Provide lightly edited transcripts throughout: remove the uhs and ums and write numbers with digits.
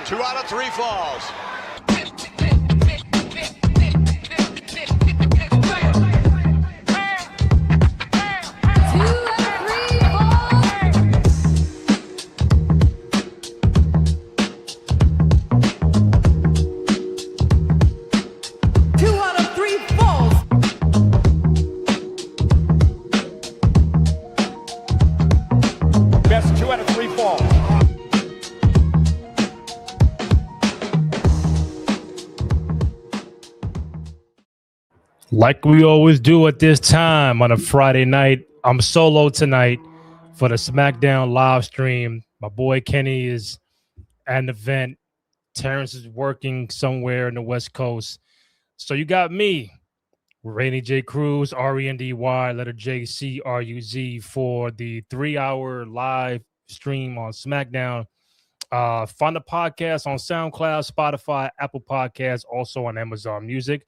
2 out of 3 falls. Like we always do at this time on a Friday night, I'm solo tonight for the SmackDown live stream. My boy Kenny is at an event. Terrence is working somewhere in the West Coast. So you got me, Rainy J. Cruz, RENDY, letter J, CRUZ, for the 3-hour live stream on SmackDown. Find the podcast on SoundCloud, Spotify, Apple Podcasts, also on Amazon Music.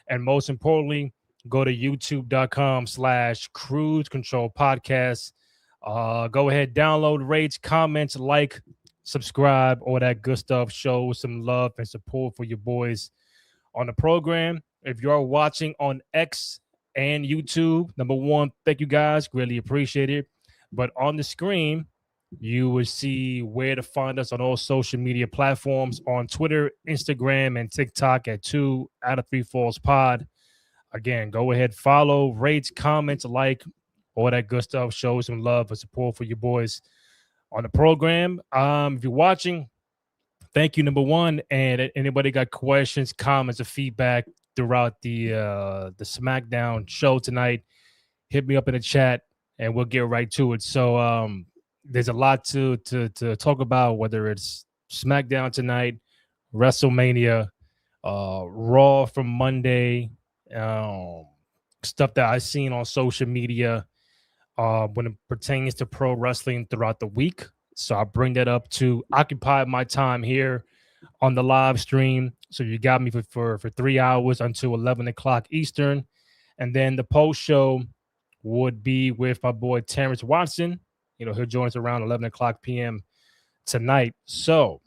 And most importantly, go to youtube.com/Cruise Control Podcast. Go ahead, download, rate, comment, like, subscribe, all that good stuff. Show some love and support for your boys on the program. If you're watching on X and YouTube, number one, thank you guys. Really appreciate it. But on the screen, you will see where to find us on all social media platforms on Twitter, Instagram, and TikTok at 2 out of 3 Falls Pod. Again, go ahead, follow, rate, comment, like, all that good stuff. Show some love and support for your boys on the program. If you're watching, thank you, number one. And anybody got questions, comments, or feedback throughout the SmackDown show tonight, hit me up in the chat and we'll get right to it. So there's a lot to talk about, whether it's SmackDown tonight, WrestleMania, Raw from Monday, stuff that I've seen on social media when it pertains to pro wrestling throughout the week. So I bring that up to occupy my time here on the live stream. So you got me for 3 hours until 11 o'clock Eastern. And then the post show would be with my boy Terrence Watson. You know, he'll join us around 11 o'clock p.m. tonight. So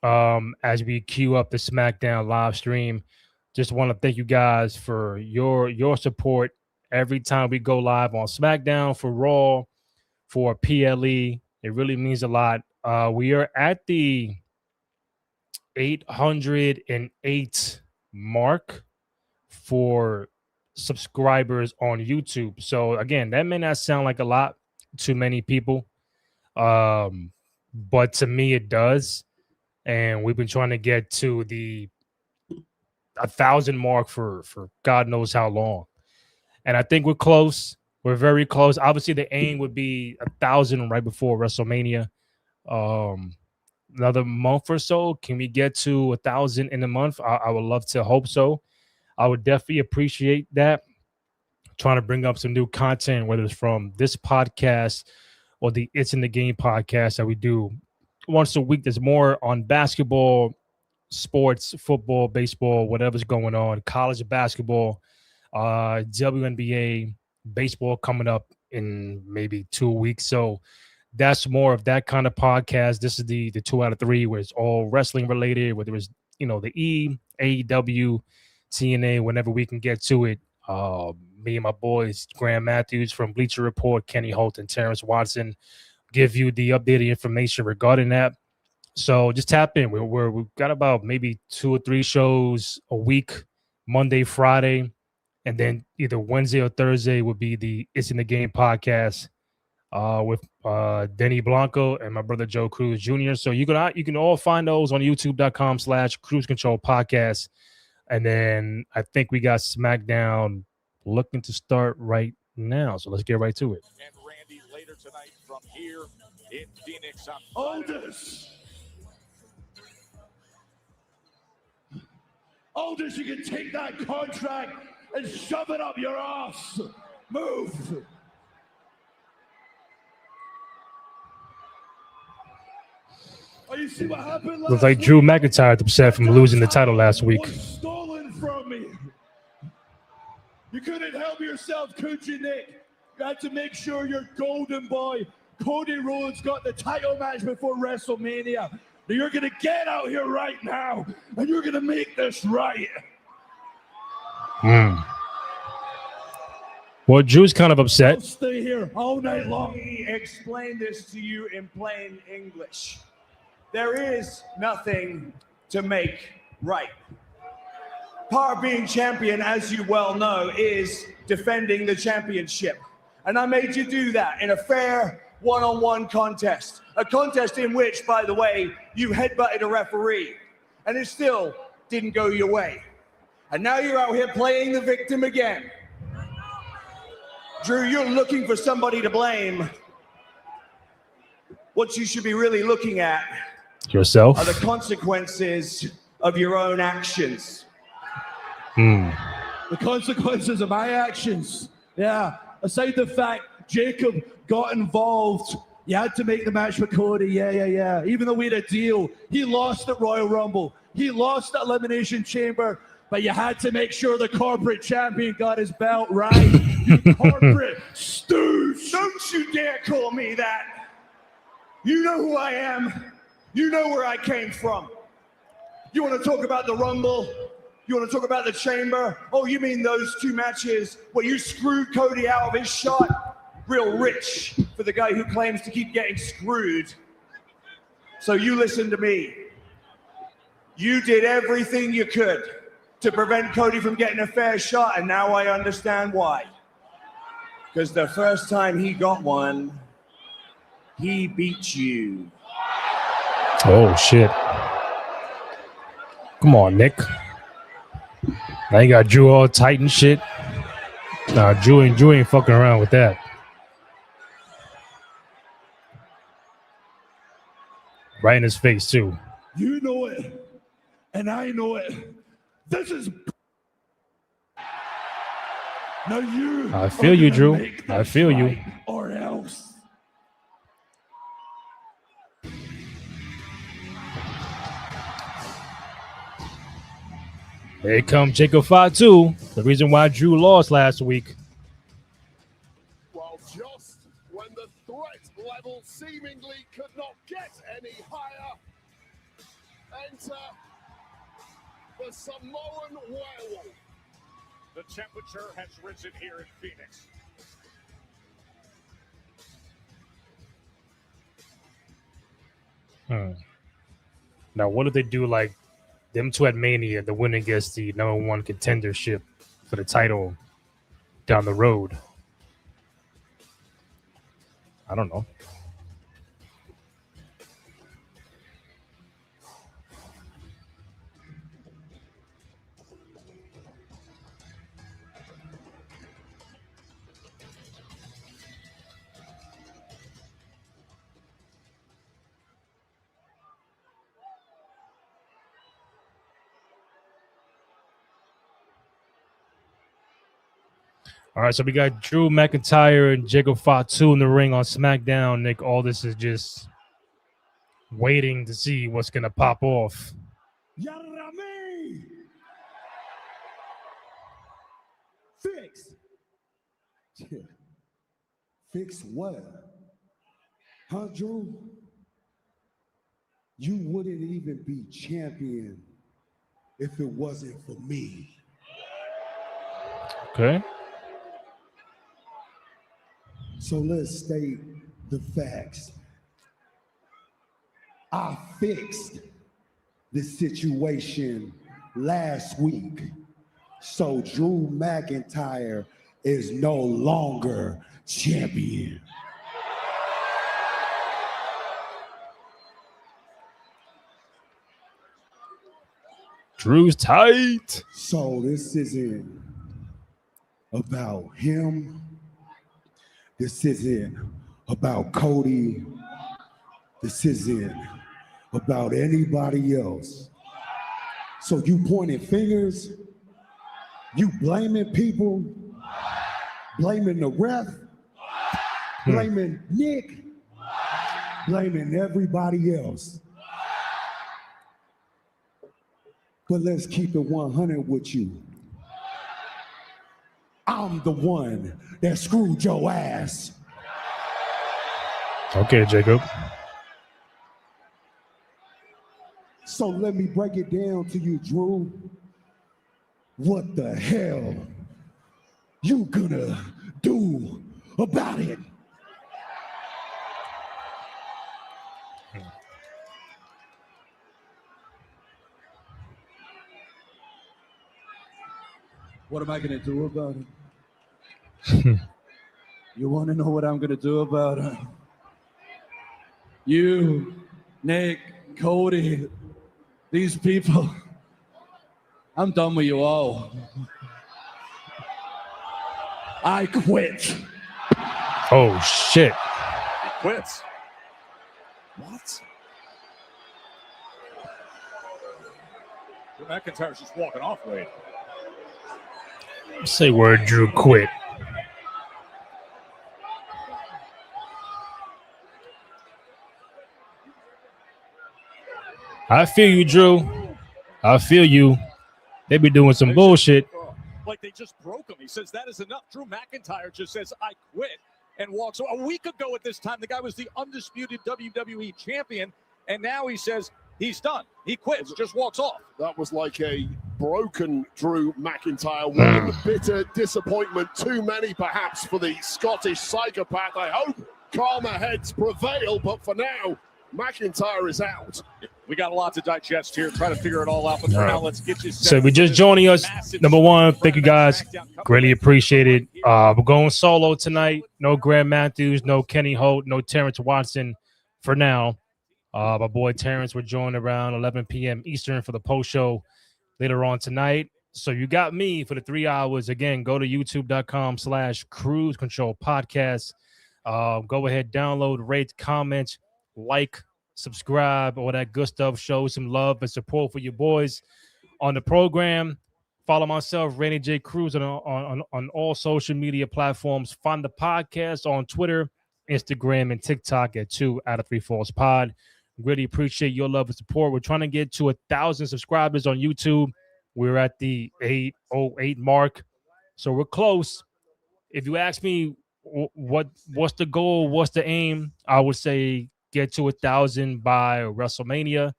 as we queue up the SmackDown live stream, just want to thank you guys for your support every time we go live on SmackDown, for Raw, for PLE. It really means a lot. We are at the 808 mark for subscribers on YouTube. So again, that may not sound like a lot to many people, but to me it does. And we've been trying to get to the 1,000 mark for God knows how long, and I think we're close. We're very close. Obviously the aim would be 1,000 right before WrestleMania. Another month or so, can we get to 1,000 in a month? I would love to hope so. I would definitely appreciate that. Trying to bring up some new content, whether it's from this podcast or the It's in the Game podcast that we do once a week. There's more on basketball, sports, football, baseball, whatever's going on, college basketball, WNBA, baseball coming up in maybe 2 weeks. So that's more of that kind of podcast. This is the 2 out of 3 where it's all wrestling related, whether it's, you know, the AEW, TNA, whenever we can get to it. Me and my boys, Graham Matthews from Bleacher Report, Kenny Holt, and Terrence Watson give you the updated information regarding that. So just tap in. We've got about maybe 2 or 3 shows a week, Monday, Friday, and then either Wednesday or Thursday would be the It's in the Game podcast with Denny Blanco and my brother Joe Cruz Jr. So you can all find those on youtube.com/Cruise Control Podcast. And then I think we got SmackDown looking to start right now. So let's get right to it. And Randy later tonight from here in Phoenix. Aldous, you can take that contract and shove it up your ass. Move. Oh, you see what happened last Looks like Drew McIntyre upset from losing the title last week. Was stolen from me. You couldn't help yourself, could you, Nick? You had to make sure your golden boy, Cody Rhodes, got the title match before WrestleMania. You're going to get out here right now, and you're going to make this right. Well, Drew's kind of upset. I'll stay here all night long. Let me explain this to you in plain English. There is nothing to make right. Part of being champion, as you well know, is defending the championship. And I made you do that in a fair one-on-one contest. A contest in which, by the way, you headbutted a referee. And it still didn't go your way. And now you're out here playing the victim again. Drew, you're looking for somebody to blame. What you should be really looking at Yourself. are the consequences of your own actions. The consequences of my actions. Yeah, aside the fact Jacob got involved, you had to make the match with Cody. Yeah. Even though we had a deal, he lost at Royal Rumble. He lost at Elimination Chamber, but you had to make sure the corporate champion got his belt right. You corporate stooge. Don't you dare call me that. You know who I am. You know where I came from. You want to talk about the Rumble? You want to talk about the Chamber? Oh, you mean those two matches where you screwed Cody out of his shot? Real rich for the guy who claims to keep getting screwed. So you listen to me. You did everything you could to prevent Cody from getting a fair shot, and now I understand why. Because the first time he got one, he beat you. Oh, shit. Come on, Nick. Now you got Drew all tight and shit. Nah, Drew ain't fucking around with that. Right in his face, too. You know it, and I know it. This is... Now you... I feel you, Drew. I feel you. Right, or else... Here comes Jacob Fatu, the reason why Drew lost last week. Well, just when the threat level seemingly could not get any higher, enter the Samoan werewolf. The temperature has risen here in Phoenix. Now, what if they do like them two at Mania, the winner gets the #1 contendership for the title down the road? I don't know. All right, so we got Drew McIntyre and Jacob Fatu in the ring on SmackDown. Nick, all this is just waiting to see what's going to pop off. Yarame! Fix! Fix what? Huh, Drew? You wouldn't even be champion if it wasn't for me. Okay. So let's state the facts. I fixed the situation last week. So Drew McIntyre is no longer champion. Drew's tight. So this isn't about him. This isn't about Cody. This isn't about anybody else. So you pointing fingers, you blaming people, blaming the ref, blaming Nick, blaming everybody else. But let's keep it 100 with you. I'm the one that screwed your ass. Okay, Jacob. So let me break it down to you, Drew. What the hell you gonna do about it? What am I gonna do about it? You want to know what I'm gonna do about it? You, Nick, Cody, these people. I'm done with you all. I quit. Oh shit! He quits. What? Drew McIntyre's just walking off, Wade. Say word, Drew quit. I feel you, Drew. I feel you. They be doing some bullshit. Like they just broke him. He says that is enough. Drew McIntyre just says, I quit, and walks. A week ago at this time, the guy was the undisputed WWE champion, and now he says he's done. He quits, just walks off. That was like a broken Drew McIntyre. One bitter disappointment too many, perhaps, for the Scottish psychopath. I hope calmer heads prevail, but for now, McIntyre is out. We got a lot to digest here. Try to figure it all out. But for now, let's get you set. So we're just joining us. Number one, thank you guys. Greatly appreciate it. We're going solo tonight. No Graham Matthews, no Kenny Holt, no Terrence Watson for now. My boy Terrence will join around 11 p.m. Eastern for the post show later on tonight. So you got me for the 3 hours. Again, go to youtube.com/Cruise Control Podcast. Go ahead, download, rate, comment, like, subscribe, all that good stuff. Show some love and support for your boys on the program. Follow myself, Randy J. Cruz, on all social media platforms. Find the podcast on Twitter, Instagram, and TikTok at 2 out of 3 Falls Pod. Really appreciate your love and support. We're trying to get to 1,000 subscribers on YouTube. We're at the 808 mark, so we're close. If you ask me what's the goal, what's the aim, I would say get to 1,000 by WrestleMania.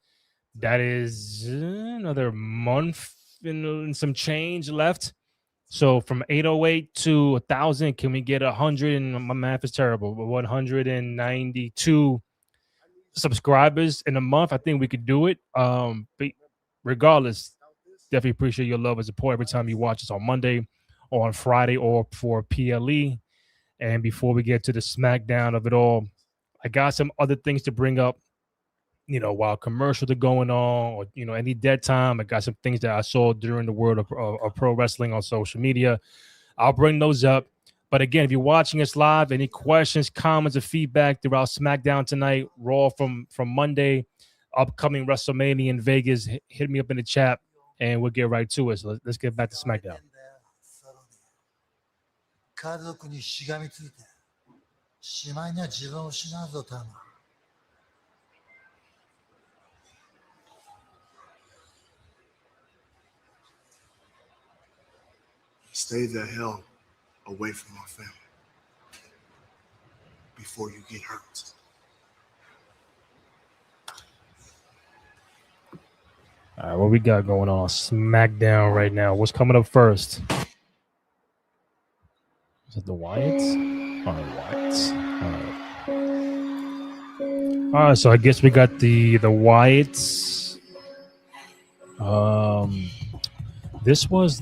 That is another month and some change left. So from 808 to 1,000, can we get 100? And my math is terrible, but 192 subscribers in a month. I think we could do it. But regardless, definitely appreciate your love and support every time you watch us on Monday or on Friday or for PLE. And before we get to the SmackDown of it all, I got some other things to bring up, while commercials are going on or, any dead time. I got some things that I saw during the world of pro wrestling on social media. I'll bring those up. But again, if you're watching us live, any questions, comments, or feedback throughout SmackDown tonight, Raw from Monday, upcoming WrestleMania in Vegas, hit me up in the chat and we'll get right to it. So let's get back to SmackDown. Stay the hell away from our family before you get hurt. All right, what we got going on SmackDown right now? What's coming up first? Is it the Wyatts? All right, Wyatts. All right, so I guess we got the Wyatts. This was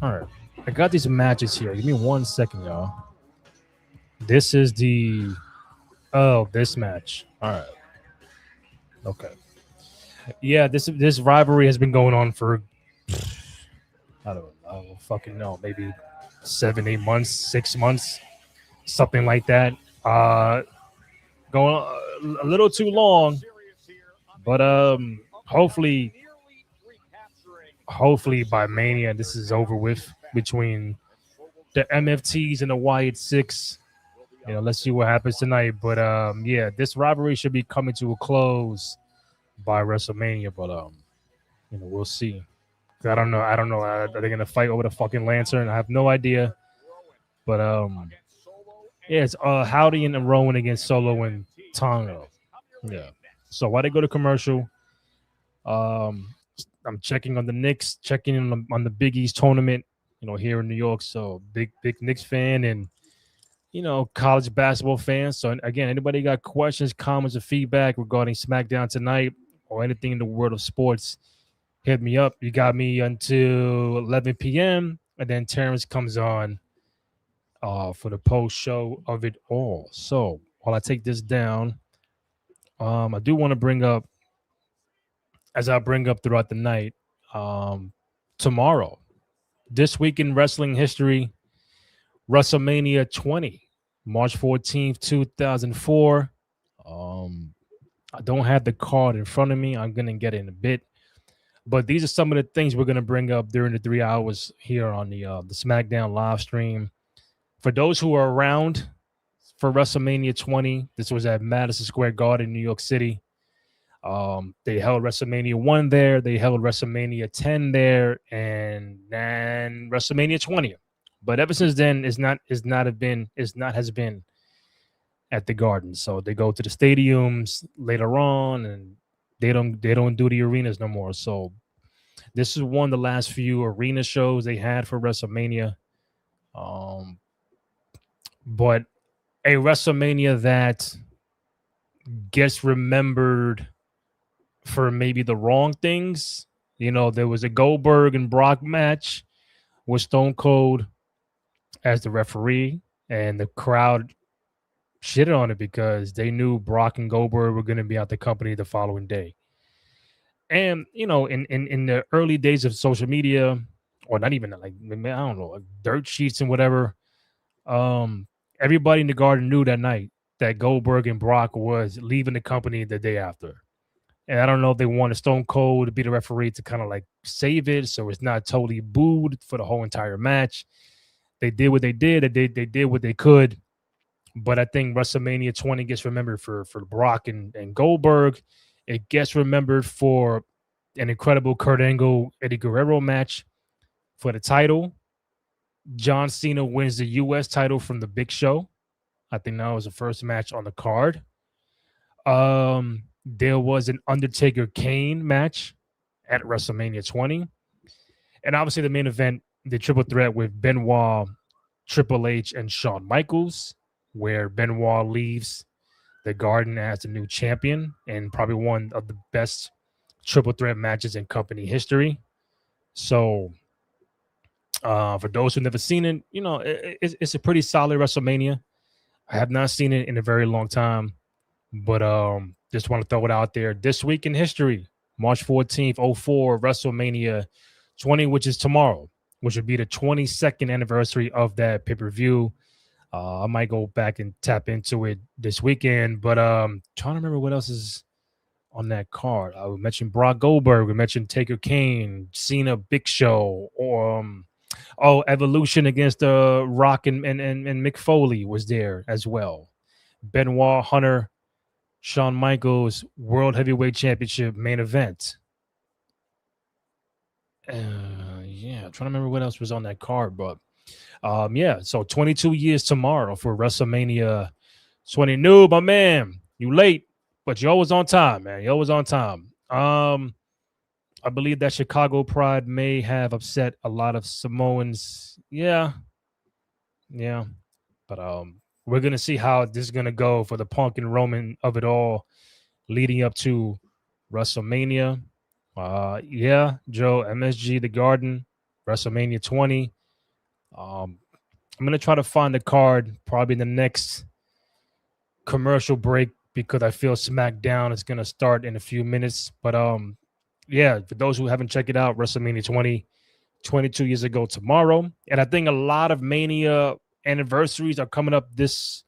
all right. I got these matches here. Give me 1 second, y'all. This is this match. All right. Okay. Yeah, this rivalry has been going on for I don't fucking know, maybe 7, 8 months, 6 months, something like that. Going a little too long, but hopefully by Mania this is over with between the MFTs and the Wyatt Six. Let's see what happens tonight. But yeah, this rivalry should be coming to a close by WrestleMania. But we'll see. I don't know. Are they gonna fight over the fucking lantern? I have no idea. But yeah, it's Howdy and Rowan against Solo and Tonga. Yeah. So while they go to commercial, I'm checking on the Knicks, checking on the Big East tournament, here in New York. So big Knicks fan and college basketball fans. So again, anybody got questions, comments, or feedback regarding SmackDown tonight or anything in the world of sports, hit me up. You got me until 11 p.m. and then Terrence comes on for the post show of it all. So while I take this down, I do want to bring up, as I bring up throughout the night, tomorrow, this week in wrestling history, WrestleMania 20, March 14th, 2004. I don't have the card in front of me. I'm going to get it in a bit. But these are some of the things we're going to bring up during the 3 hours here on the SmackDown live stream. For those who are around for WrestleMania 20, this was at Madison Square Garden, New York City. They held WrestleMania 1 there. They held WrestleMania 10 there, and then WrestleMania 20. But ever since then, has been at the Garden. So they go to the stadiums later on, and they don't do the arenas no more. So this is one of the last few arena shows they had for WrestleMania. But a WrestleMania that gets remembered for maybe the wrong things. There was a Goldberg and Brock match with Stone Cold as the referee, and the crowd shitted on it because they knew Brock and Goldberg were going to be out the company the following day. And, in the early days of social media, or not even like dirt sheets and whatever, everybody in the Garden knew that night that Goldberg and Brock was leaving the company the day after. And I don't know if they wanted Stone Cold to be the referee to kind of like save it so it's not totally booed for the whole entire match. They did what they did. They did what they could. But I think WrestleMania 20 gets remembered for Brock and Goldberg. It gets remembered for an incredible Kurt Angle, Eddie Guerrero match for the title. John Cena wins the U.S. title from the Big Show. I think that was the first match on the card. There was an Undertaker Kane match at WrestleMania 20. And obviously the main event, the triple threat with Benoit, Triple H, and Shawn Michaels, where Benoit leaves the Garden as the new champion and probably one of the best triple threat matches in company history. So for those who've never seen it, it's a pretty solid WrestleMania. I have not seen it in a very long time, but just want to throw it out there. This week in history, March 14th, 04, WrestleMania 20, which is tomorrow, which would be the 22nd anniversary of that pay-per-view. I might go back and tap into it this weekend, but trying to remember what else is on that card. I mentioned Brock Goldberg. We mentioned Taker Kane, Cena, Big Show, or Evolution against Rock and Mick Foley was there as well. Benoit, Hunter, Shawn Michaels, World Heavyweight Championship main event. I'm trying to remember what else was on that card, but so 22 years tomorrow for WrestleMania 20. No, my man, you late, but you're always on time, man. You're always on time. I believe that Chicago Pride may have upset a lot of Samoans. Yeah. But we're gonna see how this is gonna go for the Punk and Roman of it all, leading up to WrestleMania. Joe, MSG, the Garden, WrestleMania 20. I'm gonna try to find the card probably in the next commercial break because I feel SmackDown is gonna start in a few minutes. But for those who haven't checked it out, WrestleMania 20, 22 years ago tomorrow, and I think a lot of Mania anniversaries are coming up this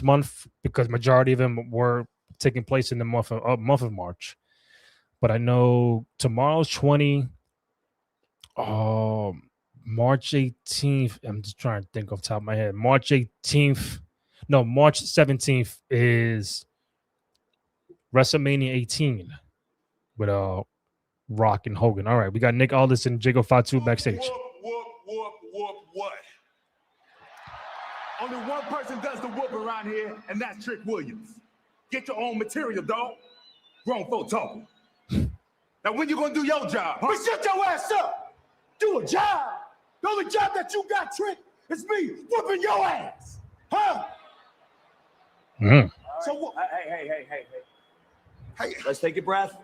month because majority of them were taking place in the month of March. But I know tomorrow's 20. March 18th. I'm just trying to think off the top of my head. March 17th is WrestleMania 18 with Rock and Hogan. All right, we got Nick Aldis and Jago Fatu backstage. What? Only one person does the whoop around here, and that's Trick Williams. Get your own material, dog. Grown folk talking. Now, when you gonna do your job? But shut your ass up. Do a job. The only job that you got, Trick, is me whooping your ass. Huh? Mm. So, hey. Let's take a breath.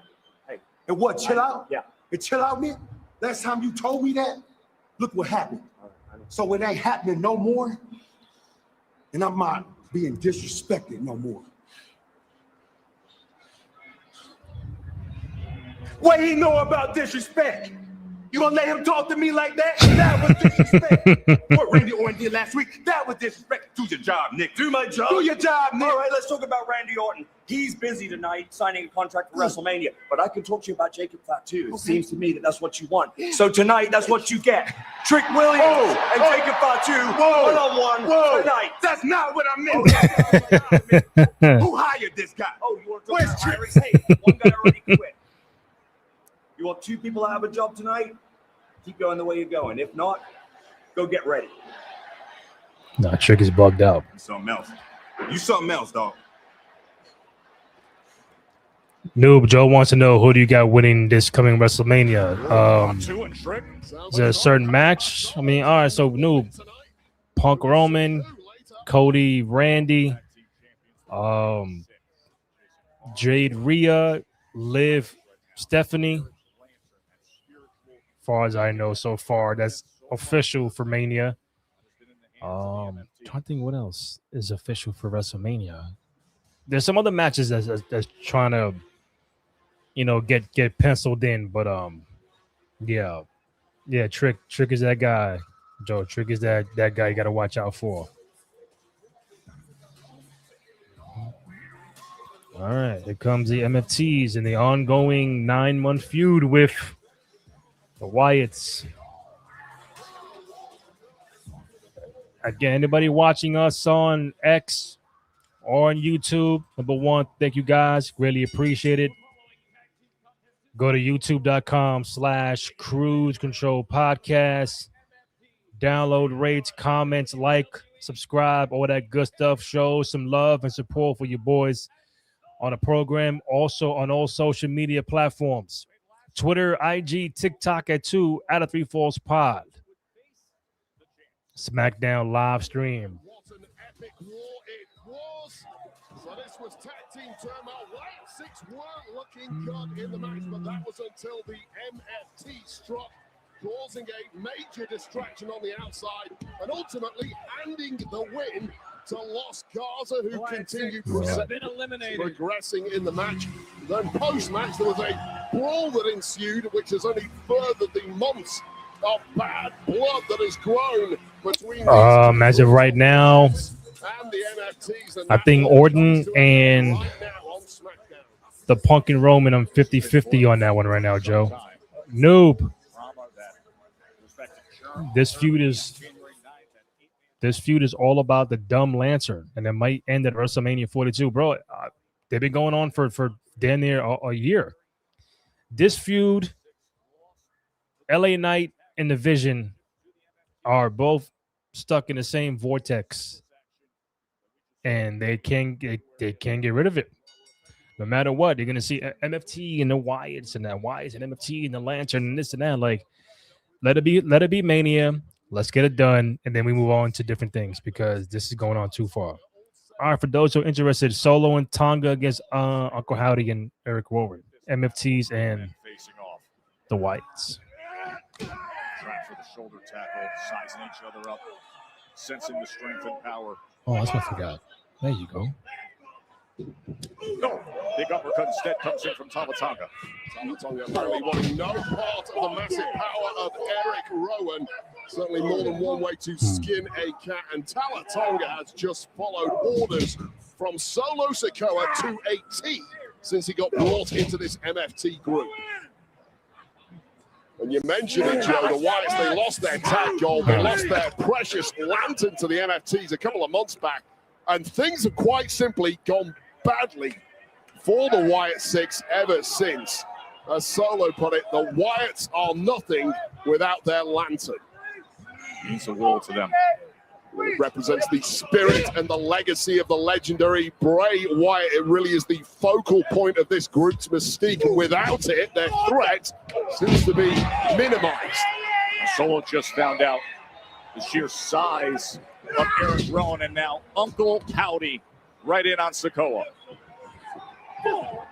Hey. And what, chill out? Yeah. And chill out, man? Last time you told me that, look what happened. So it ain't happening no more. And I'm not being disrespected no more. What he know about disrespect? You gonna let him talk to me like that? That was disrespect. What Randy Orton did last week, that was disrespect. Do your job, Nick. Do my job. Do your job, Nick. All right, let's talk about Randy Orton. He's busy tonight signing a contract for WrestleMania, but I can talk to you about Jacob Fatu. It seems to me that that's what you want. So tonight, that's what you get. Trick Williams and Jacob Fatu one-on-one tonight. That's not what I meant. Who hired this guy? Oh, you want to talk about hiring? Hey, one guy already quit. You want two people to have a job tonight? Keep going the way you're going. If not, go get ready. Nah, Trick is bugged out. Something else. You something else, dog. Noob Joe wants to know, who do you got winning this coming WrestleMania? Is there a certain match? I mean, all right, so Noob, Punk Roman, Cody Randy, Jade Rhea, Liv Stephanie. As far as I know so far, that's official for Mania. Trying to think what else is official for WrestleMania. There's some other matches that's trying to, get penciled in, but yeah, Trick is that guy, Joe. Trick is that guy you got to watch out for. All right, here comes the MFTs in the ongoing 9-month feud with the Wyatts. Again, anybody watching us on X or on YouTube, number one, thank you guys. Really appreciate it. Go to youtube.com/Cruise Control Podcast. Download, rate, comments, like, subscribe, all that good stuff. Show some love and support for your boys on the program. Also on all social media platforms. Twitter, IG, TikTok at 2@3FallsPod. SmackDown live stream. What an epic war it was. So this was tag team turmoil. White Six weren't looking good in the match, but that was until the MFT struck, causing a major distraction on the outside and ultimately handing the win to Los Garza, who continued progressing in the match. Then post-match, there was a brawl that ensued, which has only furthered the months of bad blood that has grown between as of right now, and the MFTs. I think Orton and the Punk and Roman, I'm 50-50 on that one right now, Joe. Noob. This feud is all about the dumb Lancer, and it might end at WrestleMania 42. Bro, they've been going on for damn near a year. This feud, LA Knight and the Vision are both stuck in the same vortex, and they can't get rid of it. No matter what, you're gonna see MFT and the Wyatts and that Wyatts and MFT and the Lantern and this and that. Like, let it be Mania. Let's get it done, and then we move on to different things because this is going on too far. All right, for those who are interested, Solo and Tonga against Uncle Howdy and Eric Rowan, MFTs and the Wyatts. Trying for the shoulder tackle, sizing each other up, sensing the strength and power. Oh, that's what I forgot. There you go. No, big uppercut instead comes in from Tama Tonga. Tama Tonga apparently wanting no part of the massive power of Eric Rowan. Certainly more than one way to skin a cat. And Tama Tonga has just followed orders from Solo Sikoa to a T since he got brought into this MFT group. And you mentioned it, Joe, the Wyatts, they lost their tag gold. They lost their precious lantern to the MFTs a couple of months back. And things have quite simply gone badly for the Wyatt Six ever since. As Solo put it, the Wyatts are nothing without their lantern. Means the world to them. It represents the spirit and the legacy of the legendary Bray Wyatt. It really is the focal point of this group's mystique, and without it, their threat seems to be minimized. Someone just found out the sheer size of Eric Rowan, and now Uncle Howdy right in on Sikoa.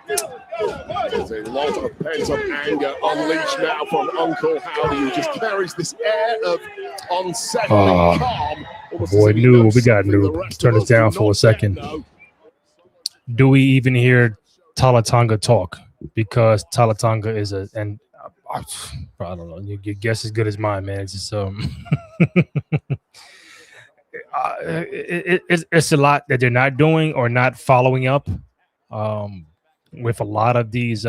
There's a lot of pent-up anger unleashed now from Uncle Howdy, who just carries this air of unsettling calm. Boy, Noob, we got Noob. Turn this down for a second. Do we even hear Talatonga talk? Because Talatonga is I don't know. Your guess is good as mine, man. It's just it's a lot that they're not doing or not following up with a lot of these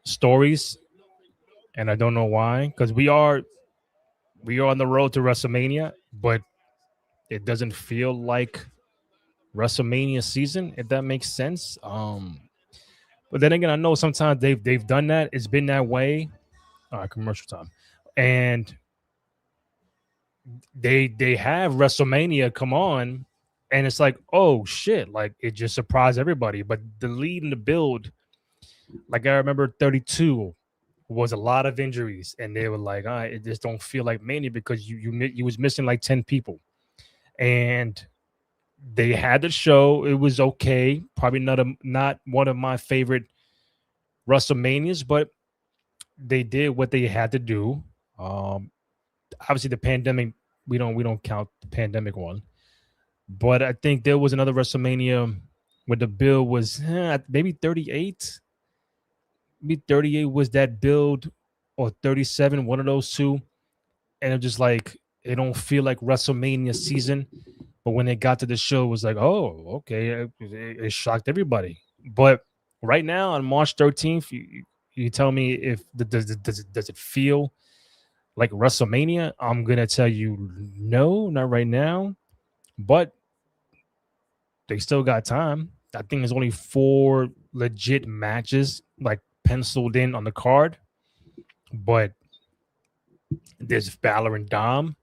stories, and I don't know why. Because we are on the road to WrestleMania, but it doesn't feel like WrestleMania season, if that makes sense. But then again, I know sometimes they've done that. It's been that way. All right, commercial time. And they have WrestleMania come on, and it's like, oh shit, like it just surprised everybody. But the lead and the build, like I remember 32 was a lot of injuries, and they were like, all right, it just don't feel like Mania because you was missing like 10 people. And they had the show. It was okay. Probably not one of my favorite WrestleManias, but they did what they had to do. Obviously, the pandemic, we don't count the pandemic one. But I think there was another WrestleMania where the build was maybe 38. Maybe 38 was that build, or 37, one of those two. And it's just like, it don't feel like WrestleMania season. But when it got to the show, it was like, oh, okay. It shocked everybody. But right now, on March 13th, you tell me if does it feel like WrestleMania? I'm going to tell you no, not right now. But they still got time. I think there's only 4 legit matches like penciled in on the card. But there's Balor and Dom.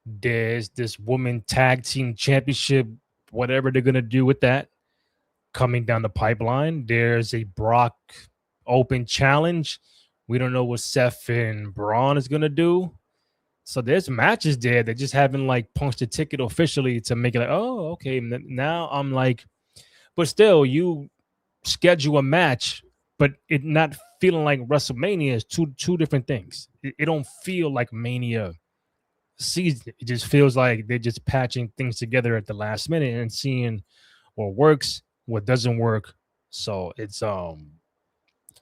There's this woman tag team championship, whatever they're going to do with that, coming down the pipeline. There's a Brock Open challenge. We don't know what Seth and Braun is going to do. So there's matches there that just haven't like punched the ticket officially to make it like, oh, okay. Now I'm like, but still, you schedule a match, but it not feeling like WrestleMania is two different things. It don't feel like Mania season. It just feels like they're just patching things together at the last minute and seeing what works, what doesn't work. So it's I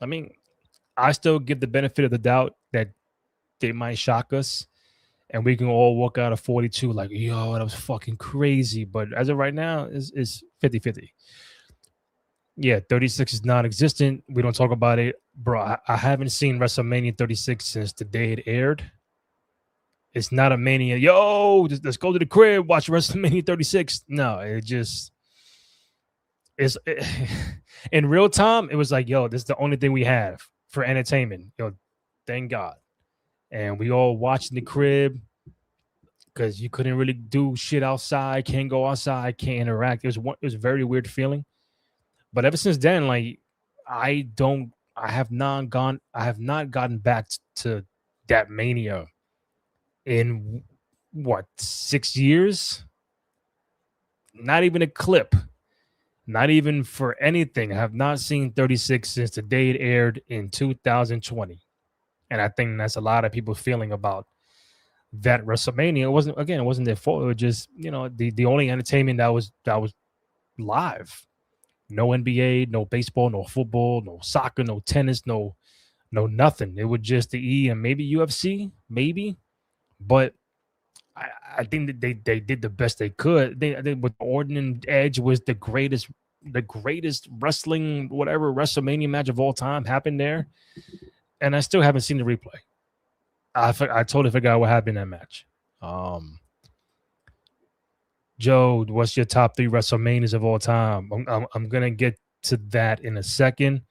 mean, I still give the benefit of the doubt that they might shock us and we can all walk out of 42 like, yo, that was fucking crazy. But as of right now, it's 50-50. Yeah, 36 is non-existent. We don't talk about it. Bro, I haven't seen WrestleMania 36 since the day it aired. It's not a Mania. Yo, let's go to the crib, watch WrestleMania 36. No, it just is. In real time, it was like, yo, this is the only thing we have for entertainment. Yo, thank God. And we all watched in the crib because you couldn't really do shit outside, can't go outside, can't interact. It was a very weird feeling. But ever since then, like I have not gotten back to that Mania in what, 6 years? Not even a clip, not even for anything. I have not seen 36 since the day it aired in 2020. And I think that's a lot of people feeling about that WrestleMania. It wasn't their fault. It was just, the only entertainment that was live. No NBA, no baseball, no football, no soccer, no tennis, no nothing. It was just the E and maybe UFC, maybe. But I think that they did the best they could. I think with Orton and Edge was the greatest wrestling, whatever, WrestleMania match of all time happened there. And I still haven't seen the replay. I totally forgot what happened in that match. Joe, what's your top 3 WrestleManias of all time? I'm gonna get to that in a second.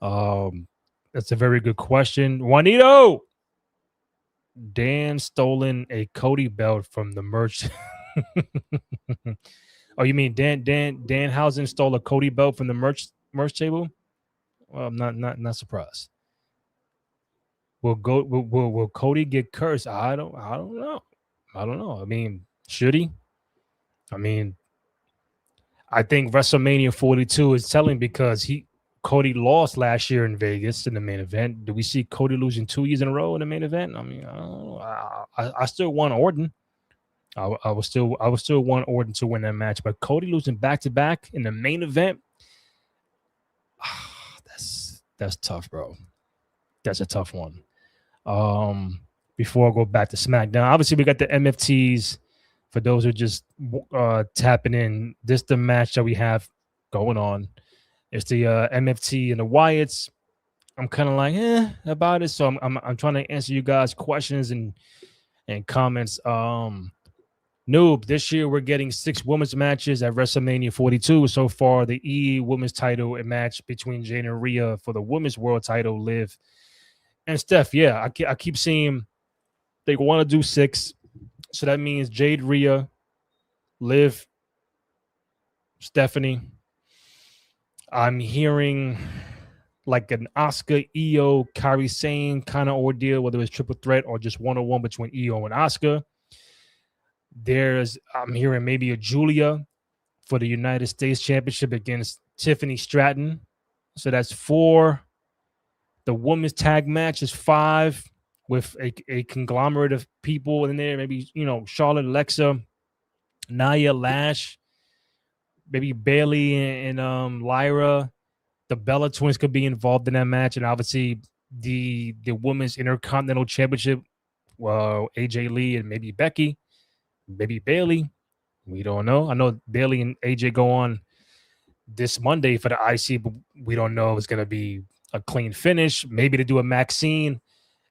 That's a very good question. Juanito, Dan stolen a Cody belt from the merch. Oh, you mean Dan Danhausen stole a Cody belt from the merch table? Well, I'm not surprised. Will Cody get cursed? I don't know. I don't know. I mean, should he? I mean, I think WrestleMania 42 is telling because Cody lost last year in Vegas in the main event. Do we see Cody losing 2 years in a row in the main event? I mean, I don't know. I still want Orton. I will still want Orton to win that match, but Cody losing back to back in the main event, that's tough, bro. That's a tough one. Before I go back to SmackDown, obviously we got the MFTs. For those who are just tapping in, this is the match that we have going on. It's the MFT and the Wyatts. I'm kind of like about it, so I'm trying to answer you guys' questions and comments. Noob, this year we're getting 6 women's matches at WrestleMania 42. So far, the E women's title, a match between Jade and Rhea for the women's world title, Liv and Steph. Yeah, I keep seeing they want to do 6. So that means Jade, Rhea, Liv, Stephanie. I'm hearing like an Asuka, Io, Kairi Sane kind of ordeal, whether it's triple threat or just 1-on-1 between Io and Asuka. I'm hearing maybe a Julia for the United States Championship against Tiffany Stratton. So that's 4. The women's tag match is 5 with a conglomerate of people in there. Maybe, Charlotte, Alexa, Nia, Lash, maybe Bailey and Lyra. The Bella Twins could be involved in that match. And obviously the Women's Intercontinental Championship, well, AJ Lee and maybe Becky, maybe Bailey. We don't know. I know Bailey and AJ go on this Monday for the IC, but we don't know if it's going to be a clean finish. Maybe to do a Maxine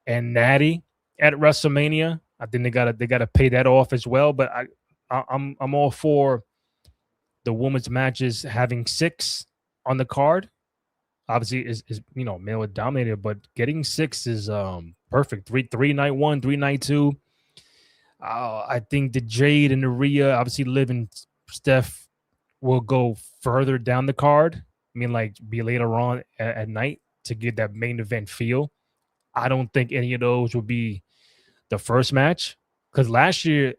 and Natty at WrestleMania. I think they gotta pay that off as well. But I'm all for the women's matches having 6 on the card. Obviously, is male dominated, but getting 6 is perfect. 3 night 1, 3 night 2. I think the Jade and the Rhea, obviously Liv and Steph, will go further down the card. I mean, like be later on at night to get that main event feel. I don't think any of those will be the first match because last year,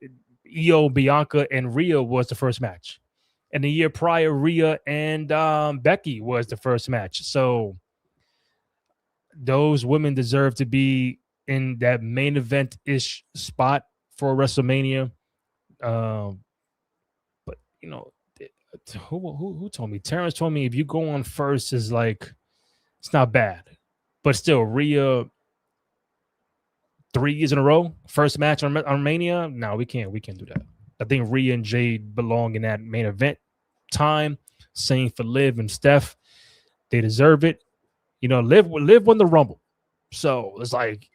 Io, Bianca, and Rhea was the first match. And the year prior, Rhea and Becky was the first match. So those women deserve to be in that main event-ish spot for WrestleMania. But, who told me? Terrence told me if you go on first is like, it's not bad. But still, Rhea 3 years in a row, first match on Mania. No, we can't do that. I think Rhea and Jade belong in that main event time. Same for Liv and Steph. They deserve it. Liv won the Rumble. So it's like,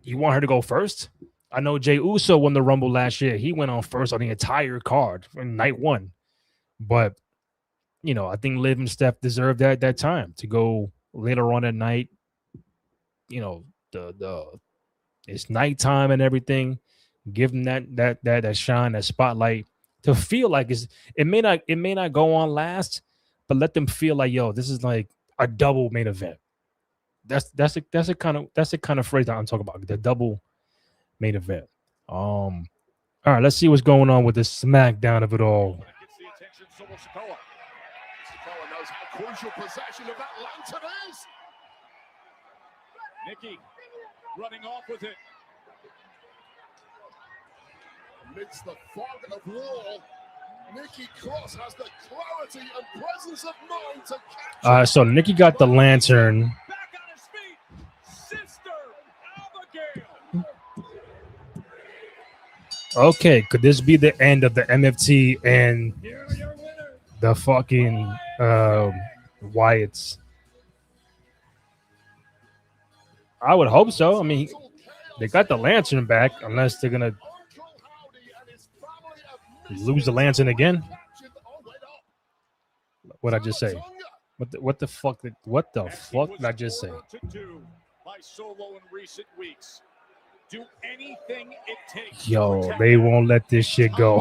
you want her to go first? I know Jey Uso won the Rumble last year. He went on first on the entire card in night 1. But, I think Liv and Steph deserve that time to go later on at night. It's nighttime and everything. Give them that shine, that spotlight to feel like it may not go on last, but let them feel like, yo, this is like a double main event. That's the kind of phrase that I'm talking about, the double main event. All right, let's see what's going on with the SmackDown of it all. Sikoa knows how crucial possession of that lantern is. Nikki running off with it. Amidst the fog of war, Nikki Cross has the clarity and presence of mind to capture. All right, so Nikki got the lantern. Back on his feet, Sister Abigail. Okay, could this be the end of the MFT and the fucking Wyatts? I would hope so. I mean, they got the lantern back, unless they're gonna lose the lantern again. What'd I just say? What the fuck did I just say? By Solo in recent weeks. Do anything it takes. Yo, they won't let this shit go.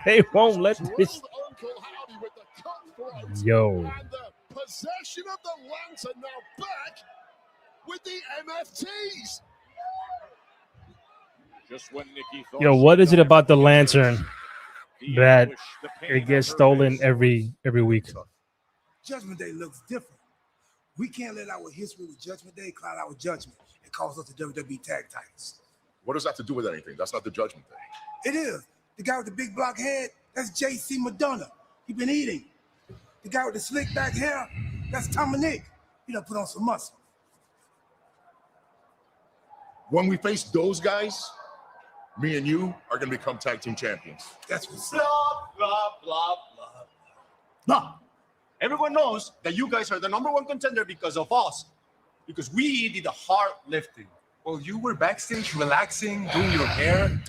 They won't let this. Uncle Howdy with the cutthroat. Yo. And the possession of the lantern now back with the MFTs. Just when Nikki thought Yo, what is it about the lantern that it gets stolen every week? Judgment Day looks different. We can't let our history with Judgment Day cloud our judgment and cause us the WWE tag titles. What does that have to do with anything? That's not the Judgment Day. It is. The guy with the big block head, that's JC Madonna. He been eating. The guy with the slick back hair, that's Dominic. He done put on some muscle. When we face those guys, me and you are going to become tag team champions. That's what's Blah, blah, blah, blah. Blah. Everyone knows that you guys are the #1 contender because of us. Because we did the hard lifting. Well, you were backstage relaxing, doing your hair.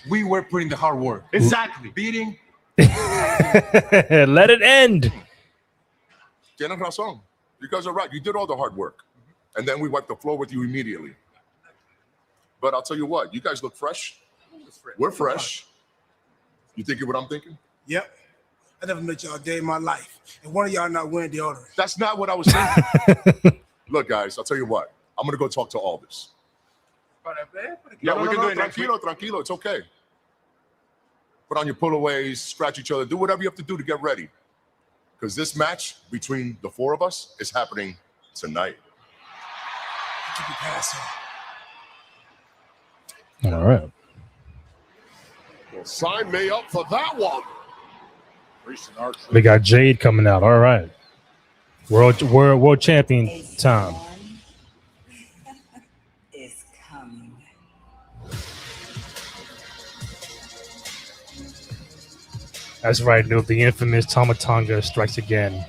We were putting the hard work. Exactly. Beating. Let it end. Tienes razón. You guys are right. You did all the hard work. And then we wiped the floor with you immediately. But I'll tell you what, you guys look fresh. We're fresh. You thinking what I'm thinking? Yep. I never met y'all a day in my life. And one of y'all not wearing deodorant. That's not what I was thinking. Look, guys, I'll tell you what. I'm going to go talk to Aldous. Yeah, we can do it next week. Tranquilo, it's okay. Put on your pullaways, scratch each other, do whatever you have to do to get ready. Because this match between the four of us is happening tonight. Keep your pass All right. Well, sign me up for that one. We got Jade coming out. All right. World champion time. Is coming. That's right, Nuke. The infamous Tomatonga strikes again.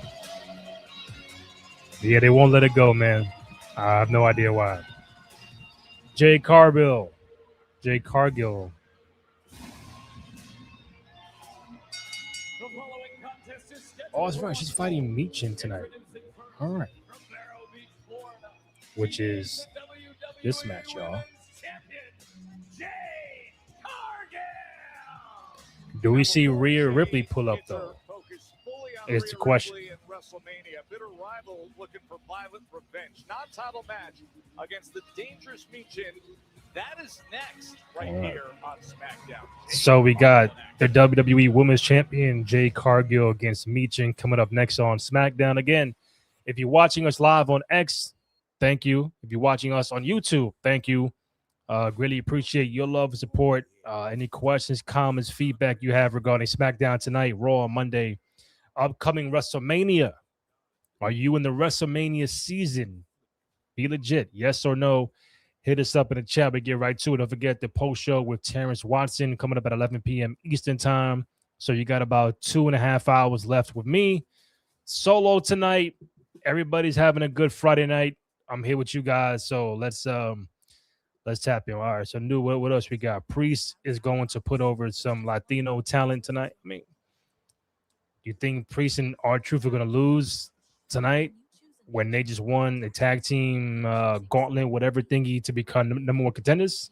Yeah, they won't let it go, man. I have no idea why. Jade Cargill. Oh, that's right. She's fighting Meechin tonight. All right. Which is this match, y'all. Do we see Rhea Ripley pull up, though? Is the question. WrestleMania, bitter rival looking for violent revenge. Non-title match against the dangerous Meechin. That is next right here on SmackDown. So we got the WWE Women's Champion Jade Cargill against Meechin coming up next on SmackDown. Again, if you're watching us live on X, thank you. If you're watching us on YouTube, thank you. Really appreciate your love and support. Any questions, comments, feedback you have regarding SmackDown tonight, Raw on Monday, upcoming WrestleMania. Are you in the WrestleMania season? Be legit, yes or no? Hit us up in the chat. We get right to it. Don't forget the post show with Terrence Watson coming up at 11 p.m. Eastern time. So you got about 2.5 hours left with me. Solo tonight. Everybody's having a good Friday night. I'm here with you guys. So let's tap in. All right. So new, what else we got? Priest is going to put over some Latino talent tonight. I mean, you think Priest and R-Truth are going to lose tonight when they just won the tag team gauntlet, whatever thingy, to become #1 contenders?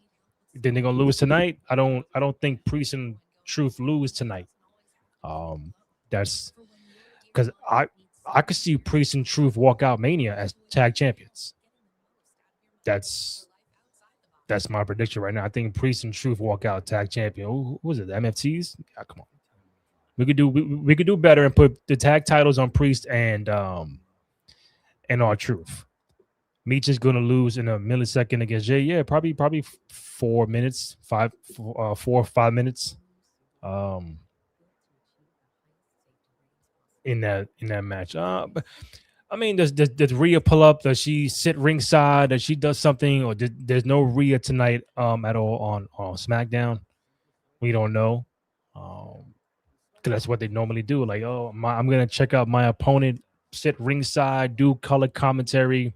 Then they're gonna lose tonight. I don't think Priest and Truth lose tonight. That's because I could see Priest and Truth walk out Mania as tag champions. That's my prediction right now. I think Priest and Truth walk out tag champion. Who was it? The MFTs? Yeah, come on. We could do better and put the tag titles on Priest and R-Truth. Meech is gonna lose in a millisecond against Jay. Yeah, probably 4 minutes, 4 or 5 minutes. In that match. But I mean, does Rhea pull up? Does she sit ringside? Does she does something? Or there's no Rhea tonight at all on SmackDown? We don't know. Because that's what they normally do. Like, I'm gonna check out my opponent, sit ringside, do color commentary.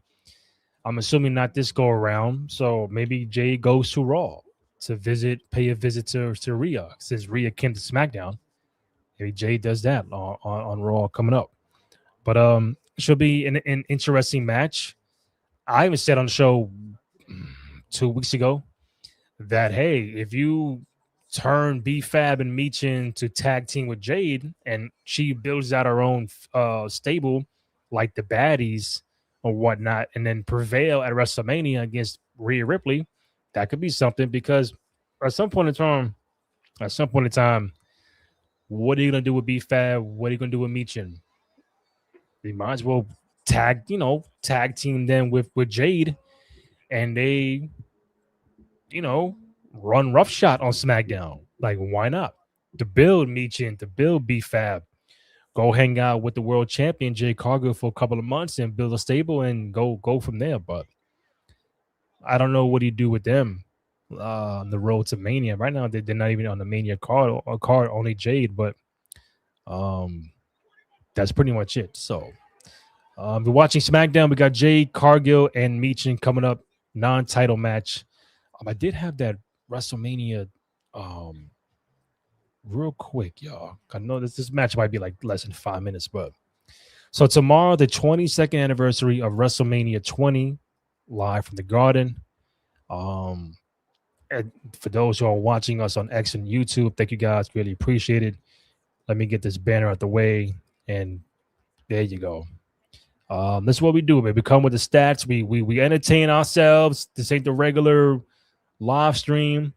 I'm assuming not this go around. So maybe Jay goes to Raw to pay a visit to Rhea. Since Rhea came to SmackDown, maybe Jay does that on Raw coming up. But should be an interesting match. I even said on the show 2 weeks ago that, hey, if you turn B-Fab and Michin to tag team with Jade and she builds out her own stable like the Baddies or whatnot and then prevail at WrestleMania against Rhea Ripley, that could be something, because at some point in time, what are you going to do with B-Fab? What are you going to do with Michin? You might as well tag team them with Jade, and they, run roughshod on SmackDown. Like, why not? To build Michin, to build B-Fab, go hang out with the world champion Jade Cargill for a couple of months and build a stable and go from there. But I don't know what do you do with them on the road to Mania. Right now, they're not even on the Mania card, only Jade, but that's pretty much it. So we're watching SmackDown. We got Jade, Cargill, and Michin coming up, non-title match. I did have that WrestleMania real quick, y'all. I know this match might be like less than 5 minutes, but so tomorrow, the 22nd anniversary of WrestleMania 20, live from the Garden. And for those who are watching us on X and YouTube, thank you guys. Really appreciate it. Let me get this banner out the way, and there you go. This is what we do, man. We come with the stats. We entertain ourselves. This ain't the regular live stream.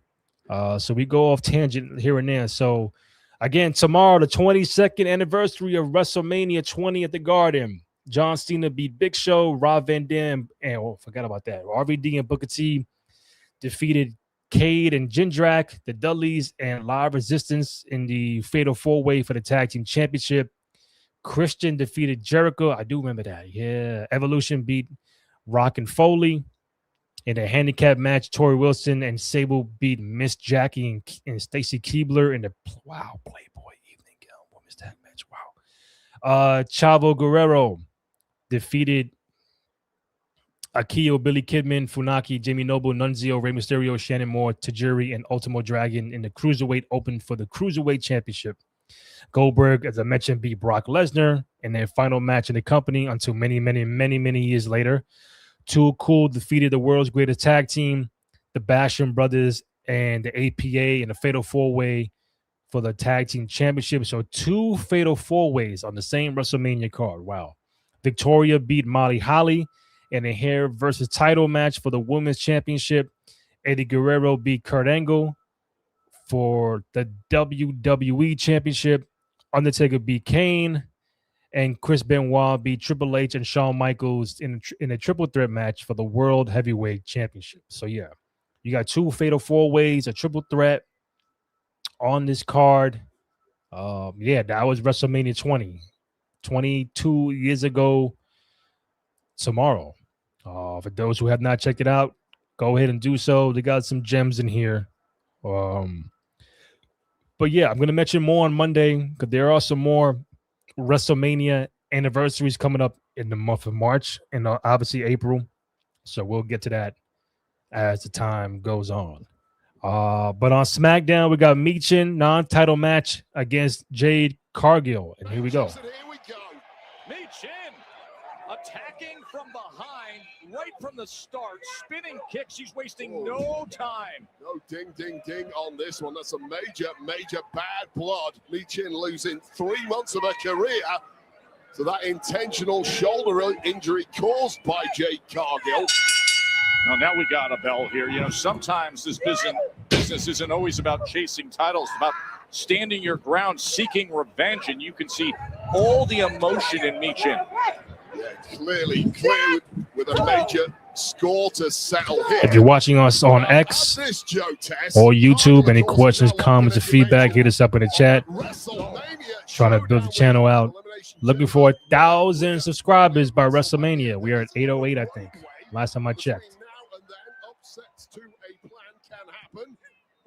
So we go off tangent here and there. So again, tomorrow, the 22nd anniversary of WrestleMania 20 at the Garden. John Cena beat Big Show, Rob Van Dam, and forgot about that. RVD and Booker T defeated Cade and Jindrak, the Dudleys, and Live Resistance in the Fatal 4-Way for the Tag Team Championship. Christian defeated Jericho. I do remember that. Yeah. Evolution beat Rock and Foley. In a handicap match, Tori Wilson and Sable beat Miss Jackie and Stacy Keibler in the Playboy Evening Gown Women's Tag match. Wow. Chavo Guerrero defeated Akio, Billy Kidman, Funaki, Jamie Noble, Nunzio, Rey Mysterio, Shannon Moore, Tajiri, and Ultimo Dragon in the Cruiserweight Open for the Cruiserweight Championship. Goldberg, as I mentioned, beat Brock Lesnar in their final match in the company until many, many, many, many years later. Too Cool defeated the world's greatest tag team, the Basham Brothers, and the APA in a Fatal 4-Way for the Tag Team Championship. So 2 Fatal 4-Ways on the same WrestleMania card. Wow. Victoria beat Molly Holly in a hair versus title match for the Women's Championship. Eddie Guerrero beat Kurt Angle for the WWE Championship. Undertaker beat Kane. And Chris Benoit beat Triple H and Shawn Michaels in a triple threat match for the World Heavyweight Championship. So, yeah, you got 2 Fatal 4-Ways, a triple threat on this card. Yeah, that was WrestleMania 20, 22 years ago tomorrow. For those who have not checked it out, go ahead and do so. They got some gems in here. But, yeah, I'm going to mention more on Monday because there are some more WrestleMania anniversaries coming up in the month of March and obviously April. So we'll get to that as the time goes on. But on SmackDown, we got Michin non-title match against Jade Cargill. And here we go. Michin attacking from behind right from the start. Spinning kick. She's wasting no time. No ding, ding, ding on this one. That's a major, major bad blood. Michin losing 3 months of her career to that intentional shoulder injury caused by Jade Cargill. Well, now we got a bell here. You know, sometimes this business isn't always about chasing titles, it's about standing your ground, seeking revenge, and you can see all the emotion in Michin. Yeah, clearly with a major score to settle here. If you're watching us on X or YouTube, any questions, comments, or feedback, hit us up in the chat. Trying to build the channel out. Looking for 1,000 subscribers by WrestleMania. We are at 808, I think. Last time I checked.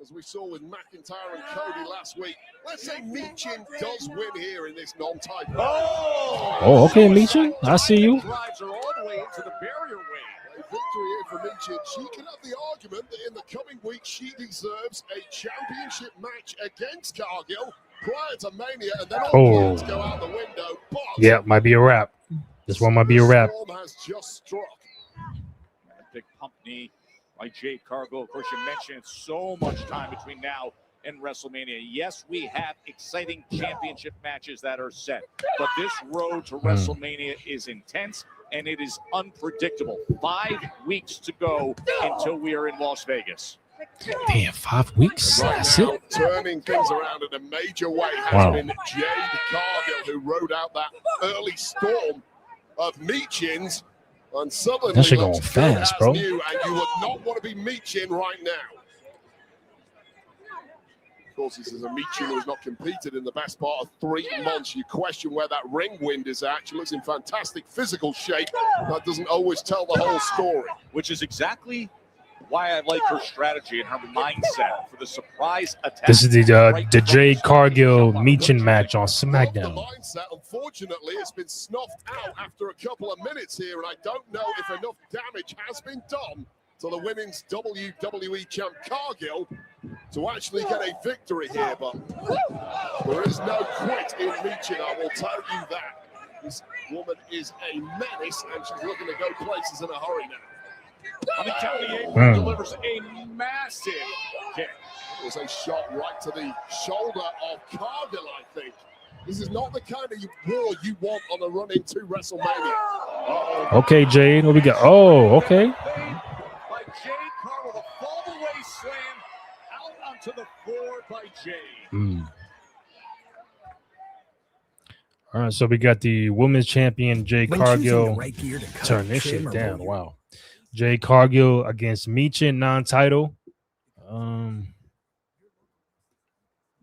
As we saw with McIntyre and Cody last week. Let's say Michin does win here in this non-title. Oh, okay, Michin. I see you. Drives her all the way into the barrier way. A victory here for Michin. She can have the argument that in the coming week she deserves a championship match against Cargill prior to Mania, and then all plans go out the window. But yeah, might be a wrap. This one might be a wrap. Storm has just struck. Big pump knee by Jade Cargill. Of course, you mentioned so much time between now and WrestleMania. Yes, we have exciting championship matches that are set, but this road to WrestleMania is intense and it is unpredictable. 5 weeks to go until we are in Las Vegas. Damn, 5 weeks. Right That's now, it. turning things around in a major way has been Jade Cargill, who rode out that early storm of meet-ins, and suddenly That shit going looks fast, good as bro. new, and you would not want to be meet-in right now. Of course, this is a meet-in who has not competed in the best part of 3 months. You question where that ring wind is at. She looks in fantastic physical shape. That doesn't always tell the whole story. Which is exactly why I like her strategy and her mindset for the surprise attack. This is the Jade Cargill Meechin match on The SmackDown. mindset, unfortunately, has been snuffed out after a couple of minutes here, and I don't know if enough damage has been done to the women's WWE champ Cargill to actually get a victory here, but there is no quit in Meechin, I will tell you that. This woman is a menace, and she's looking to go places in a hurry now. On the count of the apron, delivers a massive kick. It was a shot right to the shoulder of Cargill, I think. This is not the kind of war you want on a run into WrestleMania. Okay, Jade, what we got? Oh, okay. By Jade Cargill, the fall-away slam out onto the floor by Jade. All right, so we got the women's champion, Jade Cargill. Right gear to cut, Turn this trim, shit or down. roll. Wow. Jade Cargill against Meechin, non-title.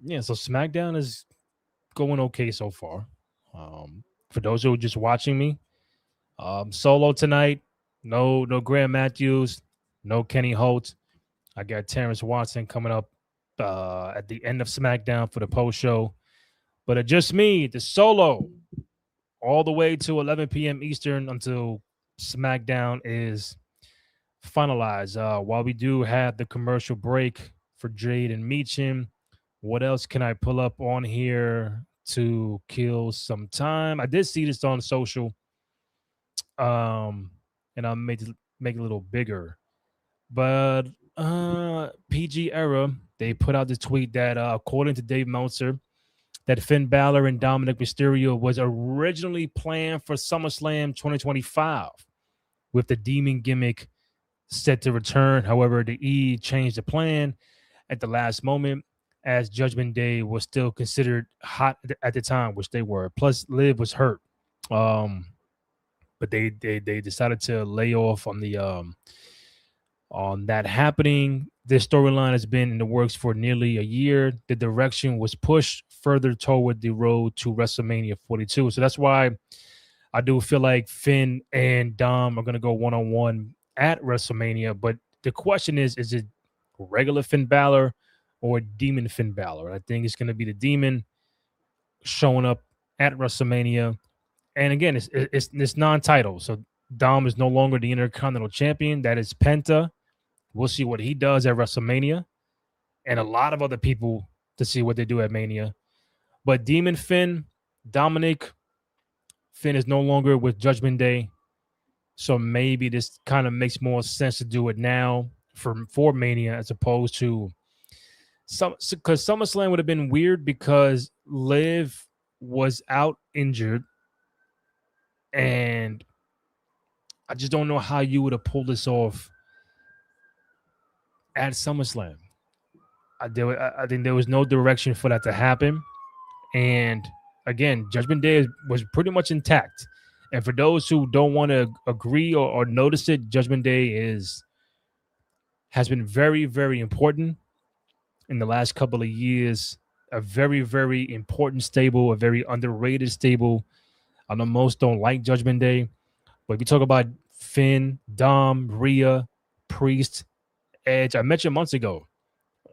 Yeah, so SmackDown is going okay so far. For those who are just watching me, solo tonight. No Graham Matthews, no Kenny Holt. I got Terrence Watson coming up at the end of SmackDown for the post show. But just me, the solo, all the way to 11 p.m. Eastern until SmackDown is finalized. While we do have the commercial break for Jade and Meechin, what else can I pull up on here to kill some time? I did see this on social, and I'll make it a little bigger. But PG Era, they put out the tweet that according to Dave Meltzer, that Finn Balor and Dominic Mysterio was originally planned for SummerSlam 2025, with the Demon gimmick set to return. However, the E changed the plan at the last moment, as Judgment Day was still considered hot at the time, which they were. Plus, Liv was hurt, but they decided to lay off on the on that happening. This storyline has been in the works for nearly a year. The direction was pushed further toward the road to WrestleMania 42. So that's why I do feel like Finn and Dom are going to go one-on-one at WrestleMania. But the question is it regular Finn Balor or Demon Finn Balor? I think it's going to be the Demon showing up at WrestleMania. And again, it's non-title. So Dom is no longer the Intercontinental Champion. That is Penta. We'll see what he does at WrestleMania, and a lot of other people to see what they do at Mania. But Demon Finn, Dominic, Finn is no longer with Judgment Day, so maybe this kind of makes more sense to do it now for Mania as opposed to because SummerSlam would have been weird because Liv was out injured, and I just don't know how you would have pulled this off at SummerSlam. I think there was no direction for that to happen. And again, Judgment Day was pretty much intact. And for those who don't want to agree or notice it, Judgment Day has been very, very important in the last couple of years. A very, very important stable, a very underrated stable. I know most don't like Judgment Day, but if you talk about Finn, Dom, Rhea, Priest, Edge, I mentioned months ago,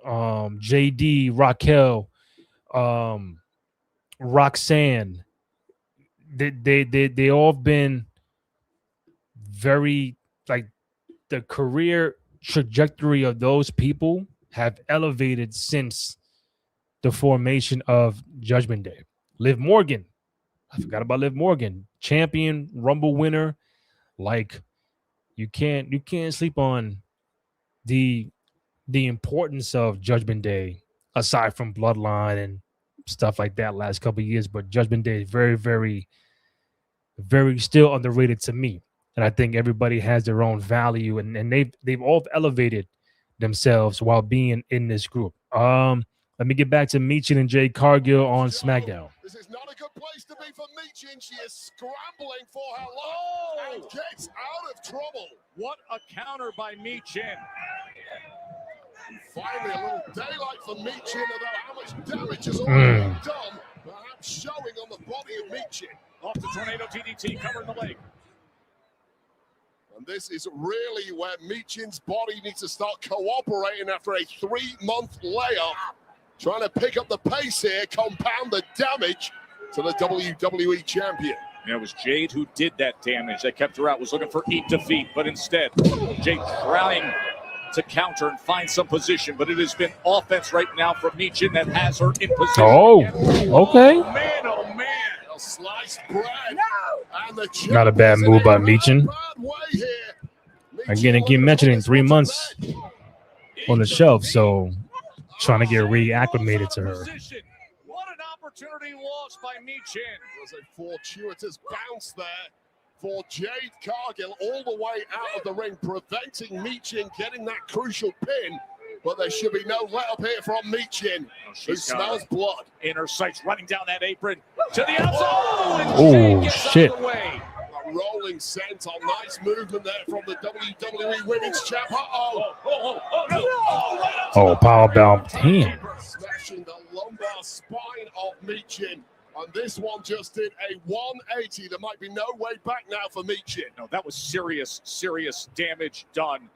JD, Raquel, Roxanne, they all have been very, like, the career trajectory of those people have elevated since the formation of Judgment Day. Liv Morgan, I forgot about Liv Morgan, champion, Rumble winner. Like, you can't sleep on the importance of Judgment Day, aside from Bloodline and stuff like that last couple of years, but Judgment Day is very, very, very still underrated to me. And I think everybody has their own value, and they've all elevated themselves while being in this group. Let me get back to Michin and Jade Cargill on SmackDown. This is not a good place to be for Michin. She is scrambling for her life and gets out of trouble. What a counter by Michin. Finally, a little daylight for Michin, although how much damage has already been done, perhaps showing on the body of Michin. Off the tornado DDT, covering the leg. And this is really where Michin's body needs to start cooperating after a 3-month layoff. Trying to pick up the pace here, compound the damage to the WWE Champion. And it was Jade who did that damage. That kept her out, was looking for eat defeat, but instead, Jade trying to counter and find some position, but it has been offense right now from Michin that has her in position. Oh, okay. Oh man. A sliced bread. And the Not a bad move by Michin. Michin Again, it keep mentioning 3 months on the shelf, so trying to get reacclimated to her. What an opportunity lost by Michin. It was a fortuitous bounce there for Jade Cargill all the way out of the ring, preventing Michin getting that crucial pin. But there should be no let up here from Michin, who smells blood. In her sights, running down that apron to the outside. Oh, shit. A rolling sense on nice movement there from the WWE Women's Champ. Oh, powerbomb. Damn. Smashing the lumbar spine of Michin. And this one just did a 180. There might be no way back now for Michin. No, that was serious damage done.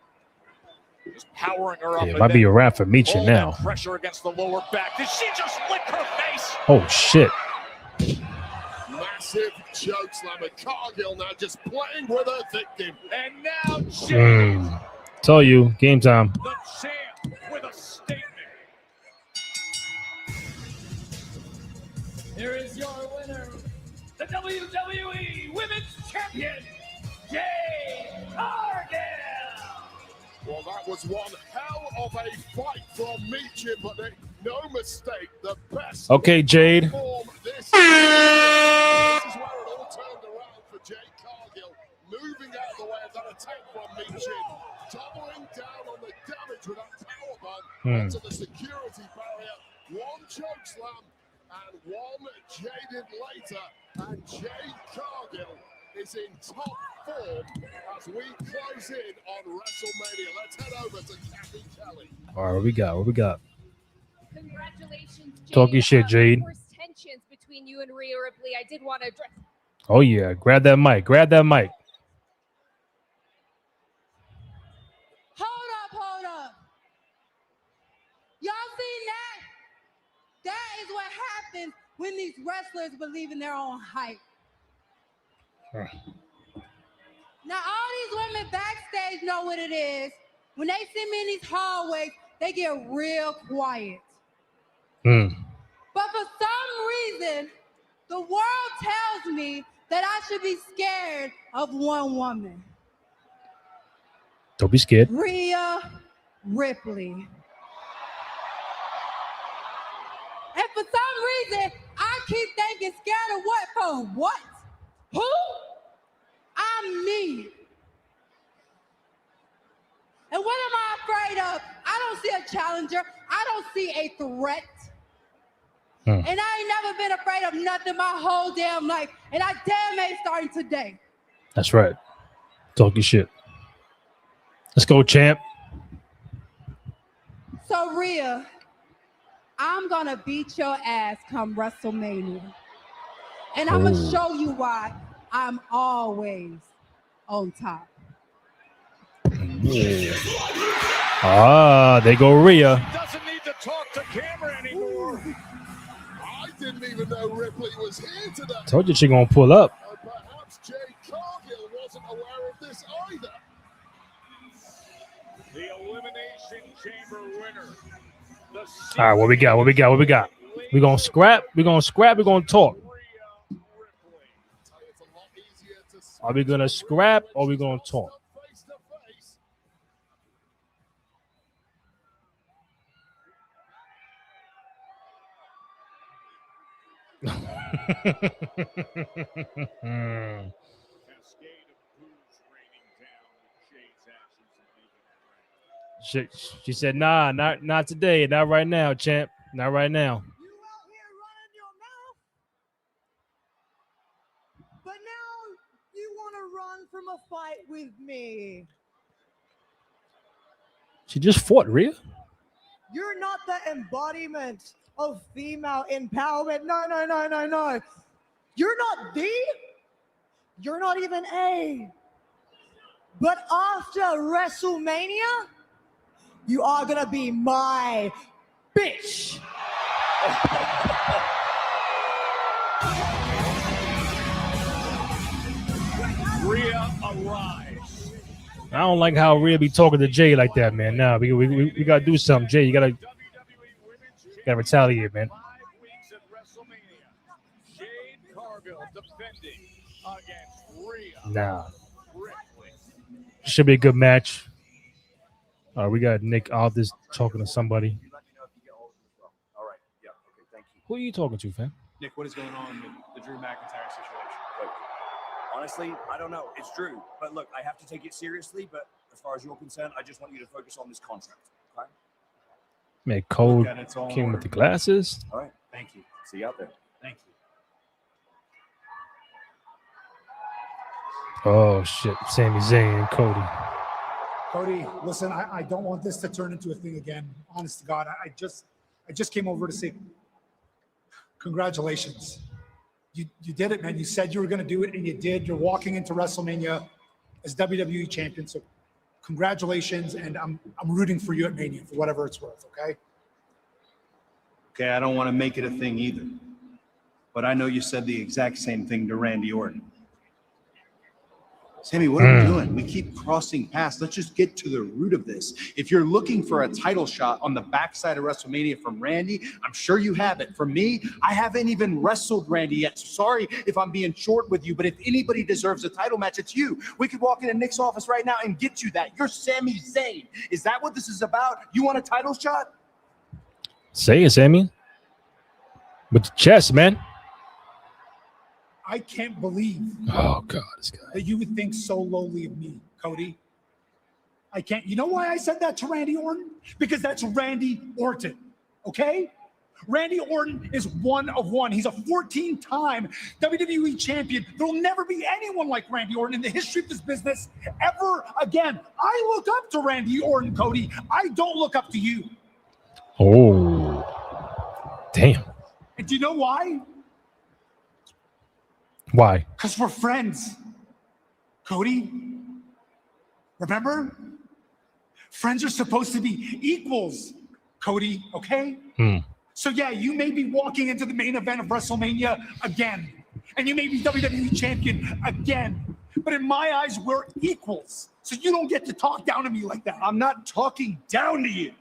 Just powering her up. Yeah, it might be a wrap for Michin now. Pressure against the lower back. Did she just lick her face? Oh, shit. Massive chokeslam, and Cargill now just playing with her victim. And now Jade, Tell you, game time. the champ, with a statement. Here is your winner, the WWE Women's Champion, Jade Cargill. Well, that was one hell of a fight from Michin, but no mistake, the best. Okay, Jade. This is where it all turned around for Jade Cargill, moving out of the way of that attack from Michin, doubling down on the damage with that powerbomb onto the security barrier. One chokeslam and one jaded later, and Jade Cargill is in top form as we close in on WrestleMania. Let's head over to Kathy Kelly. All right, what we got? What we got? Congratulations, Jade. Talk your shit, Jade. Of course, tensions between you and Rhea Ripley. I did want to address. Oh, yeah. Grab that mic. Grab that mic. Hold up. Y'all seen that? That is what happens when these wrestlers believe in their own hype. Now, all these women backstage know what it is. When they see me in these hallways, they get real quiet. But for some reason, the world tells me that I should be scared of one woman. Don't be scared. Rhea Ripley. And for some reason, I keep thinking scared of what for what? Who? I'm me. And what am I afraid of? I don't see a challenger. I don't see a threat. And I ain't never been afraid of nothing my whole damn life. And I damn ain't starting today. That's right. Talk your shit. Let's go, champ. So, Rhea, I'm going to beat your ass come WrestleMania. And I'm going to show you why I'm always on top. Ah, there go Rhea. Doesn't need to talk to camera anymore. I didn't even know Ripley was here today. Told you she gonna pull up. Perhaps Jade Cargill wasn't aware of this either. The Elimination Chamber winner. All right, what we got? What we got? What we got? We gonna scrap. We gonna scrap. We gonna talk. Are we gonna scrap or we gonna talk? She said, "Nah, not today, not right now, champ, not right now." But now you want to run from a fight with me. She just fought Rhea. You're not the embodiment of female empowerment. No. You're not the. You're not even A. But after WrestleMania, you are going to be my bitch. Rhea arrives. I don't like how Rhea be talking to Jay like that, man. Nah, we gotta do something, Jay. You gotta retaliate, man. 5 weeks at WrestleMania. Jade Cargill defending against Rhea. Nah. Should be a good match. We got Nick Aldis talking to somebody. All right. Yeah. Okay. Thank you. Who are you talking to, fam? Nick, what is going on with the Drew McIntyre situation? Look, honestly, I don't know. It's Drew. But look, I have to take it seriously. But as far as you're concerned, I just want you to focus on this contract. Okay? Man, Cole Look at its own came with work. the glasses. All right. Thank you. See you out there. Thank you. Oh shit, Sami Zayn and Cody. Cody, listen, I don't want this to turn into a thing again. Honest to God, I just came over to say congratulations. You did it, man. You said you were going to do it, and you did. You're walking into WrestleMania as WWE champion. So congratulations, and I'm rooting for you at Mania for whatever it's worth. Okay. Okay, I don't want to make it a thing either. But I know you said the exact same thing to Randy Orton. Sammy, what are we doing? We keep crossing paths. Let's just get to the root of this. If you're looking for a title shot on the backside of WrestleMania from Randy, I'm sure you have it. For me, I haven't even wrestled Randy yet. Sorry if I'm being short with you, but if anybody deserves a title match, it's you. We could walk into Nick's office right now and get you that. You're Sami Zayn. Is that what this is about? You want a title shot? Say it, Sammy. With the chest, man. I can't believe Oh God, this guy. that you would think so lowly of me, Cody. I can't. You know why I said that to Randy Orton? Because that's Randy Orton, okay? Randy Orton is one of one. He's a 14-time WWE champion. There will never be anyone like Randy Orton in the history of this business ever again. I look up to Randy Orton, Cody. I don't look up to you. Oh, damn. And do you know why? Why? Because we're friends, Cody. Remember? Friends are supposed to be equals, Cody, okay? So yeah, you may be walking into the main event of WrestleMania again, and you may be WWE champion again, but in my eyes, we're equals. So you don't get to talk down to me like that. I'm not talking down to you.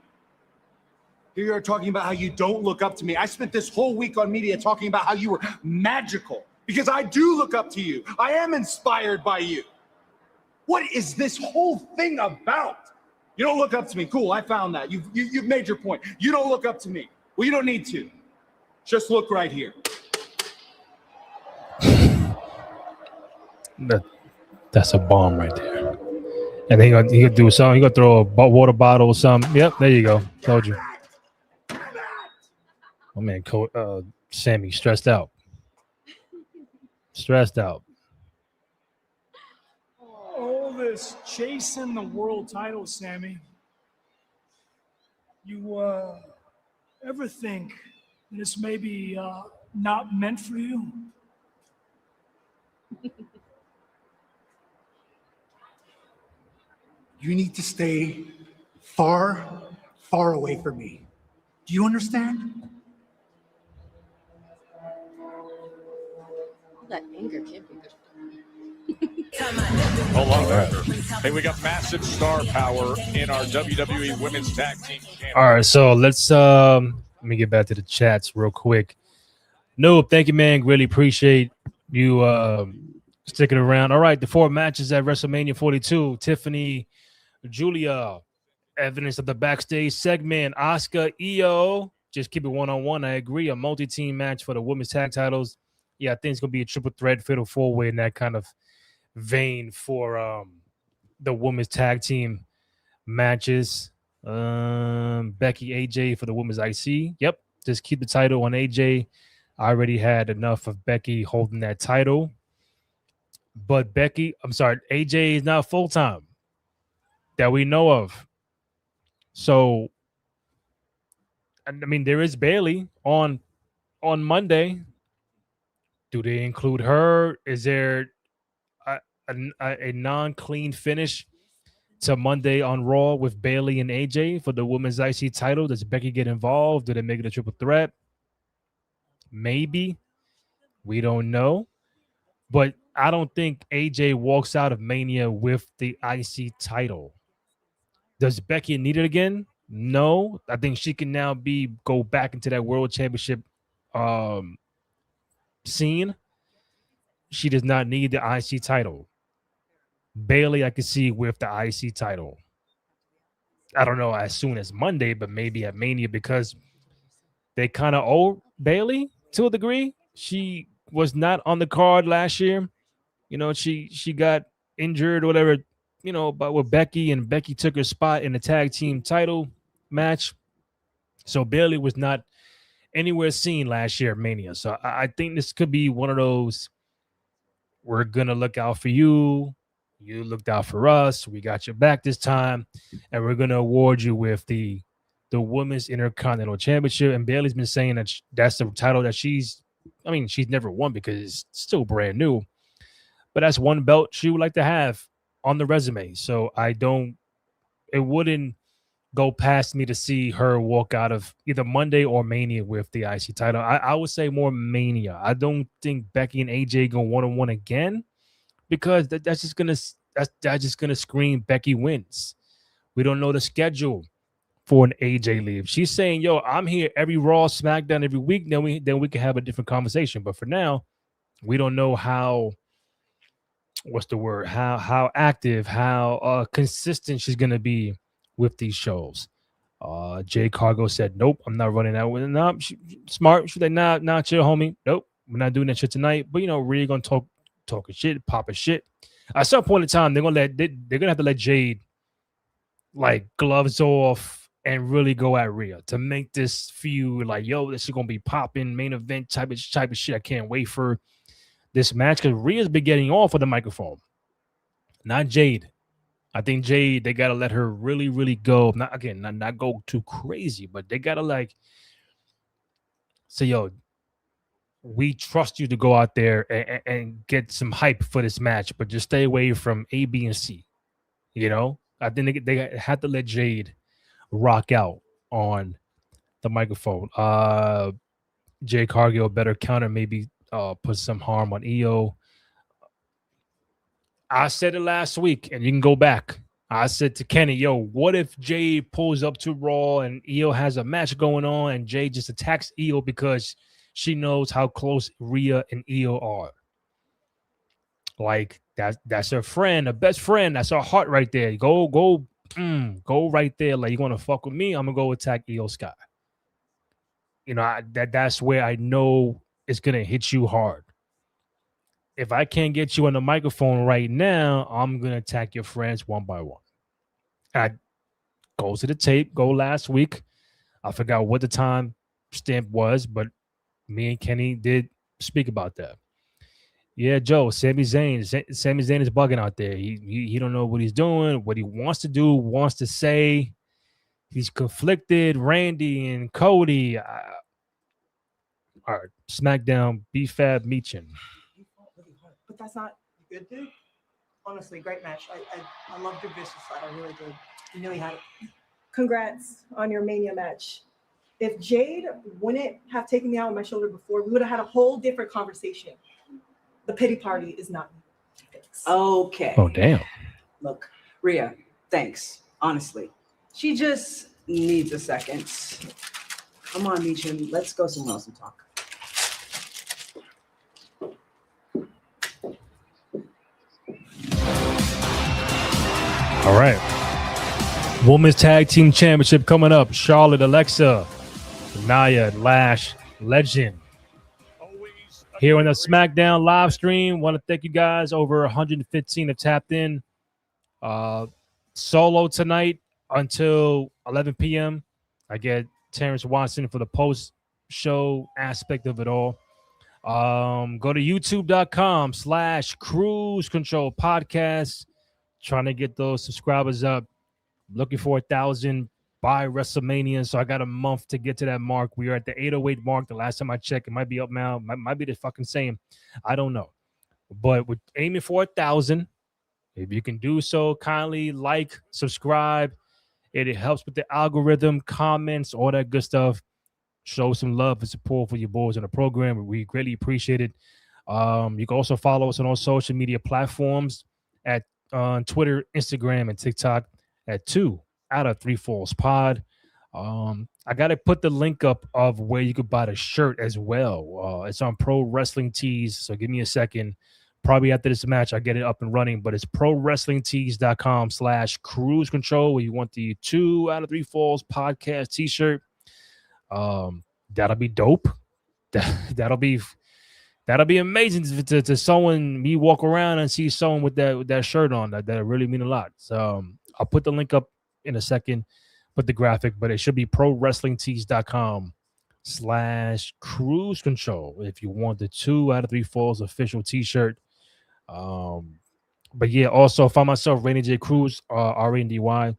Here you are talking about how you don't look up to me. I spent this whole week on media talking about how you were magical. Because I do look up to you. I am inspired by you. What is this whole thing about? You don't look up to me. Cool, I found that. You've made your point. You don't look up to me. Well, you don't need to. Just look right here. That's a bomb right there. And he gonna do something. He gonna throw a water bottle or something. Yep, there you go. Told you. Oh man, Sammy stressed out. Stressed out. All this chasing the world title, Sammy. You ever think this may be not meant for you? You need to stay far, far away from me. Do you understand? That anger can't be good. Hold on. Right. Hey, we got massive star power in our WWE Women's Tag Team Champion. All right, so let's let me get back to the chats real quick. No, thank you, man. Really appreciate you sticking around. All right, the 4 matches at WrestleMania 42. Tiffany, Julia, evidence of the backstage segment. Asuka, EO. Just keep it one-on-one. I agree. A multi-team match for the women's tag titles. yeah, I think it's gonna be a triple threat, fatal four-way in that kind of vein for the women's tag team matches. Becky, AJ for the women's IC. Yep, just keep the title on AJ. I already had enough of Becky holding that title. But AJ is not full-time that we know of. So, I mean, there is Bayley on Monday. Do they include her? Is there a non-clean finish to Monday on Raw with Bayley and AJ for the women's IC title? Does Becky get involved? Do they make it a triple threat? Maybe. We don't know. But I don't think AJ walks out of Mania with the IC title. Does Becky need it again? No. I think she can now go back into that World Championship scene. She does not need the IC title. Bayley, I could see with the IC title. I don't know as soon as Monday, but maybe at Mania, because they kind of owe Bayley to a degree. She was not on the card last year. You know, she got injured or whatever, you know, but with Becky, and Becky took her spot in the tag team title match. So Bayley was not anywhere seen last year at Mania. So I think this could be one of those, we're going to look out for you. You looked out for us. We got your back this time. And we're going to award you with the Women's Intercontinental Championship. And Bayley's been saying that that's the title that she's never won because it's still brand new. But that's one belt she would like to have on the resume. So it wouldn't go past me to see her walk out of either Monday or Mania with the IC title. I would say more Mania. I don't think Becky and AJ go one-on-one again, because that's just gonna scream Becky wins. We don't know the schedule for an AJ leave. She's saying, yo, I'm here every Raw, SmackDown every week. Then we can have a different conversation. But for now, we don't know how active, how consistent she's gonna be with these shows. Jade Cargill said, nope, I'm not running that one. No, smart. She's like, nah, chill, homie. Nope, we're not doing that shit tonight. But we're gonna talking shit, popping shit. At some point in time, they're gonna have to let Jade like gloves off and really go at Rhea to make this feud like, yo, this is gonna be popping main event type of shit. I can't wait for this match, because Rhea's been getting off of the microphone, not Jade. I think Jade, they gotta let her really, really go. Not go too crazy, but they gotta like say, yo, we trust you to go out there and get some hype for this match, but just stay away from A, B, and C. You know, I think they have to let Jade rock out on the microphone. Jade Cargill better counter, maybe put some harm on EO. I said it last week, and you can go back. I said to Kenny, yo, what if Jade pulls up to Raw and EO has a match going on and Jade just attacks EO because she knows how close Rhea and EO are? Like, that's her friend, her best friend. That's her heart right there. Go right there. Like, you want to fuck with me? I'm going to go attack EO Sky. That's where I know it's going to hit you hard. If I can't get you on the microphone right now, I'm going to attack your friends one by one. I go to the tape, go last week. I forgot what the time stamp was, but me and Kenny did speak about that. Yeah, Joe, Sami Zayn is bugging out there. He don't know what he's doing, what he wants to do, wants to say. He's conflicted. Randy and Cody. All right, SmackDown, B-Fab, Meechin. But that's not good, dude. Honestly, great match. I loved your vicious side. I really did. You really had it. Congrats on your Mania match. If Jade wouldn't have taken me out on my shoulder before, we would have had a whole different conversation. The pity party is not me. Thanks. Okay. Oh, damn. Look, Rhea, thanks. Honestly. She just needs a second. Come on, Meechin. Let's go somewhere else and talk. All right. Women's Tag Team Championship coming up. Charlotte, Alexa, Nia, Lash, Legend here on the SmackDown live stream. Want to thank you guys. Over 115 have tapped in. Solo tonight until 11 p.m. I get Terrence Watson for the post-show aspect of it all. Go to youtube.com/Cruise Control Podcast. Trying to get those subscribers up. Looking for 1,000 by WrestleMania. So I got a month to get to that mark. We are at the 808 mark. The last time I checked, it might be up now. Might be the fucking same. I don't know. But we're aiming for 1,000. If you can do so, kindly like, subscribe. It helps with the algorithm, comments, all that good stuff. Show some love and support for your boys on the program. We greatly appreciate it. You can also follow us on all social media platforms on Twitter, Instagram, and TikTok at 2 out of 3 Falls Pod. I got to put the link up of where you could buy the shirt as well. It's on Pro Wrestling Tees, so give me a second. Probably after this match, I get it up and running, but it's prowrestlingtees.com/cruise control where you want the 2 out of 3 Falls podcast t-shirt. That'll be dope. That'll be amazing to someone, me walk around and see someone with that shirt on. That really mean a lot. So I'll put the link up in a second, put the graphic, but it should be prowrestlingtees.com/cruise control if you want the 2 out of 3 Falls official t-shirt. But yeah, also find myself Rainy J Cruz, RNDY,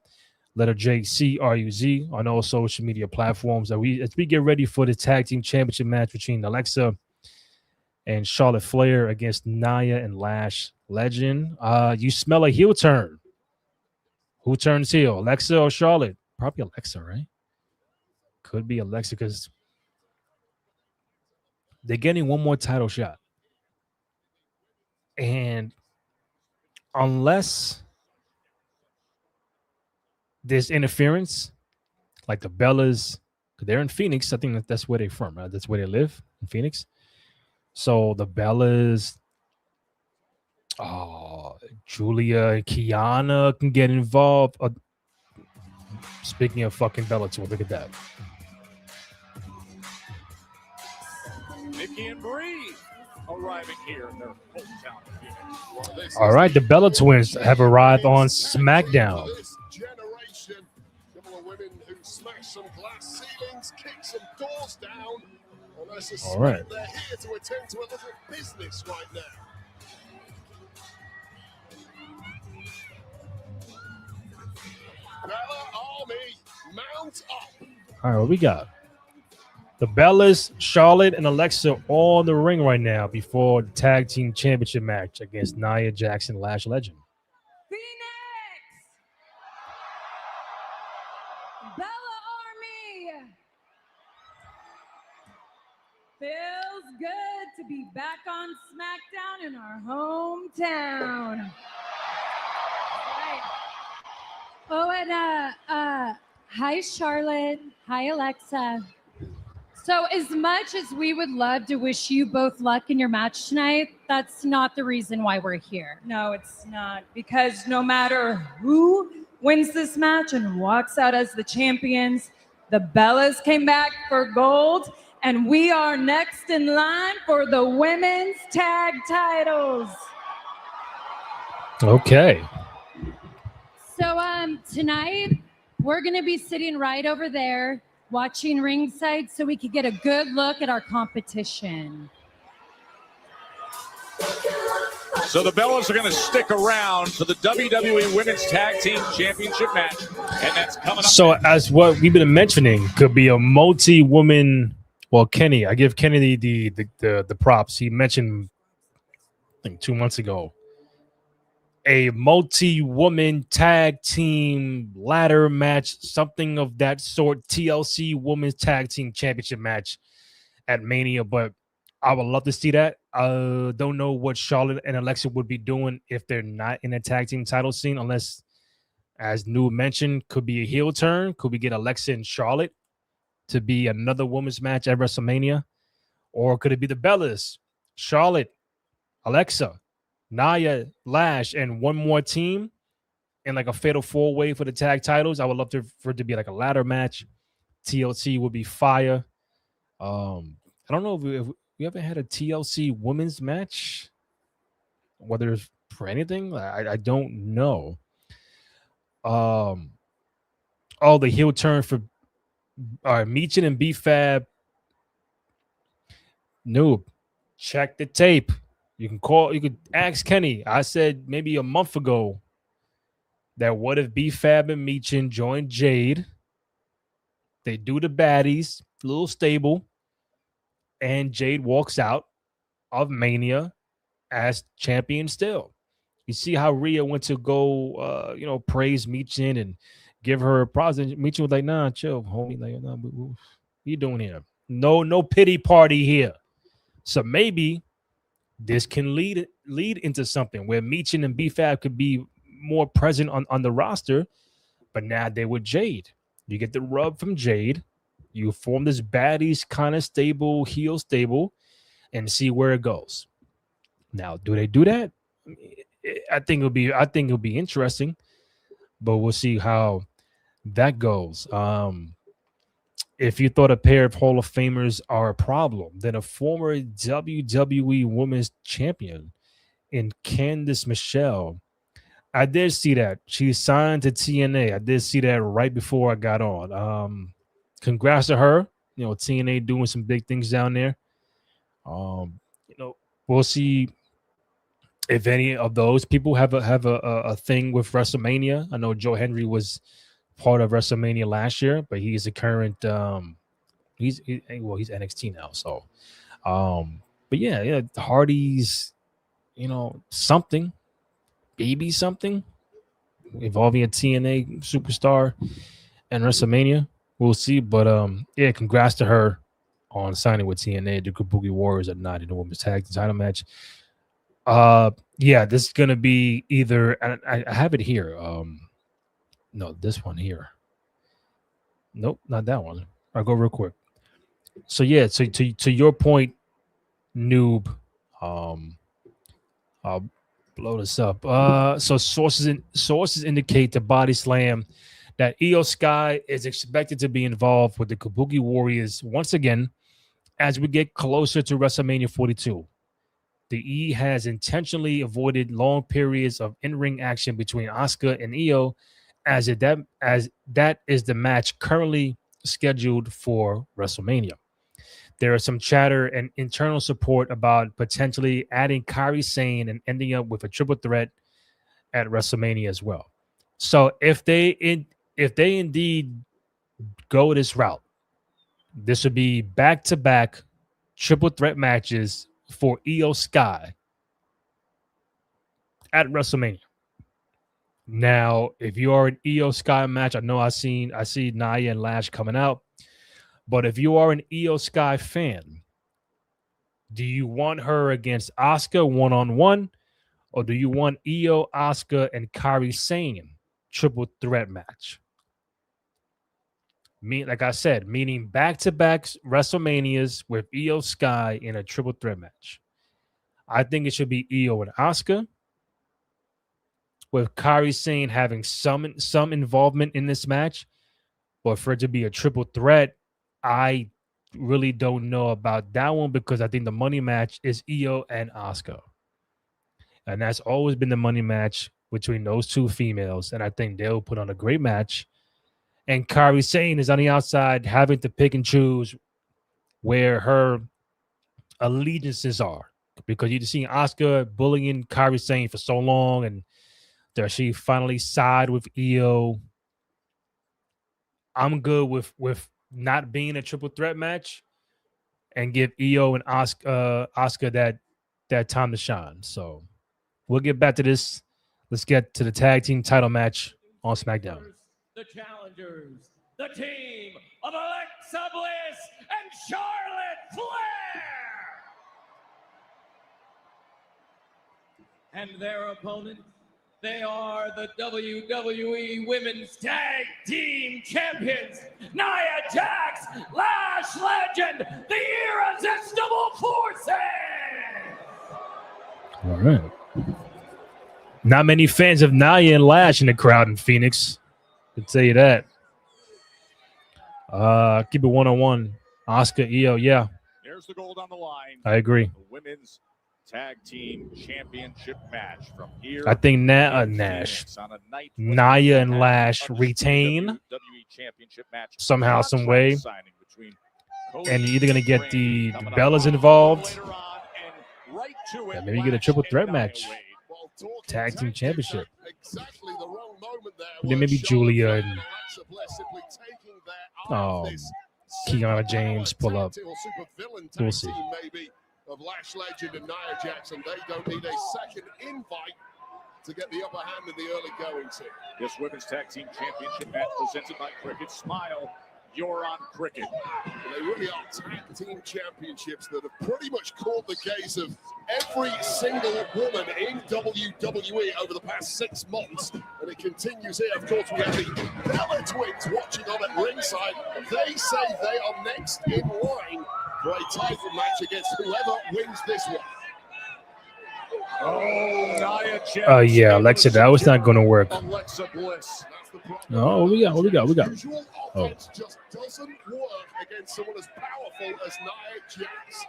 letter J CRUZ on all social media platforms. As we get ready for the tag team championship match between Alexa and Charlotte Flair against Nia and Lash Legend. You smell a heel turn. Who turns heel, Alexa or Charlotte? Probably Alexa, right? Could be Alexa because they're getting one more title shot. And unless there's interference, like the Bellas, because they're in Phoenix, I think that's where they're from, right? That's where they live, in Phoenix. So the Bellas, Julia and Kiana can get involved. Speaking of fucking Bellator, look at that. Nikki and Bree arriving here in their hometown of Phoenix. All right, the Bella Twins have arrived on SmackDown. This generation, a couple of women who smash some glass ceilings, kick some doors down. And I suspect All right. they're here to attend to a little business right now. Bella Army, mount up. All right, what we got? The Bellas, Charlotte, and Alexa all in the ring right now before the tag team championship match against Nia Jackson, Lash Legend. Bella Army. Feels good to be back on SmackDown in our hometown. Right. Oh, and hi Charlotte, hi Alexa. So as much as we would love to wish you both luck in your match tonight, that's not the reason why we're here. No, it's not. Because no matter who wins this match and walks out as the champions, the Bellas came back for gold, and we are next in line for the women's tag titles. Okay. So tonight we're gonna be sitting right over there watching ringside so we could get a good look at our competition. So the Bellas are going to stick around for the WWE Women's Tag Team Championship match, and that's coming up. So as what we've been mentioning, could be a multi-woman. Well, Kenny, I give Kenny the props. He mentioned, I think 2 months ago, a multi-woman tag team ladder match, something of that sort, TLC Women's Tag Team Championship match at Mania. But I would love to see that. Don't know what Charlotte and Alexa would be doing if they're not in a tag team title scene, unless, as New mentioned, could be a heel turn. Could we get Alexa and Charlotte to be another women's match at WrestleMania? Or could it be the Bellas, Charlotte, Alexa, Nia, Lash, and one more team in like a fatal four-way for the tag titles? I would love for it to be like a ladder match. TLC would be fire. I don't know we haven't had a TLC women's match, whether it's for anything. I don't know. Oh, the heel turn for Meechin and B-Fab. Noob, check the tape. You could ask Kenny. I said maybe a month ago that what if B-Fab and Meechin join Jade? They do the baddies, a little stable, and Jade walks out of Mania as champion still. You see how Rhea went to go, praise Meechin and give her a present. Meechin was like, nah, chill, homie. Like, nah, what you doing here? No pity party here. So maybe this can lead into something where Meechin and B-Fab could be more present on the roster, but now they're with Jade. You get the rub from Jade. You form this baddies kind of stable, heel stable, and see where it goes. Now, do they do that? I think it'll be interesting, but we'll see how that goes. If you thought a pair of Hall of Famers are a problem, then a former WWE Women's Champion in Candice Michelle, I did see that. She signed to TNA. I did see that right before I got on. Congrats to her. TNA doing some big things down there. We'll see if any of those people have a thing with WrestleMania. I know Joe Henry was part of WrestleMania last year, but he's a current he's NXT now. So but yeah, the Hardys, something involving a TNA superstar and WrestleMania. We'll see. But congrats to her on signing with TNA. The Kabuki Warriors at night in the women's tag title match. This is gonna be either, and I have it here. No, this one here. Nope, not that one. I'll go real quick. So yeah, so to your point, Noob, I'll blow this up. So sources indicate the Body Slam that Io Sky is expected to be involved with the Kabuki Warriors once again as we get closer to WrestleMania 42. The E has intentionally avoided long periods of in-ring action between Asuka and Io, as that is the match currently scheduled for WrestleMania. There is some chatter and internal support about potentially adding Kairi Sane and ending up with a triple threat at WrestleMania as well. So if they indeed go this route, this would be back-to-back triple threat matches for Io Sky at WrestleMania. Now, if you are an Io Sky match, I know I see Nia and Lash coming out, but if you are an Io Sky fan, do you want her against Asuka one-on-one, or do you want Io, Asuka, and Kairi Sane triple threat match? Like I said, meaning back-to-back WrestleManias with Io Sky in a triple threat match. I think it should be Io and Asuka, with Kairi Sane having some involvement in this match. But for it to be a triple threat, I really don't know about that one, because I think the money match is Io and Asuka. And that's always been the money match between those two females. And I think they'll put on a great match. And Kairi Sane is on the outside having to pick and choose where her allegiances are. Because you've seen Asuka bullying Kairi Sane for so long, and does she finally side with Io? I'm good with not being a triple threat match and give Io and Asuka that time to shine. So we'll get back to this. Let's get to the tag team title match on SmackDown. The challengers, the team of Alexa Bliss and Charlotte Flair. And their opponents, they are the WWE Women's Tag Team Champions, Nia Jax, Lash Legend, the Irresistible Forces. All right. Not many fans of Nia and Lash in the crowd in Phoenix. I can tell you that. Keep it one-on-one. Asuka, Io, yeah. There's the gold on the line. I agree. The women's tag team championship match from here. I think in Nash, Phoenix on a night when Naya, we and had Lash an retain WWE championship match somehow, some contract way, signing between Cody and you're either gonna get Rhodes the coming up Bellas a little involved. later on, and right to it, Yeah, maybe you get a Lash triple and threat Nia match, Wade. tag team championship. Exactly the wrong moment there. And then maybe Julia and Alexa Bliss simply taking their eye off this Kiana James pull up. We'll see. team maybe of Lash Legend and Nia Jackson. They don't need a second invite to get the upper hand in the early goings here. This women's tag team championship match presented by Cricket. Smile, you're on Cricket. They really are tag team championships that have pretty much caught the gaze of every single woman in WWE over the past 6 months. And it continues here. Of course, we have the Bella Twins watching on at ringside. They say they are next in line for a title match against whoever wins this one. Oh, Nia Jax. Yeah, Alexa, that was not going to work. Alexa Bliss. No, what we got? Usual offense just doesn't work against someone as powerful as Nia Jax.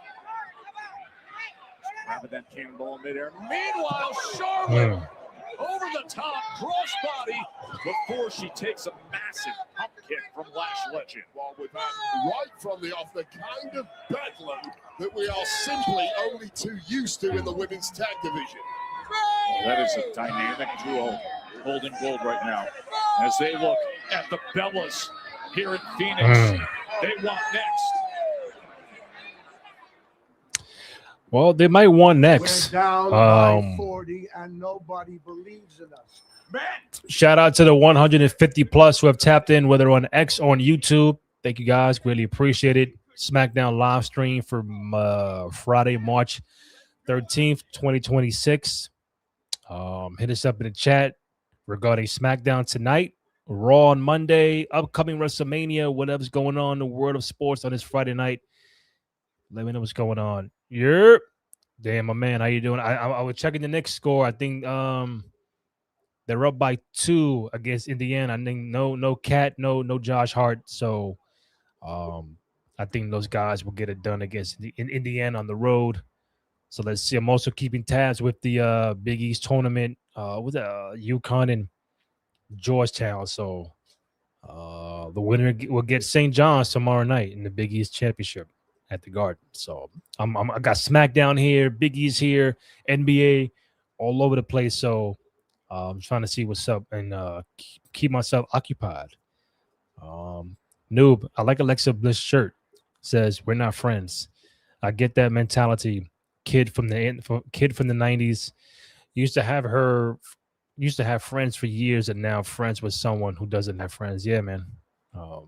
Grabbing that cannonball in midair. Meanwhile, Charlotte over the top, crossbody, before she takes a massive pump kick from Lash Legend. Well, we've had right from the off the kind of bedlam that we are simply only too used to in the women's tag division. That is a dynamic duo holding gold right now. As they look at the Bellas here in Phoenix, they want next. Well, they might want next. We're down by 40 and nobody believes in us. Shout out to the 150 plus who have tapped in, whether on X or on YouTube. Thank you guys. Really appreciate it. SmackDown live stream for Friday, March 13th, 2026. Hit us up in the chat regarding SmackDown tonight, Raw on Monday, upcoming WrestleMania, whatever's going on in the world of sports on this Friday night. Let me know what's going on. Yep. Damn, my man, how you doing? I was checking the Knicks score. I think they're up by 2 against Indiana. I think no Cat, no Josh Hart. So I think those guys will get it done against in Indiana on the road. So let's see. I'm also keeping tabs with the Big East tournament with UConn and Georgetown. So the winner will get St. John's tomorrow night in the Big East championship at the Garden. So I got SmackDown here, Big East here, NBA all over the place. So I'm trying to see what's up and keep myself occupied. Noob, I like Alexa Bliss shirt. Says we're not friends. I get that mentality. Kid from the 90s used to have friends for years, and now friends with someone who doesn't have friends. Yeah, man. Are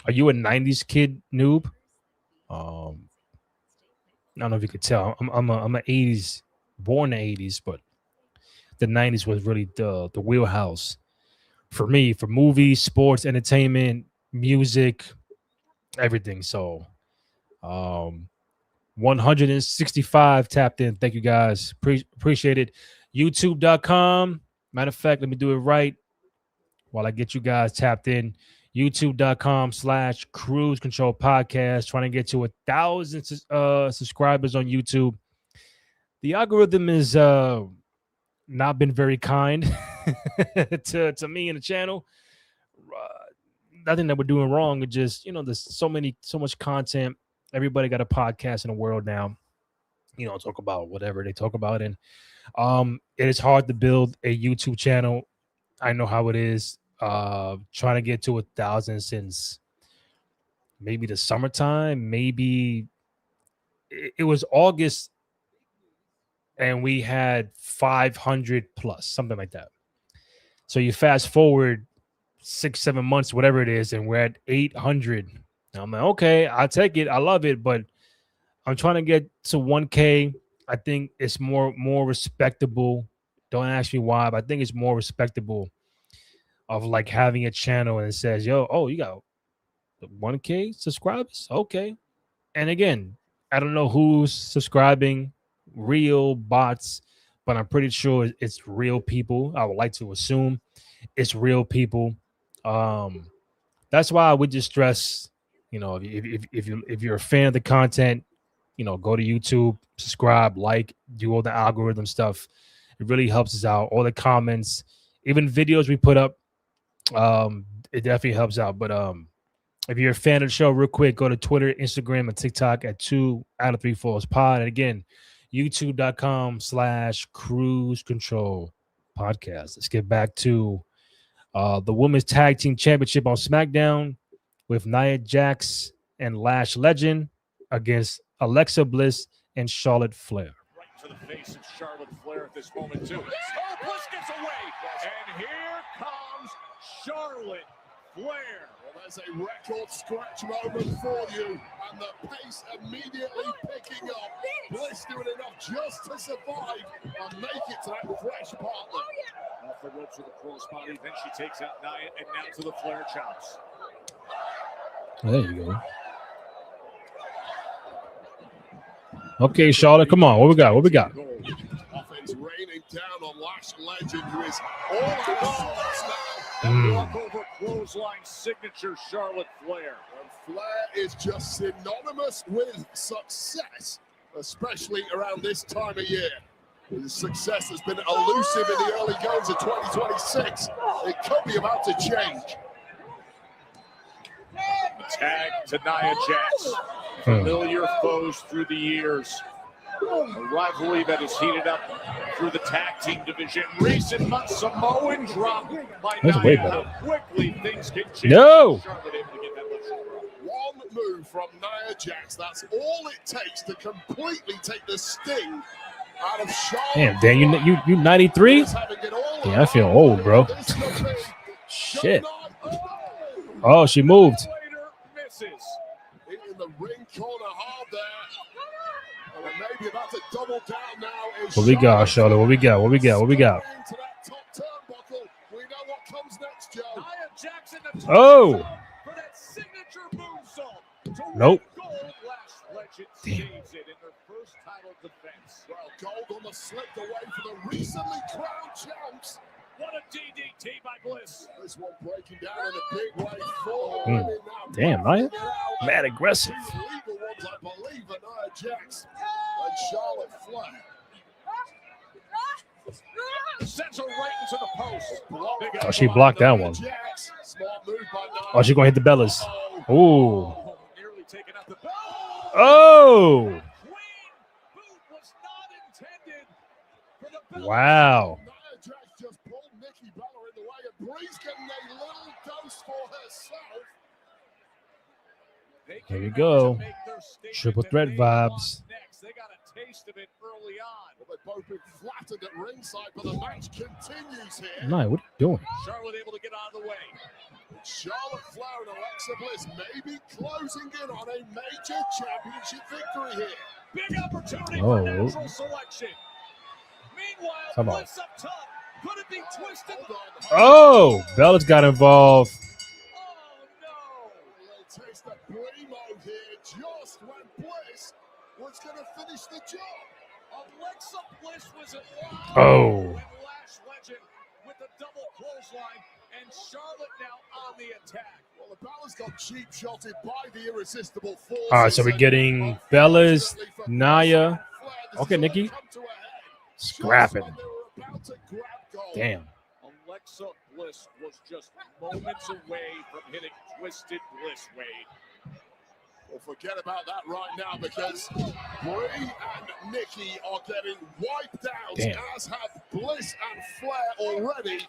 you a 90s kid, Noob? I don't know if you could tell. I'm an 80s, born in the 80s, but the 90s was really the wheelhouse for me, for movies, sports, entertainment, music, everything. So 165 tapped in. Thank you guys. Appreciate it. YouTube.com. Matter of fact, let me do it right while I get you guys tapped in. YouTube.com/Cruise Control Podcast. Trying to get to 1,000 subscribers on YouTube. The algorithm is not been very kind to me and the channel. Nothing that we're doing wrong. It just, there's so much content. Everybody got a podcast in the world now. Talk about whatever they talk about. And it is hard to build a YouTube channel. I know how it is. Trying to get to 1,000 since maybe the summertime. Maybe it was August and we had 500 plus, something like that. So you fast forward 6-7 months, whatever it is, and we're at 800. Now I'm like, okay, I'll take it. I love it, but I'm trying to get to 1K. I think it's more respectable. Don't ask me why, but I think it's more respectable of like having a channel and it says, you got 1K subscribers? Okay. And again, I don't know who's subscribing, real bots, but I'm pretty sure it's real people. I would like to assume it's real people. That's why I would just stress You know, if you're a fan of the content, you know, go to YouTube, subscribe, like, do all the algorithm stuff. It really helps us out. All the comments, even videos we put up, it definitely helps out. But if you're a fan of the show, real quick, go to Twitter, Instagram, and TikTok at 2 out of 3 Falls Pod. And again, youtube.com/Cruise Control Podcast. Let's get back to the Women's Tag Team Championship on SmackDown with Nia Jax and Lash Legend against Alexa Bliss and Charlotte Flair. Right to the face of Charlotte Flair at this moment, too. Oh, Bliss gets away. And here comes Charlotte Flair. Well, there's a record scratch moment for you, and the pace immediately picking up. Bliss doing enough just to survive and make it to that fresh partner. Off the ropes with a crossbody, then she takes out Nia, and now to the Flair chops. There you go. Okay, Charlotte, come on. What we got? What we got? Offense raining down on Lash Legend, who is all out now. Walkover clothesline signature Charlotte Flair. And Flair is just synonymous with success, especially around this time of year. His success has been elusive in the early goings of 2026. It could be about to change. Tag to Nia Jax. Familiar foes through the years. A rivalry that has heated up through the tag team division. Recent months, Samoan drop by That's Nia. way better. How quickly things can change. No. Charlotte able to get that much drop. One move from Nia Jax. That's all it takes to completely take the sting out of Charlotte. Damn, Dan, you 93? Yeah, I feel old, bro. Shit. Oh, she moved. In the ring corner hard there. And maybe about to double down now. What we got, Charlotte? What we got? What we got? What we got? Into that top turnbuckle. We know what comes next, Joe. Nia Jax in the top Oh. zone for that signature moonsault. To Nope. win gold, Lash Legend saves it in their first title defense. Well, gold almost slipped away for the recently crowned champs. What a DDT by Bliss. This one breaking down in a big way for Damn, Nia. Mad aggressive. legal ones, I believe, are Nia Jax and Charlotte Flair. Sends her right into the post. Oh, she blocked that one. Jax, smart move by Nia. Oh, she's going to hit the Bellas. Ooh. Nearly taking out the bell. Oh. Queen boot was not intended for the bell. Wow. Nia Jax just pulled Nikki Bella in the way, and Bree's getting a little dose for herself. Here we go. Triple threat vibes. Next, they got a taste of it early on. Well, they've both been flattened at ringside, but the match continues here. Nia, what are you doing? Charlotte able to get out of the way. Charlotte Flair and Alexa Bliss may be closing in on a major championship victory here. Big opportunity Oh. for natural selection. Meanwhile, Come on. Bliss up top. Could it be twisted? Oh, Bella's got involved. A little taste of primo here, just when Bliss was going to finish the job. Alexa Bliss was in line. Oh. And Lash Legend with the double clothesline, and Charlotte now on the attack. Well, the Bella's got cheap shotted by the irresistible force. All right, so we're getting Bellas, Nia. Okay, Nikki. Scrapping. Damn. Alexa Bliss was just moments away from hitting Twisted Bliss, Wade. Well, forget about that right now, because Brie and Nikki are getting wiped out, Damn. as have Bliss and Flair already,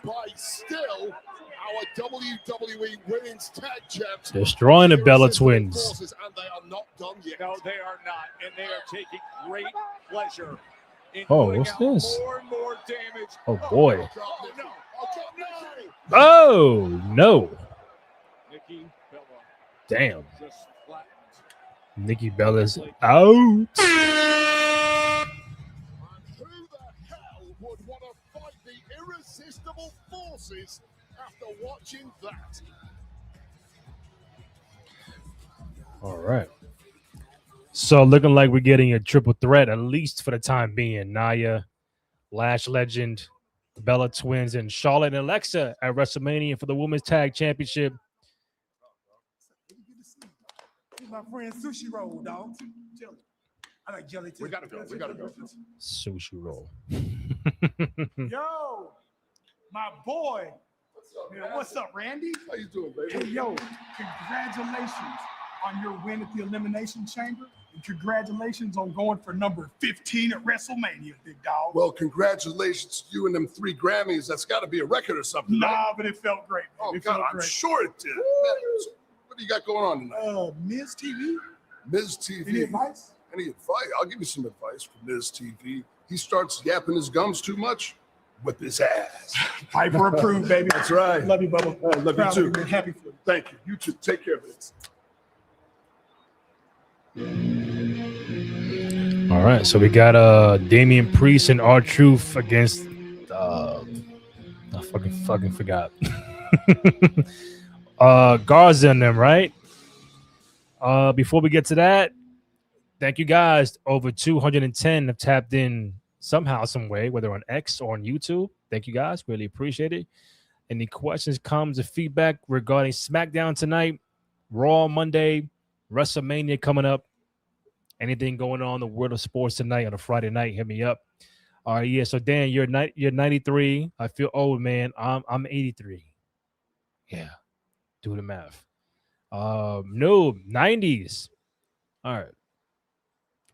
by still our WWE Women's Tag Champs. Destroying the Bella Twins. Forces, and they are not done yet. No, they are not, and they are taking great pleasure in Oh, putting what's out this? more and more damage. Oh, boy. Oh, no. Oh, no. Oh, no. Nikki Bella Damn. just flattened. Nikki Bella's out. And who the hell would want to fight the irresistible forces after watching that? All right. So looking like we're getting a triple threat, at least for the time being. Nia, Lash Legend, Bella Twins, and Charlotte and Alexa at WrestleMania for the Women's Tag Championship. my friend Sushi Roll, dog. Jelly. I like jelly too. We gotta go. We gotta go. Sushi roll. Yo, my boy. What's up, Randy? How you doing, baby? Hey, yo, congratulations on your win at the Elimination Chamber. And congratulations on going for number 15 at WrestleMania, big dog. Well, congratulations to you and them 3 Grammys. That's got to be a record or something. Nah, right? but it felt great. Man. Oh, It God, felt I'm great. sure it did. Man, what do you got going on tonight? Ms. TV. Ms. TV. Any advice? Any advice? I'll give you some advice from Ms. TV. He starts yapping his gums too much, whip his ass. Piper approved, baby. That's right. Love you, Bubba. Love Proud you of too. man. Happy for you. Thank you. You too. Take care of it. All right, so we got Damian Priest and R-Truth against I fucking forgot. Garza and them, right? Before we get to that, thank you guys. Over 210 have tapped in somehow, some way, whether on X or on YouTube. Thank you guys. Really appreciate it. Any questions, comments, or feedback regarding SmackDown tonight, Raw Monday, WrestleMania coming up? Anything going on in the world of sports tonight on a Friday night? Hit me up. All right, yeah. So Dan, you're 93. I feel old, man. I'm 83. Yeah, do the math. No, 90s. All right.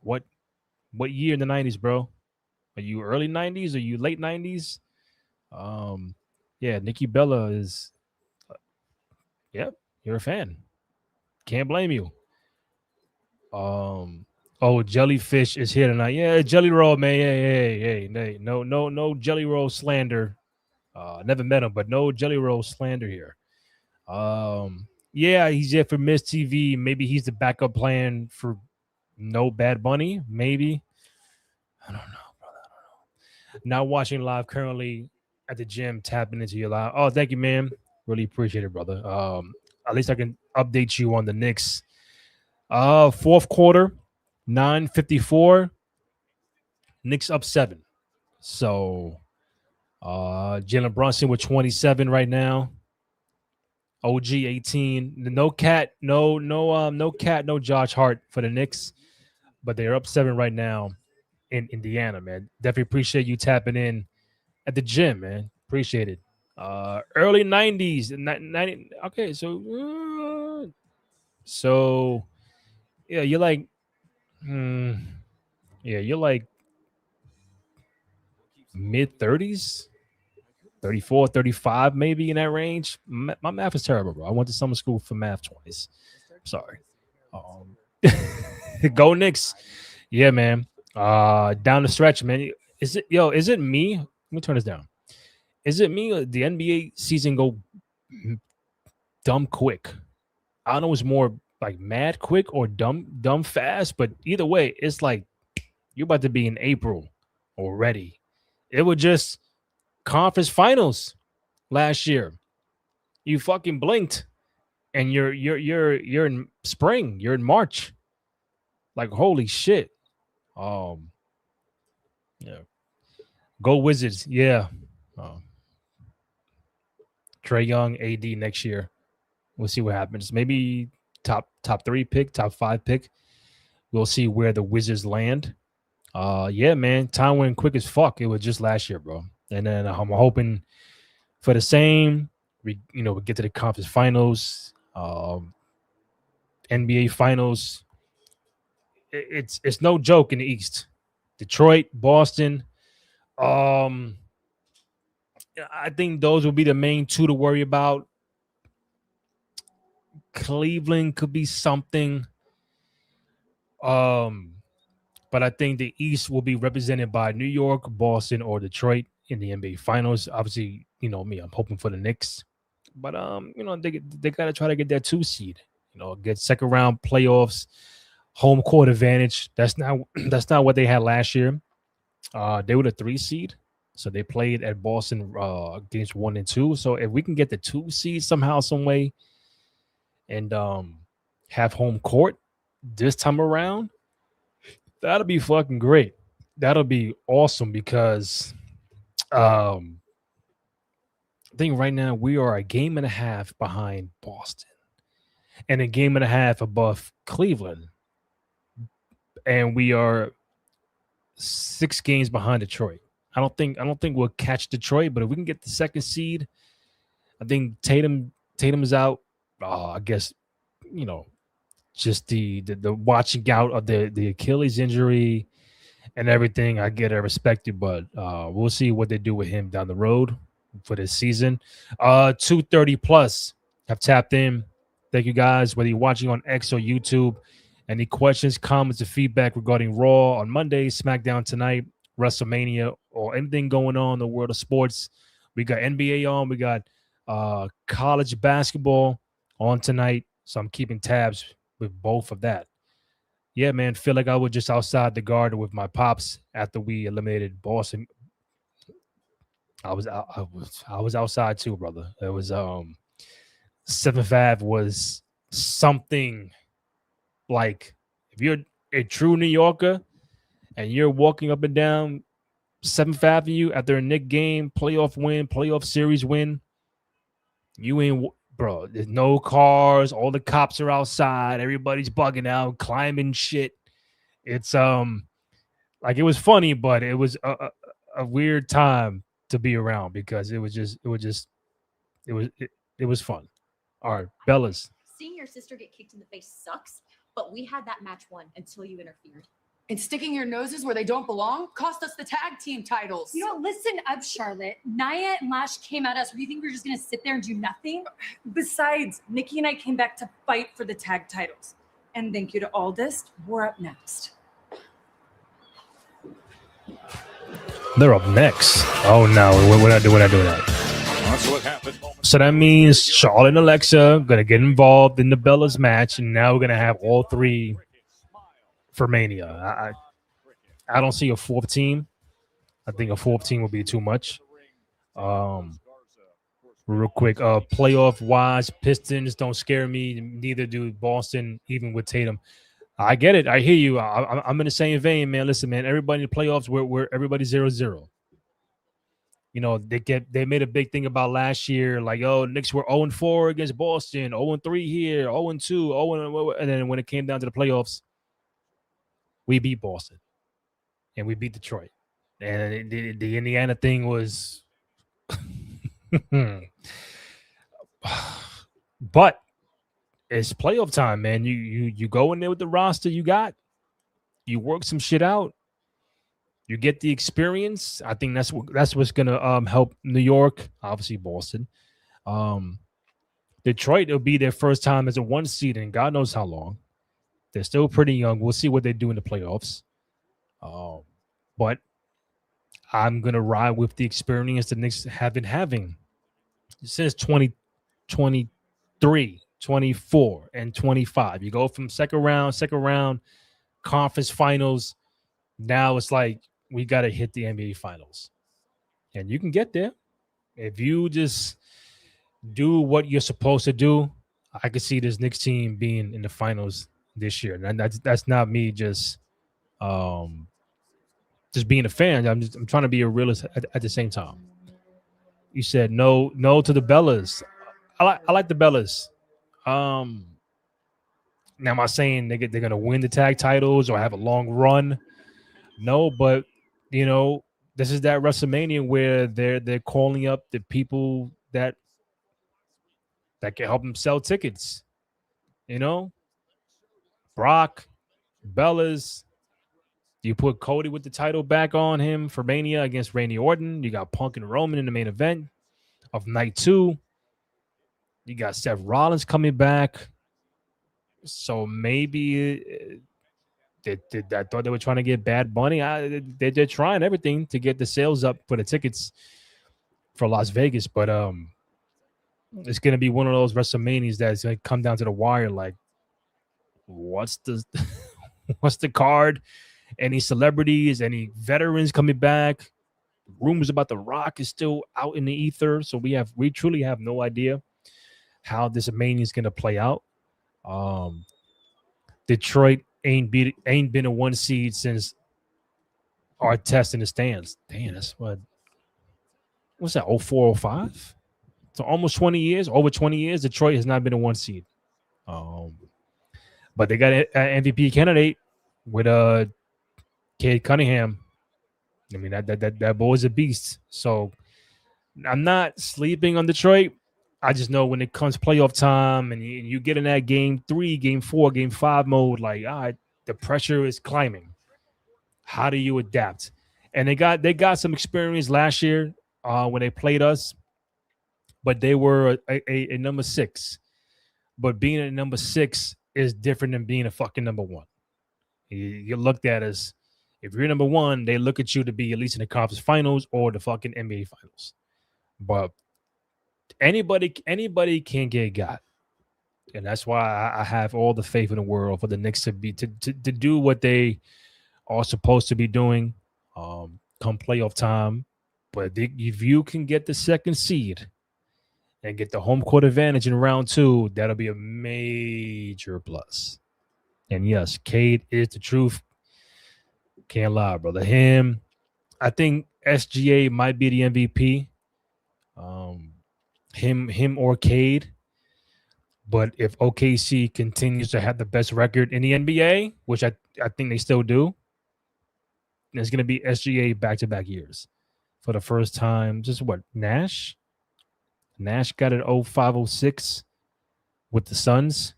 What year in the 90s, bro? Are you early 90s? Are you late 90s? Yeah, Nikki Bella is. Yep, you're a fan. Can't blame you. Oh, Jellyfish is here tonight. Yeah, Jelly Roll, man. Hey. No Jelly Roll slander. Never met him, but no Jelly Roll slander here. Yeah, he's here for Miss TV. Maybe he's the backup plan for no Bad Bunny. Maybe. I don't know, brother. I don't know. Now watching live currently at the gym, tapping into your live. Oh, thank you, man. Really appreciate it, brother. At least I can update you on the Knicks. Fourth quarter. 9:54, Knicks up 7. So Jalen Brunson with 27 right now. OG 18. No Cat, no Josh Hart for the Knicks, but they're up 7 right now in Indiana, man. Definitely appreciate you tapping in at the gym, man. Appreciate it. Early 90s, 90. Okay, so yeah, you're like. Yeah, you're like mid 30s, 34, 35, maybe in that range. My math is terrible, bro. I went to summer school for math twice. Sorry. Go Knicks. Yeah, man. Down the stretch, man. Is it me? Let me turn this down. Is it me? The NBA season go dumb quick. I don't know. It's more like mad quick or dumb fast, but either way, it's like you're about to be in April already. It was just conference finals last year. You fucking blinked, and you're in spring. You're in March. Like holy shit. Yeah. Go Wizards. Yeah. Trae Young, AD next year. We'll see what happens. Maybe top 3 pick, top 5 pick. We'll see where the Wizards land. Yeah, man. Time went quick as fuck. It was just last year, bro. And then I'm hoping for the same. We get to the conference finals, NBA finals. It's no joke in the East. Detroit, Boston. I think those will be the main 2 to worry about. Cleveland could be something. But I think the East will be represented by New York, Boston, or Detroit in the NBA Finals. Obviously, me, I'm hoping for the Knicks. But they gotta try to get that 2 seed. Get second round playoffs, home court advantage. That's not what they had last year. They were the 3 seed. So they played at Boston against 1 and 2. So if we can get the 2 seed somehow, some way, and have home court this time around, that'll be fucking great. That'll be awesome because I think right now we are a game and a half behind Boston. and a game and a half above Cleveland. And we are 6 games behind Detroit. I don't think we'll catch Detroit, but if we can get the 2nd seed, I think Tatum is out. I guess, just the watching out of the Achilles injury and everything. I get it, respect it, but we'll see what they do with him down the road for this season. 230 plus have tapped in. Thank you guys, whether you're watching on X or YouTube. Any questions, comments, or feedback regarding Raw on Monday, SmackDown tonight, WrestleMania, or anything going on in the world of sports? We got NBA on. We got college basketball on tonight. So I'm keeping tabs with both of that. Yeah, man, feel like I was just outside the garden with my pops after we eliminated Boston. I was outside too, brother. It was 7-5 was something. Like, if you're a true New Yorker and you're walking up and down 7-5 of you after a Knicks game, playoff win, playoff series win, you ain't, bro. There's no cars. All the cops are outside. Everybody's bugging out, climbing shit. It's like, it was funny, but it was a weird time to be around because it was fun. All right, Bellas. Seeing your sister get kicked in the face sucks, but we had that match won until you interfered. And sticking your noses where they don't belong cost us the tag team titles. You know, listen up, Charlotte. Nia and Lash came at us. Do you think we're just going to sit there and do nothing? Besides, Nikki and I came back to fight for the tag titles. And thank you to Aldist, we're up next. They're up next. Oh, no. We're not doing that. That's what happened. So that means Charlotte and Alexa going to get involved in the Bellas match, and now we're going to have all 3 for Mania. I don't see a 4th team. I think a 4th team would be too much. Real quick, playoff-wise, Pistons don't scare me. Neither do Boston, even with Tatum. I get it. I hear you. I'm in the same vein, man. Listen, man, everybody in the playoffs, we're everybody 0-0. You know, they made a big thing about last year, like, oh, Knicks were 0-4 against Boston, 0-3 here, 0-2, 0, and then when it came down to the playoffs, we beat Boston and we beat Detroit. And the Indiana thing was but it's playoff time, man. You go in there with the roster you got, you work some shit out. You get the experience. I think that's what's gonna help New York, obviously Boston. Detroit, it'll be their first time as a 1 seed in God knows how long. They're still pretty young. We'll see what they do in the playoffs. But I'm gonna ride with the experience the Knicks have been having since 2023, 24, and 25. You go from second round, conference finals. Now it's like, we got to hit the NBA finals. And you can get there. If you just do what you're supposed to do, I could see this Knicks team being in the finals this year. And that's not me just being a fan. I'm trying to be a realist at the same time. You said no to the Bellas. I like the Bellas. Now, am I saying they're going to win the tag titles or have a long run? No, but you know, this is that WrestleMania where they're calling up the people that can help them sell tickets. You know, Brock, Bellas. You put Cody with the title back on him for Mania against Randy Orton. You got Punk and Roman in the main event of night 2. You got Seth Rollins coming back. So maybe I thought they were trying to get Bad Bunny. They're trying everything to get the sales up for the tickets for Las Vegas, but it's going to be one of those WrestleManias that's going to come down to the wire. Like, what's the card? Any celebrities? Any veterans coming back? Rumors about The Rock is still out in the ether, so we truly have no idea how this Mania is going to play out. Detroit ain't been a 1 seed since our test in the stands. Damn, that's what's that, 04, 05? So almost 20 years, over 20 years, Detroit has not been a 1 seed. But they got an MVP candidate with Cade Cunningham. I mean, that boy's a beast. So I'm not sleeping on Detroit. I just know when it comes playoff time and you get in that game 3, game 4, game 5 mode, like, all right, the pressure is climbing. How do you adapt? And they got some experience last year when they played us, but they were a number 6. But being a number 6 is different than being a fucking number 1. You looked at as, if you're number 1, they look at you to be at least in the conference finals or the fucking NBA finals. But anybody can get got. And that's why I have all the faith in the world for the Knicks to do what they are supposed to be doing come playoff time. But if you can get the 2nd seed and get the home court advantage in round 2, that'll be a major plus. And yes, Cade is the truth. Can't lie, brother. I think SGA might be the MVP. Him or Cade. But if OKC continues to have the best record in the NBA, which I think they still do, it's going to be SGA back-to-back years. For the first time, just what, Nash? Nash got it 05-06 with the Suns.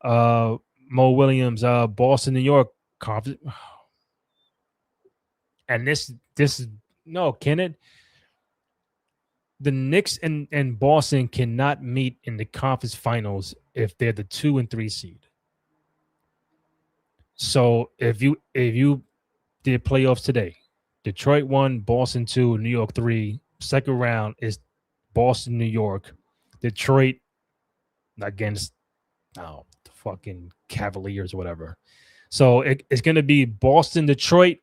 Mo Williams, Boston, New York conference. And this no, can it? The Knicks and Boston cannot meet in the conference finals if they're the 2 and 3 seed. So if you did playoffs today, Detroit 1, Boston 2, New York 3. Second round is Boston, New York, Detroit against the fucking Cavaliers or whatever. So it's going to be Boston, Detroit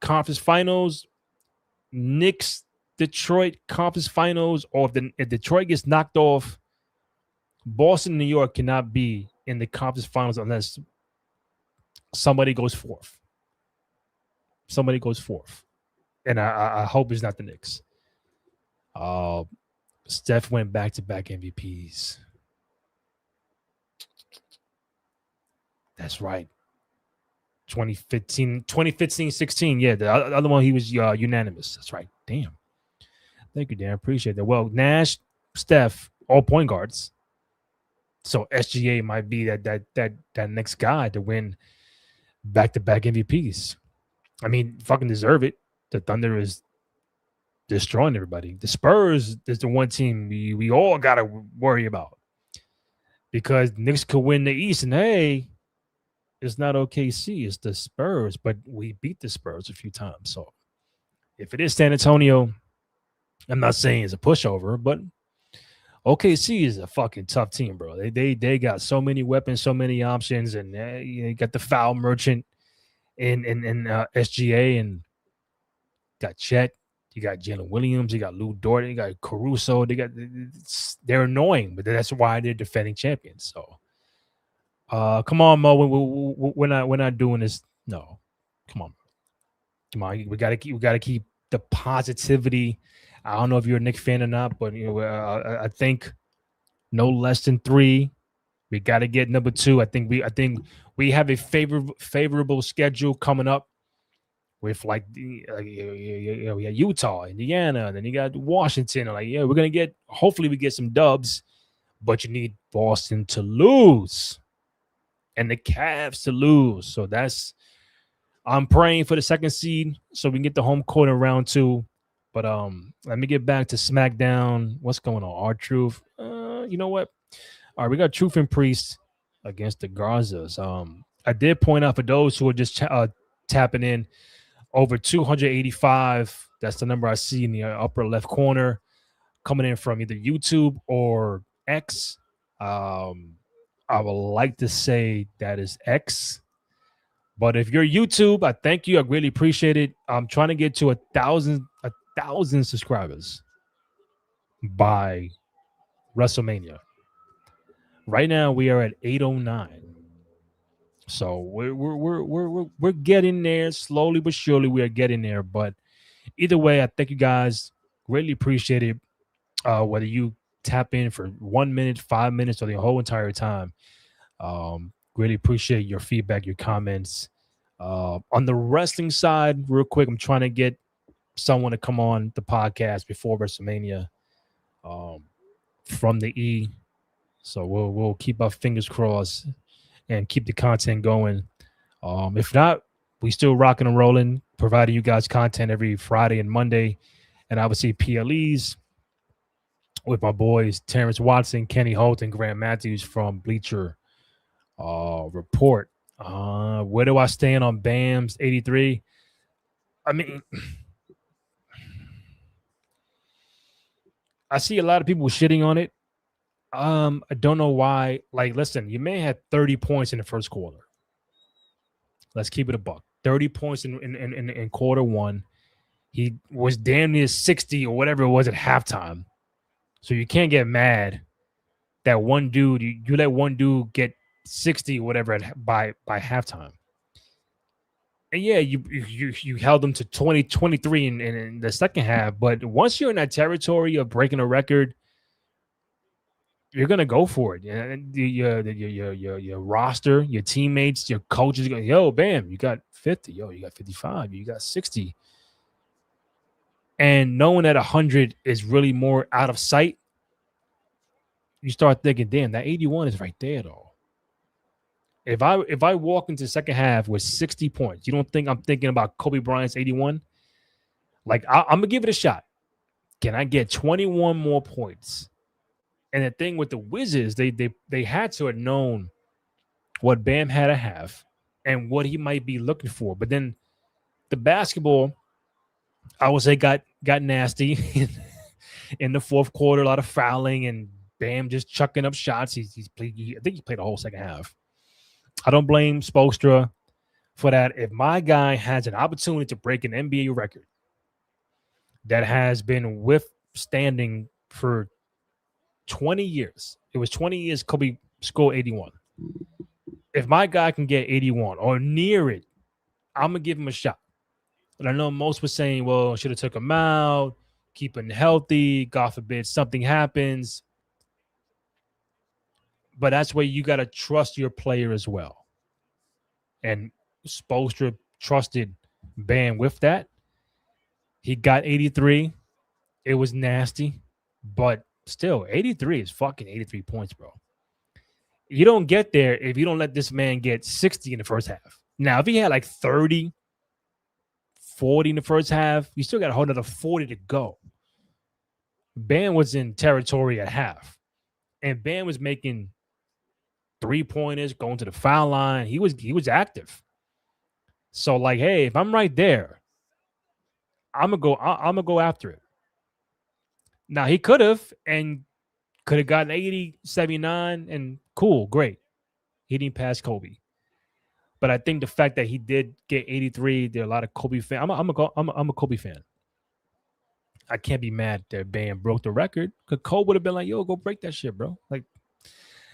conference finals, Knicks, Detroit conference finals, or if Detroit gets knocked off, Boston, New York cannot be in the conference finals unless somebody goes 4th. Somebody goes 4th. And I hope it's not the Knicks. Steph went back-to-back MVPs. That's right. 2015-16. Yeah, the other one, he was unanimous. That's right. Damn. Thank you, Dan. Appreciate that. Well, Nash, Steph, all point guards. So SGA might be that next guy to win back-to-back MVPs. I mean, fucking deserve it. The Thunder is destroying everybody. The Spurs is the one team we all got to worry about. Because Knicks could win the East, and hey, it's not OKC, it's the Spurs. But we beat the Spurs a few times. So if it is San Antonio, I'm not saying it's a pushover, but OKC is a fucking tough team, bro. They got so many weapons, so many options, and you got the foul merchant in SGA, and got Chet, you got Jalen Williams, you got Lou Dort, you got Caruso. They're annoying, but that's why they're defending champions. So, come on, Mo, we're not doing this. No, come on. We gotta keep the positivity. I don't know if you're a Knicks fan or not, but I think no less than 3. We got to get number 2. I think we have a favorable schedule coming up with like we got Utah, Indiana, and then you got Washington. We're gonna get. Hopefully, we get some dubs, but you need Boston to lose and the Cavs to lose. So I'm praying for the 2nd seed so we can get the home court in round 2. But let me get back to SmackDown. What's going on? R-Truth. You know what? All right, we got Truth and Priest against the Garzas. I did point out for those who are just tapping in, over 285. That's the number I see in the upper left corner, coming in from either YouTube or X. I would like to say that is X. But if you're YouTube, I thank you. I really appreciate it. I'm trying to get to 1,000 subscribers by WrestleMania. Right now we are at 809. So we're getting there slowly but surely. We are getting there. But either way, I thank you guys. Greatly appreciate it. Whether you tap in for 1 minute, 5 minutes, or the whole entire time. Really appreciate your feedback, your comments. On the wrestling side, real quick, I'm trying to get someone to come on the podcast before WrestleMania from the E. So we'll keep our fingers crossed and keep the content going. If not, we still rocking and rolling, providing you guys content every Friday and Monday. And obviously PLEs with my boys Terrence Watson, Kenny Holt, and Grant Matthews from Bleacher Report. Where do I stand on Bam's 83? I mean, I see a lot of people shitting on it. I don't know why. Like, listen, you may have 30 points in the first quarter. Let's keep it a buck. 30 points in quarter one. He was damn near 60 or whatever it was at halftime. So you can't get mad that one dude, you let one dude get 60 or whatever by halftime. And yeah, you held them to 23 in the second half. But once you're in that territory of breaking a record, you're gonna go for it. And your roster, your teammates, your coaches go, yo, bam, you got 50, yo, you got 55, you got 60. And knowing that 100 is really more out of sight, you start thinking, damn, that 81 is right there, though. If I walk into the second half with 60 points, you don't think I'm thinking about Kobe Bryant's 81? Like, I'm gonna give it a shot. Can I get 21 more points? And the thing with the Wizards, they had to have known what Bam had to have and what he might be looking for. But then the basketball, I would say, got nasty in the fourth quarter. A lot of fouling and Bam just chucking up shots. I think he played the whole second half. I don't blame Spoelstra for that. If my guy has an opportunity to break an NBA record that has been withstanding for 20 years, it was 20 years Kobe scored 81. If my guy can get 81 or near it, I'm going to give him a shot. And I know most were saying, well, should have took him out, keep him healthy, God forbid something happens. But that's where you got to trust your player as well. And Spoelstra trusted Bam with that. He got 83. It was nasty, but still, 83 is fucking 83 points, bro. You don't get there if you don't let this man get 60 in the first half. Now, if he had like 30, 40 in the first half, you still got a whole another 40 to go. Bam was in territory at half, and Bam was making 3-pointers, going to the foul line. He was active. So, like, hey, if I'm right there, I'm gonna go after it. Now, he could have gotten 80, 79, and cool, great. He didn't pass Kobe. But I think the fact that he did get 83, there are a lot of Kobe fans. I'm a Kobe fan. I can't be mad that Bam broke the record, because Kobe would have been like, yo, go break that shit, bro. Like,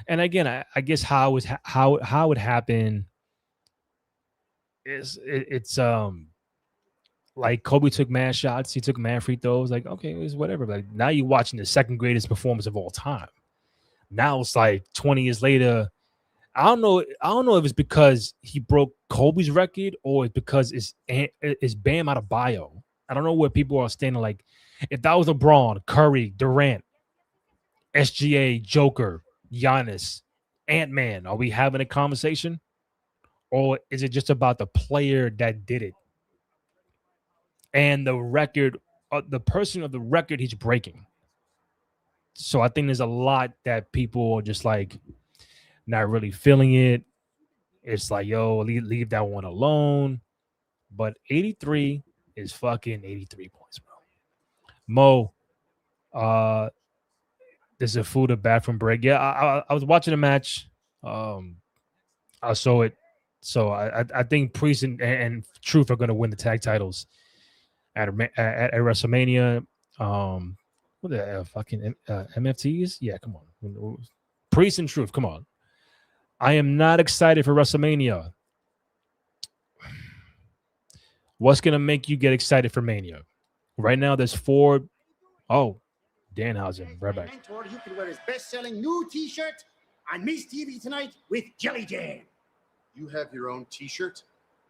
and again, I guess how it happened is it's like Kobe took mad shots, he took mad free throws. Like, okay, it's whatever. Like, now you're watching the second greatest performance of all time. Now it's like 20 years later. I don't know if it's because he broke Kobe's record or it's because it's Bam out of bio. I don't know where people are standing. Like, if that was LeBron, Curry, Durant, SGA, Joker, Giannis, Ant-Man, are we having a conversation? Or is it just about the player that did it? And the record, the person of the record he's breaking. So I think there's a lot that people are just like not really feeling it. It's like, yo, leave that one alone. But 83 is fucking 83 points, bro. Mo, there's a food or bathroom break. Yeah, I was watching the match. I saw it. So I think Priest and Truth are going to win the tag titles at WrestleMania. What the fucking MFTs? Yeah, come on. Priest and Truth, come on. I am not excited for WrestleMania. What's going to make you get excited for Mania? Right now, there's 4. Oh, Danhausen, right back. You can wear his best-selling new T-shirt. on Miss TV tonight with Jelly Jam. You have your own T-shirt?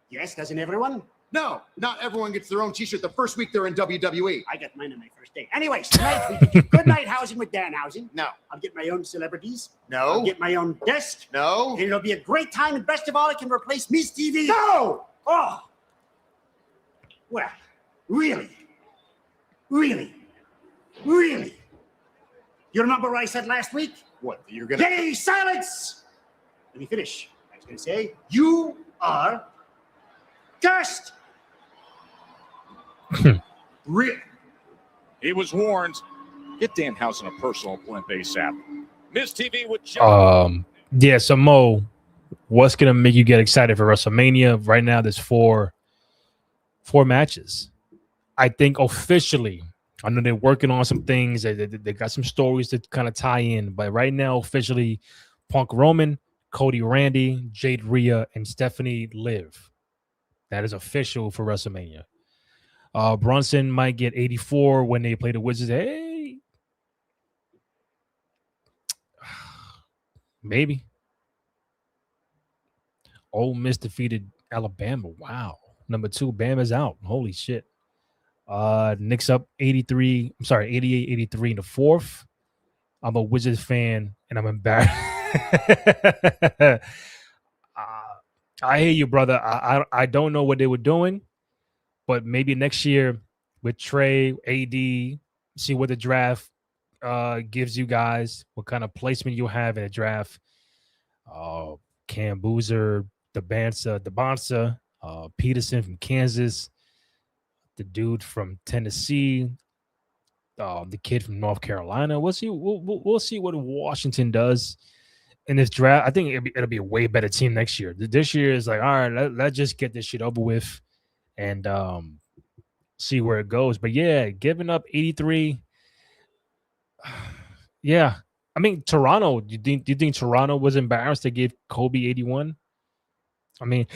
Yes, doesn't everyone? No, not everyone gets their own T-shirt the first week they're in WWE. I got mine on my first day. Anyways, tonight we can do Good Night Housing with Danhausen. No. I'll get my own celebrities. No. I'll get my own desk. No. And it'll be a great time, and best of all, it can replace Miss TV. No! Oh! Well, really? Really? Really? You remember what I said last week? What, you're gonna... Yay, silence! Let me finish. I was gonna say, you are cursed! Really? He was warned. Get Danhausen a personal appointment ASAP. Miss TV with Joe. Yeah, so Mo, what's gonna make you get excited for WrestleMania? Right now, there's four matches. I think officially, I know they're working on some things. They got some stories to kind of tie in, but right now, officially, Punk Roman, Cody Randy, Jade Rhea, and Stephanie Liv. That is official for WrestleMania. Brunson might get 84 when they play the Wizards. Hey, maybe. Ole Miss defeated Alabama. Wow. Number 2, Bama's out. Holy shit. Knicks up 88, 83 in the 4th. I'm a Wizards fan, and I'm embarrassed. I hear you, brother. I don't know what they were doing, but maybe next year with Trey, AD, see what the draft gives you guys, what kind of placement you have in a draft. Cam Boozer, the Bonsa, Peterson from Kansas, the dude from Tennessee, the kid from North Carolina. We'll see. We'll see what Washington does in this draft. I think it'll be a way better team next year. This year is like, all right, let's just get this shit over with and see where it goes. But yeah, giving up 83. Yeah, I mean Toronto. Do you think Toronto was embarrassed to give Kobe 81? I mean,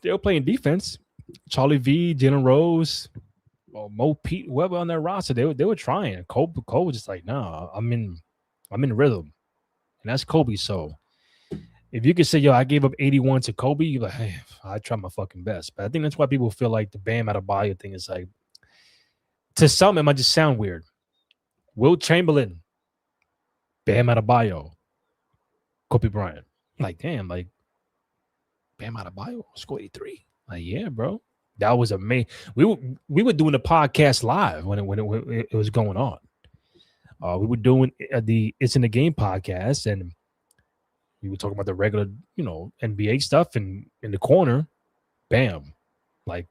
they were playing defense. Charlie V, Jalen Rose, Mo Pete, whoever on their roster, they were trying. Kobe was just like, no, I'm in rhythm, and that's Kobe. So if you could say, yo, I gave up 81 to Kobe, you're like, hey, I tried my fucking best. But I think that's why people feel like the Bam Adebayo thing is like, to some, it might just sound weird. Will Chamberlain, Bam Adebayo, Kobe Bryant. Like, damn, like, Bam Adebayo scored 83. Like, yeah, bro. That was amazing. We were doing the podcast live when it was going on. We were doing the It's in the Game podcast, and we were talking about the regular, NBA stuff. And in the corner, bam, like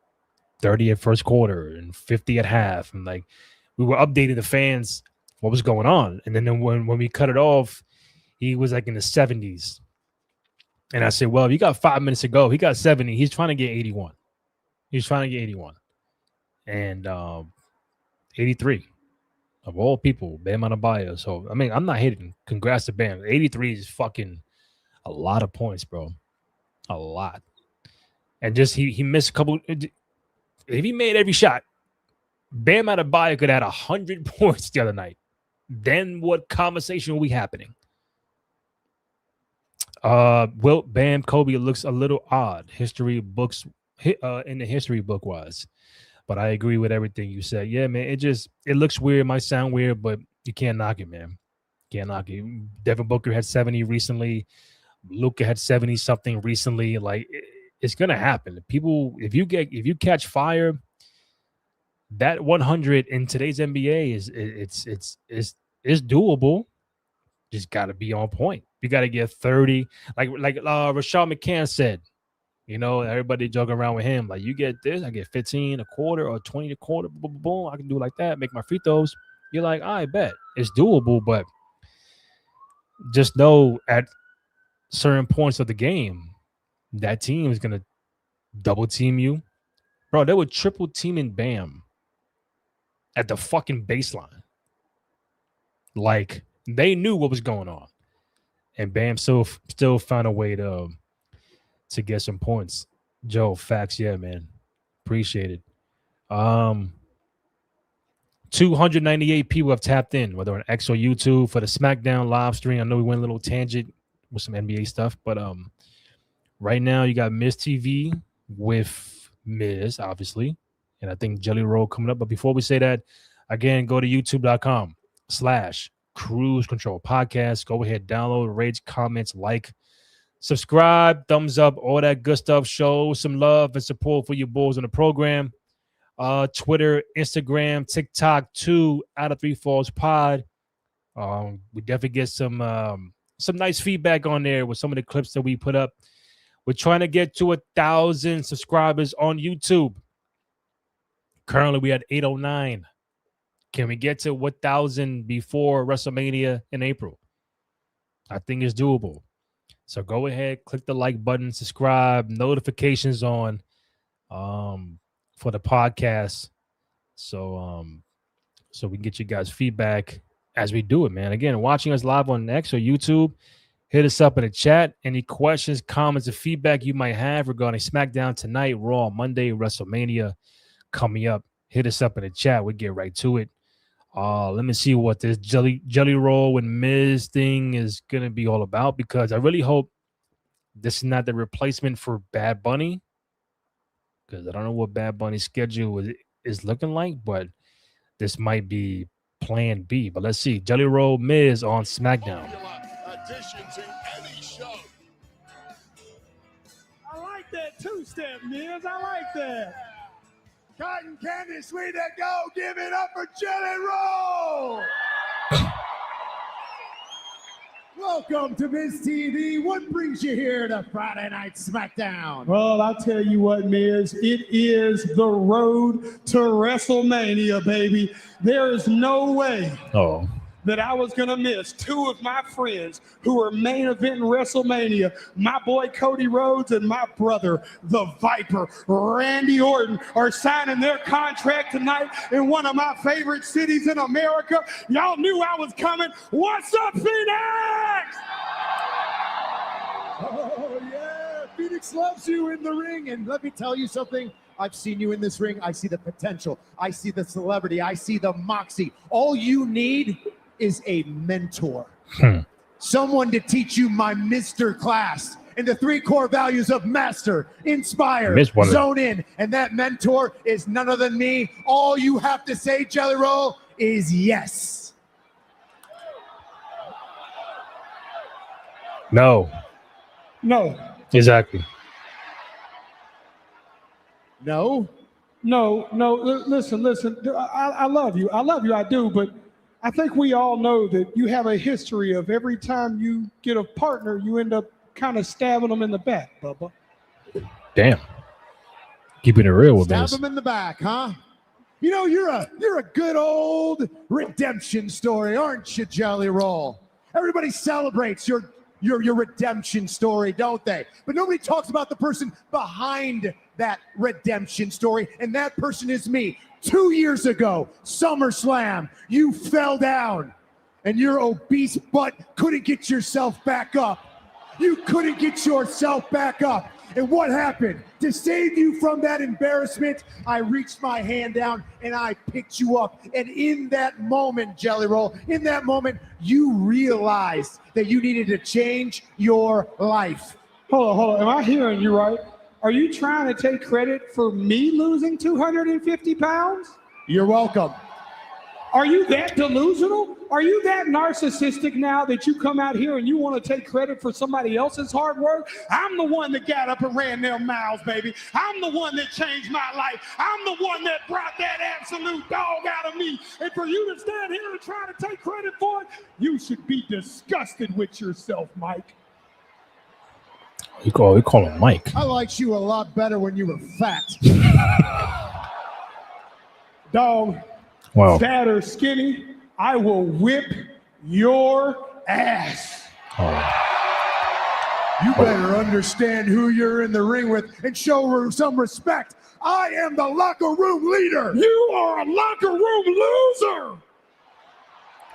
30 at first quarter and 50 at half, and like we were updating the fans what was going on. And then when we cut it off, he was like in the 70s. And I said, well, you got 5 minutes to go. He got 70. He's trying to get 81. He's trying to get 81. And 83 of all people, Bam Adebayo. So, I mean, I'm not hating. Congrats to Bam. 83 is fucking a lot of points, bro. A lot. And just he missed a couple. If he made every shot, Bam Adebayo could have had 100 points the other night. Then what conversation will be happening? Wilt, Bam, Kobe looks a little odd. In the history book wise, but I agree with everything you said. Yeah, man, it looks weird. It might sound weird, but you can't knock it, man. Can't knock it. Devin Booker had 70 recently. Luka had 70 something recently. Like it's gonna happen. People, if you catch fire, that 100 in today's NBA is doable. Just got to be on point. You got to get 30, like Rashad McCann said. Everybody joking around with him. Like, you get this, I get 15 a quarter or 20 a quarter. Boom, boom, boom. I can do it like that, make my free throws. You're like, I bet. It's doable, but just know at certain points of the game, that team is going to double team you. Bro, they were triple teaming Bam at the fucking baseline. Like, they knew what was going on. And Bam still found a way to get some points. Joe, facts, yeah, man. Appreciate it. 298 people have tapped in, whether on X or YouTube, for the SmackDown live stream. I know we went a little tangent with some NBA stuff. But right now you got Miz TV with Miz, obviously, and I think Jelly Roll coming up. But before we say that, again, go to youtube.com/Cruise Control Podcast. Go ahead, download, rate, comments, like, subscribe, thumbs up, all that good stuff. Show some love and support for your boys on the program. Twitter, Instagram, TikTok, 2 out of 3 Falls Pod. We definitely get some nice feedback on there with some of the clips that we put up. We're trying to get to 1,000 subscribers on YouTube. Currently, we at 809. Can we get to 1,000 before WrestleMania in April? I think it's doable. So go ahead, click the like button, subscribe, notifications on for the podcast. So we can get you guys feedback as we do it, man. Again, watching us live on X or YouTube, hit us up in the chat. Any questions, comments, or feedback you might have regarding SmackDown tonight, Raw, Monday, WrestleMania coming up, hit us up in the chat. We'll get right to it. Let me see what this Jelly Roll and Miz thing is going to be all about, because I really hope this is not the replacement for Bad Bunny, because I don't know what Bad Bunny's schedule is looking like, but this might be plan B. But let's see. Jelly Roll, Miz on SmackDown. Addition to any show. I like that two-step, Miz. I like that. Cotton candy, sweet to go. Give it up for Jelly Roll. Welcome to Miz TV. What brings you here to Friday Night SmackDown? Well, I'll tell you what, Miz. It is the road to WrestleMania, baby. There is no way that I was going to miss 2 of my friends who are main event in WrestleMania. My boy Cody Rhodes and my brother, the Viper, Randy Orton, are signing their contract tonight in one of my favorite cities in America. Y'all knew I was coming. What's up, Phoenix? Oh, yeah. Phoenix loves you in the ring. And let me tell you something. I've seen you in this ring. I see the potential. I see the celebrity. I see the moxie. All you need is a mentor. Someone to teach you my Mr. class and the 3 core values of master, inspire, zone in. And that mentor is none other than me. All you have to say, Jelly Roll, is yes. No. Exactly. No. Listen. I love you. I do. But I think we all know that you have a history of every time you get a partner, you end up kind of stabbing them in the back, Bubba. Damn. Keeping it real with Stab us. them in the back, huh? You know, you're a good old redemption story, aren't you, Jelly Roll? Everybody celebrates your redemption story, don't they? But nobody talks about the person behind that redemption story, and that person is me. 2 years ago, SummerSlam, you fell down, and your obese butt couldn't get yourself back up. You couldn't get yourself back up. And what happened? To save you from that embarrassment, I reached my hand down and I picked you up. And in that moment, Jelly Roll, in that moment, you realized that you needed to change your life. Hold on. Am I hearing you right? Are you trying to take credit for me losing 250 pounds? You're welcome. Are you that delusional? Are you that narcissistic now that you come out here and you want to take credit for somebody else's hard work? I'm the one that got up and ran them miles, baby. I'm the one that changed my life. I'm the one that brought that absolute dog out of me. And for you to stand here and try to take credit for it, you should be disgusted with yourself, Mike. You call him Mike. I liked you a lot better when you were fat. Dog. Wow. Fat or skinny, I will whip your ass. You better understand who you're in the ring with and show her some respect. I am the locker room leader. You are a locker room loser.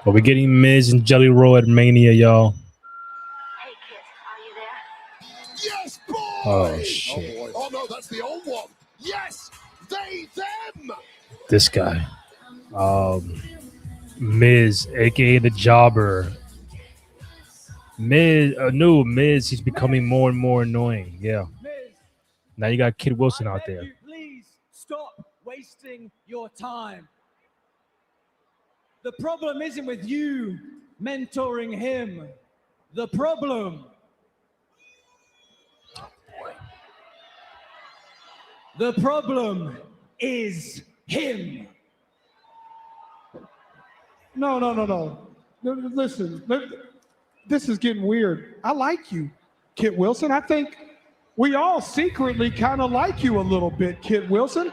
Well, we're getting Miz and Jelly Roll at Mania, y'all. Yes, boy! Oh, shit. Oh, boy. Oh, no, that's the old one. Yes, they, them. This guy. Miz, aka the Jobber, Miz, he's becoming more and more annoying. Yeah. Now you got Kid Wilson out there. Please stop wasting your time. The problem isn't with you mentoring him. The problem. The problem is him. No. Listen, this is getting weird. I like you, Kit Wilson. I think we all secretly kind of like you a little bit, Kit Wilson.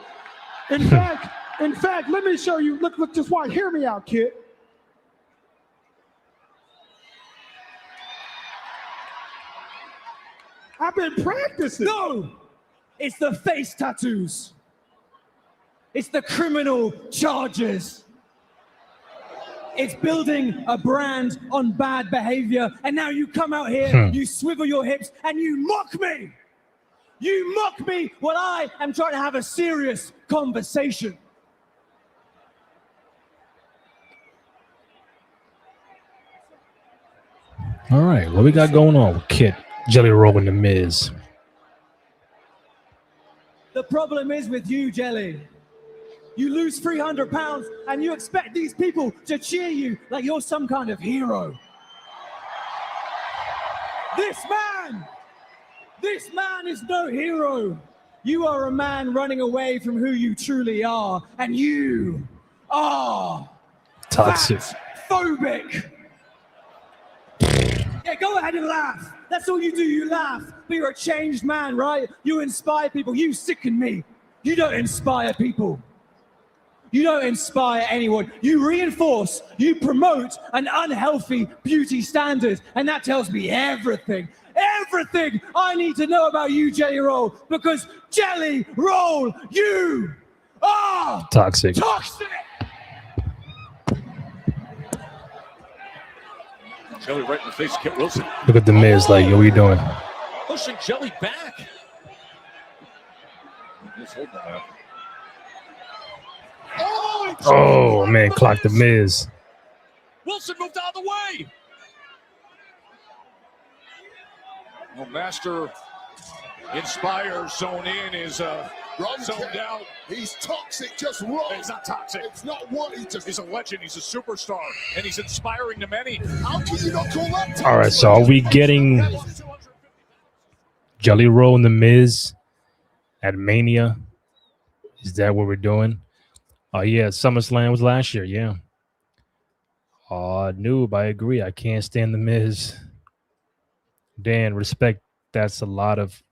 In fact, let me show you. Look, just watch. Hear me out, Kit. I've been practicing. No, it's the face tattoos. It's the criminal charges. It's building a brand on bad behavior. And now you come out here, you swivel your hips, and you mock me. You mock me while I am trying to have a serious conversation. All right, what we got going on with Kit, Jelly Roll, and The Miz? The problem is with you, Jelly. You lose 300 pounds and you expect these people to cheer you like you're some kind of hero. This man is no hero. You are a man running away from who you truly are, and you are toxic, phobic. Yeah, go ahead and laugh. That's all you do, you laugh. But you're a changed man, right? You inspire people. You sicken me. You don't inspire people. You don't inspire anyone. You reinforce, you promote an unhealthy beauty standard. And that tells me everything I need to know about you, Jelly Roll. Because Jelly Roll, you are toxic. Jelly right in the face of Kit Wilson. Look at The Miz like, yo, what are you doing? Pushing Jelly back. Let's hold that up. Oh, man, clock The Miz. Wilson moved out of the way. Well, Master inspires, zone in, is zoned out. He's toxic, just wrong. He's not toxic. It's not what he's a legend. He's a superstar, and he's inspiring to many. How can you not call that toxic? All right, so are we getting Jelly Roll and The Miz at Mania? Is that what we're doing? Oh, yeah, SummerSlam was last year, yeah. Noob, I agree. I can't stand The Miz. Dan, respect, that's a lot of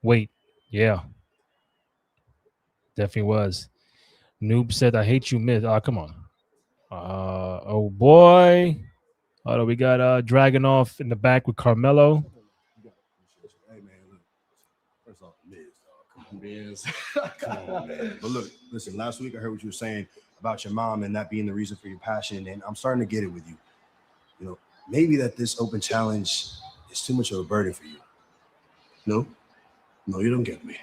weight. Yeah. Definitely was. Noob said, I hate you, Miz. Oh, come on. Oh, boy. Oh, we got Dragunov in the back with Carmelo. Hey, man, look. First off, Miz. Come on, man. But look, listen, last week I heard what you were saying about your mom and that being the reason for your passion, and I'm starting to get it with you. You know, maybe that this open challenge is too much of a burden for you. No, you don't get me.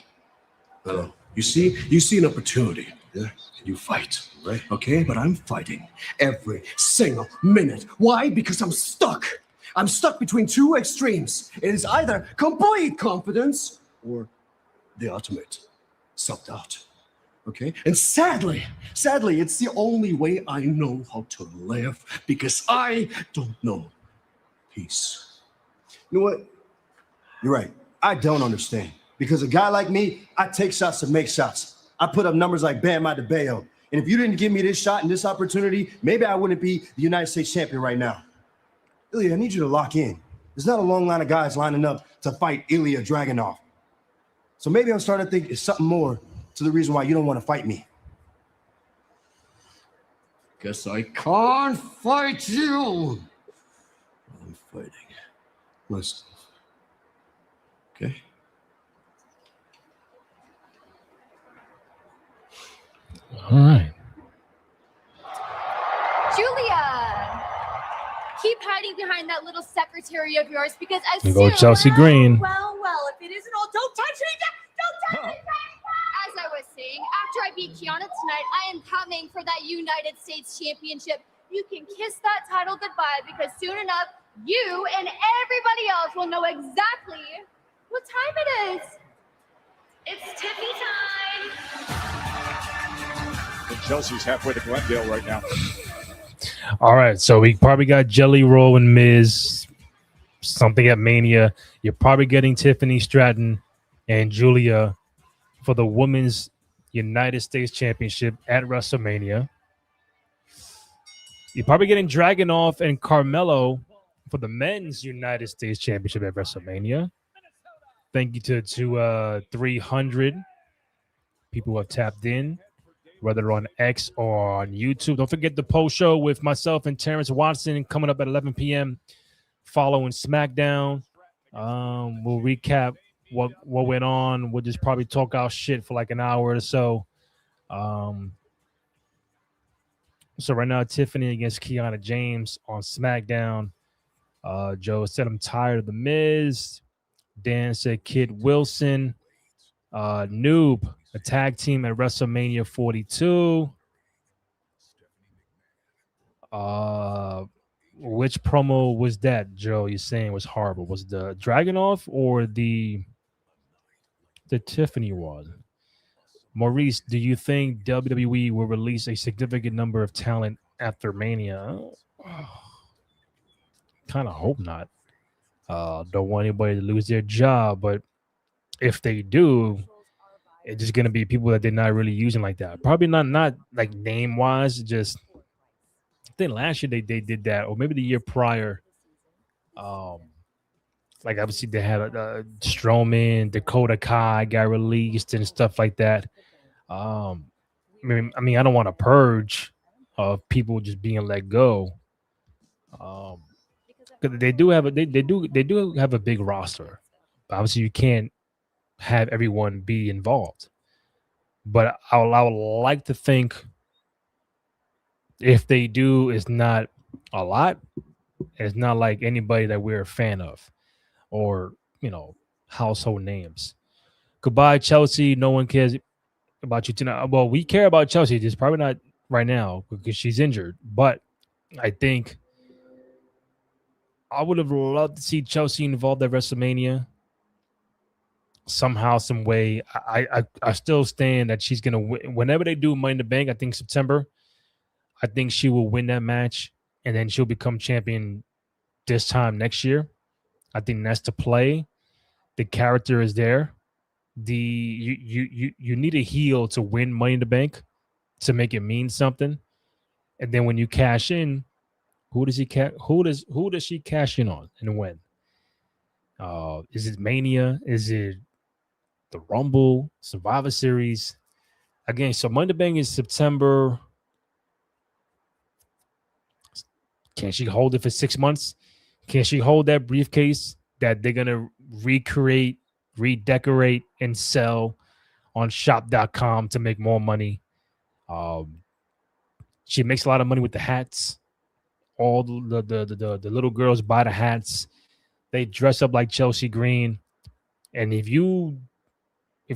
You see an opportunity, yeah, and you fight, right? Okay, but I'm fighting every single minute. Why? Because I'm stuck. I'm stuck between two extremes. It is either complete confidence or the ultimate self-doubt. Okay, and sadly, it's the only way I know how to live, because I don't know peace. You know what? You're right. I don't understand. Because a guy like me, I take shots to make shots. I put up numbers like Bam Adebayo. And if you didn't give me this shot and this opportunity, maybe I wouldn't be the United States champion right now. Ilya, I need you to lock in. There's not a long line of guys lining up to fight Ilya Dragunov. So maybe I'm starting to think it's something more to the reason why you don't want to fight me. Guess I can't fight you. I'm fighting myself. Okay? All right. Julia, keep hiding behind that little secretary of yours, because as There go soon Chelsea Green. Well, if it isn't all, don't touch me, don't touch me. As I was saying, after I beat Kiana tonight, I am coming for that United States Championship. You can kiss that title goodbye, because soon enough, you and everybody else will know exactly what time it is. It's Tiffy time. And Chelsea's halfway to Glendale right now. All right, so we probably got Jelly Roll and Miz, something at Mania. You're probably getting Tiffany Stratton and Julia for the Women's United States Championship at WrestleMania. You're probably getting Dragunov and Carmelo for the Men's United States Championship at WrestleMania. Thank you to 300 people who have tapped in, whether on X or on YouTube. Don't forget the post show with myself and Terrence Watson coming up at 11 p.m. following SmackDown. We'll recap what went on. We'll just probably talk our shit for like an hour or so. So right now, Tiffany against Kiana James on SmackDown. Joe said, I'm tired of The Miz. Dan said, Kid Wilson. Noob, a tag team at WrestleMania 42. Which promo was that, Joe? You're saying was horrible. Was the Dragunov or the Tiffany one? Maurice, do you think WWE will release a significant number of talent after Mania? Kind of hope not. Don't want anybody to lose their job, but if they do, it's just gonna be people that they're not really using like that. Probably not like name wise. Just I think last year they did that, or maybe the year prior. Like obviously they had Strowman, Dakota Kai got released and stuff like that. I mean, I don't want to purge of people just being let go. Because they do have a big roster. Obviously, you can't have everyone be involved. But I would like to think if they do, it's not a lot. It's not like anybody that we're a fan of or, household names. Goodbye, Chelsea. No one cares about you tonight. Well, we care about Chelsea. Just probably not right now because she's injured. But I think I would have loved to see Chelsea involved at WrestleMania. Somehow, some way. I still stand that she's gonna win. Whenever they do Money in the Bank, I think September, I think she will win that match, and then she'll become champion this time next year. I think that's the play. The character is there. You need a heel to win Money in the Bank to make it mean something, and then when you cash in, who does she cash in on and when? Is it Mania? Is it the Rumble, Survivor Series? Again, so Money in the Bank is September. Can she hold it for 6 months? Can she hold that briefcase that they're gonna recreate, redecorate, and sell on shop.com to make more money? She makes a lot of money with the hats. All the little girls buy the hats. They dress up like Chelsea Green. And if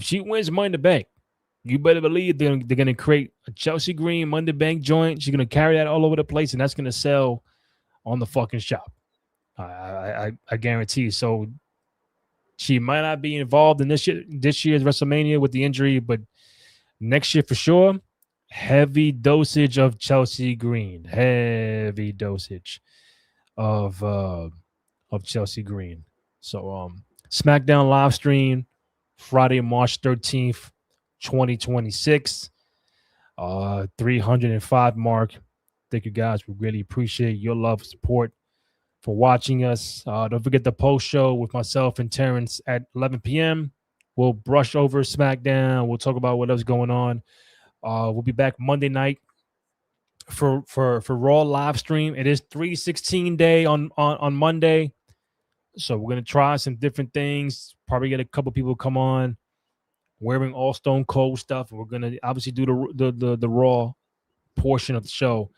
she wins Money in the Bank, you better believe they're going to create a Chelsea Green Money in the Bank joint. She's going to carry that all over the place, and that's going to sell on the fucking shop. I guarantee. So she might not be involved in this year's WrestleMania with the injury, but next year for sure, heavy dosage of Chelsea Green. Heavy dosage of Chelsea Green. So SmackDown live stream Friday, March 13th, 2026. 305 mark. Thank you guys. We really appreciate your love and support for watching us. Don't forget the post show with myself and Terrence at 11 p.m. We'll brush over SmackDown. We'll talk about what else is going on. We'll be back Monday night for Raw live stream. It is 3/16 day on Monday, so we're gonna try some different things. Probably get a couple people come on wearing all Stone Cold stuff. We're gonna obviously do the Raw portion of the show,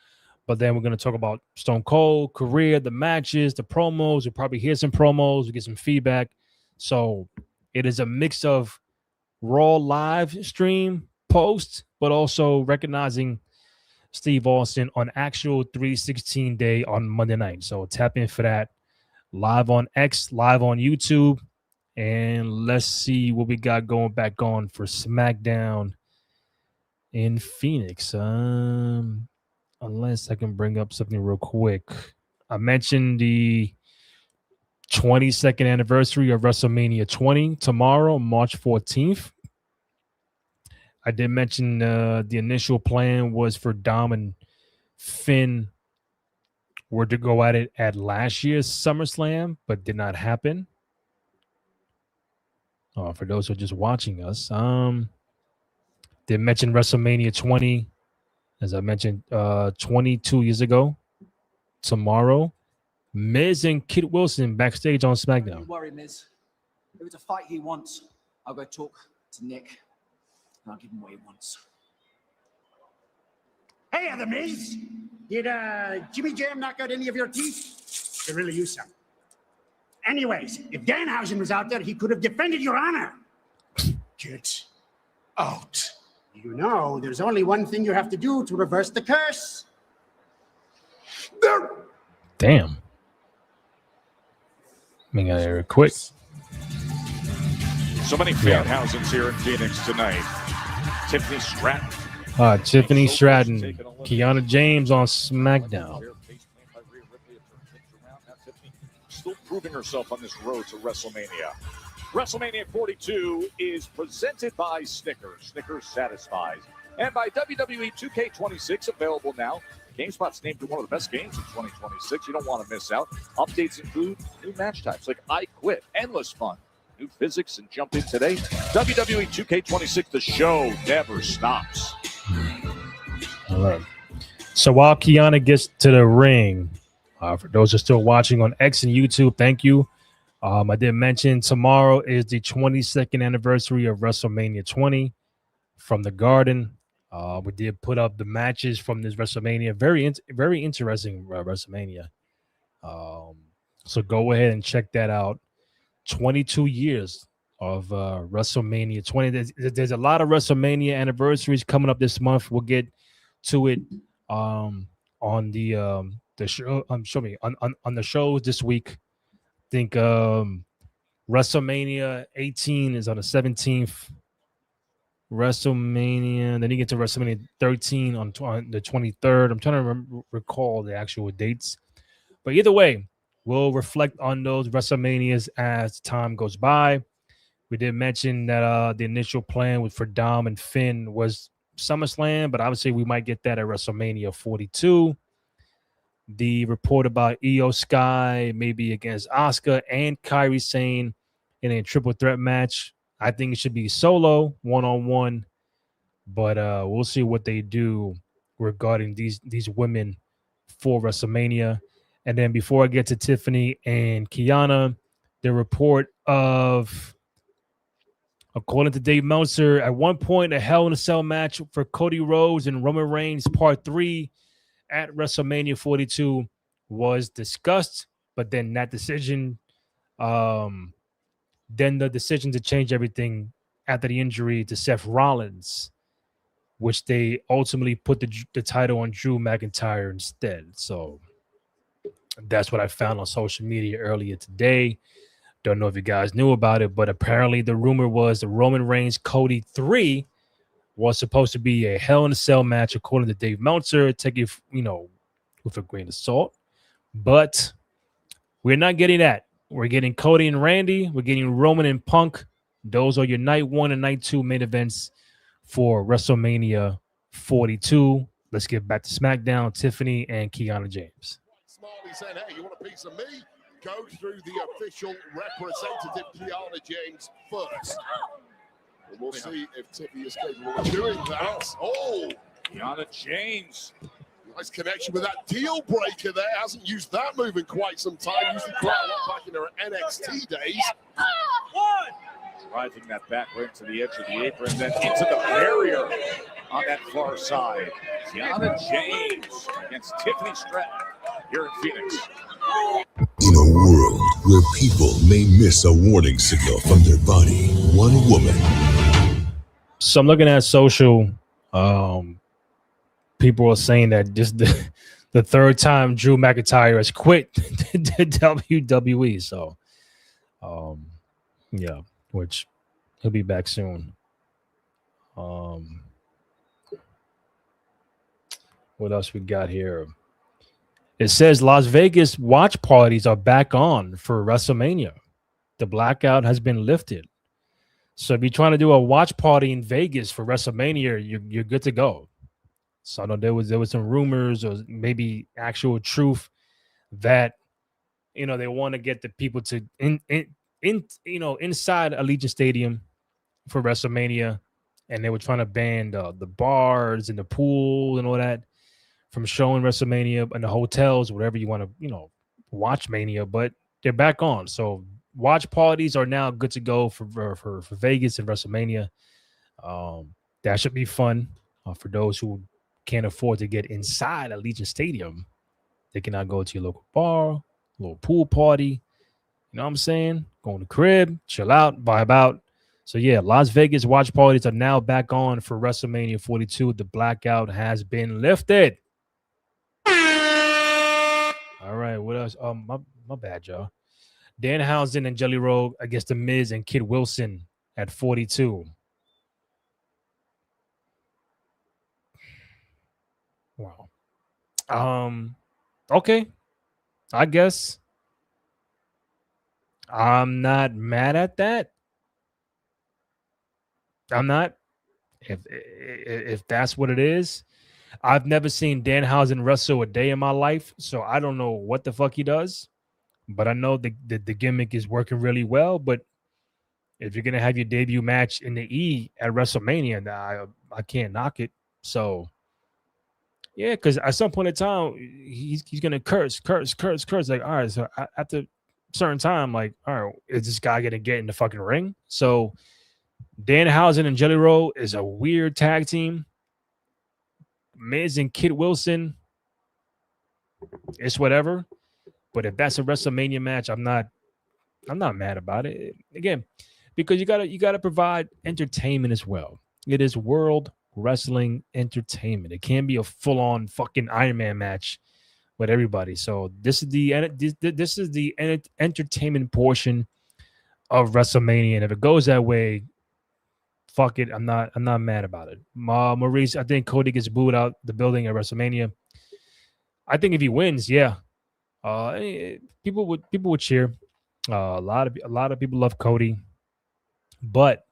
but then we're gonna talk about Stone Cold career, the matches, the promos. We'll probably hear some promos. We'll get some feedback. So it is a mix of Raw live stream post, but also recognizing Steve Austin on actual 3/16 day on Monday night. So tap in for that. live on X, live on YouTube. And let's see what we got going back on for SmackDown in Phoenix. Unless I can bring up something real quick. I mentioned the 22nd anniversary of WrestleMania 20 tomorrow, March 14th. I did mention the initial plan was for Dom and Finn were to go at it at last year's SummerSlam, but did not happen. For those who are just watching us, did mention WrestleMania 20, as I mentioned, 22 years ago. Tomorrow, Miz and Kit Wilson backstage on SmackDown. Don't worry, Miz. If it's a fight he wants, I'll go talk to Nick. I'll give him what he wants. Hey, The Miz. Did Jimmy Jam knock out any of your teeth? Could really use some. Anyways, if Danhausen was out there, he could have defended your honor. Get out. You know, there's only one thing you have to do to reverse the curse. There. Damn. I got here quick. So many Danhausens here in Phoenix tonight. Tiffany Stratton. Tiffany Stratton, Kiana James on SmackDown. Still proving herself on this road to WrestleMania. WrestleMania 42 is presented by Snickers. Snickers satisfies. And by WWE 2K26, available now. GameSpot's named one of the best games in 2026. You don't want to miss out. Updates include new match types like I Quit, endless fun, new physics, and jump in today. WWE 2K26, the show never stops. All right. So while Kiana gets to the ring, for those who are still watching on X and YouTube, thank you. I did mention tomorrow is the 22nd anniversary of WrestleMania 20 from the Garden. We did put up the matches from this WrestleMania. Very interesting WrestleMania. So go ahead and check that out. 22 years of WrestleMania 20. There's a lot of WrestleMania anniversaries coming up this month. We'll get to it on the show. On the shows this week. I think WrestleMania 18 is on the 17th. WrestleMania, then you get to WrestleMania 13 on the 23rd. I'm trying to recall the actual dates, but either way, we'll reflect on those WrestleManias as time goes by. We did mention that the initial plan for Dom and Finn was SummerSlam, but obviously we might get that at WrestleMania 42. The report about Io Sky maybe against Asuka and Kairi Sane in a triple threat match. I think it should be solo, one-on-one, but we'll see what they do regarding these women for WrestleMania. And then before I get to Tiffany and Kiana, the report of, according to Dave Meltzer, at one point a Hell in a Cell match for Cody Rhodes and Roman Reigns Part 3 at WrestleMania 42 was discussed, but then that decision, then the decision to change everything after the injury to Seth Rollins, which they ultimately put the title on Drew McIntyre instead. So that's what I found on social media earlier today. Don't know if you guys knew about it, but apparently the rumor was the Roman Reigns Cody 3 was supposed to be a Hell in a Cell match, according to Dave Meltzer. Take it, with a grain of salt. But we're not getting that. We're getting Cody and Randy. We're getting Roman and Punk. Those are your night 1 and night 2 main events for WrestleMania 42. Let's get back to SmackDown. Tiffany and Kiana James. Smiley said, hey, you want a piece of me? Go through the official representative, Kiana James, first. And we'll see if Tiffany is capable of doing that. Oh, Kiana James. Nice connection with that deal breaker there. Hasn't used that move in quite some time. Used it quite a lot back in her NXT days. Driving that back right into the edge of the apron, then into the barrier on that far side. Kiana James against Tiffany Stratton here in Phoenix. In a world where people may miss a warning signal from their body, one woman. So I'm looking at social. People are saying that just the third time Drew McIntyre has quit the WWE. So, yeah, which he'll be back soon. What else we got here? It says Las Vegas watch parties are back on for WrestleMania. The blackout has been lifted. So if you're trying to do a watch party in Vegas for WrestleMania, you're good to go. So I know there was some rumors or maybe actual truth that they want to get the people to inside Allegiant Stadium for WrestleMania, and they were trying to ban the bars and the pool and all that from showing WrestleMania and the hotels, whatever you want to watch Mania, but they're back on. So watch parties are now good to go for Vegas and WrestleMania. That should be fun for those who can't afford to get inside Allegiant Stadium. They cannot go to your local bar, little pool party. You know what I'm saying? Go in the crib, chill out, vibe out. So yeah, Las Vegas watch parties are now back on for WrestleMania 42. The blackout has been lifted. All right, what else? My bad, y'all. Danhausen and Jelly Roll against The Miz and Kid Wilson at 42. Wow. Okay. I guess I'm not mad at that. I'm not. If that's what it is. I've never seen Danhausen wrestle a day in my life, so I don't know what the fuck he does. But I know the gimmick is working really well. But if you're gonna have your debut match in the E at WrestleMania, I can't knock it. So yeah, because at some point in time, he's gonna curse. Like, all right, so at the certain time, like, all right, is this guy gonna get in the fucking ring? So Danhausen and Jelly Roll is a weird tag team. Miz and Kid Wilson, it's whatever. But if that's a WrestleMania match, I'm not mad about it. Again, because you gotta provide entertainment as well. It is World Wrestling Entertainment. It can't be a full-on fucking Iron Man match with everybody. So this is the entertainment portion of WrestleMania, and if it goes that way, fuck it. I'm not mad about it. Maurice, I think Cody gets booed out the building at WrestleMania. I think if he wins, yeah, people would cheer. A lot of people love Cody, but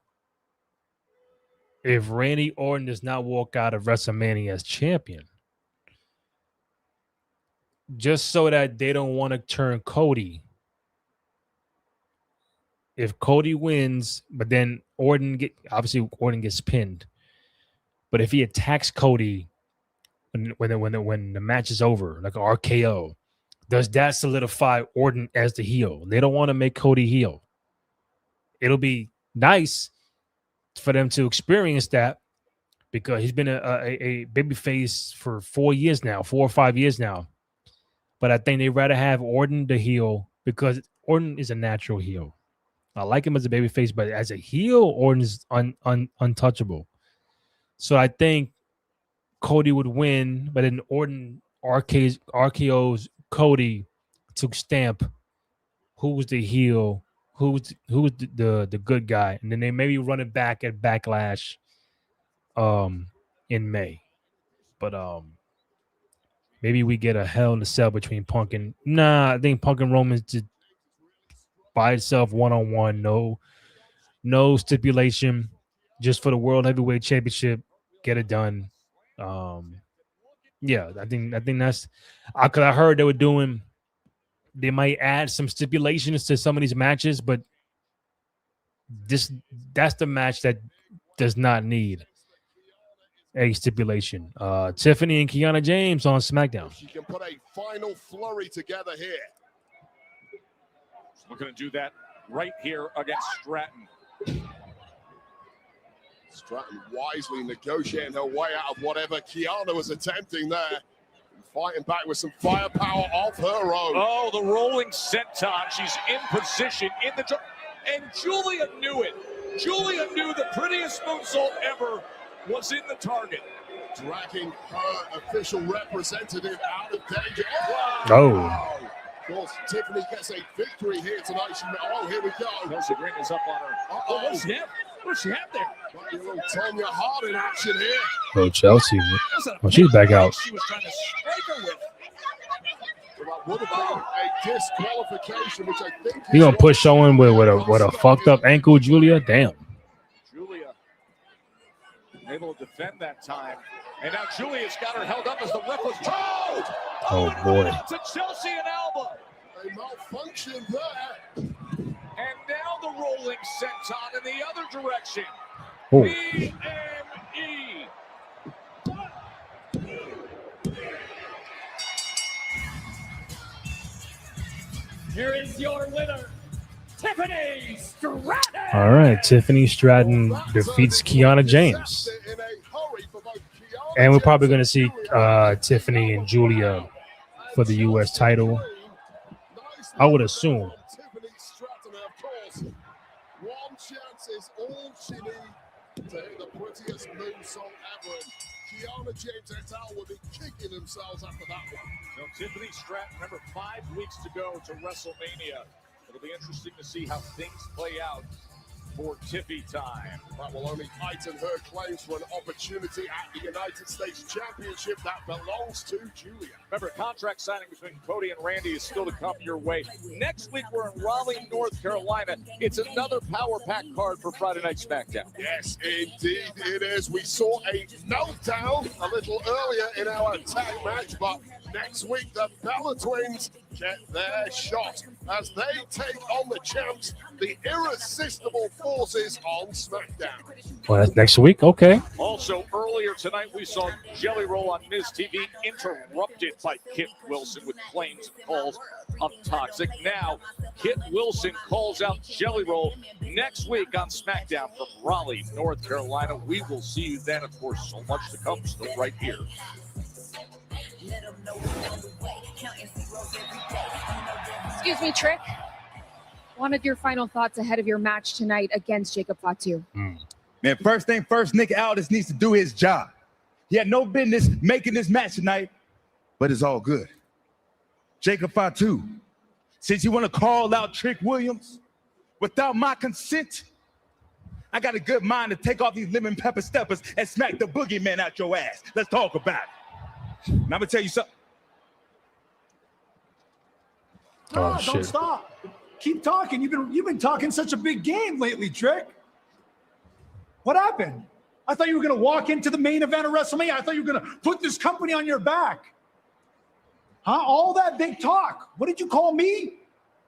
if Randy Orton does not walk out of WrestleMania as champion, just so that they don't want to turn Cody. If Cody wins, but then Orton gets pinned. But if he attacks Cody when the match is over, like an RKO, does that solidify Orton as the heel? They don't want to make Cody heel. It'll be nice for them to experience that because he's been a babyface for 4 or 5 years now. But I think they'd rather have Orton the heel because Orton is a natural heel. I like him as a babyface, but as a heel, Orton is untouchable. So I think Cody would win, but then Orton RKO's Cody to stamp who's the heel, who's the good guy, and then they maybe run it back at Backlash in May. But maybe we get a Hell in a Cell between Punk and I think Punk and Roman's just by itself, one-on-one, no stipulation, just for the World Heavyweight Championship, get it done. Yeah, I think that's because I heard they might add some stipulations to some of these matches, but that's the match that does not need a stipulation. Tiffany and Kiana James on SmackDown. She can put a final flurry together here. We're going to do that right here against Stratton. Stratton wisely negotiating her way out of whatever Kiana was attempting there. And fighting back with some firepower of her own. Oh, the rolling senton. She's in position in the... And Julia knew it. Julia knew the prettiest moonsault ever was in the target. dragging her official representative out of danger. Oh. Of course, Tiffany gets a victory here tonight. Here we go. Chelsea Green is up on her. Oh, what does she have? What does she have there? Got your little Tonya Hart in action here. Oh, Chelsea. Oh, she's back out. She was trying to strike her with. Would have been a disqualification, which I think You gonna push Owen with a fucked up ankle, Julia? Damn. Julia able to defend that time. And now Julia's got her held up as the ref was told. Oh boy. To Chelsea and Alba. A malfunction there. And now the rolling senton in the other direction. Oh. BME. Here is your winner, Tiffany Stratton. All right, Tiffany Stratton defeats Kiana James. And we're probably going to see Tiffany and Julia for the U.S. title. I would assume. Tiffany Stratton, of course. One chance is all she needs to hit the prettiest moonsault ever. And Kiana James et al. Will be kicking themselves after that one. So Tiffany Stratton, remember 5 weeks to go to WrestleMania. It'll be interesting to see how things play out for Tiffy time. That will only heighten her claims for an opportunity at the United States Championship that belongs to Julia. Remember, contract signing between Cody and Randy is still to come your way. Next week, we're in Raleigh, North Carolina. It's another Power Pack card for Friday Night SmackDown. Yes, indeed it is. We saw a meltdown a little earlier in our tag match, but next week, the Bella Twins get their shot as they take on the champs, the irresistible forces on SmackDown. Well, that's next week. Okay. Also, earlier tonight, we saw Jelly Roll on Miz TV interrupted by Kit Wilson with claims and calls of toxic. Now, Kit Wilson calls out Jelly Roll next week on SmackDown from Raleigh, North Carolina. We will see you then. Of course, so much to come still right here. Excuse me, Trick. Wanted your final thoughts ahead of your match tonight against Jacob Fatu. Man, first thing first, Nick Aldis needs to do his job. He had no business making this match tonight, but it's all good. Jacob Fatu, since you want to call out Trick Williams without my consent, I got a good mind to take off these lemon pepper steppers and smack the boogeyman out your ass. Let's talk about it. Now, I'm going to tell you something. Oh, don't stop. Keep talking. You've been talking such a big game lately, Trick. What happened? I thought you were going to walk into the main event of WrestleMania. I thought you were going to put this company on your back. Huh? All that big talk. What did you call me?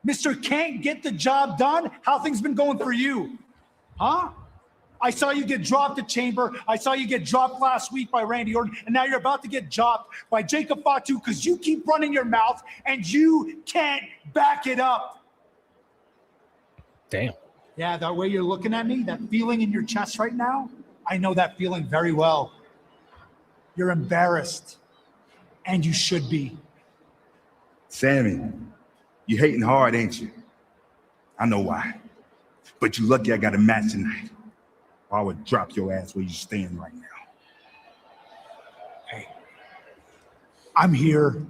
Mr. Can't get the job done? How things been going for you? Huh? I saw you get dropped at Chamber. I saw you get dropped last week by Randy Orton. And now you're about to get dropped by Jacob Fatu because you keep running your mouth and you can't back it up. Damn. Yeah, that way you're looking at me, that feeling in your chest right now, I know that feeling very well. You're embarrassed, and you should be. Sammy, you hating hard, ain't you? I know why. But you lucky I got a match tonight. Or I would drop your ass where you stand right now. Hey, I'm here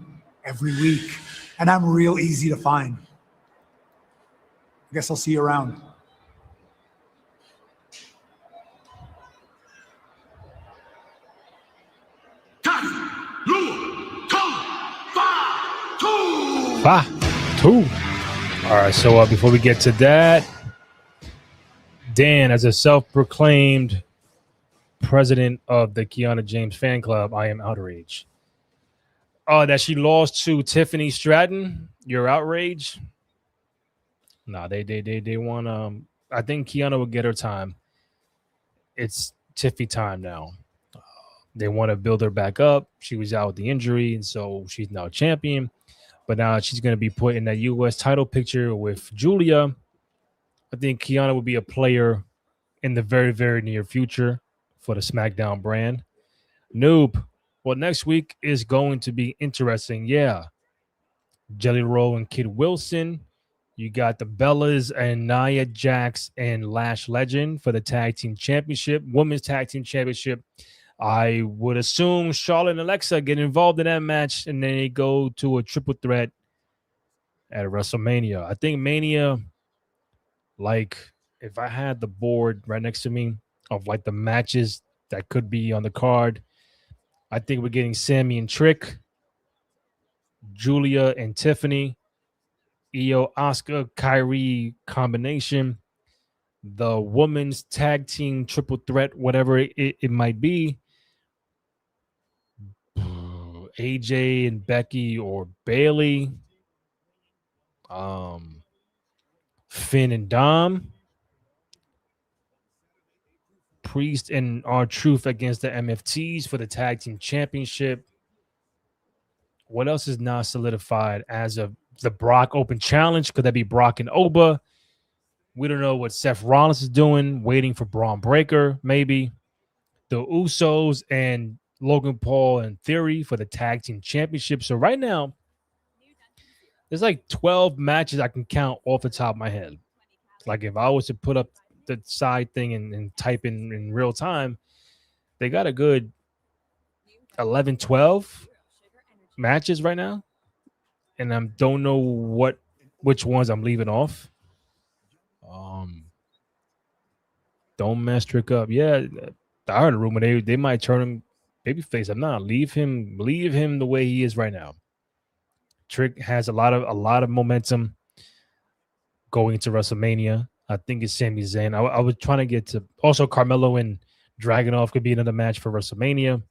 every week, and I'm real easy to find. I guess I'll see you around. Fatu. All right, so before we get to that, Dan, as a self-proclaimed president of the Kiana James fan club, I am outraged. That she lost to Tiffany Stratton. You're outraged? Nah, they want I think Kiana will get her time. It's Tiffy time now. They want to build her back up. She was out with the injury, and so she's now champion. But now she's going to be put in that U.S. title picture with Julia. I think Kiana will be a player in the very, very near future for the SmackDown brand. Noob. Well, next week is going to be interesting. Yeah. Jelly Roll and Kid Wilson. You got the Bellas and Nia Jax and Lash Legend for the Tag Team Championship, Women's Tag Team Championship. I would assume Charlotte and Alexa get involved in that match, and then they go to a triple threat at WrestleMania. I think Mania, like, if I had the board right next to me of like the matches that could be on the card, I think we're getting Sammy and Trick, Julia and Tiffany, Io, Asuka, Kyrie combination, the women's tag team triple threat, whatever it might be, AJ and Becky or Bailey, Finn and Dom, Priest and R-Truth against the MFTs for the tag team championship. What else is not solidified as of the Brock Open Challenge? Could that be Brock and Oba? We don't know what Seth Rollins is doing, waiting for Braun Breaker, maybe. The Usos and Logan Paul and Theory for the tag team championship. So right now, there's like 12 matches I can count off the top of my head. Like if I was to put up the side thing and type in real time, they got a good 11, 12 matches right now. And I don't know which ones I'm leaving off. Don't mess Trick up. Yeah, I heard a rumor they might turn him babyface. I'm not. Leave him the way he is right now. Trick has a lot of momentum going into WrestleMania. I think it's Sami Zayn. I was trying to get to also Carmelo and Dragunov could be another match for WrestleMania.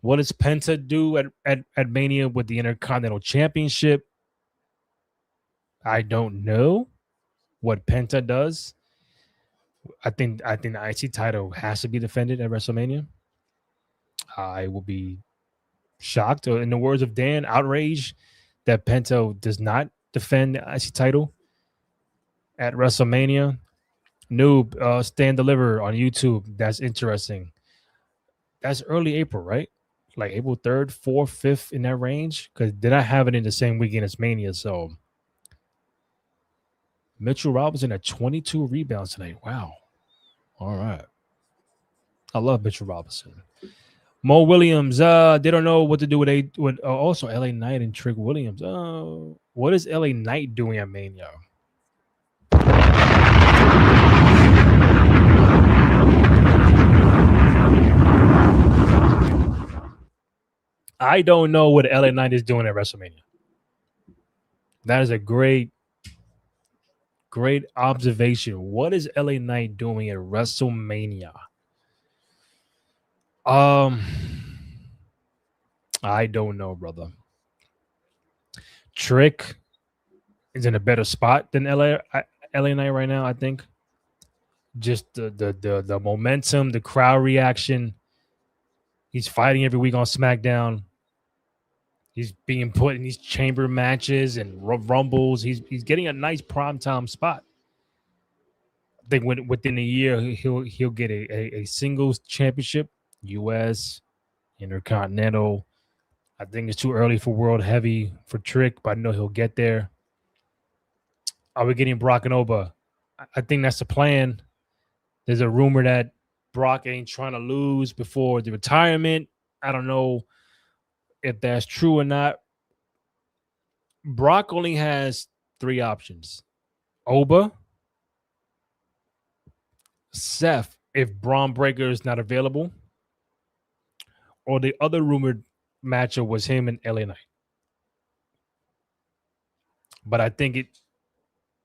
What does Penta do at Mania with the Intercontinental Championship? I don't know what Penta does. I think the IC title has to be defended at WrestleMania. I will be shocked, or in the words of Dan, outraged that Penta does not defend the IC title at WrestleMania. Noob, Stand Deliver on YouTube. That's interesting. That's early April, right? Like April 3rd, 4th, 5th in that range? Because did I have it in the same weekend as Mania? So Mitchell Robinson at 22 rebounds tonight. Wow. All right. I love Mitchell Robinson. Mo Williams, they don't know what to do with also LA Knight and Trick Williams. What is LA Knight doing at Mania? I don't know what LA Knight is doing at WrestleMania. That is a great observation. What is LA Knight doing at WrestleMania? I don't know, brother. Trick is in a better spot than LA Knight right now, I think. Just the momentum, the crowd reaction. He's fighting every week on SmackDown. He's being put in these chamber matches and rumbles. He's getting a nice primetime spot. I think within a year he'll get a singles championship, US, Intercontinental. I think it's too early for World Heavy for Trick, but I know he'll get there. Are we getting Brock and Oba? I think that's the plan. There's a rumor that Brock ain't trying to lose before the retirement. I don't know if that's true or not. Brock only has 3 options. Oba, Seth, if Braun Breaker is not available, or the other rumored matchup was him and LA Knight. But I think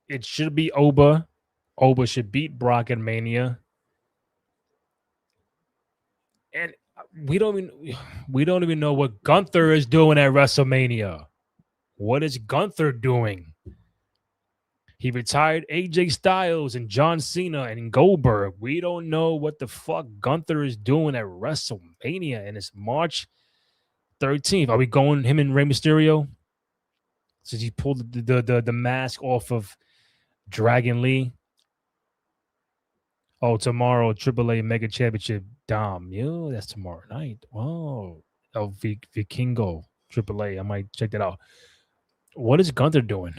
it should be Oba. Oba should beat Brock at Mania. And we don't even know what Gunther is doing at WrestleMania. What is Gunther doing? He retired AJ Styles and John Cena and Goldberg. We don't know what the fuck Gunther is doing at WrestleMania, and it's March 13th. Are we going him and Rey Mysterio? Since he pulled the mask off of Dragon Lee. Oh, tomorrow, AAA Mega Championship Dom. Yo, that's tomorrow night. Oh, Vikingo AAA. I might check that out. What is Gunther doing?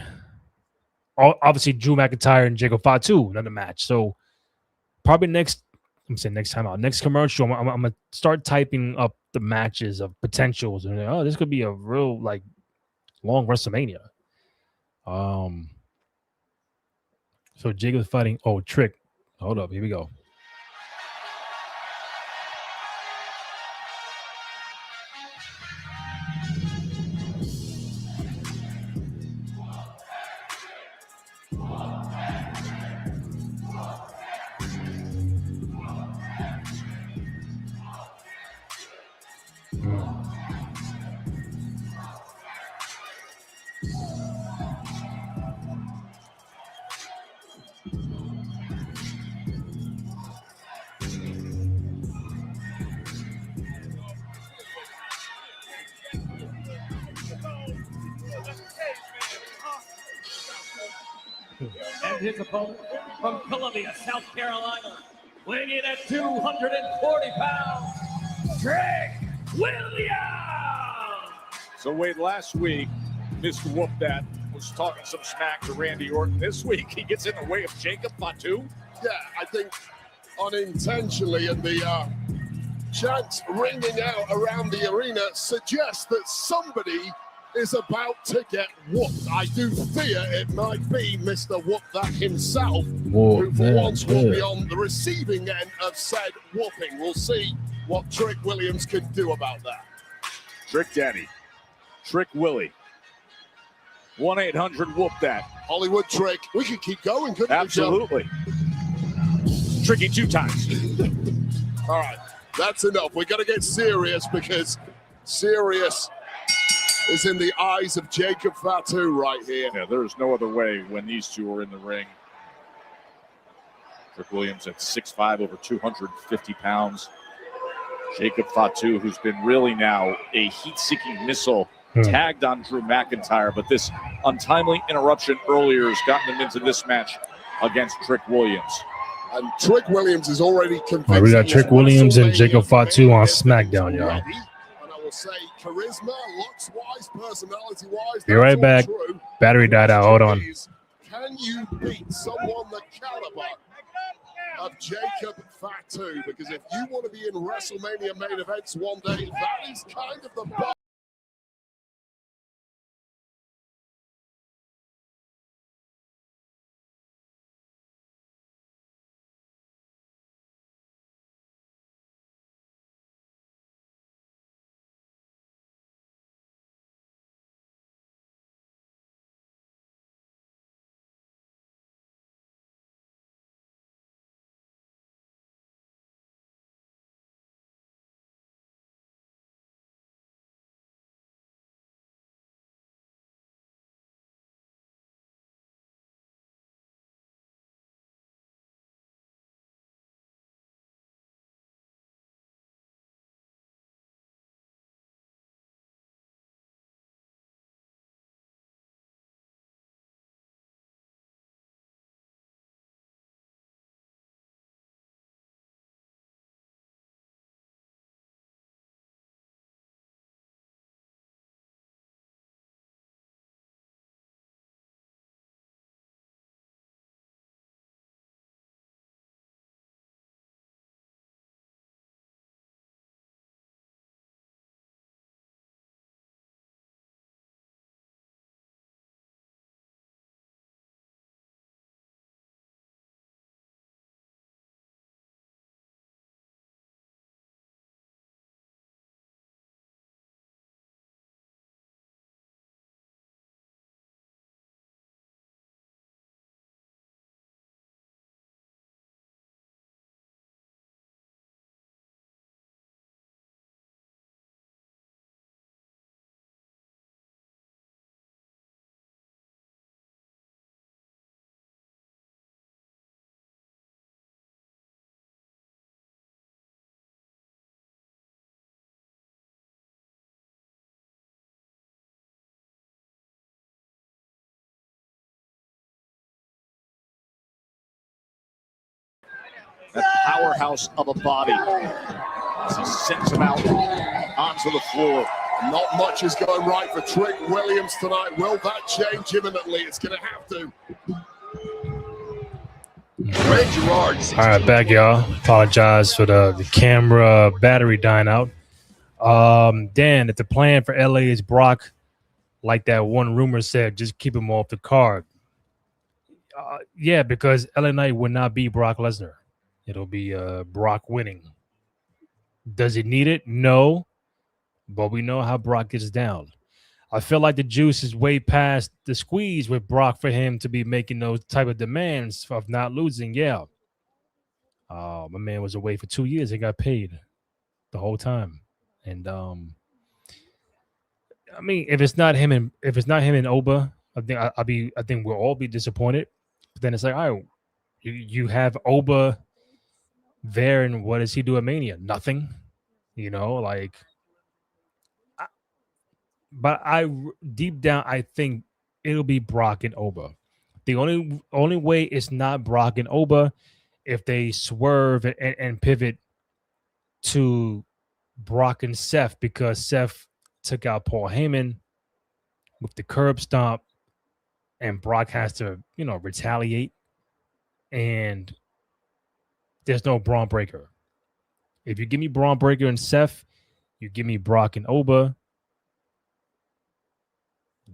Obviously, Drew McIntyre and Jacob Fatu, another match. So probably next I'm saying next time out, next commercial, I'm gonna start typing up the matches of potentials, and oh, this could be a real like long WrestleMania. So Jacob's fighting. Oh, Trick. Hold up. Here we go. And his opponent from Columbia, South Carolina, weighing in at 240 pounds, Trick Williams. So Wade, last week, Mr. Whoop That was talking some smack to Randy Orton. This week, he gets in the way of Jacob Fatu. Yeah, I think unintentionally, and the chants ringing out around the arena suggests that somebody is about to get whooped. I do fear it might be Mr. Whoop That himself, who for once will be on the receiving end of said whooping. We'll see what Trick Williams can do about that. Trick Daddy, Trick Willie, 1-800-WHOOP-THAT. Hollywood Trick. We could keep going, couldn't we, Absolutely. Tricky 2 times. All right, that's enough. We got to get serious because serious is in the eyes of Jacob Fatu right here. Yeah, there's no other way when these two are in the ring. Trick Williams at 6'5", over 250 pounds. Jacob Fatu, who's been really now a heat-seeking missile, tagged on Drew McIntyre, but this untimely interruption earlier has gotten him into this match against Trick Williams. And Trick Williams is already convinced. Right, we got Trick Williams and Jacob Fatu on SmackDown, y'all. And I will say, charisma, looks-wise, personality-wise, Be right back. true. Battery died out. Hold on. Can you beat someone the caliber of Jacob Fatu? Because if you want to be in WrestleMania main events one day, that is kind of the bar. That powerhouse of a body as he sends him out onto the floor. Not much is going right for Trick Williams tonight. Will that change imminently? It's going to have to. All right, back, y'all. Apologize for the camera battery dying out. Dan, if the plan for LA is Brock, like that one rumor said, just keep him off the card. Yeah, because LA Knight would not be Brock Lesnar. It'll be Brock winning. Does he need it? No, but we know how Brock gets down. I feel like the juice is way past the squeeze with Brock for him to be making those type of demands of not losing. Yeah. My man was away for 2 years. He got paid the whole time. And I mean, if it's not him and Oba, I think we'll all be disappointed. But then it's like, all right, you have Oba there, and what does he do at Mania? Nothing. You know, like, but deep down, I think it'll be Brock and Oba. The only way it's not Brock and Oba if they swerve and pivot to Brock and Seth, because Seth took out Paul Heyman with the curb stomp, and Brock has to, retaliate, and there's no Braun Breaker. If you give me Braun Breaker and Seth, you give me Brock and Oba.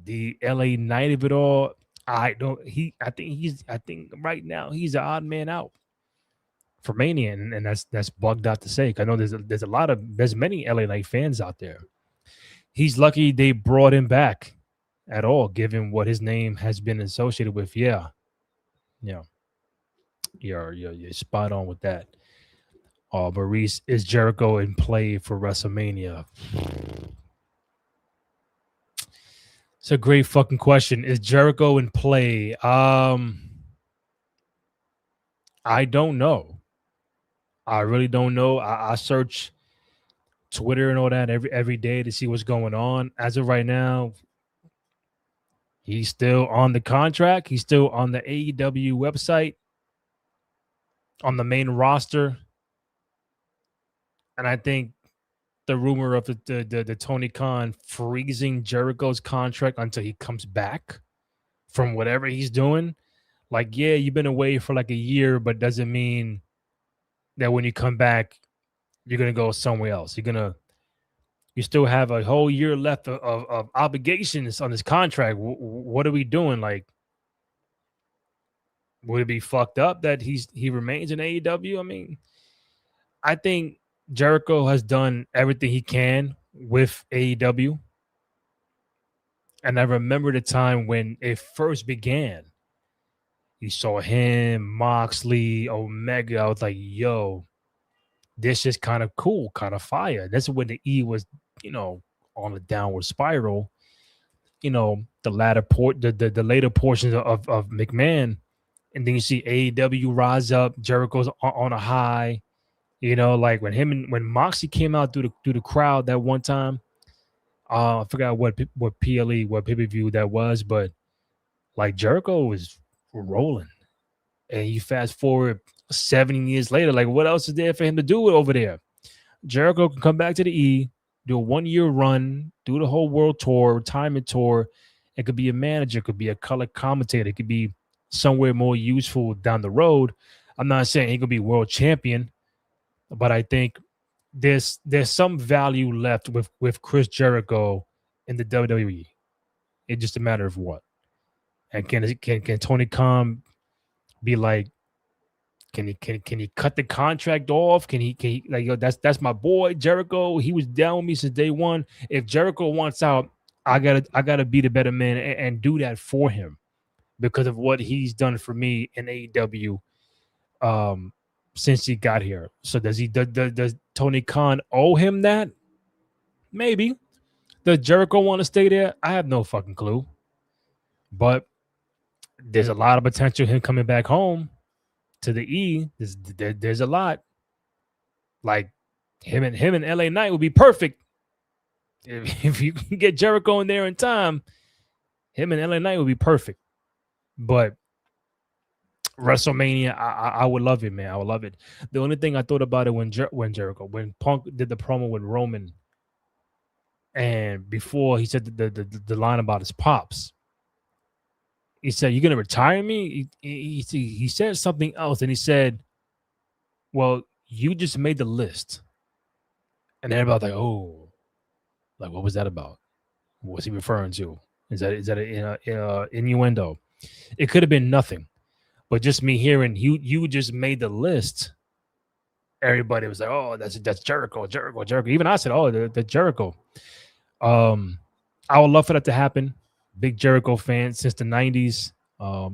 The LA Knight of it all, I think right now he's the odd man out for Mania, and that's bugged out to say. I know there's many LA Knight fans out there. He's lucky they brought him back at all, given what his name has been associated with. Yeah. You're spot on with that. Maurice, is Jericho in play for WrestleMania? It's a great fucking question. Is Jericho in play? I don't know. I really don't know. I search Twitter and all that every day to see what's going on. As of right now, he's still on the contract. He's still on the AEW website, on the main roster. And I think the rumor of the Tony Khan freezing Jericho's contract until he comes back from whatever he's doing. Like, yeah, you've been away for like a year, but doesn't mean that when you come back, you're going to go somewhere else. You still have a whole year left of obligations on this contract. What are we doing? Like, would it be fucked up that he remains in AEW? I mean, I think Jericho has done everything he can with AEW. And I remember the time when it first began. You saw him, Moxley, Omega. I was like, yo, this is kind of cool, kind of fire. That's when the E was, on a downward spiral. The later portions of McMahon. And then you see AEW rise up, Jericho's on a high. Like when Moxley came out through the crowd that one time, I forgot what PLE, what pay-per-view that was, but like Jericho was rolling. And you fast forward 7 years later, like what else is there for him to do over there? Jericho can come back to the E, do a 1-year run, do the whole world tour, retirement tour. It could be a manager, it could be a color commentator, it could be somewhere more useful down the road. I'm not saying he could be world champion, but I think there's some value left with Chris Jericho in the WWE. It's just a matter of what. And can Tony Khan be like, can he cut the contract off? Can he like, yo, that's my boy Jericho. He was down with me since day one. If Jericho wants out, I gotta be the better man and do that for him because of what he's done for me in AEW. Since he got here. So does Tony Khan owe him that? Maybe. Does Jericho want to stay there? I have no fucking clue. But there's a lot of potential him coming back home to the E. There's a lot. Like him and LA Knight would be perfect. If you can get Jericho in there in time, him and LA Knight would be perfect. But WrestleMania, I would love it, man. I would love it. The only thing I thought about it when Punk did the promo with Roman, and before he said the line about his pops, he said, "You're gonna retire me?" He said something else, and he said, "Well, you just made the list," and everybody's like, "Oh, like what was that about? What was he referring to? Is that an innuendo?" It could have been nothing, but just me hearing you just made the list. Everybody was like, "Oh, that's Jericho. Even I said, "Oh, the Jericho." I would love for that to happen. Big Jericho fan since the 90s.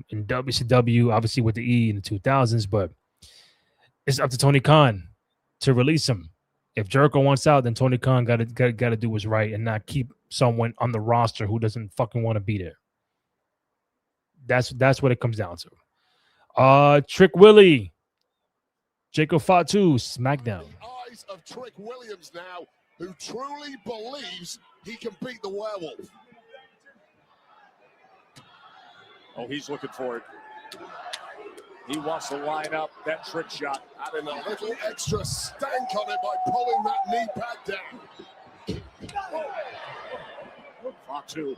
In WCW, obviously with the E in the 2000s, but it's up to Tony Khan to release him. If Jericho wants out, then Tony Khan got to do what's right and not keep someone on the roster who doesn't fucking want to be there. That's what it comes down to. Trick Willie, Jacob Fatu, SmackDown. Eyes of Trick Williams now, who truly believes he can beat the werewolf. Oh, he's looking for it. He wants to line up that trick shot. Adding a little extra stank on it by pulling that knee pad down. Fatu.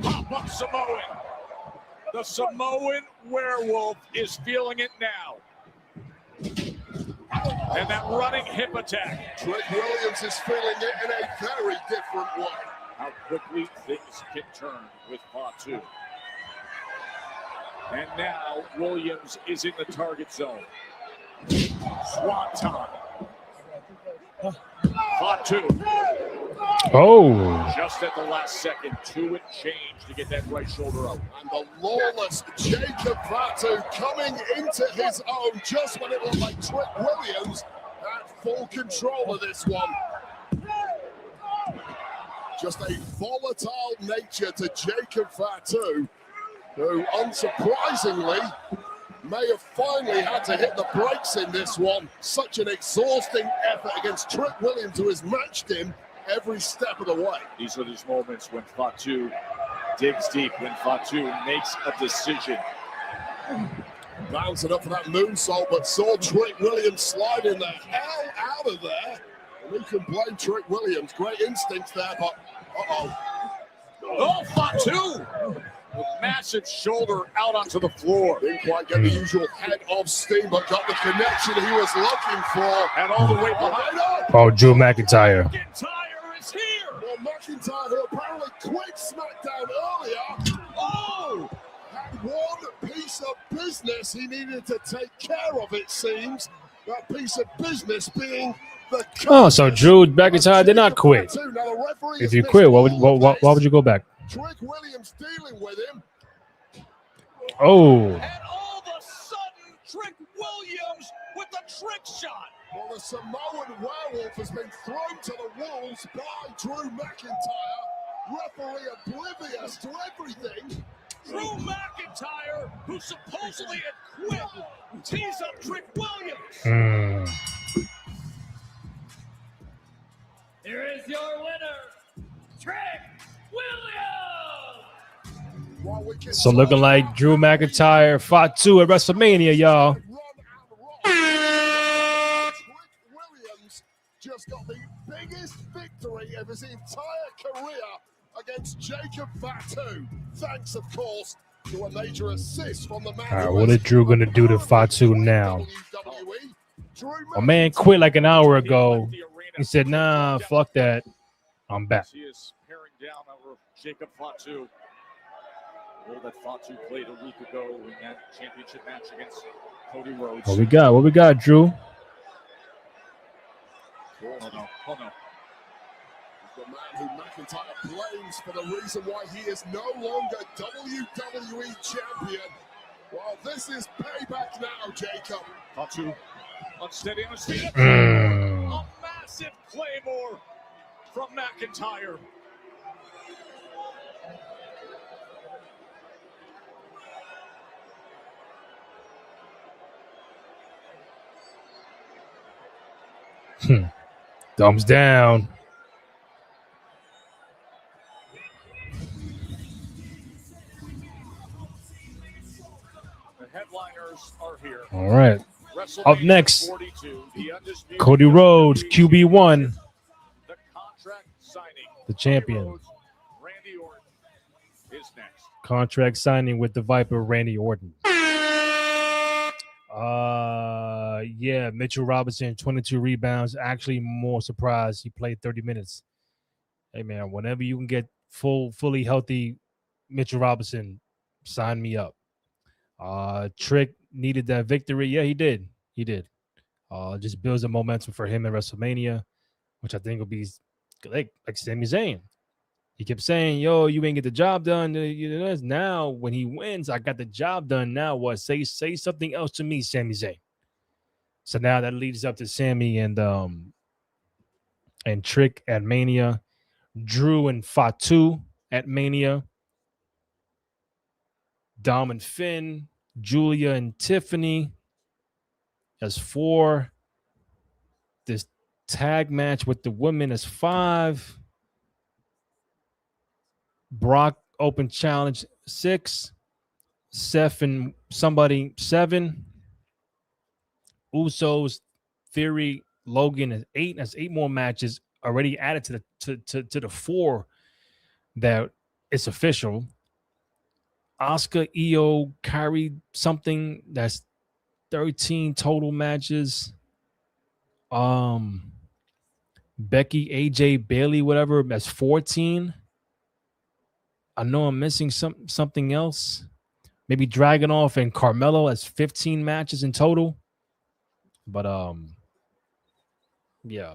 Pop-up Samoan. The Samoan werewolf is feeling it now. And that running hip attack. Trick Williams is feeling it in a very different way. How quickly things can turn with Fatu. And now Williams is in the target zone. Swanton. Fatu. Oh. Just at the last second, 2 and change to get that right shoulder up. And the lawless Jacob Fatu coming into his own just when it looked like Trick Williams had full control of this one. Just a volatile nature to Jacob Fatu, who unsurprisingly may have finally had to hit the brakes in this one. Such an exhausting effort against Trick Williams, who has matched him every step of the way. These are those moments when Fatu digs deep, when Fatu makes a decision. Bouncing up for that moonsault, but saw Trick Williams sliding the hell out of there. And who can blame Trick Williams? Great instincts there, but Oh, Fatu! Massive shoulder out onto the floor. Didn't quite get the usual head of steam, but got the connection he was looking for. And all the way behind. Oh, Drew McIntyre. McIntyre is here. Well, McIntyre, who apparently quit SmackDown earlier, had one piece of business he needed to take care of, it seems. That piece of business being the... Oh, so Drew McIntyre did not quit. If you quit, why would you go back? Trick Williams dealing with him. Oh. And all of a sudden, Trick Williams with the trick shot. Well, the Samoan werewolf has been thrown to the wolves by Drew McIntyre. Referee oblivious to everything. Drew McIntyre, who supposedly had quit, tees up Trick Williams. Here is your winner, Trick Williams. So looking like Drew McIntyre fought 2 at WrestleMania, y'all. Williams just got the biggest victory of his entire career against Jacob Fatu. Thanks, of course, to a major assist from the man. All right, what is Drew going to do to Fatu now? A man quit like an hour ago. He said, nah, fuck that. I'm back. He is paring down over Jacob Fatu. Role that Fatu played a week ago in that championship match against Cody Rhodes. What we got, Drew? Oh no. The man who McIntyre blames for the reason why he is no longer WWE Champion. Well, this is payback now, Jacob. Fatu unsteady on his feet. A massive claymore from McIntyre. Thumbs down. The headliners are here. All right. Up next, Cody Rhodes, QB1, the contract signing. the champion. Randy Orton is next. Contract signing with the Viper, Randy Orton. Yeah, Mitchell Robinson, 22 rebounds. Actually, more surprised he played 30 minutes. Hey man, whenever you can get fully healthy Mitchell Robinson, sign me up. Trick needed that victory. Yeah, he did. He did. Just builds the momentum for him at WrestleMania, which I think will be like Sami Zayn. He kept saying, yo, you ain't get the job done. Now, when he wins, I got the job done. Now what? Say something else to me, Sami Zayn. So now that leads up to Sami and Trick at Mania. Drew and Fatu at Mania. Dom and Finn. Julia and Tiffany. As 4. This tag match with the women as 5. Brock Open Challenge 6. Seth and somebody 7. Usos, Theory, Logan is 8. That's 8 more matches already added to the 4 that it's official. Asuka, Io, Kyrie, something. That's 13 total matches. Becky, AJ, Bailey, whatever. That's 14. I know I'm missing something else. Maybe Dragunov and Carmelo. That's 15 matches in total. But yeah.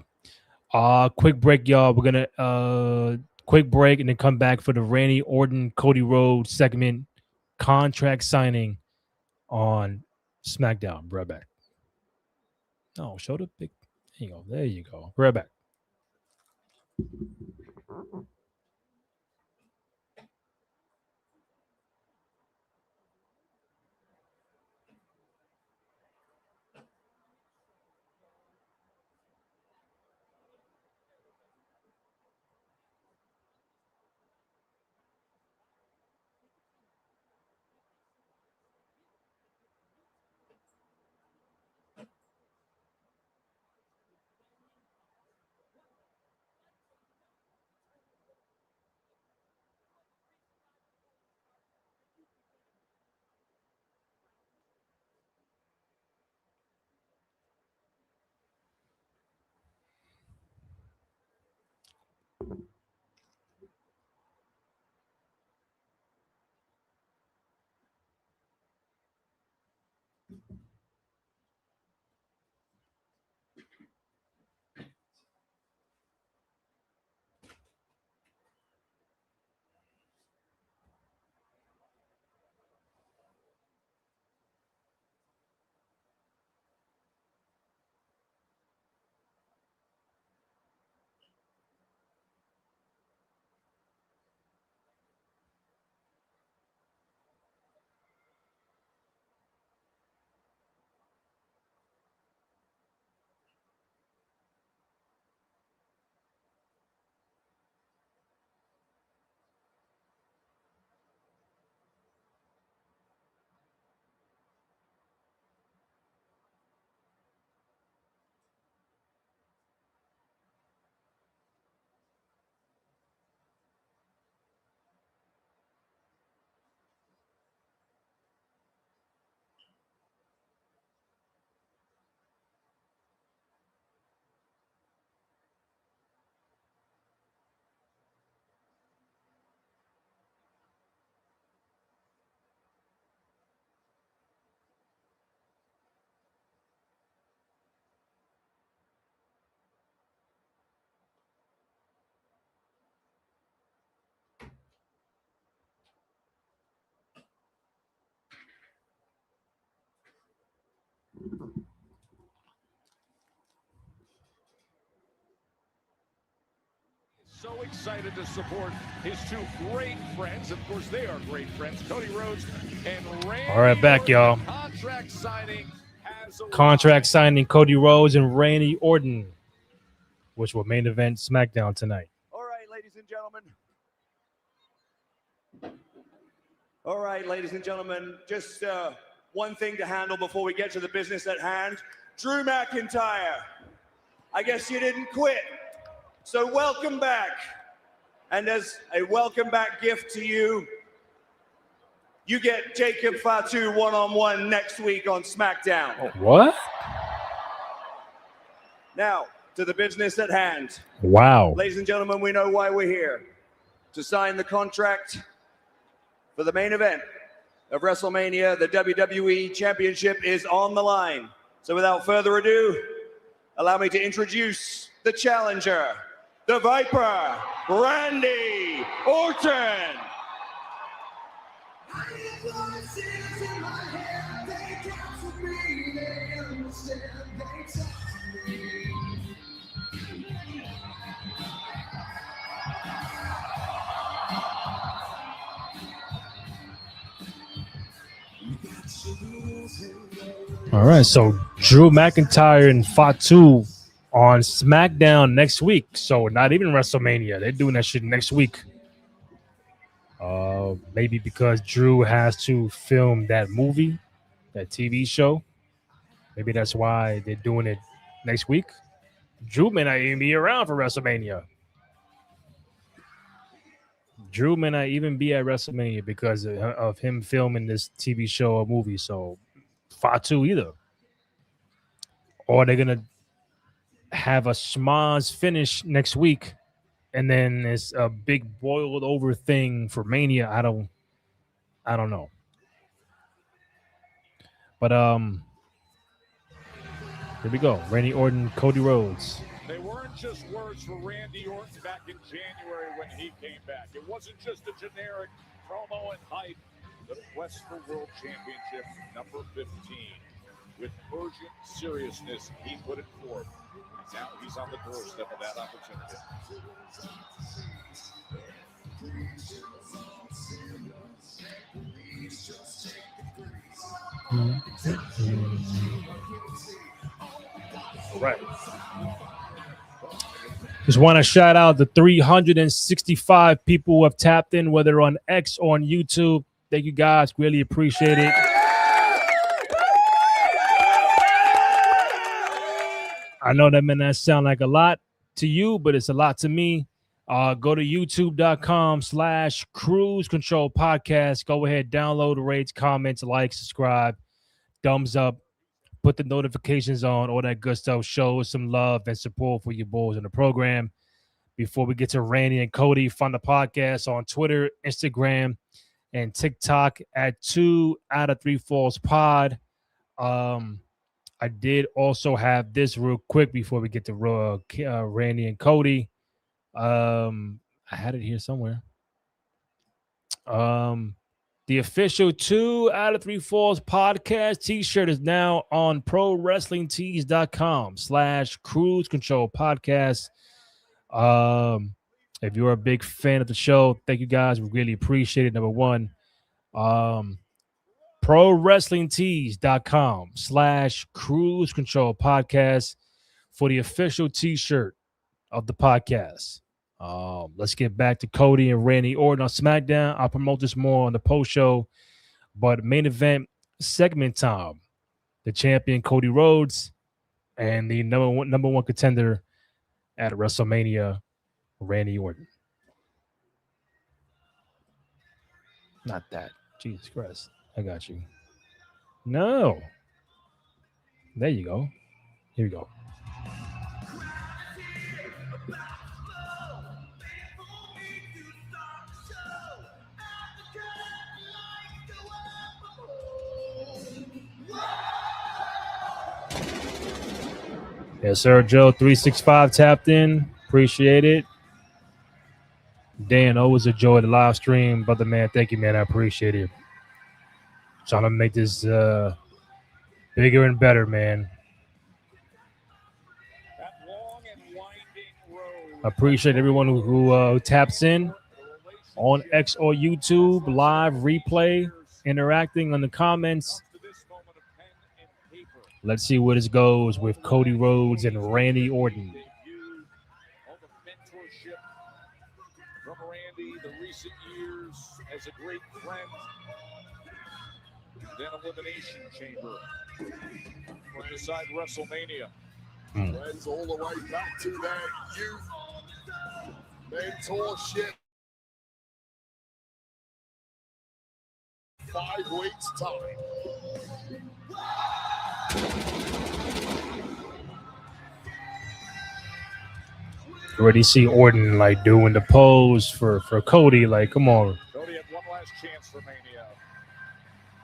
Quick break, y'all. We're gonna quick break and then come back for the Randy Orton, Cody Rhodes segment, contract signing on SmackDown. Right back. Oh, show the big. There you go. Right back. So excited to support his 2 great friends. Of course, they are great friends, Cody Rhodes and Randy. All right, back, y'all. Contract signing Cody Rhodes and Randy Orton, which will main event SmackDown tonight. All right, ladies and gentlemen. All right, ladies and gentlemen, just one thing to handle before we get to the business at hand. Drew McIntyre, I guess you didn't quit. So welcome back. And as a welcome back gift to you, you get Jacob Fatu one-on-one next week on SmackDown. What? Now, to the business at hand. Wow. Ladies and gentlemen, we know why we're here. To sign the contract for the main event of WrestleMania. The WWE Championship is on the line. So without further ado, allow me to introduce the challenger, the Viper, Randy Orton. All right, so Drew McIntyre and Fatu on SmackDown next week. So not even WrestleMania. They're doing that shit next week. Maybe because Drew has to film that movie, that TV show. Maybe that's why they're doing it next week. Drew may not even be around for WrestleMania. Drew may not even be at WrestleMania because of him filming this TV show or movie. So Fatu either. Or they're going to have a schmaz finish next week. And then it's a big boiled over thing for Mania. I don't know. But here we go. Randy Orton, Cody Rhodes. They weren't just words for Randy Orton back in January when he came back. It wasn't just a generic promo and hype. The quest for World Championship number 15. With urgent seriousness, he put it forth. Now he's on the doorstep of that opportunity. All right. Just want to shout out the 365 people who have tapped in, whether on X or on YouTube. Thank you guys. Really appreciate it. I know that may not sound like a lot to you, but it's a lot to me. Go to youtube.com/Cruise Control Podcast. Go ahead, download, rate, comment, like, subscribe, thumbs up, put the notifications on, all that good stuff. Show some love and support for your boys in the program. Before we get to Randy and Cody, find the podcast on Twitter, Instagram, and TikTok at 2 out of 3 Falls Pod. I did also have this real quick before we get to Randy and Cody. I had it here somewhere. The official 2 out of 3 Falls podcast t-shirt is now on ProWrestlingTees.com/Cruise Control Podcast. If you're a big fan of the show, thank you guys. We really appreciate it. Number one, ProWrestlingTees.com/Cruise Control Podcast for the official t-shirt of the podcast. Let's get back to Cody and Randy Orton on SmackDown. I'll promote this more on the post show, but main event segment time. The champion Cody Rhodes and the number one contender at WrestleMania, Randy Orton. Not that. Jesus Christ. I got you. No. There you go. Here we go. Yes, sir. Joe 365 tapped in. Appreciate it. Dan, always enjoy the live stream. Brother, man, thank you, man. I appreciate it. Trying to make this bigger and better, man. I appreciate everyone who taps in on X or YouTube, live replay, interacting on the comments. Let's see where this goes with Cody Rhodes and Randy Orton. From Randy, the recent years as a great friend, then Elimination Chamber, from inside WrestleMania. Friends all the way back to their youth, mentorship. 5 weeks' time. You already see Orton like doing the pose for Cody. Like, come on. Cody had one last chance for Mania.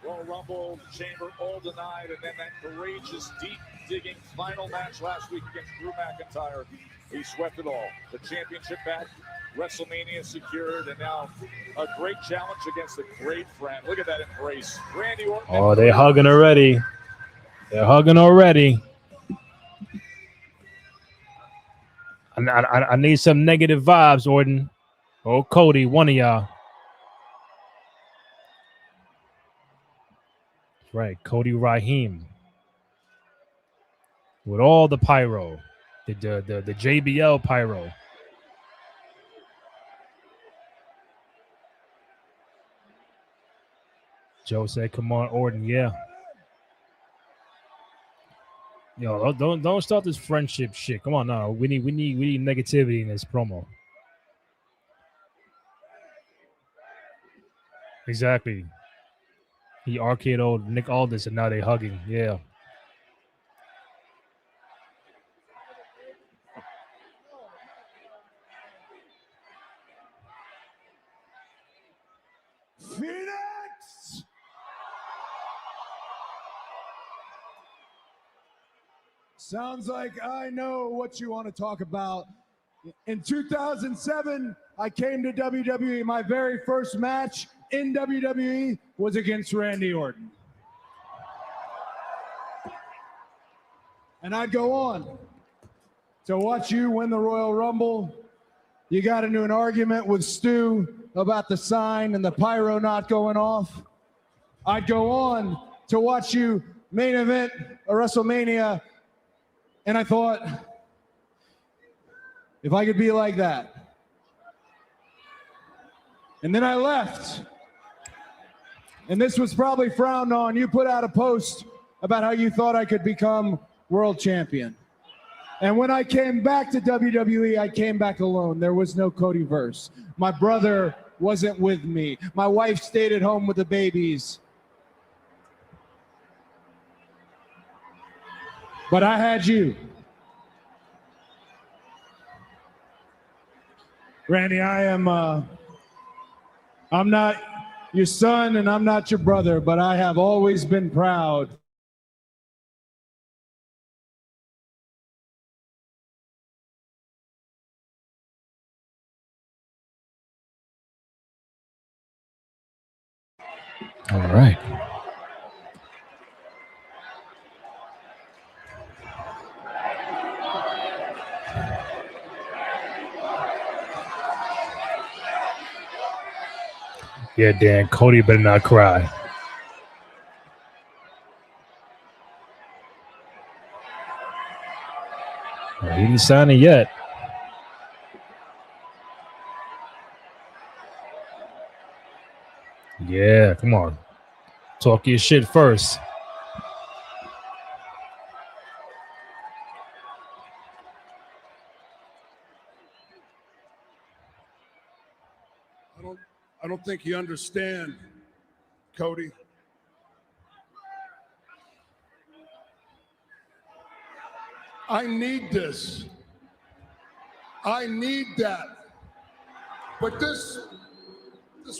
Royal Rumble, Chamber all denied, and then that courageous, deep-digging final match last week against Drew McIntyre. He swept it all. The championship back, WrestleMania secured, and now a great challenge against a great friend. Look at that embrace. Randy Orton. Oh, they're hugging already. They're hugging already. I need some negative vibes, Orton. Oh, Cody, one of y'all. Right, Cody Raheem. With all the pyro. The JBL pyro. Joe said, come on, Orton, yeah. Yo, don't start this friendship shit. Come on, no. We need negativity in this promo. Exactly. He RKO'd Nick Aldis and now they hugging. Yeah. Phoenix! Sounds like I know what you want to talk about. In 2007, I came to WWE. My very first match in WWE was against Randy Orton. And I'd go on to watch you win the Royal Rumble. You got into an argument with Stu about the sign and the pyro not going off. I'd go on to watch you main event a WrestleMania, and I thought, if I could be like that. And then I left. And this was probably frowned on. You put out a post about how you thought I could become world champion. And when I came back to WWE, I came back alone. There was no Codyverse. My brother wasn't with me. My wife stayed at home with the babies. But I had you. Randy, I'm not your son and I'm not your brother, but I have always been proud. All right. Yeah, Dan, Cody better not cry. Well, he didn't sign it yet. Yeah, come on. Talk your shit first. I don't think you understand, Cody. I need this. I need that. But this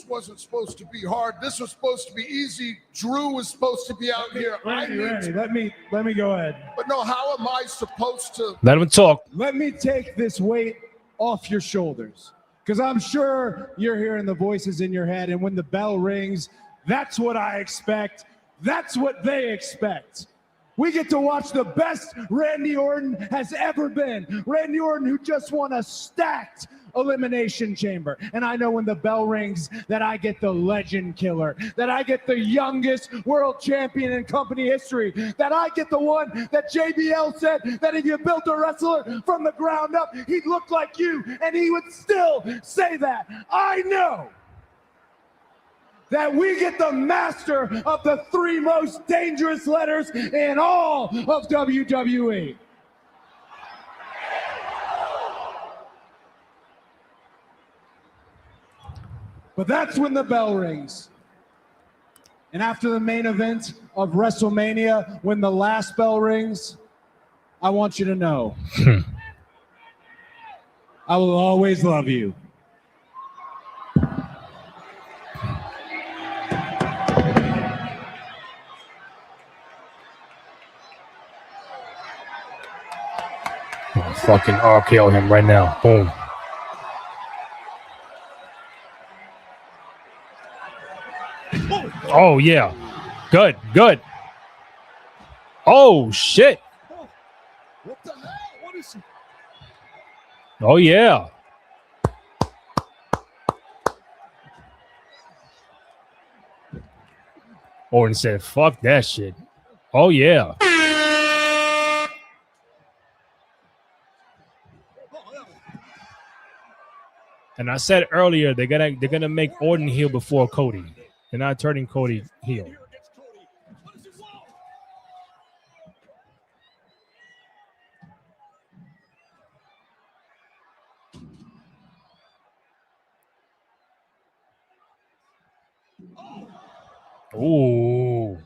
wasn't supposed to be hard. This was supposed to be easy. Drew was supposed to be out here. Randy, let me go ahead. But no, how am I supposed to? Let him talk. Let me take this weight off your shoulders. Because I'm sure you're hearing the voices in your head, and when the bell rings, that's what I expect. That's what they expect. We get to watch the best Randy Orton has ever been. Randy Orton, who just won a stacked Elimination Chamber. And I know when the bell rings that I get the legend killer, that I get the youngest world champion in company history, that I get the one that JBL said that if you built a wrestler from the ground up, he'd look like you, and he would still say that. I know that we get the master of the 3 most dangerous letters in all of WWE. But that's when the bell rings. And after the main event of WrestleMania, when the last bell rings, I want you to know I will always love you. I'll fucking RKO him right now. Boom. Oh, yeah. Good, good. Oh, shit. What the hell? What is he? Oh, yeah. Orton said, fuck that shit. Oh, yeah. And I said earlier, they're gonna make Orton heel before Cody. They're not turning Cody heel. Ooh.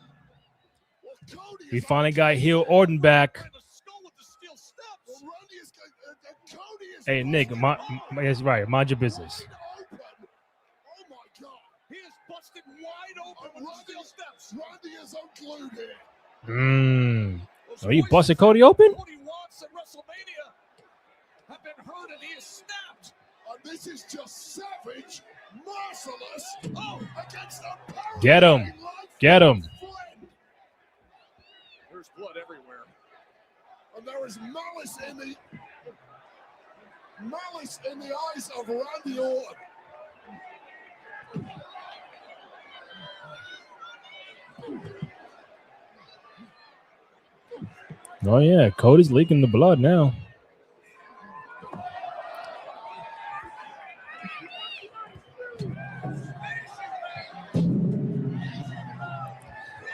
We finally got heel Orton back. Hey, Nick, that's right. Mind your business. He is busted wide open with steel steps. Randy is unglued here. Oh, you busted Cody open? Cody wants at WrestleMania have been hurt and he is snapped. And this is just savage, merciless. Oh, against a Get him. Get him. There's blood everywhere. And there is malice in the eyes of Randy Orton. Oh, yeah. Cody's leaking the blood now.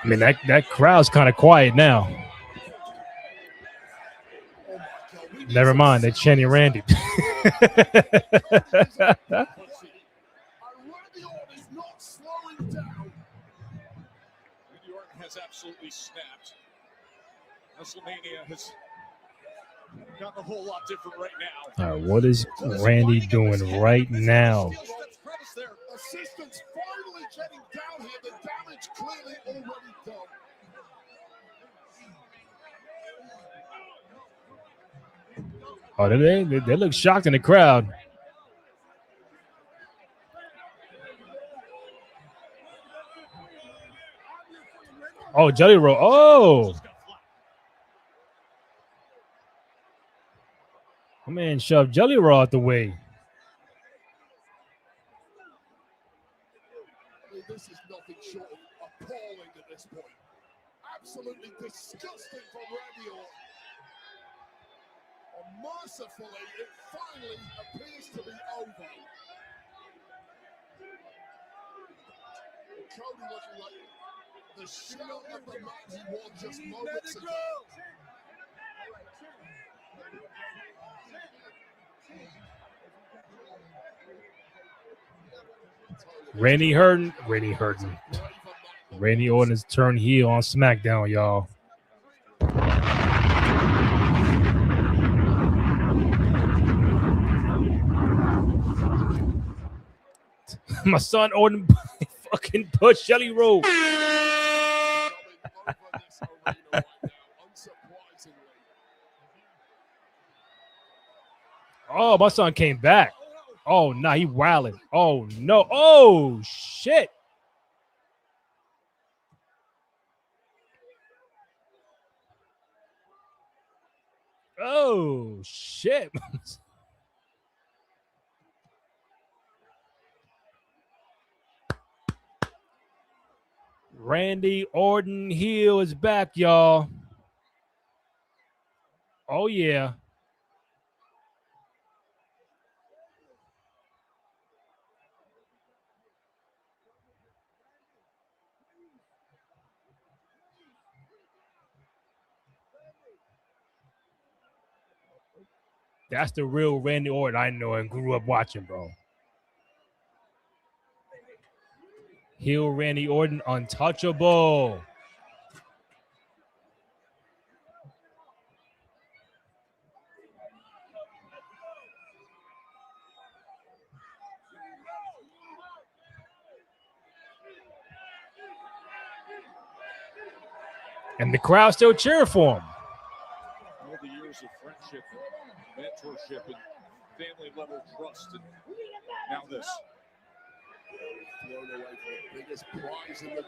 I mean, that crowd's kind of quiet now. Never mind. They're chanting Randy. Has absolutely snapped. WrestleMania has gotten a whole lot different right now. All right, what is Randy doing right now? Assistants finally getting down here. The damage clearly already done. Oh, they look shocked in the crowd. Oh, Jelly Roll. Oh. My man shoved Jelly Roll out the way. I mean, this is nothing short of appalling at this point. Absolutely disgusting from Randy Orton. And mercifully, it finally appears to be over. Cody looking like the shell of the man he was just moments ago. Randy Orton has turned heel on SmackDown, y'all. My son Orton fucking pushed Jelly Roll. Oh, my son came back. Oh, no, he wilding. Oh, no. Oh, shit. Oh, shit. Randy Orton heel is back, y'all. Oh, yeah. That's the real Randy Orton I know and grew up watching, bro. Heel Randy Orton, untouchable. And the crowd still cheering for him. All the years of friendship and mentorship and family level trust, and now this. Thrown away for the biggest prize in the game.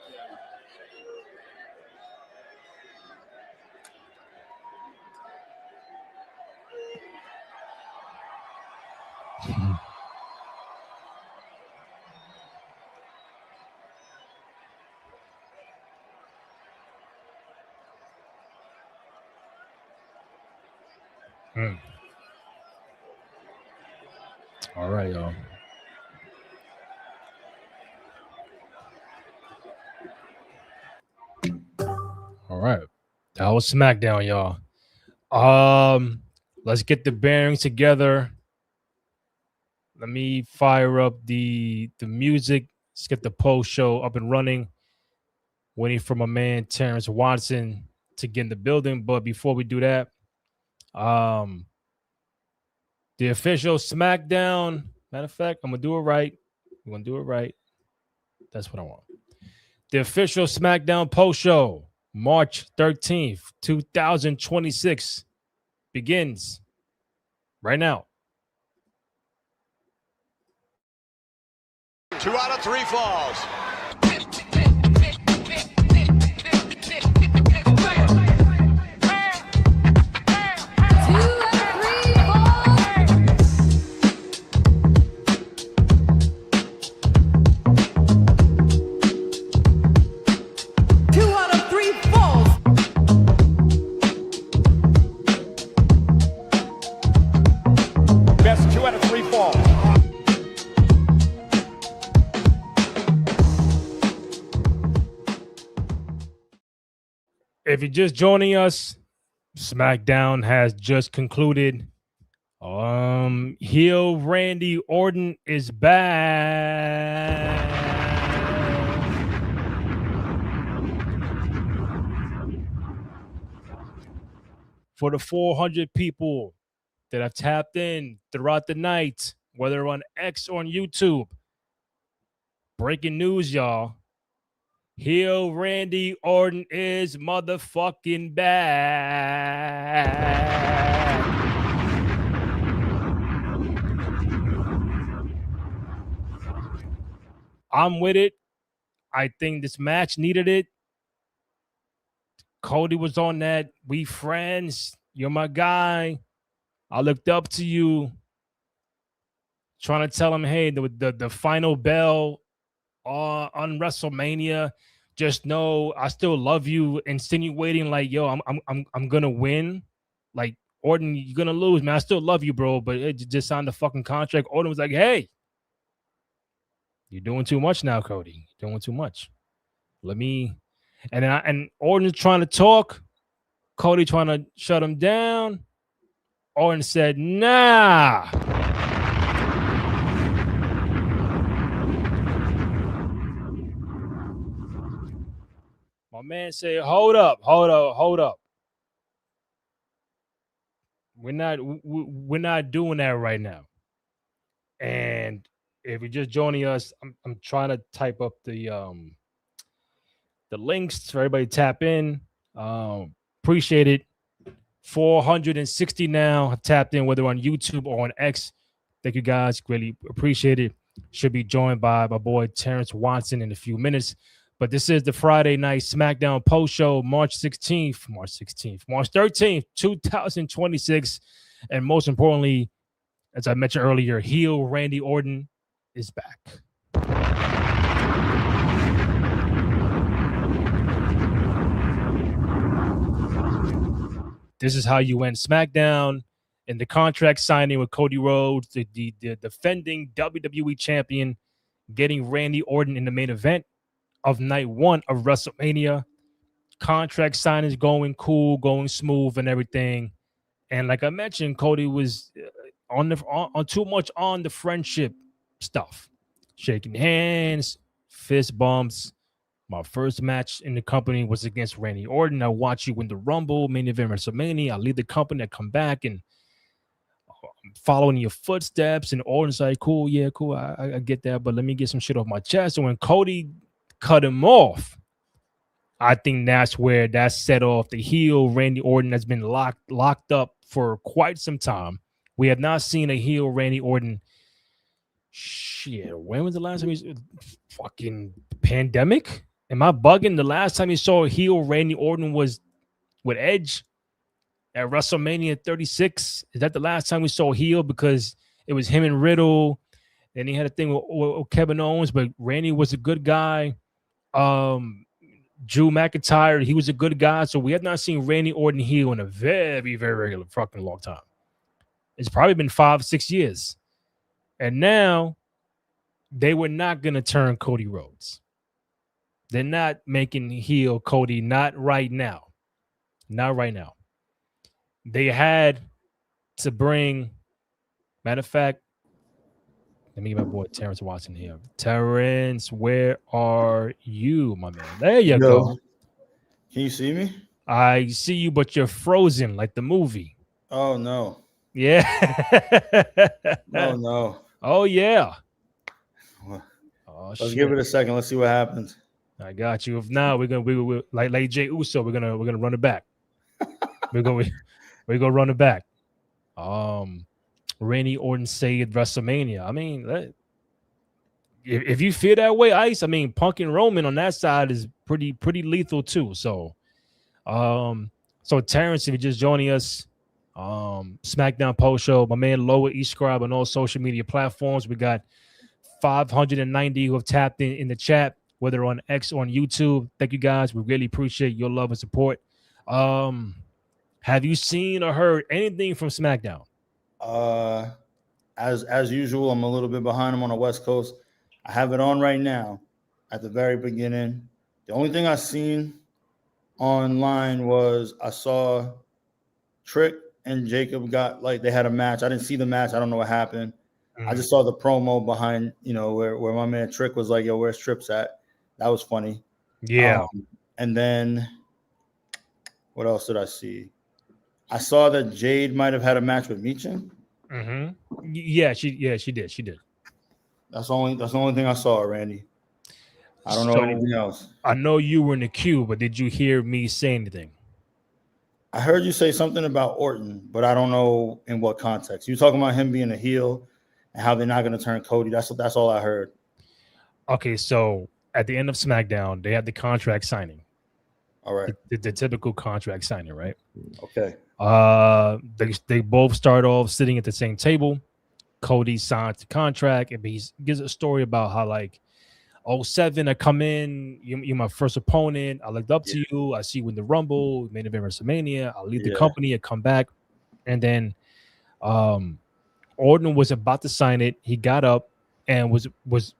All right, y'all. All right. That was SmackDown, y'all. Let's get the bearings together. Let me fire up the music. Let's get the post show up and running. Waiting for my man Terrence Watson to get in the building. But before we do that, the official SmackDown. Matter of fact, I'm gonna do it right. We're gonna do it right. That's what I want. The official SmackDown post show, March 13th, 2026, begins right now. 2 out of 3 falls. Best 2 out of 3 falls. If you're just joining us, SmackDown has just concluded. Heel Randy Orton is back. For the 400 people that have tapped in throughout the night, whether on X or on YouTube, breaking news, y'all. Heel Randy Orton is motherfucking back. I'm with it. I think this match needed it. Cody was on that. We friends. You're my guy. I looked up to you. Trying to tell him, hey, the final bell on WrestleMania. Just know I still love you. Insinuating like, yo, I'm gonna win. Like, Orton, you're gonna lose, man. I still love you, bro. But it just signed the fucking contract. Orton was like, hey, you're doing too much now, Cody. You're doing too much. And Orton's trying to talk. Cody trying to shut him down. Orton said, nah. My man said, hold up. We're not doing that right now. And if you're just joining us, I'm trying to type up the links for everybody to tap in. Appreciate it. 460 now have tapped in, whether on YouTube or on X. Thank you guys. Really appreciate it. Should be joined by my boy Terrence Watson in a few minutes. But this is the Friday Night SmackDown post show, March 13th, 2026. And most importantly, as I mentioned earlier, heel Randy Orton is back. This is how you end SmackDown. In the contract signing with Cody Rhodes, the defending WWE champion, getting Randy Orton in the main event of night 1 of WrestleMania. Contract signing is going cool, going smooth and everything. And like I mentioned, Cody was on too much on the friendship stuff. Shaking hands, fist bumps. My first match in the company was against Randy Orton. I watch you win the Rumble, main event WrestleMania. I leave the company, I come back and I'm following your footsteps. And Orton's like, cool, yeah, cool. I get that, but let me get some shit off my chest. And when Cody cut him off, I think that's where that set off the heel. Randy Orton has been locked up for quite some time. We have not seen a heel Randy Orton. Shit, when was the last time he fucking pandemic? Am I bugging? The last time you saw a heel Randy Orton was with Edge at WrestleMania 36. Is that the last time we saw a heel? Because it was him and Riddle, and he had a thing with Kevin Owens, but Randy was a good guy. Drew McIntyre, he was a good guy. So we have not seen Randy Orton heel in a very, very fucking long time. It's probably been 5-6 years. And now they were not going to turn Cody Rhodes. They're not making heel Cody, not right now. Not right now. They had to bring, matter of fact, let me get my boy Terrence Watson here. Terrence, where are you, my man? There you go. Can you see me? I see you, but you're frozen like the movie. Oh, no. Yeah. Oh, no. Oh, yeah. Let's give it a second. Let's see what happens. I got you. If not, we're like Jey Uso. We're gonna run it back. we're gonna run it back. Randy Orton saved WrestleMania. I mean, if you feel that way, Ice. I mean, Punk and Roman on that side is pretty lethal too. So, so Terrence, if you're just joining us, SmackDown post show, my man Lower East Scribe on all social media platforms. We got 590 who have tapped in the chat, whether on X or on YouTube. Thank you guys. We really appreciate your love and support. Have you seen or heard anything from SmackDown? As usual, I'm a little bit behind. I'm on the West Coast. I have it on right now at the very beginning. The only thing I seen online was I saw Trick and Jacob got they had a match. I didn't see the match. I don't know what happened. I just saw the promo behind, where my man Trick was like, yo, where's Trips at? That was funny. Yeah. And then what else did I see? I saw that Jade might have had a match with Michin. Mm-hmm. Yeah, she did. She did. That's the only thing I saw, Randy. I don't know anything else. I know you were in the queue, but did you hear me say anything? I heard you say something about Orton, but I don't know in what context. You talking about him being a heel and how they're not going to turn Cody. That's all I heard. Okay, so at the end of SmackDown, they had the contract signing. All right. The typical contract signing, right? Okay. They both start off sitting at the same table. Cody signs the contract, and he gives a story about how 07, I come in, you're my first opponent. I looked up to you. I see you in the Rumble, main event WrestleMania. I leave the company, I come back, and then Orton was about to sign it. He got up and was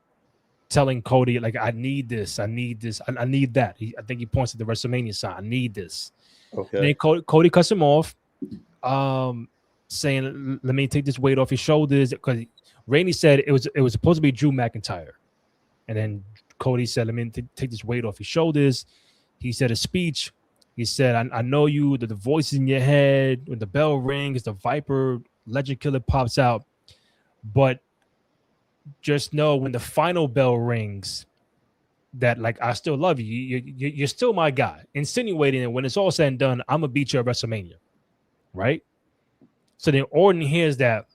telling Cody, I need this, I need this, I need that. I think he points at the WrestleMania sign. I need this. Okay. And then Cody cuts him off, saying, "Let me take this weight off your shoulders," because Randy said it was supposed to be Drew McIntyre, and then Cody said, "Let me take this weight off your shoulders." He said a speech. He said, "I know you. The voice in your head when the bell rings, the Viper Legend Killer pops out, but just know when the final bell rings." That I still love you. You're still my guy. Insinuating that when it's all said and done, I'm gonna beat you at WrestleMania, right? So then Orton hears that,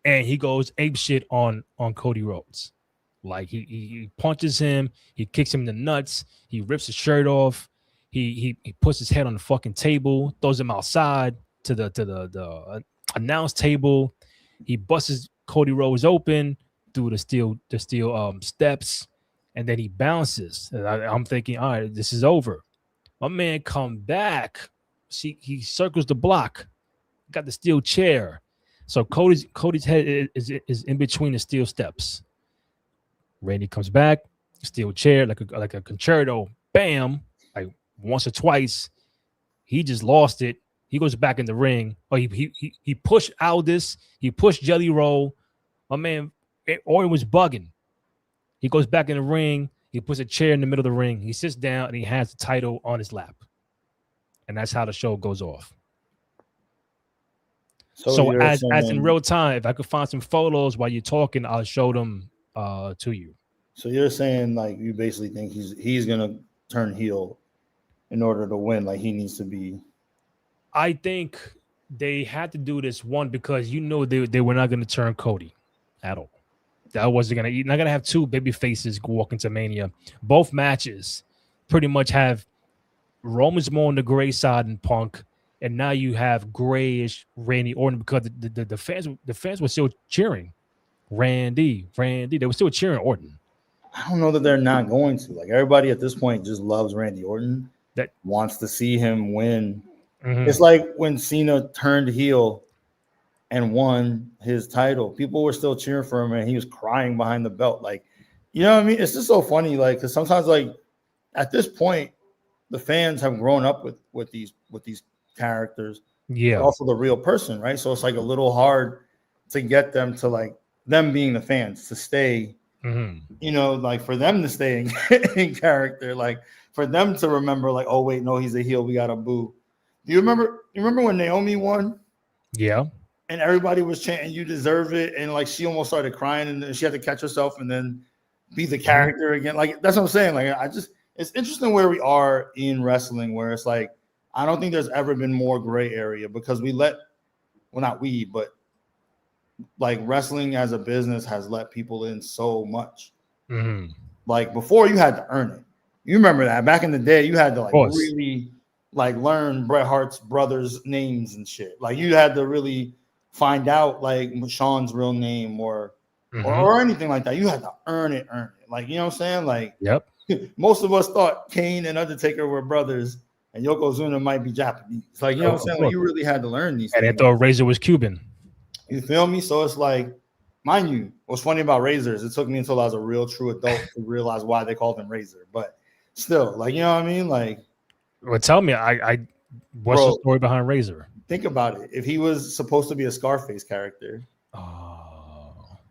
and he goes ape shit on Cody Rhodes. He punches him, he kicks him in the nuts, he rips his shirt off, he puts his head on the fucking table, throws him outside to the announce table. He busts Cody Rhodes open through the steel steps. And then he bounces. And I'm thinking, all right, this is over. My man come back. See, he circles the block. Got the steel chair. So Cody's head is in between the steel steps. Randy comes back, steel chair, like a concerto. Bam! Once or twice. He just lost it. He goes back in the ring. Oh, he pushed Aldis. He pushed Jelly Roll. My man Orton was bugging. He goes back in the ring. He puts a chair in the middle of the ring. He sits down and he has the title on his lap. And that's how the show goes off. So as in real time, if I could find some photos while you're talking, I'll show them to you. So you're saying like you basically think he's gonna turn heel in order to win, like he needs to be. I think they had to do this one because they were not gonna turn Cody at all. That wasn't gonna. You're not gonna have two baby faces walk into Mania. Both matches pretty much have Roman's more on the gray side and Punk, and now you have grayish Randy Orton because the fans were still cheering Randy. They were still cheering Orton. I don't know that they're not going to. Like everybody at this point just loves Randy Orton. That wants to see him win. Mm-hmm. It's like when Cena turned heel and won his title. People were still cheering for him, and he was crying behind the belt. Like, you know what I mean? It's just so funny. Like, because sometimes, like, at this point, the fans have grown up with these characters. Yeah. But also the real person, right? So it's like a little hard to get them to like them being the fans to stay. Mm-hmm. You know, like for them to stay in character, like for them to remember, like, oh wait, no, he's a heel. We got to boo. Do you remember when Naomi won? Yeah. And everybody was chanting, "You deserve it," and like she almost started crying, and then she had to catch herself and then be the character again. Like that's what I'm saying. Like it's interesting where we are in wrestling, where it's like I don't think there's ever been more gray area because not we, but like wrestling as a business has let people in so much. Mm-hmm. Like before, you had to earn it. You remember that back in the day, you had to like really like learn Bret Hart's brothers' names and shit. Like you had to really find out like Sean's real name or anything like that. You had to earn it. Like, you know what I'm saying? Like, yep. Most of us thought Kane and Undertaker were brothers and Yokozuna might be Japanese. Like, you know what I'm saying? Like, you really had to learn these things. And they thought Razor was Cuban. You feel me? So it's like, mind you, what's funny about Razors, it took me until I was a real true adult to realize why they called him Razor. But still, like, you know what I mean? Like, well, tell me, what's the story behind Razor? Think about it. If he was supposed to be a Scarface character,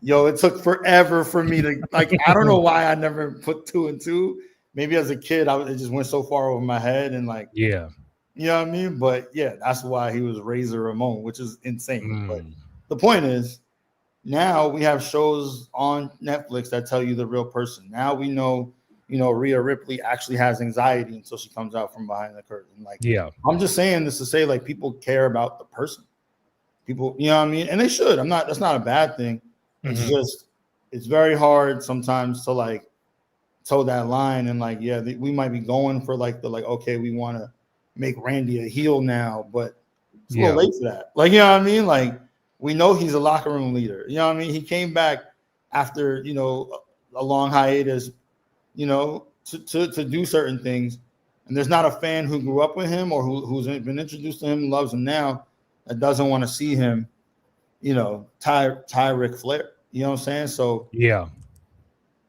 yo, it took forever for me to like. I don't know why I never put 2 and 2. Maybe as a kid, it just went so far over my head and like, yeah, you know what I mean. But yeah, that's why he was Razor Ramon, which is insane. But the point is, now we have shows on Netflix that tell you the real person. Now we know. You know, Rhea Ripley actually has anxiety until she comes out from behind the curtain. Like, yeah, I'm just saying this to say, like, people care about the person. People, you know what I mean? And they should. That's not a bad thing. It's just, it's very hard sometimes to like toe that line and like, yeah, we might be going for like okay, we want to make Randy a heel now, but it's a little late for that. Like, you know what I mean? Like, we know he's a locker room leader. You know what I mean? He came back after, you know, a long hiatus, you know, to do certain things. And there's not a fan who grew up with him or who's been introduced to him and loves him now that doesn't want to see him, you know, tie Ric Flair. You know what I'm saying? So, yeah,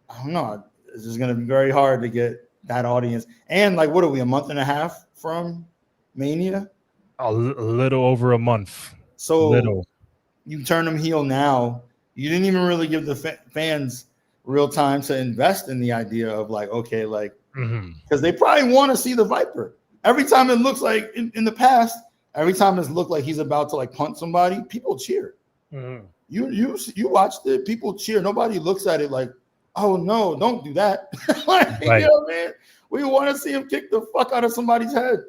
I don't know. It's just going to be very hard to get that audience. And like, what are we, a month and a half from Mania? A little over a month. So you turn him heel now. You didn't even really give the fans real time to invest in the idea of like, okay, like, because they probably want to see the Viper. Every time it looks like in the past, every time it's looked like he's about to like punt somebody, people cheer. You watched it, people cheer. Nobody looks at it like, oh no, don't do that. Like, right. You know, man, we want to see him kick the fuck out of somebody's head.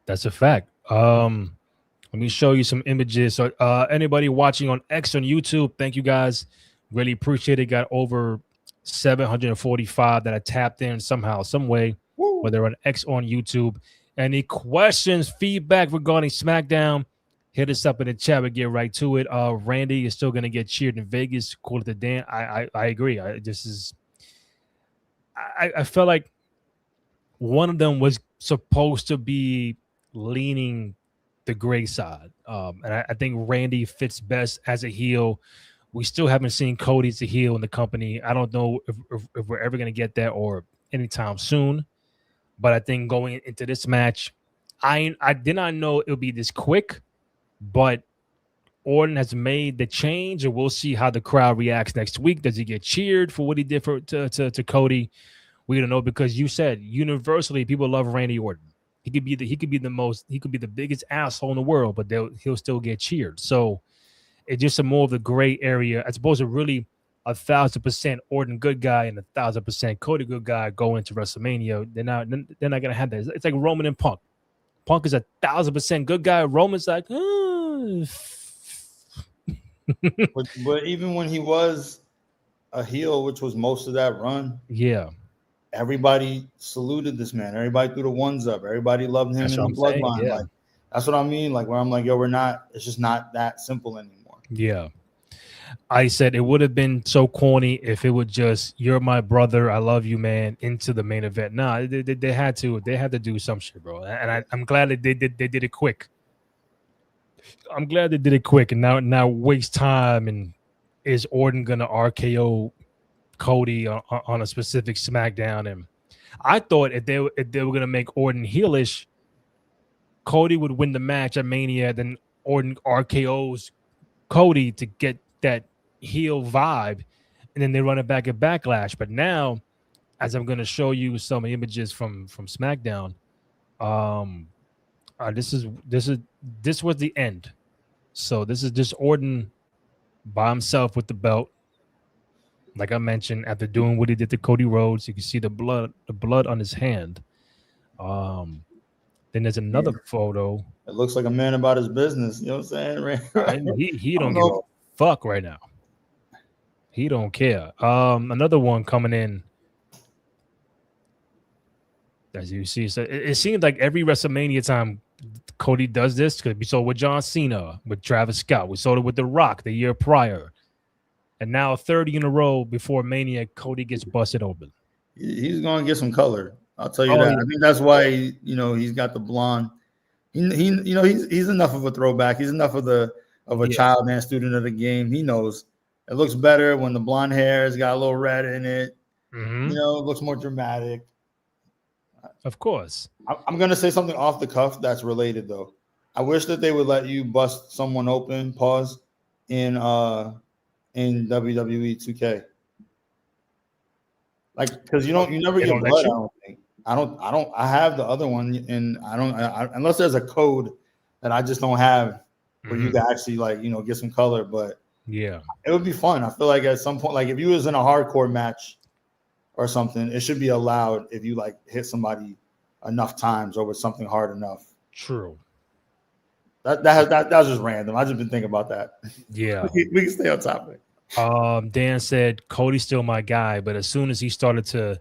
That's a fact. Let me show you some images. So anybody watching on X on YouTube, thank you guys. Really appreciate it. Got over 745 that I tapped in somehow, some way, whether on X or on YouTube. Any questions, feedback regarding SmackDown, hit us up in the chat. We'll get right to it. Randy is still going to get cheered in Vegas. Call it the Dan. I agree. I felt like one of them was supposed to be leaning the gray side. And I think Randy fits best as a heel. We still haven't seen Cody as a heel in the company. I don't know if we're ever going to get that or anytime soon. But I think going into this match, I did not know it would be this quick. But Orton has made the change, and we'll see how the crowd reacts next week. Does he get cheered for what he did to Cody? We don't know, because you said universally people love Randy Orton. He could be the biggest asshole in the world, but he'll still get cheered. So it's just a more of the gray area as opposed to really 1,000% Orton good guy and 1,000% Cody good guy going into WrestleMania. They're not gonna have that. It's like Roman and Punk. Punk is 1,000% good guy. Roman's like, but even when he was a heel, which was most of that run, yeah, everybody saluted this man. Everybody threw the ones up. Everybody loved him in the bloodline. Yeah. Like, that's what I mean. Like, where I'm like, yo, it's just not that simple anymore. Yeah. I said it would have been so corny if it would just, you're my brother, I love you, man, into the main event. Nah, they had to do some shit, bro. And I'm glad that they did it quick. I'm glad they did it quick, and now waste time. And is Orton gonna RKO Cody on a specific SmackDown? And I thought if they were gonna make Orton heelish, Cody would win the match at Mania, then Orton RKOs Cody to get that heel vibe, and then they run it back at Backlash. But now, as I'm gonna show you some images from SmackDown, this was the end. So this is just Orton by himself with the belt. Like I mentioned, after doing what he did to Cody Rhodes, you can see the blood on his hand. Then there's another photo. It looks like a man about his business. You know what I'm saying? Right? He don't give a fuck right now. He don't care. Another one coming in. As you see, so it seems like every WrestleMania time Cody does this, because we saw it with John Cena, with Travis Scott. We saw it with The Rock the year prior. And now 30 in a row before Mania, Cody gets busted open. He's going to get some color. I'll tell you that. Yeah. I think that's why, he's got the blonde. He's enough of a throwback. He's enough of a child and student of the game. He knows it looks better when the blonde hair has got a little red in it. Mm-hmm. It looks more dramatic. Of course. I'm going to say something off the cuff that's related, though. I wish that they would let you bust someone open, in WWE 2K. Like, because you never get blood. I don't think. I have the other one, and unless there's a code that I just don't have where you can actually get some color. But yeah, it would be fun. I feel like at some point, like if you was in a hardcore match or something, it should be allowed if you hit somebody enough times or with something hard enough. True. That was just random. I just been thinking about that. Yeah. we can stay on topic. Dan said Cody's still my guy, but as soon as he started to,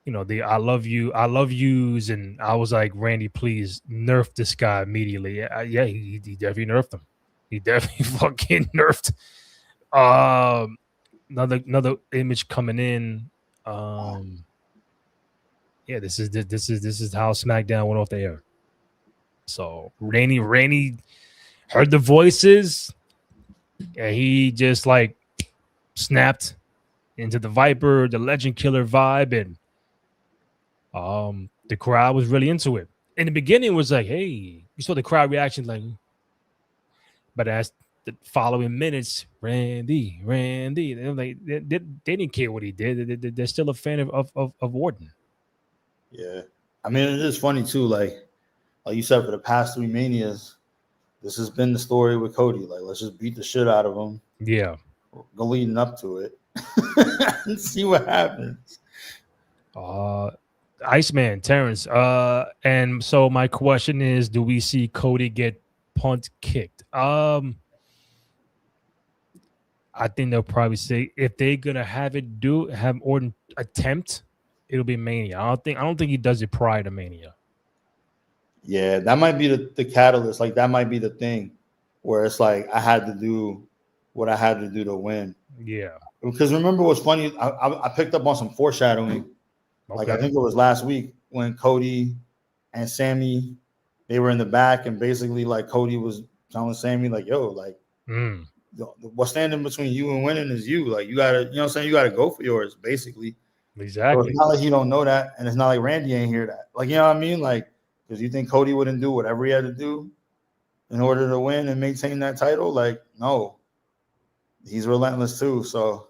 the I love yous, and I was like, Randy, please nerf this guy immediately. Yeah, he definitely nerfed him. He definitely fucking nerfed. Another image coming in. Yeah, this is how SmackDown went off the air. So Randy heard the voices, and he just snapped into the Viper, the Legend Killer vibe, and the crowd was really into it. In the beginning, it was like, hey, you saw the crowd reaction, but as the following minutes, Randy, they didn't care what he did. They're still a fan of Orton. Yeah, I mean, it is funny too. Like you said, for the past 3 Manias, this has been the story with Cody. Let's just beat the shit out of him. Yeah, go leading up to it and see what happens. Iceman, Terrence. And so my question is, do we see Cody get punt kicked? I think they'll probably say if they're gonna have Orton attempt, it'll be Mania. I don't think he does it prior to Mania. Yeah, that might be the catalyst. That might be the thing where it's I had to do what I had to do to win. Yeah. Because remember what's funny? I picked up on some foreshadowing. Okay. I think it was last week when Cody and Sammy, they were in the back, and basically Cody was telling Sammy what's standing between you and winning is you. You gotta, you gotta go for yours, basically. Exactly. So it's not like you don't know that, and it's not like Randy ain't hear that. You know what I mean? Because you think Cody wouldn't do whatever he had to do. in order to win and maintain that title? Like, no. He's relentless too. So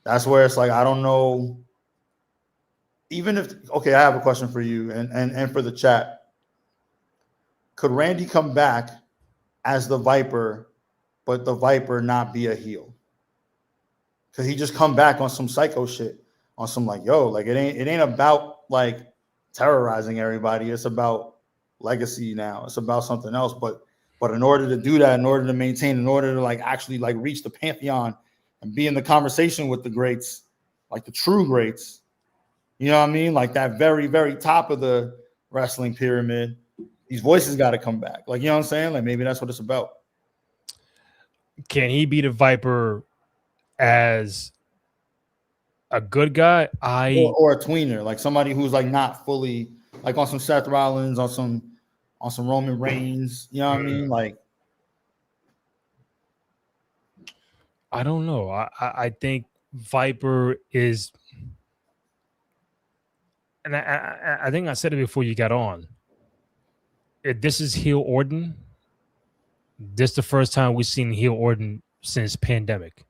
that's where it's like, I don't know. Even if, okay, I have a question for you and for the chat. Could Randy come back as the Viper, but the Viper not be a heel? Because he just come back on some psycho shit, on some like, yo, like it ain't about like terrorizing everybody. It's about legacy now. It's about something else. But in order to do that, in order to maintain, in order to like actually like reach the pantheon and be in the conversation with the greats, like the true greats, you know what I mean? Like that very, very top of the wrestling pyramid, these voices got to come back. Like, you know what I'm saying? Like maybe that's what it's about. Can he be the Viper as a good guy? Or a tweener, like somebody who's like not fully like on some Seth Rollins, on some Roman Reigns. You know what I mean? Like, I don't know. I think Viper is, and I think I said it before you got on. If this is heel Orton, this is the first time we've seen heel Orton since pandemic.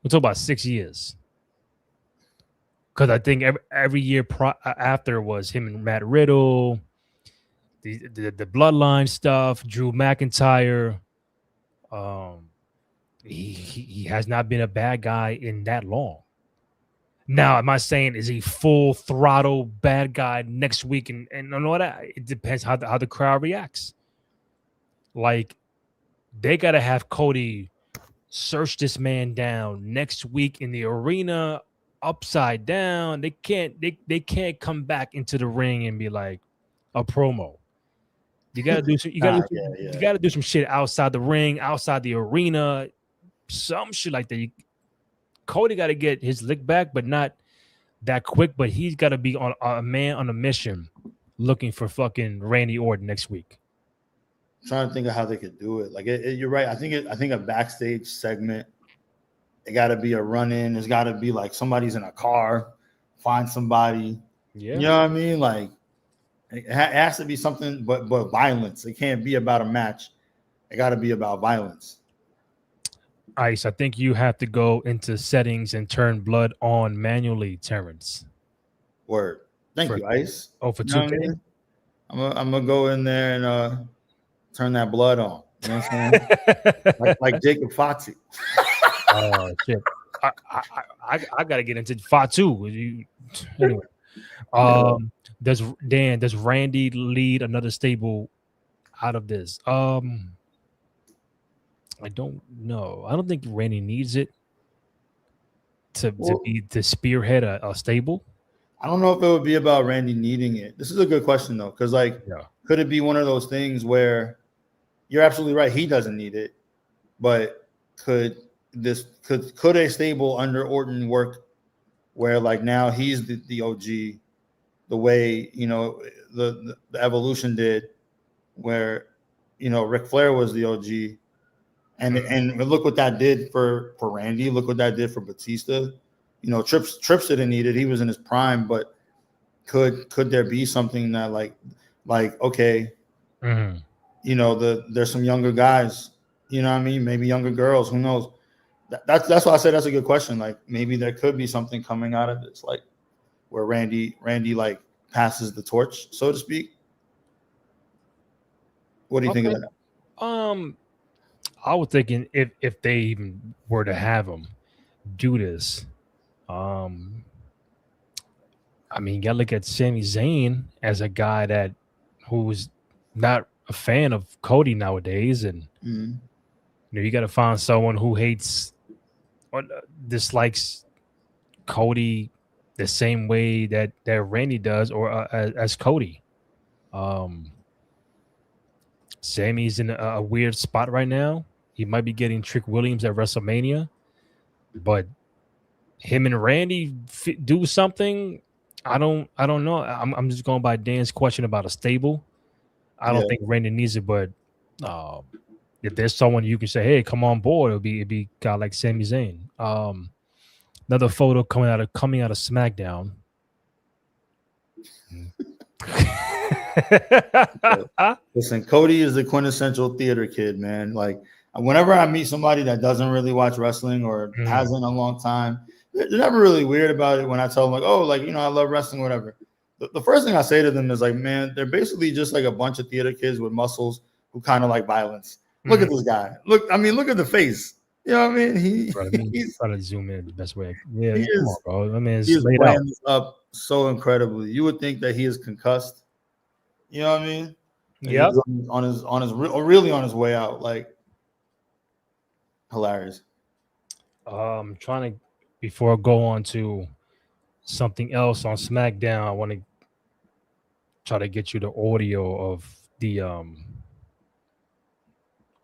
We're talking about 6 years. Because I think every year after was him and Matt Riddle, the bloodline stuff, Drew McIntyre. He has not been a bad guy in that long. Now, am I saying is he full throttle bad guy next week? And all that, it depends how the crowd reacts. Like, they got to have Cody search this man down next week in the arena, upside down. They can't come back into the ring and be like a promo. You gotta do some. You gotta do some shit outside the ring, outside the arena, some shit like that. Cody got to get his lick back, but not that quick. But he's got to be on a man on a mission, looking for fucking Randy Orton next week. I'm trying to think of how they could do it. Like you're right. I think a backstage segment. It got to be a run-in. There's got to be like somebody's in a car, find somebody. Yeah, you know what I mean. Like it has to be something, but violence. It can't be about a match. It got to be about violence. Ice, I think you have to go into settings and turn blood on manually, Terrence. Word. Thank you, Ice. Oh, for 2K? You know what I mean? I'm gonna go in there and turn that blood on. You know what I'm saying? like Jacob Fatu. Oh shit. I gotta get into Fatu. Anyway. Does Randy lead another stable out of this? I don't know. I don't think Randy needs it to spearhead a stable. I don't know if it would be about Randy needing it. This is a good question though, because could it be one of those things where you're absolutely right, he doesn't need it, but could a stable under Orton work where like now he's the OG, the way the Evolution did, where Ric Flair was the OG. And look what that did for Randy. Look what that did for Batista. Trips didn't need it. He was in his prime, but could there be something that like okay, there's some younger guys. You know what I mean? Maybe younger girls. Who knows? That's why I said that's a good question. Like maybe there could be something coming out of this, like where Randy like passes the torch, so to speak. What do you think of that? I was thinking if they even were to have him do this, I mean, you gotta look at Sami Zayn as a guy who's not a fan of Cody nowadays, and you got to find someone who hates or dislikes Cody the same way that Randy does, or as Cody. Sammy's in a weird spot right now. He might be getting Trick Williams at WrestleMania, but him and Randy do something. I don't know. I'm just going by Dan's question about a stable. I don't think Randy needs it, but if there's someone you can say, "Hey, come on board," it'd be a guy like Sami Zayn. Another photo coming out of SmackDown. Listen, Cody is the quintessential theater kid, man. Like whenever I meet somebody that doesn't really watch wrestling or hasn't in a long time, they're never really weird about it when I tell them like, oh, like, you know, I love wrestling, whatever. The first thing I say to them is like, man, they're basically just like a bunch of theater kids with muscles who kind of like violence. Look at this guy. Look at the face. You know what I mean? He's trying to zoom in the best way. Yeah, he come is, on, bro. I mean, it's he is laid out. playing this up so incredibly. You would think that he is concussed. You know what I mean? Yeah. Really on his way out. Like, hilarious. Trying to, before I go on to something else on SmackDown, I want to try to get you the audio of the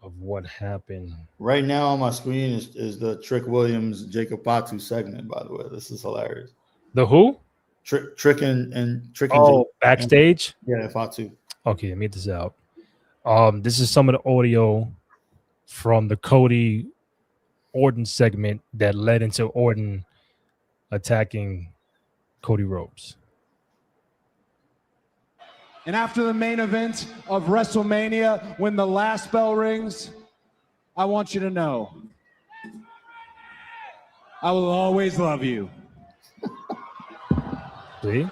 of what happened. Right now on my screen is the Trick Williams Jacob Fatu segment, by the way. This is hilarious. The who? Trick and Oh, backstage? Yeah, Fatu. Okay, let me get this out. This is some of the audio from the Cody Orton segment that led into Orton attacking Cody Rhodes. And after the main event of WrestleMania, when the last bell rings, I want you to know, I will always love you. See?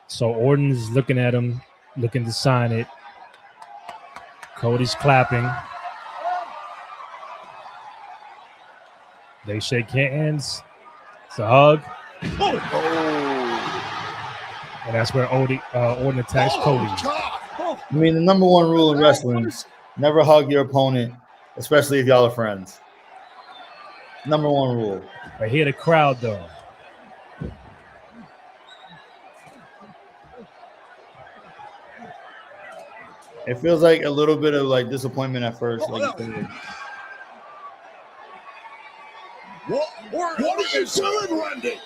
So Orton's looking at him, looking to sign it. Cody's clapping. They shake hands. It's a hug. And that's where Orton attacks Cody. I mean, the number one rule in wrestling, never hug your opponent, especially if y'all are friends. Number one rule. I hear the crowd, though. It feels like a little bit of like disappointment at first. What are you doing, Randy?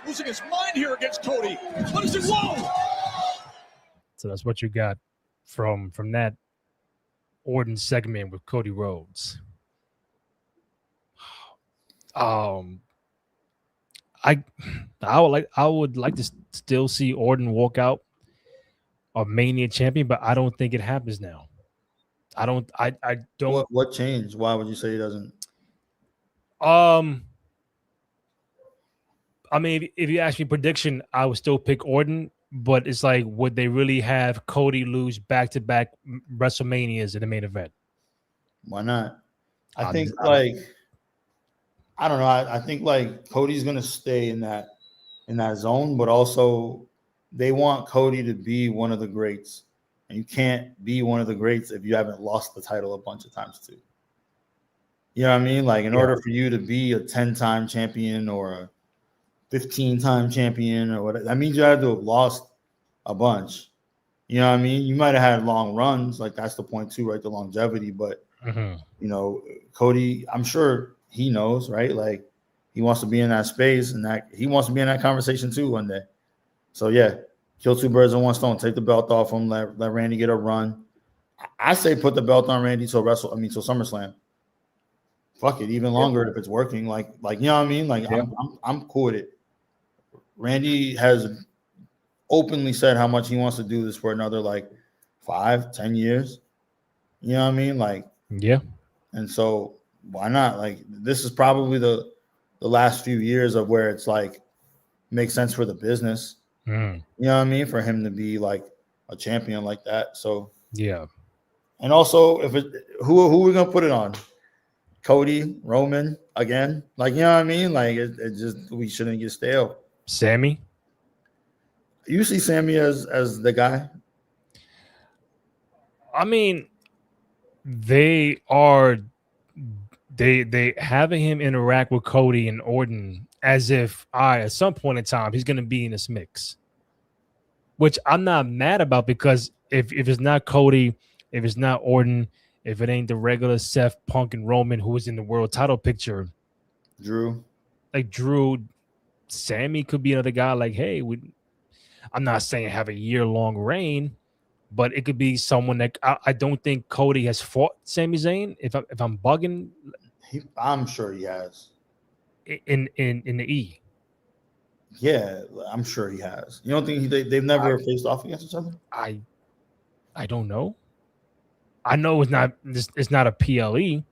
Losing his mind here against Cody. What is it? Whoa! So that's what you got from that Orton segment with Cody Rhodes. I would like to still see Orton walk out a Mania champion, but I don't think it happens now. I don't. What changed? Why would you say he doesn't? I mean, if you ask me prediction, I would still pick Orton, but it's like, would they really have Cody lose back-to-back WrestleManias in the main event? Why not? I think I don't know. I think like Cody's gonna stay in that zone, but also they want Cody to be one of the greats, and you can't be one of the greats if you haven't lost the title a bunch of times too. You know what I mean? Like, in order for you to be a 10-time champion or a 15-time champion or whatever, that means you have to have lost a bunch. You know what I mean? You might have had long runs, like that's the point too, right? The longevity, but you know, Cody, I'm sure he knows, right? Like, he wants to be in that space, and that he wants to be in that conversation too one day. So yeah, kill two birds with one stone. Take the belt off him. Let Randy get a run. I say put the belt on Randy till SummerSlam. Fuck it, even longer if it's working. Like you know what I mean? Like I'm cool with it. Randy has openly said how much he wants to do this for another like 5-10 years. You know what I mean? Like, yeah. And so why not? Like, this is probably the last few years of where it's like makes sense for the business. You know what I mean? For him to be like a champion like that. So yeah. And also, who are we gonna put it on? Cody, Roman again? Like, you know what I mean? Like, it just, we shouldn't get stale. Sammy? You see Sammy as the guy? I mean, they having him interact with Cody and Orton as if at some point in time he's going to be in this mix, which I'm not mad about, because if it's not Cody, if it's not Orton, if it ain't the regular Seth, Punk, and Roman who is in the world title picture, Drew, Sammy could be another guy. Like, hey, I'm not saying have a year-long reign, but it could be someone that I don't think Cody has fought Sami Zayn. If I'm bugging, I'm sure he has. In the E. Yeah, I'm sure he has. You don't think they've never faced off against each other? I don't know. I know it's not a PLE.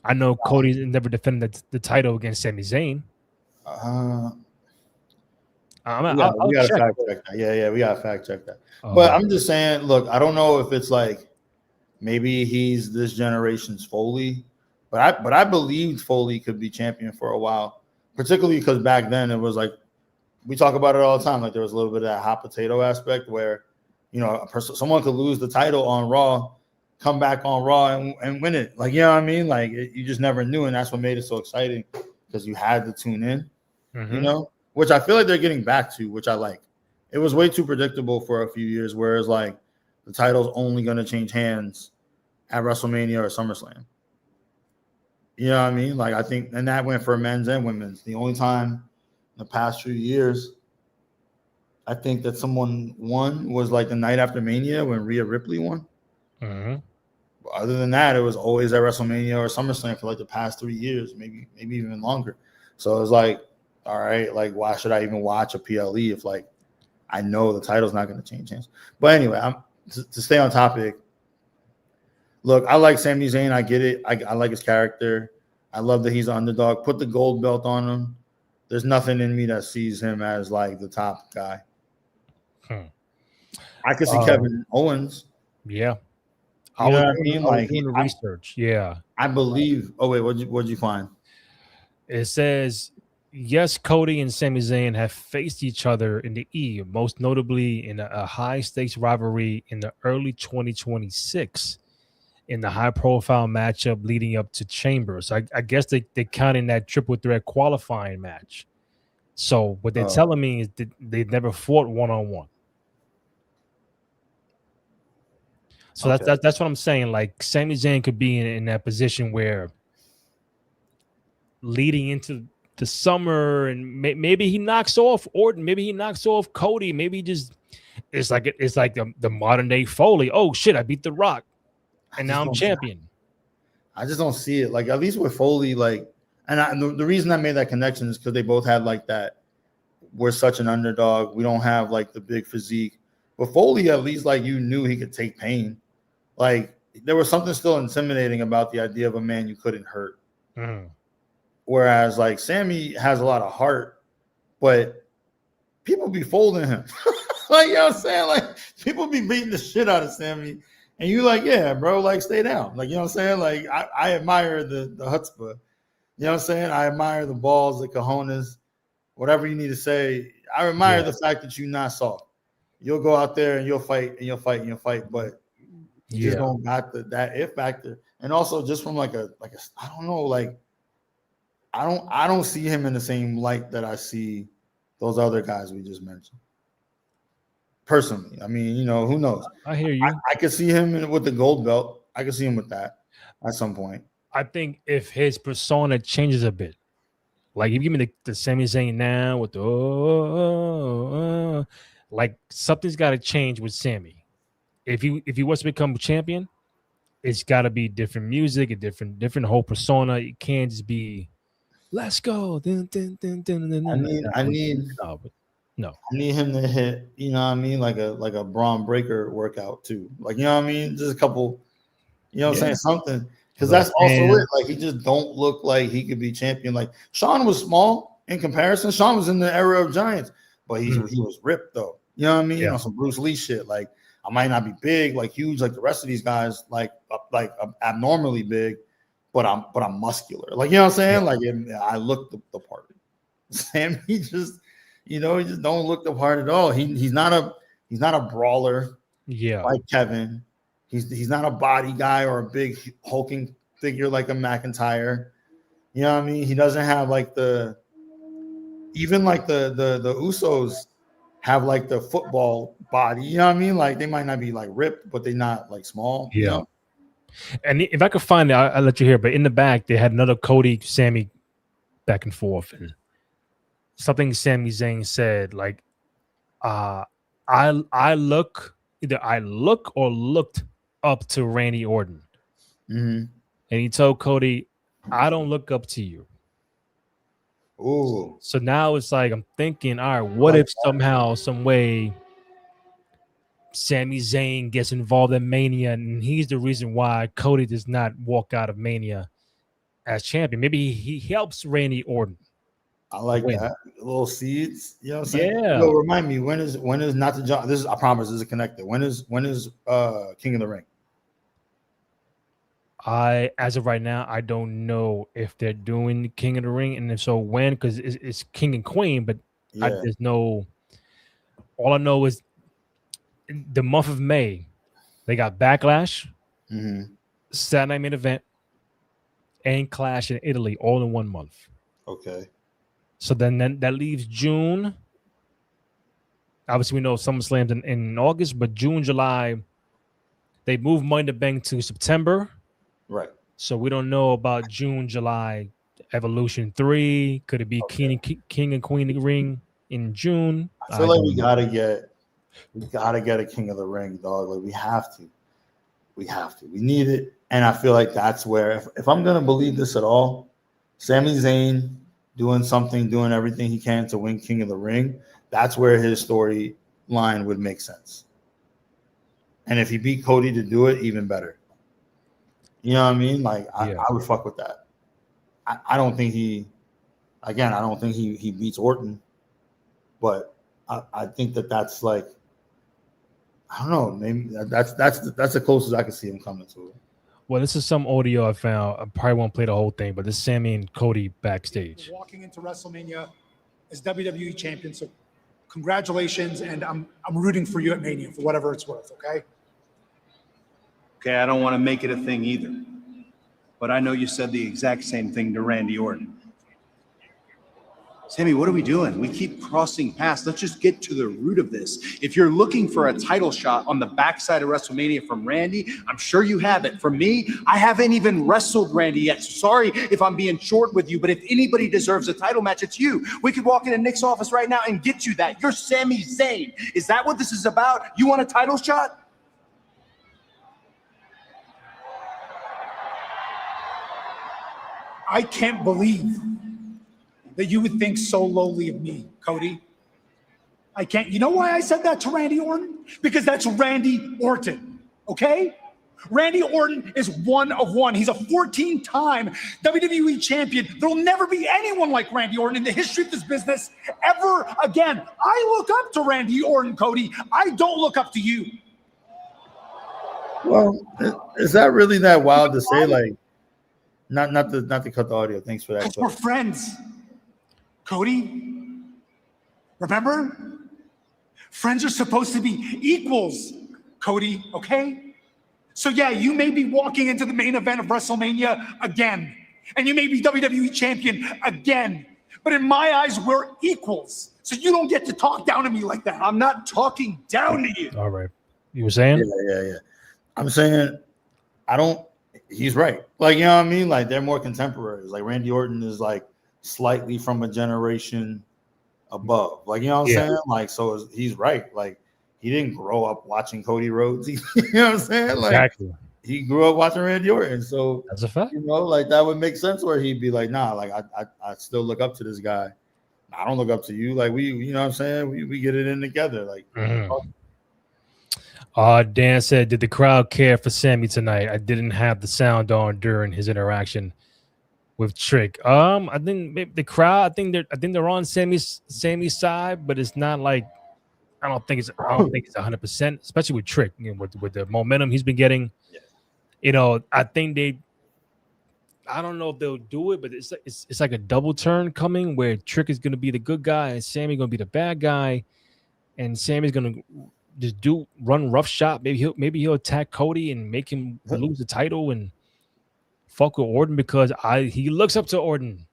I know Cody's never defended the title against Sami Zayn. We gotta check. fact check that. Yeah, we gotta fact check that. Oh. But I'm just saying, look, I don't know if it's like maybe he's this generation's Foley, but I believed Foley could be champion for a while, particularly because back then it was like we talk about it all the time. Like there was a little bit of that hot potato aspect where someone could lose the title on Raw, come back on Raw and win it. Like, you know what I mean? Like you just never knew, and that's what made it so exciting because you had to tune in. Which I feel like they're getting back to, which I like. It was way too predictable for a few years, whereas like the title's only going to change hands at WrestleMania or SummerSlam. You know what I mean? Like I think, and that went for men's and women's. The only time in the past few years I think that someone won was like the night after Mania when Rhea Ripley won. Other than that, it was always at WrestleMania or SummerSlam for like the past 3 years, maybe even longer. So it was like, all right, like why should I even watch a PLE if like I know the title's not going to change hands? But anyway, to stay on topic. Look, I like Sami Zayn. I get it. I like his character. I love that he's an underdog. Put the gold belt on him. There's nothing in me that sees him as like the top guy. I could see Kevin Owens. Yeah. You know what I mean? Like doing the research. Yeah. I believe. Oh wait, what'd you find? It says yes, Cody and Sami Zayn have faced each other in the E, most notably in a high stakes rivalry in the early 2026 in the high profile matchup leading up to Chambers. I guess they counting that triple threat qualifying match. So what they're telling me is that they've never fought one-on-one. So that's what I'm saying. Like Sami Zayn could be in that position where leading into the summer, and maybe he knocks off Orton, maybe he knocks off Cody, maybe just it's like the modern day Foley. Oh shit, I beat The Rock, and now I'm champion. I just don't see it. Like at least with Foley, like, and the reason I made that connection is because they both had like that. We're such an underdog. We don't have like the big physique. But Foley, at least like you knew he could take pain. Like there was something still intimidating about the idea of a man you couldn't hurt. Whereas like Sammy has a lot of heart, but people be folding him. Like, you know what I'm saying? Like people be beating the shit out of Sammy. And you like, yeah, bro, like stay down. Like, you know what I'm saying? Like I admire the chutzpah. You know what I'm saying? I admire the balls, the cojones, whatever you need to say. I admire the fact that you're not soft. You'll go out there and you'll fight and you'll fight and you'll fight, but you just don't got that if factor. And also just from like a I don't know, like I don't see him in the same light that I see those other guys we just mentioned. Personally, I mean, you know, who knows? I hear you. I could see him with the gold belt. I could see him with that at some point. I think if his persona changes a bit, like if you give me the Sami Zayn now with the like something's got to change with Sammy. If he wants to become champion, it's got to be different music, a different whole persona. It can't just be let's go. I need him to hit, you know what I mean, like a Braun Breaker workout too. Like, you know what I mean? Just a couple, you know what I'm saying? Something. Because that's also it. Like he just don't look like he could be champion. Like Shawn was small in comparison. Shawn was in the era of giants, but he was ripped though. You know what I mean? On some Bruce Lee shit. Like I might not be big, like huge, like the rest of these guys, like abnormally big, but I'm muscular. Like, you know what I'm saying? Like I look the part. Sam, he just don't look the part at all. He's not a brawler. Yeah, like Kevin. He's not a body guy or a big hulking figure like a McIntyre. You know what I mean? He doesn't have like the Usos have like the football body. You know what I mean? Like they might not be like ripped, but they're not like small. Yeah. You know? And if I could find it, I'll let you hear. But in the back, they had another Cody, Sammy back and forth, and something Sami Zayn said like, I look or looked up to Randy Orton. And he told Cody, I don't look up to you. Ooh. So now it's like I'm thinking, all right, what if somehow, some way, Sami Zayn gets involved in Mania, and he's the reason why Cody does not walk out of Mania as champion? Maybe he helps Randy Orton. I like win. that. Little seeds. You know what I'm saying? Yeah. Yo, remind me, when is not the John? This is, I promise, this is connected. When is King of the Ring? As of right now, I don't know if they're doing King of the Ring, and if so, when, because it's King and Queen, but Yeah. there's no. All I know is the month of May, they got Backlash, Saturday Night Main Event, and Clash in Italy all in 1 month. Okay. So then that leaves June. Obviously, we know SummerSlam's in August, but June, July, they moved Money in the Bank to September. Right. So we don't know about June, July, Evolution 3. Could it be King and Queen of the Ring in June? I feel like we gotta get a King of the Ring, dog. Like we have to. We need it. And I feel like that's where, if I'm gonna believe this at all, Sami Zayn doing everything he can to win King of the Ring, that's where his storyline would make sense. And if he beat Cody to do it, even better. You know what I mean? Like I would fuck with that. I don't think he beats Orton, but I think that's like, I don't know, maybe that's the closest I can see him coming to it. Well, this is some audio I found. I probably won't play the whole thing, but this is Sami and Cody backstage. Walking into WrestleMania as WWE Champion, so congratulations, and I'm rooting for you at Mania for whatever it's worth, okay? Okay, I don't want to make it a thing either, but I know you said the exact same thing to Randy Orton. Sami, what are we doing? We keep crossing paths. Let's just get to the root of this. If you're looking for a title shot on the backside of WrestleMania from Randy, I'm sure you have it. For me, I haven't even wrestled Randy yet. Sorry if I'm being short with you, but if anybody deserves a title match, it's you. We could walk into Nick's office right now and get you that. You're Sami Zayn. Is that what this is about? You want a title shot? I can't believe that you would think so lowly of me, Cody. I can't. You know why I said that to Randy Orton? Because that's Randy Orton, okay? Randy Orton is one of one. He's a 14-time WWE champion. There'll never be anyone like Randy Orton in the history of this business ever again. I look up to Randy Orton, Cody. I don't look up to you. Well, is that really that wild to say? Like, not to cut the audio. Thanks for that. Because we're friends, Cody. Remember? Friends are supposed to be equals, Cody, okay? So yeah, you may be walking into the main event of WrestleMania again, and you may be WWE champion again, but in my eyes, we're equals. So you don't get to talk down to me like that. I'm not talking down to you. All right. You were saying? Yeah. I'm saying he's right. Like, you know what I mean? Like, they're more contemporaries. Like, Randy Orton is like slightly from a generation above. Like, you know what I'm saying? Like, so he's right. Like, he didn't grow up watching Cody Rhodes. You know what I'm saying? Like, Exactly. He grew up watching Randy Orton. So that's a fact. You know, like, that would make sense where he'd be like, nah, like, I still look up to this guy. I don't look up to you. Like, you know what I'm saying? We get it in together. Like, Dan said, did the crowd care for Sami tonight? I didn't have the sound on during his interaction with Trick. I think maybe the crowd, I think they're on Sami's side, but it's not like, I don't think it's 100%, especially with Trick, you know, with the momentum he's been getting. You know, I think I don't know if they'll do it, but it's like a double turn coming where Trick is going to be the good guy and Sami going to be the bad guy, and Sami's going to just run roughshod. Maybe he'll attack Cody and make him lose the title and fuck with Orton because he looks up to Orton.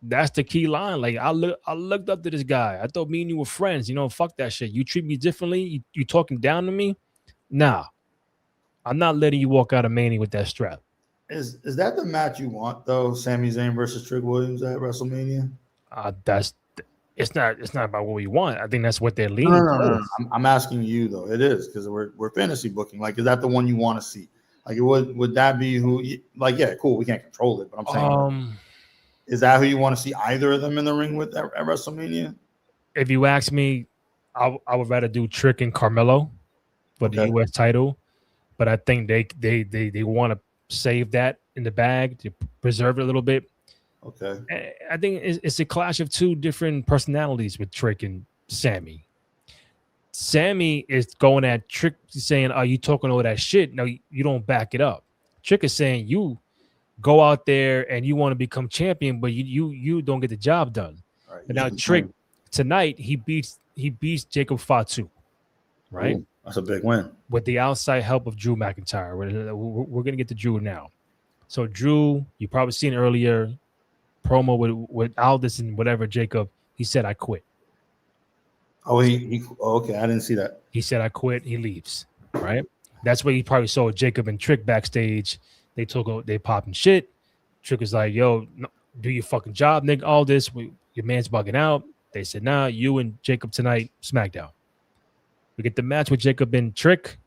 That's the key line. Like, I looked up to this guy. I thought me and you were friends. You know, fuck that shit. You treat me differently. You talking down to me? Nah, I'm not letting you walk out of Mania with that strap. Is that the match you want though? Sami Zayn versus Trick Williams at WrestleMania? It's not about what we want. I think that's what they're leaning No. I'm asking you though. It is because we're fantasy booking. Like, is that the one you want to see? Like, would that be who? Like, yeah, cool. We can't control it, but I'm saying Is that who you want to see either of them in the ring with at WrestleMania? If you ask me, I would rather do Trick and Carmelo for the U.S. title, but I think they want to save that in the bag to preserve it a little bit. Okay. I think it's a clash of two different personalities with Trick and Sammy. Sammy is going at Trick saying, "Are you talking all that shit?" No, you don't back it up. Trick is saying, "You go out there and you want to become champion, but you don't get the job done." Right. And now Trick tonight he beats Jacob Fatu, right? Ooh, that's a big win with the outside help of Drew McIntyre. We're gonna get to Drew now. So Drew, you probably seen earlier promo with Aldis and whatever Jacob. He said, "I quit." Oh, okay. I didn't see that. He said, "I quit." He leaves. Right. That's where he probably saw Jacob and Trick backstage. They popping shit. Trick was like, "Yo, no, do your fucking job, nigga. All this, your man's bugging out." They said, "Nah, you and Jacob tonight, SmackDown." We get the match with Jacob and Trick.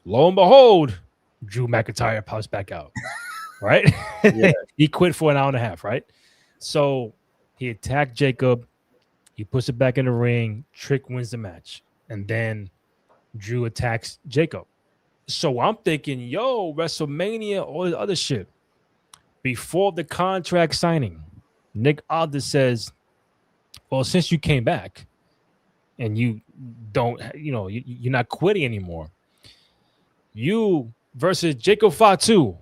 Lo and behold, Drew McIntyre pops back out. Right? Yeah. He quit for an hour and a half, right? So he attacked Jacob. He puts it back in the ring. Trick wins the match. And then Drew attacks Jacob. So I'm thinking, yo, WrestleMania, all this other shit. Before the contract signing, Nick Aldis says, "Well, since you came back and you don't, you're not quitting anymore, you versus Jacob Fatu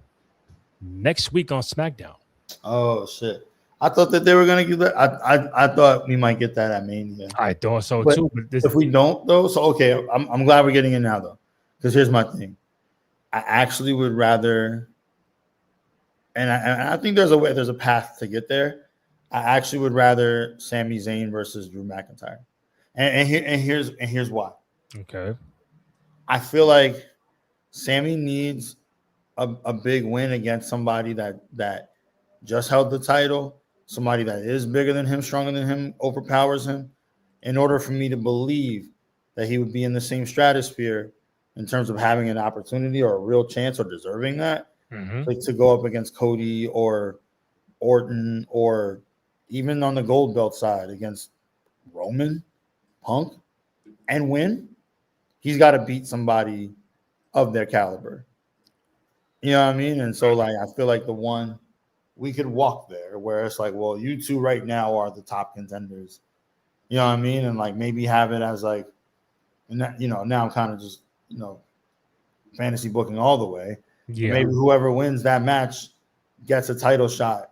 next week on SmackDown." Oh shit! I thought that they were gonna give that. I thought we might get that at Mania. I thought so But too. But if we don't though, so okay, I'm glad we're getting in now though, because here's my thing. I actually would rather, and I think there's a path to get there. I actually would rather Sami Zayn versus Drew McIntyre, and here's why. Okay. I feel like Sami needs a big win against somebody that just held the title, somebody that is bigger than him, stronger than him, overpowers him, in order for me to believe that he would be in the same stratosphere in terms of having an opportunity or a real chance or deserving that, like to go up against Cody or Orton, or even on the gold belt side against Roman, Punk, and win. He's got to beat somebody of their caliber. You know what I mean? And so, like, I feel like the one we could walk there where it's like, well, you two right now are the top contenders. You know what I mean? And like maybe have it as like, and that, now I'm kind of just, fantasy booking all the way. Yeah. Maybe whoever wins that match gets a title shot,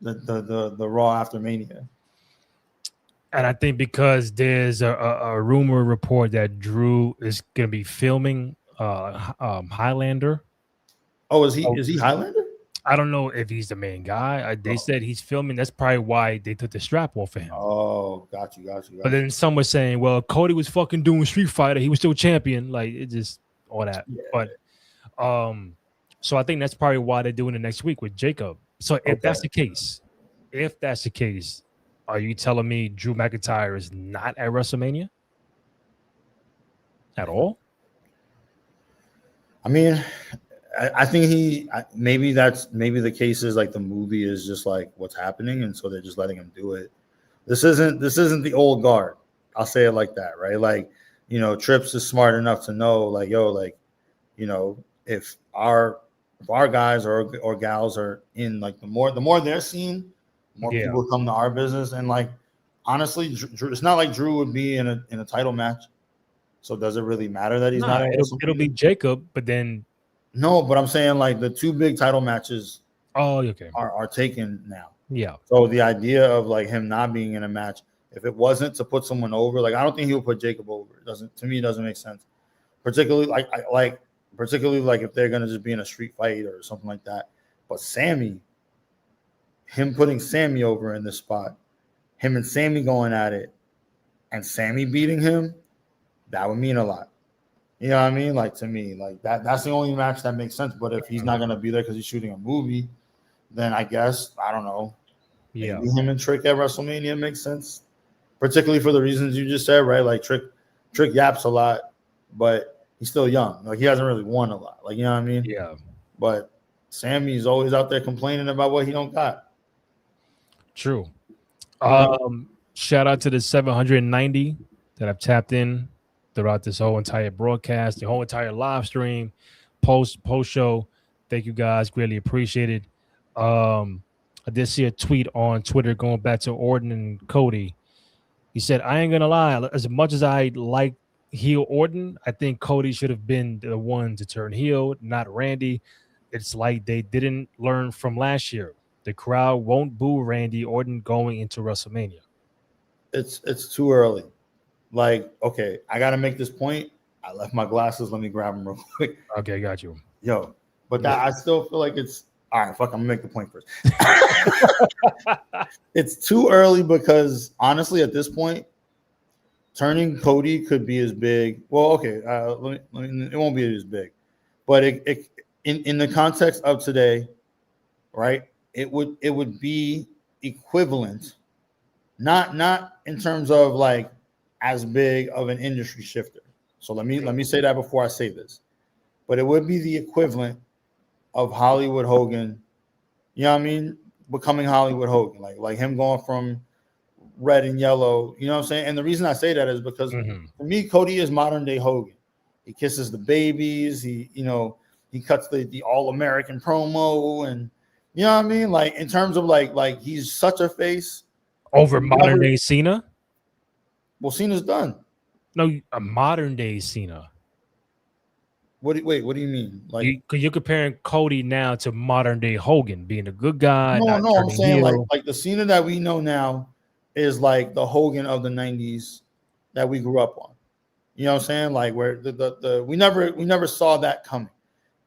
the Raw after Mania. And I think because there's a rumor report that Drew is going to be filming Highlander. Oh, is he Highlander? I don't know if he's the main guy. They said he's filming. That's probably why they took the strap off of him. Oh, got you. But then some were saying, well, Cody was fucking doing Street Fighter. He was still champion. Like, it just all that. Yeah. But so I think that's probably why they're doing it next week with Jacob. So if that's the case, are you telling me Drew McIntyre is not at WrestleMania at all? I mean, I think maybe the case is like the movie is just like what's happening, and so they're just letting him do it. This isn't the old guard. I'll say it like that, right? Like, Trips is smart enough to know, like, yo, like, if our guys or gals are in, like, the more they're seen, more people come to our business. And like, honestly, Drew, it's not like Drew would be in a title match. So does it really matter that he's not? It'll be Jacob, but then. No, but I'm saying like the two big title matches are taken now. Yeah. So the idea of like him not being in a match, if it wasn't to put someone over, like I don't think he would put Jacob over. It doesn't make sense. Particularly like if they're gonna just be in a street fight or something like that. But him putting Sami over in this spot, him and Sami going at it, and Sami beating him, that would mean a lot. You know what I mean? Like, to me, like that's the only match that makes sense. But if he's not going to be there because he's shooting a movie, then I guess, I don't know. Yeah. Maybe him and Trick at WrestleMania makes sense. Particularly for the reasons you just said, right? Like Trick yaps a lot, but he's still young. Like he hasn't really won a lot. Like, you know what I mean? Yeah. But Sammy's always out there complaining about what he don't got. True. Shout out to the 790 that I've tapped in throughout this whole entire broadcast, the whole entire live stream, post show. Thank you guys, greatly appreciated. I did see a tweet on Twitter going back to Orton and Cody. He said, "I ain't gonna lie, as much as I like heel Orton, I think Cody should have been the one to turn heel, not Randy. It's like they didn't learn from last year. The crowd won't boo Randy Orton going into WrestleMania." It's too early. Like, okay, I gotta make this point. I left my glasses. Let me grab them real quick. Okay, got you. Yo, but that I still feel like it's all right. Fuck, I'm gonna make the point first. It's too early because honestly, at this point, turning Cody could be as big. Well, okay, it won't be as big, but in the context of today, right? It would be equivalent, not in terms of like as big of an industry shifter. So let me say that before I say this, but it would be the equivalent of Hollywood Hogan. You know what I mean? Becoming Hollywood Hogan, like him going from red and yellow. You know what I'm saying? And the reason I say that is because for me, Cody is modern day Hogan. He kisses the babies. He cuts the All-American promo, and you know what I mean? Like in terms of like he's such a face over modern day Cena. Well, Cena's done. No, a modern day Cena. What do you mean? Like you're comparing Cody now to modern day Hogan being a good guy. No, I'm saying heel. like the Cena that we know now is like the Hogan of the 90s that we grew up on. You know what I'm saying? Like where we never saw that coming.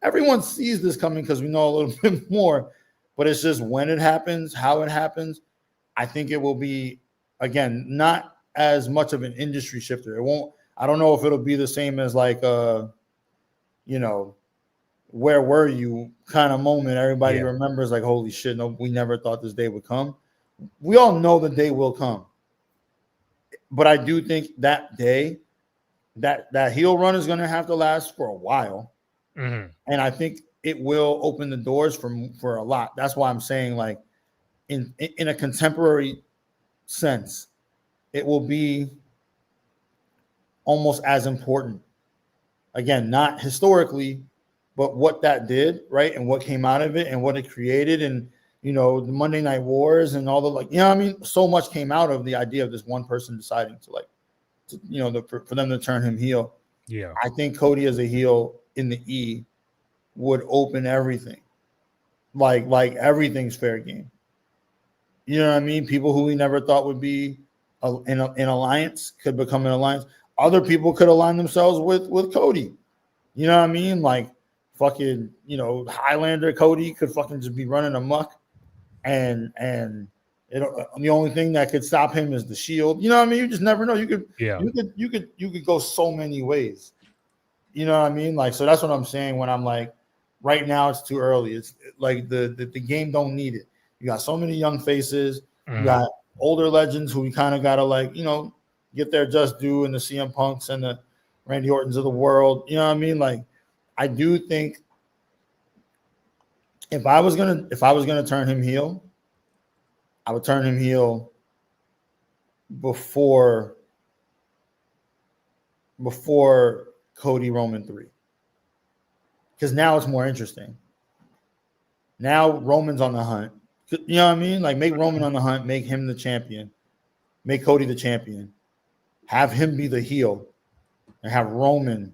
Everyone sees this coming because we know a little bit more, but it's just when it happens, how it happens. I think it will be, again, not as much of an industry shifter. It won't. I don't know if it'll be the same as like where were you kind of moment. Everybody remembers like, holy shit, no, we never thought this day would come. We all know the day will come, but I do think that day, that heel run is going to have to last for a while. And I think it will open the doors for a lot. That's why I'm saying, like, in a contemporary sense, it will be almost as important. Again, not historically, but what that did, right? And what came out of it and what it created, and the Monday Night Wars and all the what I mean? So much came out of the idea of this one person deciding for them to turn him heel. Yeah. I think Cody as a heel in the E would open everything. Like everything's fair game. You know what I mean? People who we never thought would be in alliance could become an alliance. Other people could align themselves with Cody. You know what I mean? Like fucking, Highlander Cody could fucking just be running amok, and the only thing that could stop him is the Shield. You know what I mean? You just never know. You could go so many ways. You know what I mean? Like, so that's what I'm saying when I'm like, right now it's too early. It's like the game don't need it. You got so many young faces. You got older legends who we kind of got to get their just due, in the CM Punks and the Randy Ortons of the world. You know what I mean? Like, I do think if I was gonna turn him heel, I would turn him heel before Cody Roman 3. Because now it's more interesting. Now Roman's on the hunt. You know what I mean? Like, make Roman on the hunt, make him the champion, make Cody the champion, have him be the heel, and have Roman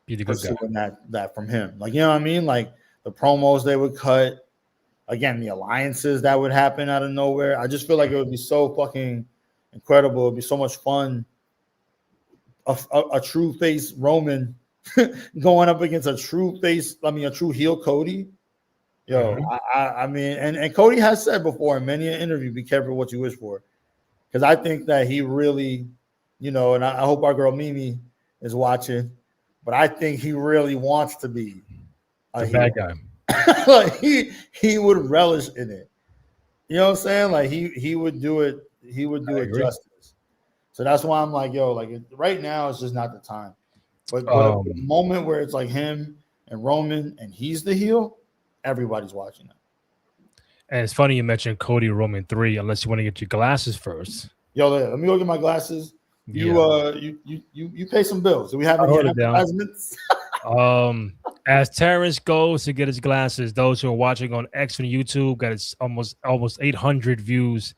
be the good guy. That from him. Like, you know what I mean? Like the promos they would cut, again, the alliances that would happen out of nowhere. I just feel like it would be so fucking incredible. It'd be so much fun. A true face Roman going up against a true heel Cody. Yo, I mean, and Cody has said before in many an interview, be careful what you wish for. Because I think that he really, and I hope our girl Mimi is watching, but I think he really wants to be a bad guy. Like he would relish in it. You know what I'm saying? Like he would do it. He would do it justice. So that's why I'm like, yo, like right now it's just not the time. But the moment where it's like him and Roman and he's the heel, everybody's watching that. And it's funny you mentioned Cody Roman 3, unless you want to get your glasses first. Yo, let me go get my glasses. You pay some bills. Do we have any advertisements? As Terrence goes to get his glasses, those who are watching on X and YouTube got its almost 800 views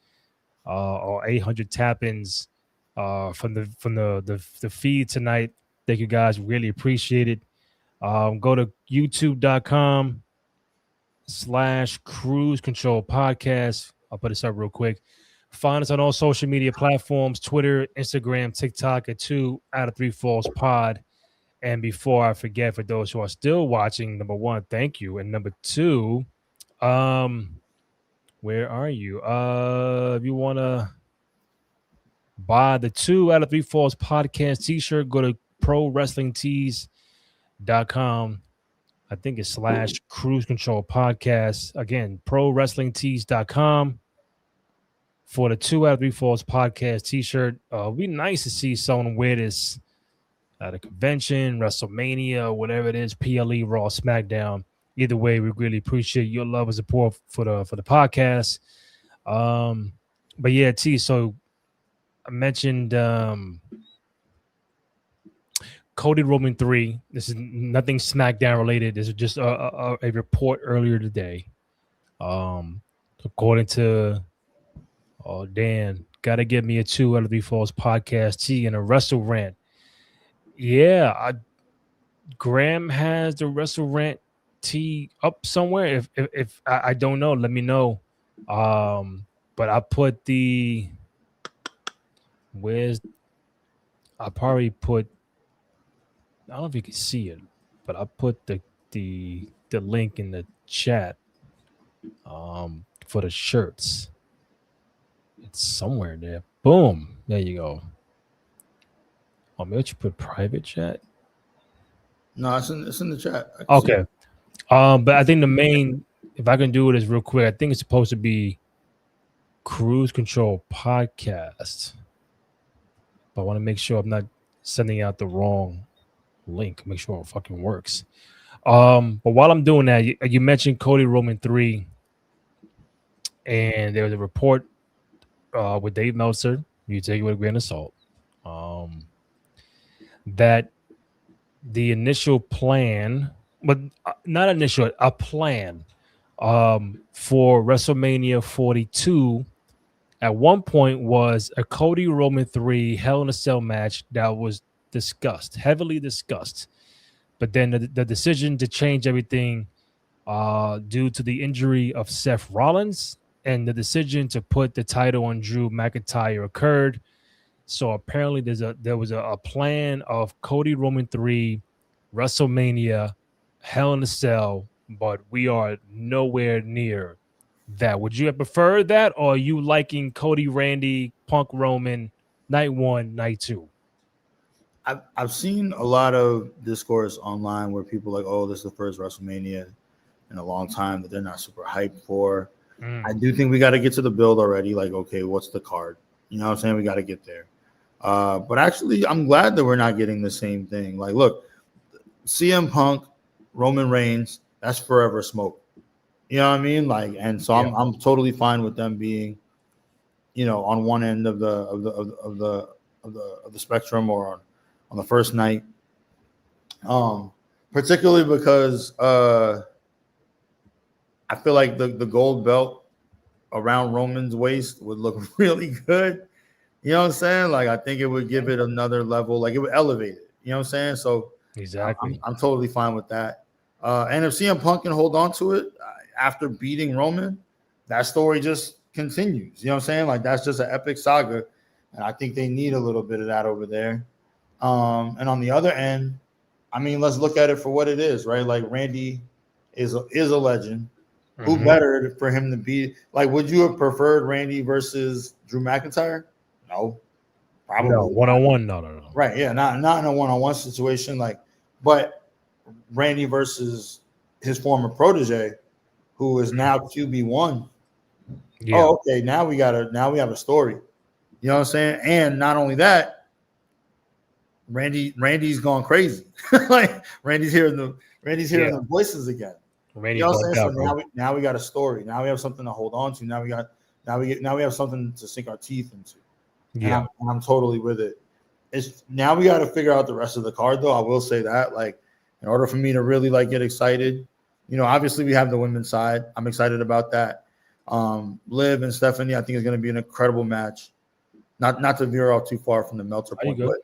or 800 tap-ins from the feed tonight. Thank you guys, really appreciate it. Go to youtube.com/Cruise Control Podcast. I'll put this up real quick. Find us on all social media platforms: Twitter, Instagram, TikTok at 2 out of 3 Falls Pod. And before I forget, for those who are still watching, number one, thank you. And number two, where are you? If you want to buy the 2 out of 3 Falls Podcast t-shirt, go to ProWrestlingTees.com. I think it's /Cruise Control Podcast. Again, ProWrestlingTees.com for the 2 out of 3 Falls Podcast t-shirt. It'd be nice to see someone wear this at a convention, WrestleMania, whatever it is, PLE, Raw, SmackDown. Either way, we really appreciate your love and support for the podcast. But yeah, T, so I mentioned Cody Roman 3. This is nothing SmackDown related. This is just a report earlier today. According to Dan, gotta give me a 2 out of 3 Falls Podcast T and a Wrestle Rant. Yeah, Graham has the Wrestle Rant T up somewhere. If I don't know, let me know. But I put I probably put, I don't know if you can see it, but I put the link in the chat for the shirts. It's somewhere there. Boom. There you go. Oh, maybe you put private chat. No, it's in the chat. Okay. But I think the main, if I can do it, is real quick. I think it's supposed to be Cruise Control Podcast. But I want to make sure I'm not sending out the wrong link. Make sure it fucking works. But while I'm doing that, you mentioned Cody Roman 3, and there was a report with Dave Meltzer. You take it with a grain of salt. That the initial plan, but not initial, a plan for WrestleMania 42 at one point was a Cody Roman 3 Hell in a Cell match that was discussed, heavily discussed. But then the decision to change everything due to the injury of Seth Rollins and the decision to put the title on Drew McIntyre occurred. So apparently there was a plan of Cody Roman 3, WrestleMania, Hell in a Cell, but we are nowhere near that. Would you have preferred that, or are you liking Cody, Randy, Punk, Roman, night 1, night 2? I've seen a lot of discourse online where people are like, oh, this is the first WrestleMania in a long time that they're not super hyped for. I do think we got to get to the build already. Like, okay, what's the card? You know what I'm saying? We got to get there. But actually, I'm glad that we're not getting the same thing. Like, look, CM Punk, Roman Reigns, that's forever smoke. You know what I mean? Like, and so I'm totally fine with them being, you know, on one end of the spectrum or on the first night. Particularly because I feel like the gold belt around Roman's waist would look really good. You know what I'm saying? Like, I think it would give it another level. Like, it would elevate it. You know what I'm saying? So exactly, I'm totally fine with that. And if CM Punk can hold on to it after beating Roman, that story just continues. You know what I'm saying? Like, that's just an epic saga. And I think they need a little bit of that over there. And on the other end, I mean, let's look at it for what it is, right? Like, Randy is a legend. Who better for him to be? Like, would you have preferred Randy versus Drew McIntyre? No, probably no. One-on-one, no. Right? Yeah, not in a one-on-one situation. Like, but Randy versus his former protege, who is now QB1. Yeah. Oh, okay. Now we have a story. You know what I'm saying? And not only that, Randy's gone crazy. Like, Randy's hearing the voices again. Mania You know what I'm bugged saying? out, So bro. now we got a story. Now we have something to hold on to. Now we have something to sink our teeth into. Yeah. And I'm totally with it. It's now we got to figure out the rest of the card, though. I will say that, like, in order for me to really like get excited, you know, obviously we have the women's side. I'm excited about that. Liv and Stephanie, I think, is going to be an incredible match. Not to veer off too far from the Meltzer point, but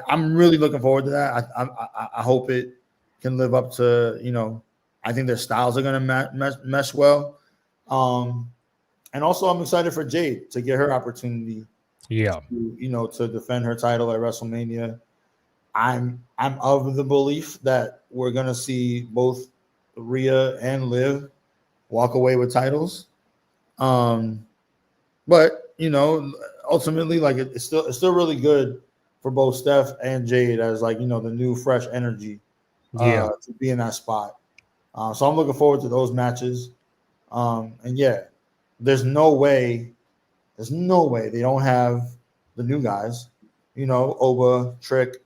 I'm really looking forward to that. I hope it can live up to, you know, I think their styles are going to mesh well. And also I'm excited for Jade to get her opportunity. Yeah. To defend her title at WrestleMania. I'm of the belief that we're going to see both Rhea and Liv walk away with titles. But, you know, ultimately, like, it's still really good for both Steph and Jade as, like, you know, the new fresh energy to be in that spot. So I'm looking forward to those matches. And yeah, there's no way they don't have the new guys, you know, Oba, Trick,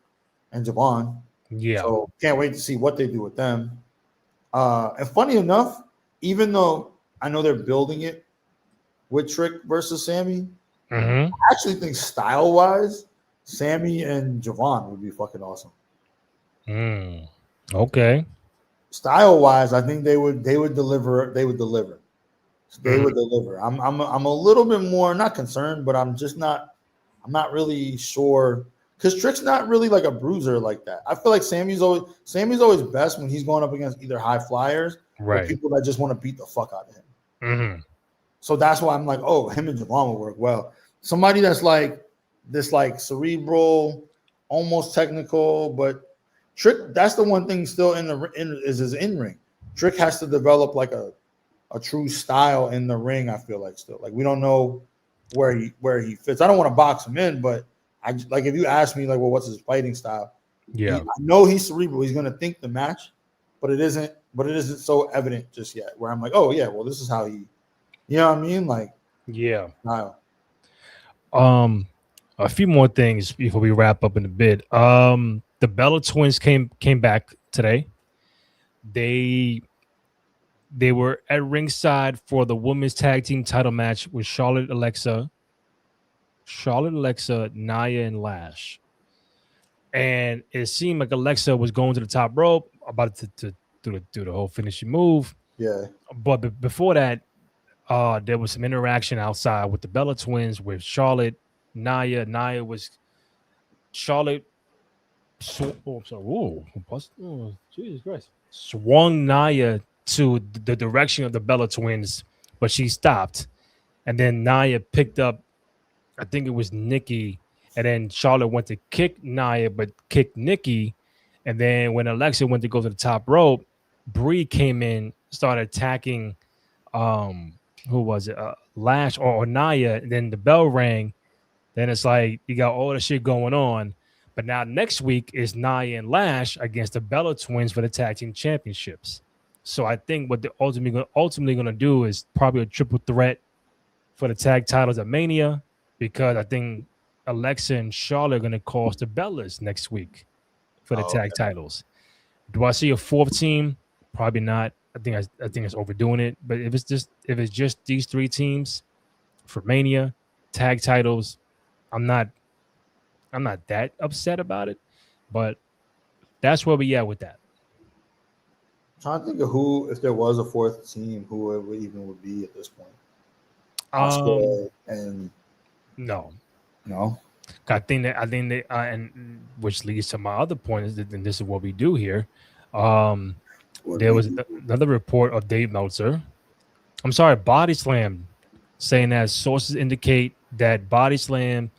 and Javon. Yeah. So can't wait to see what they do with them. And funny enough, even though I know they're building it with Trick versus Sammy, I actually think style-wise, Sammy and Javon would be fucking awesome. Okay. Style-wise, I think they would deliver. They would deliver. I'm a little bit more not concerned, but I'm not really sure because Trick's not really like a bruiser like that. I feel like Sammy's always best when he's going up against either high flyers or people that just want to beat the fuck out of him. So that's why I'm like, oh, him and Javon will work well. Somebody that's like this, like cerebral, almost technical, but Trick. That's the one thing still is his in ring. Trick has to develop like a true style in the ring. I feel like still like we don't know where he fits. I don't want to box him in, but I like if you ask me like, well, what's his fighting style? Yeah, I know he's cerebral. He's gonna think the match, but it isn't so evident just yet. Where I'm like, oh yeah, well this is how he, you know what I mean? Like style. A few more things before we wrap up in a bit. The Bella twins came back today. They were at ringside for the women's tag team title match with Charlotte, Alexa, Nia, and Lash. And it seemed like Alexa was going to the top rope, about to do the whole finishing move. Yeah. But before that, there was some interaction outside with the Bella twins with Charlotte, Nia. Nia was Charlotte. Jesus Christ. Swung Nia to the direction of the Bella twins, but she stopped. And then Nia picked up, I think it was Nikki. And then Charlotte went to kick Nia, but kicked Nikki. And then when Alexa went to go to the top rope, Brie came in, started attacking, who was it? Lash or Nia. And then the bell rang. Then it's like you got all the shit going on. But now next week is Nia and Lash against the Bella twins for the tag team championships. So I think what they're ultimately going to do is probably a triple threat for the tag titles at Mania, because I think Alexa and Charlotte are going to cost the Bellas next week for the tag titles. Do I see a fourth team? Probably not. I think it's overdoing it. But if it's just these three teams for Mania tag titles, I'm not that upset about it. But that's where we at with that. I'm trying to think of who, if there was a fourth team, who it would be at this point. And no. I think that and which leads to my other point is that, and this is what we do here. There was another report of Dave Meltzer. I'm sorry, Body Slam, saying that sources indicate that Body Slam,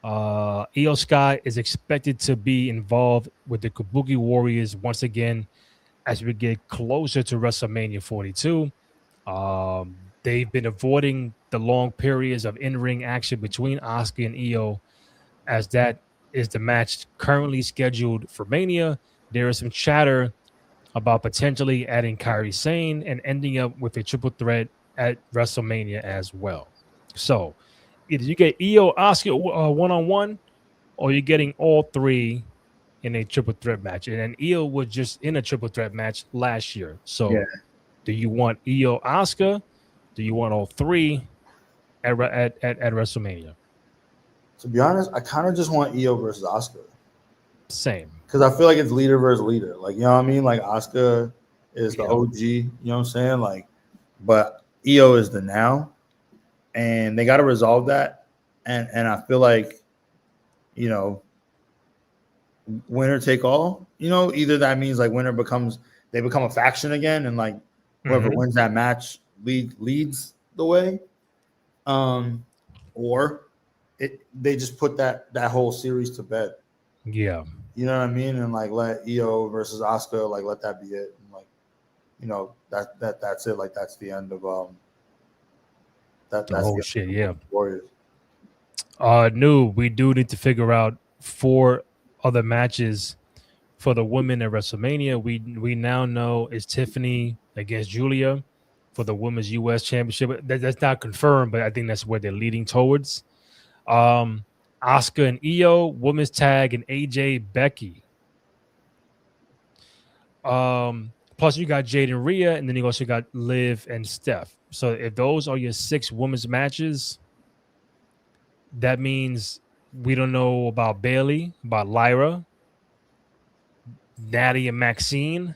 Io Sky is expected to be involved with the Kabuki Warriors once again as we get closer to WrestleMania 42. They've been avoiding the long periods of in-ring action between Asuka and Io, as that is the match currently scheduled for Mania. There is some chatter about potentially adding Kairi Sane and ending up with a triple threat at WrestleMania as well. So either you get Io Asuka one-on-one, or you're getting all three in a triple threat match, and Io was just in a triple threat match last year. So, Yeah. do you want Io, Asuka? Do you want all three at WrestleMania? To be honest, I kind of just want Io versus Asuka. Same. Because I feel like it's leader versus leader. Like, you know what I mean? Like, Asuka is the OG, you know what I'm saying? Like, but Io is the now. And they got to resolve that. And I feel like, you know, winner take all, you know, either that means like they become a faction again, and like whoever wins that match leads the way. Or they just put that whole series to bed. Yeah. You know what I mean? And like let Io versus Asuka, like let that be it. And like, you know, that's it. Like that's the end of that's the whole the shit, yeah. Warriors. We do need to figure out 4 other matches for the women at WrestleMania. We now know it's Tiffany against Julia for the women's U.S. Championship. That's not confirmed, but I think that's where they're leading towards. Asuka and Io, women's tag, and AJ Becky. Plus you got Jade and Rhea, and then you also got Liv and Steph. So if those are your 6 women's matches, that means we don't know about Bailey, about Lyra, Natty and Maxine.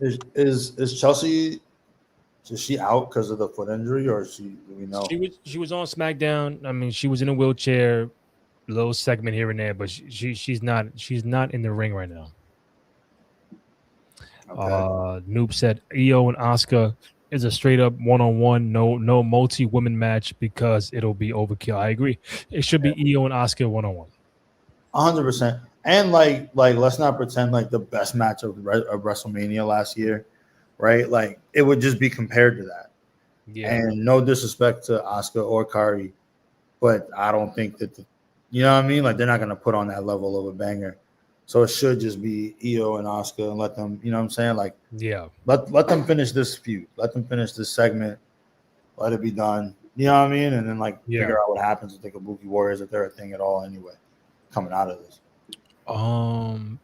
Is Chelsea? Is she out because of the foot injury, or is she? Do we know? She was on SmackDown. I mean, she was in a wheelchair, little segment here and there, but she's not in the ring right now. Okay. Noob said Io and Asuka is a straight up one-on-one, no multi-women match because it'll be overkill. I agree. It should be Io and Asuka one-on-one. 100%. And like let's not pretend like the best match of WrestleMania last year, right? Like it would just be compared to that. Yeah. And no disrespect to Asuka or Kari, but I don't think that you know what I mean? Like they're not gonna put on that level of a banger. So it should just be Io and Asuka and let them, you know what I'm saying? Like, yeah, let them finish this feud. Let them finish this segment. Let it be done. You know what I mean? And then figure out what happens with the Kabuki Warriors if they're a thing at all anyway, coming out of this. Who?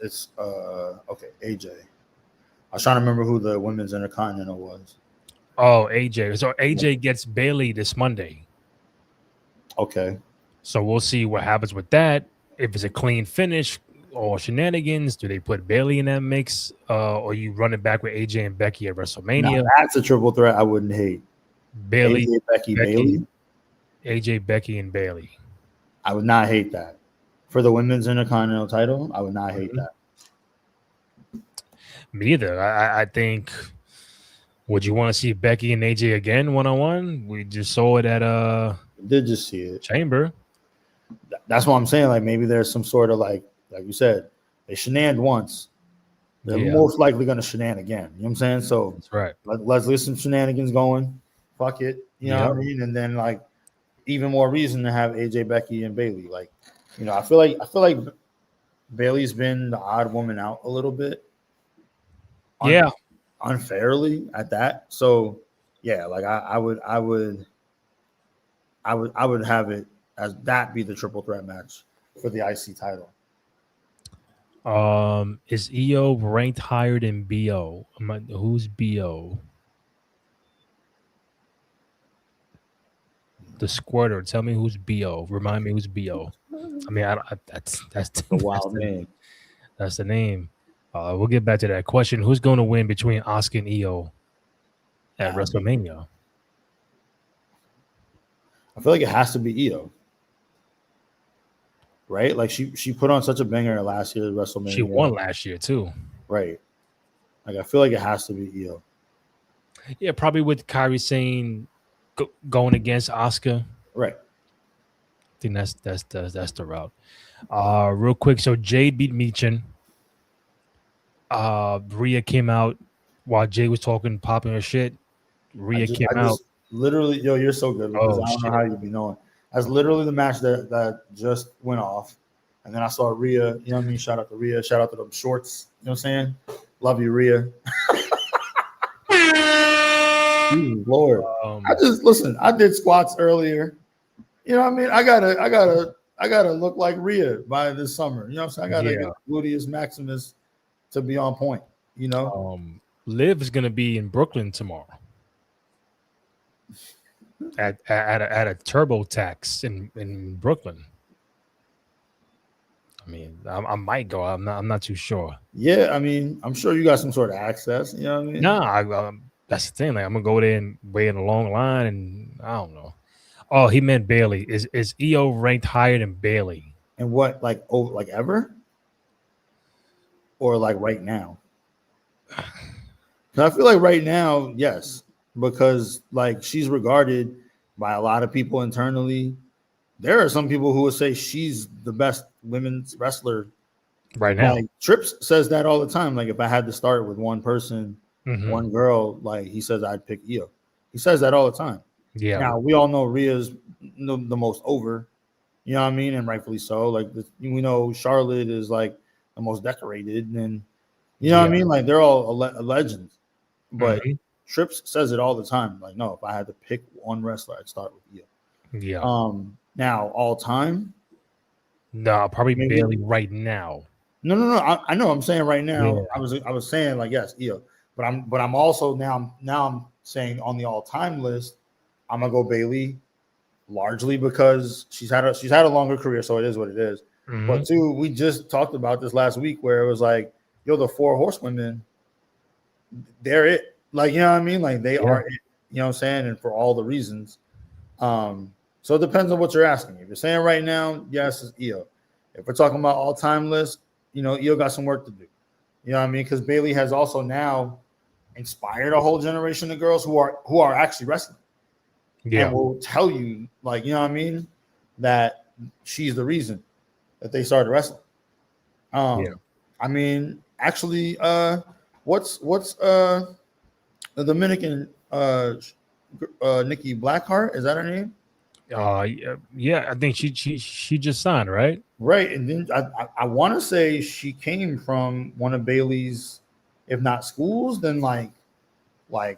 It's okay, AJ. I was trying to remember who the women's Intercontinental was. Oh, AJ. So AJ gets Bailey this Monday. Okay. So we'll see what happens with that. If it's a clean finish or shenanigans, do they put Bailey in that mix? Or you run it back with AJ and Becky at WrestleMania? Now, that's a triple threat I wouldn't hate. Bailey, AJ, Becky, Bailey. AJ, Becky, and Bailey. I would not hate that. For the women's Intercontinental title, I would not hate that. Me either. I think, would you want to see Becky and AJ again one-on-one? We just saw it at we did just see it. Chamber. That's what I'm saying. Like maybe there's some sort of like you said, they shenaned once. They're most likely going to shenan again. You know what I'm saying? So that's right. Let's get some shenanigans going. Fuck it. You know what I mean? And then like even more reason to have AJ, Becky, and Bailey. Like, you know, I feel like Bailey's been the odd woman out a little bit. Unfairly at that. So yeah, like I would have it as that be the triple threat match for the IC title. Is EO ranked higher than BO? Who's BO? The Squirter. Tell me who's BO. Remind me who's BO. I mean, that's the wild name. That's the name. We'll get back to that question. Who's going to win between Asuka and EO at WrestleMania? I feel like it has to be EO. Right? Like she put on such a banger last year at WrestleMania. She won last year too. Right. Like I feel like it has to be EO. Yeah, probably with Kyrie saying going against Asuka. Right. I think that's the route. Real quick, so Jade beat Michin. Rhea came out while Jade was talking, popping her shit. Rhea came out. Literally, yo, you're so good because I don't know how you be knowing. That's literally the match that just went off. And then I saw Rhea, you know what I mean? Shout out to Rhea. Shout out to them shorts. You know what I'm saying? Love you, Rhea. Jesus Lord. Um, I just listen. I did squats earlier. You know what I mean? I gotta look like Rhea by this summer. You know what I'm saying? I gotta Yeah. get gluteus maximus to be on point. You know. Liv is gonna be in Brooklyn tomorrow at a TurboTax in Brooklyn. I mean, I might go. I'm not too sure. Yeah, I mean, I'm sure you got some sort of access. You know what I mean? No, that's the thing. Like, I'm gonna go there and wait in a long line, and I don't know. Oh, he meant Bailey. Is EO ranked higher than Bailey? And what, like, like ever, or like right now? I feel like right now, yes, because like she's regarded by a lot of people internally. There are some people who would say she's the best women's wrestler right now. Like Trips says that all the time. Like if I had to start with one person, one girl, like he says I'd pick Io. He says that all the time. Yeah. Now we all know Rhea's the most over, you know what I mean, and rightfully so. Like we know Charlotte is like the most decorated, and you know what I mean. Like they're all legends, but Trips says it all the time. Like no, if I had to pick one wrestler, I'd start with Io. Yeah. Now all time. No, probably Bailey right now. No. I know. I'm saying right now. Yeah. I was saying like yes, Io, but I'm also now I'm saying on the all time list, I'm gonna go Bailey, largely because she's had a longer career, so it is what it is. But two, we just talked about this last week where it was like, yo, the 4 horsewomen, they're it. Like you know what I mean? Like they are it. You know what I'm saying? And for all the reasons. So it depends on what you're asking. If you're saying right now, yes, it's Io. If we're talking about all-time list, you know, Io got some work to do. You know what I mean? Because Bailey has also now inspired a whole generation of girls who are actually wrestling. Yeah. And will tell you, like, you know what I mean, that she's the reason that they started wrestling. I mean, actually, what's the Dominican Nikki Blackheart? Is that her name? Yeah, I think she just signed, right? Right, and then I want to say she came from one of Bailey's, if not schools, then like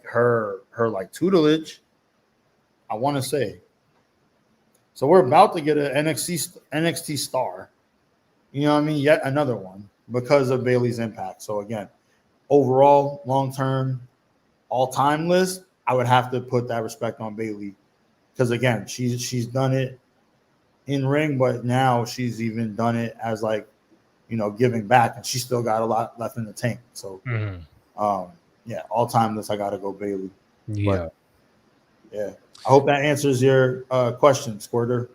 her like tutelage. I want to say. So we're about to get an NXT star. You know what I mean? Yet another one because of Bailey's impact. So again, overall, long term, all time list, I would have to put that respect on Bailey. Because again, she's done it in ring, but now she's even done it as like, you know, giving back, and she's still got a lot left in the tank. So, yeah, all time list, I got to go Bailey. Yeah, but, yeah. I hope that answers your question, Squirter.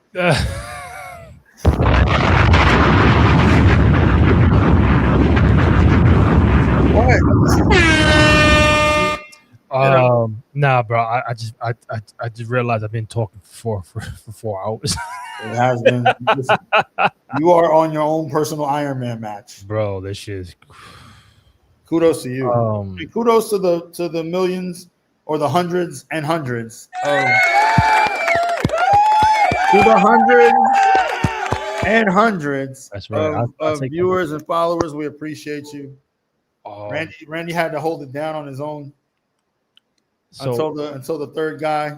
Nah, bro. I just realized I've been talking for 4 hours. It has been. Listen, you are on your own personal Iron Man match, bro. This shit is. Kudos to you. And kudos to the millions or the hundreds and hundreds of That's right. of viewers and followers. We appreciate you. Randy had to hold it down on his own. So, until the third guy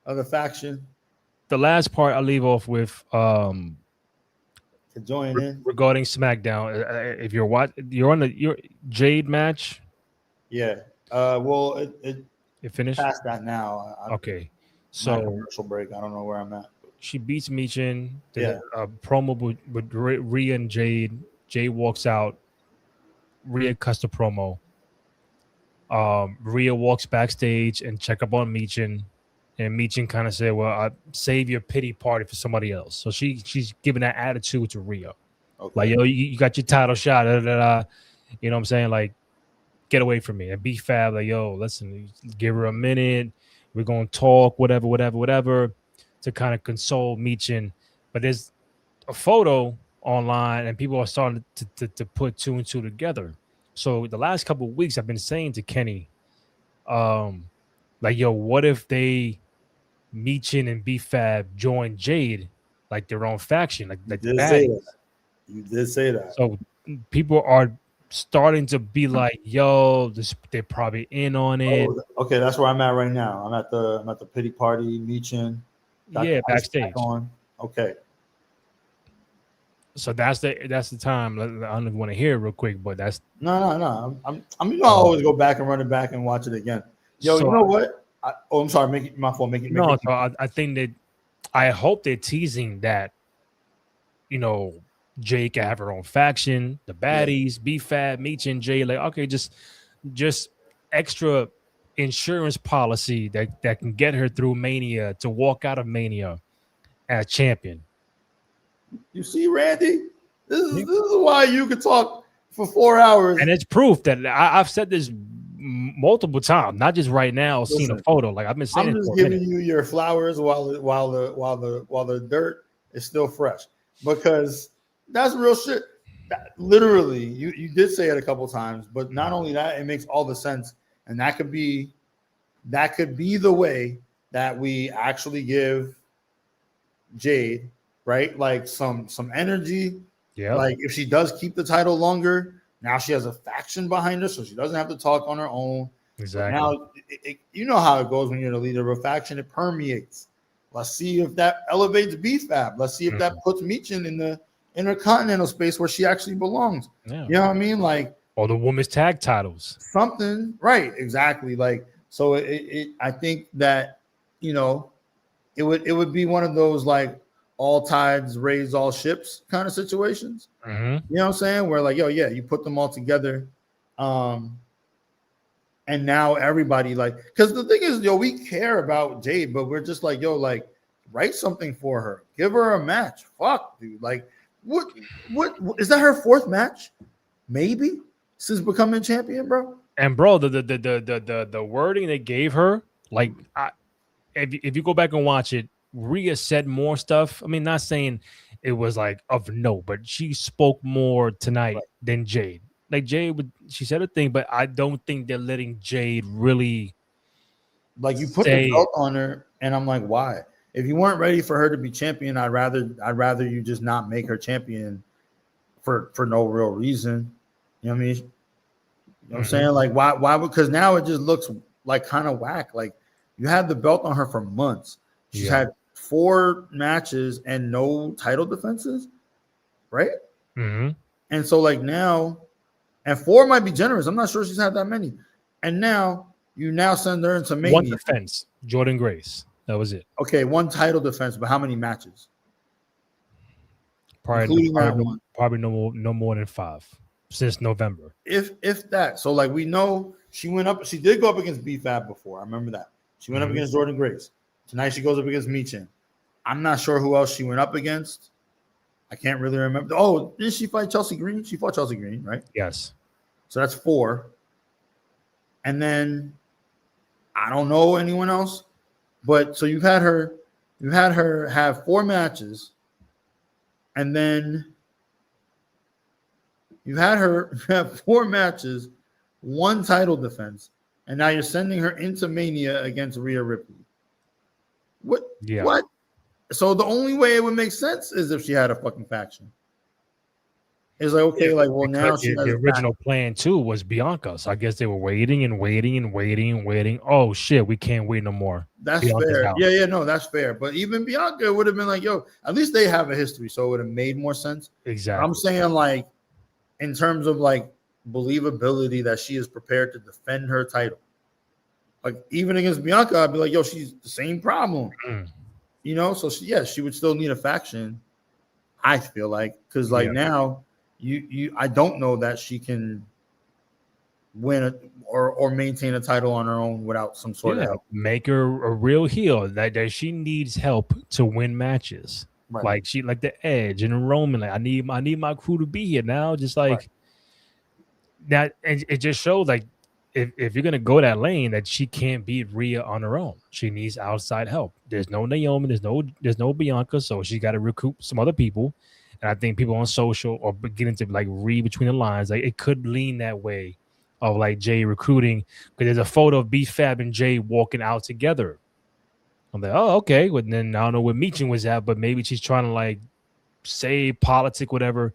of the faction. The last part I leave off with to join in regarding SmackDown. If you're you're on your Jade match. Yeah. Well, it finished past that now. Okay. So commercial break. I don't know where I'm at. She beats Michin. Yeah. A promo with Rhea and Jade. Jade walks out. Rhea cuts the promo. Rhea walks backstage and check up on Michin, and Michin kind of said, "Well, save your pity party for somebody else." So she's giving that attitude to Rhea, like, "Yo, you got your title shot, you know what I'm saying? Like, get away from me." And B-Fab, like, "Yo, listen, give her a minute. We're gonna talk, whatever," to kind of console Michin. But there's a photo online, and people are starting to put 2 and 2 together. So the last couple of weeks, I've been saying to Kenny, like, yo, what if they Michin and B-Fab join Jade, like their own faction, like the baddies? You did say that. So people are starting to be like, yo, they're probably in on it. Okay, that's where I'm at right now. I'm at the pity party, Michin. Yeah, backstage. On. Okay. So that's the time. I don't want to hear it real quick, but that's no. I'm you know I always go back and run it back and watch it again. Yo, So- you know what? I'm sorry, make it my fault. Make it. no. So I think that I hope they're teasing that, you know, Jade can have her own faction, the baddies, B-Fab, Meech and Jay. Like, okay, just extra insurance policy that can get her through Mania to walk out of Mania as champion. You see, Randy, this is why you could talk for 4 hours. And it's proof that I've said this multiple times, not just right now. Seeing a photo, like I've been saying. I'm it just for a giving minute. you your flowers while the dirt is still fresh, because that's real shit. Literally, you did say it a couple times, but not only that, it makes all the sense, and that could be the way that we actually give Jade, right, like some energy. Yeah, like if she does keep the title longer, now she has a faction behind her, so she doesn't have to talk on her own. Exactly. Now, you know how it goes when you're the leader of a faction; it permeates. Let's see if that elevates B-Fab. Let's see if that puts Michin in the intercontinental space where she actually belongs. Yeah. You know what I mean? Like, or the women's tag titles. Something, right? Exactly. Like, so I think that, you know, it would be one of those like all tides raise all ships kind of situations. Mm-hmm. You know what I'm saying? Where like, yo, yeah, you put them all together, and now everybody like, because the thing is, yo, we care about Jade, but we're just like, yo, like, write something for her, give her a match. Fuck, dude. Like, what is that her fourth match? Maybe since becoming champion, bro. And bro, the wording they gave her, like, if you go back and watch it, Rhea said more stuff. I mean, not saying it was like of no, but she spoke more tonight than Jade. Like Jade, she said a thing, but I don't think they're letting Jade really. Like you put the belt on her, and I'm like, why? If you weren't ready for her to be champion, I'd rather you just not make her champion for no real reason. You know what I mean? You know what I'm saying? Like, why? Because now it just looks like kind of whack. Like you had the belt on her for months. She's had 4 matches and no title defenses, right? Mm-hmm. And so like now, and 4 might be generous. I'm not sure she's had that many. And now you send her into Mania. 1 defense, Jordan Grace. That was it. Okay, 1 title defense, but how many matches? Probably no more than 5 since November. If that. So like we know she went up. She did go up against B-Fab before. I remember that. She went up against Jordan Grace. Tonight she goes up against Michin. I'm not sure who else she went up against. I can't really remember. Oh, did she fight Chelsea Green? She fought Chelsea Green, right? Yes. So that's 4. And then I don't know anyone else. But so you've had her have 4 matches, and then you've had her have 4 matches, 1 title defense, and now you're sending her into Mania against Rhea Ripley. What? Yeah. What? So the only way it would make sense is if she had a fucking faction. It's like, okay, like, well, now she has the original plan too was Bianca. So I guess they were waiting. Oh shit, we can't wait no more. That's Bianca's fair. out. Yeah, no, that's fair. But even Bianca would have been like, yo, at least they have a history, so it would have made more sense. Exactly. I'm saying, like, in terms of like believability that she is prepared to defend her title. Like, even against Bianca, I'd be like, yo, she's the same problem. You know, so she would still need a faction, I feel like, because like now I don't know that she can win or maintain a title on her own without some sort of help. Make her a real heel that she needs help to win matches. Right. Like she like the Edge and Roman. Like I need my crew to be here now. Just like that, and it just shows like if you're gonna go that lane, that she can't beat Rhea on her own. She needs outside help. There's no Naomi, there's no Bianca, so she got to recruit some other people. And I think people on social are beginning to like read between the lines. Like it could lean that way of like Jay recruiting, because there's a photo of B-Fab and Jay walking out together. I'm like, oh, okay. Well, then I don't know where Michin was at, but maybe she's trying to like say politic, whatever.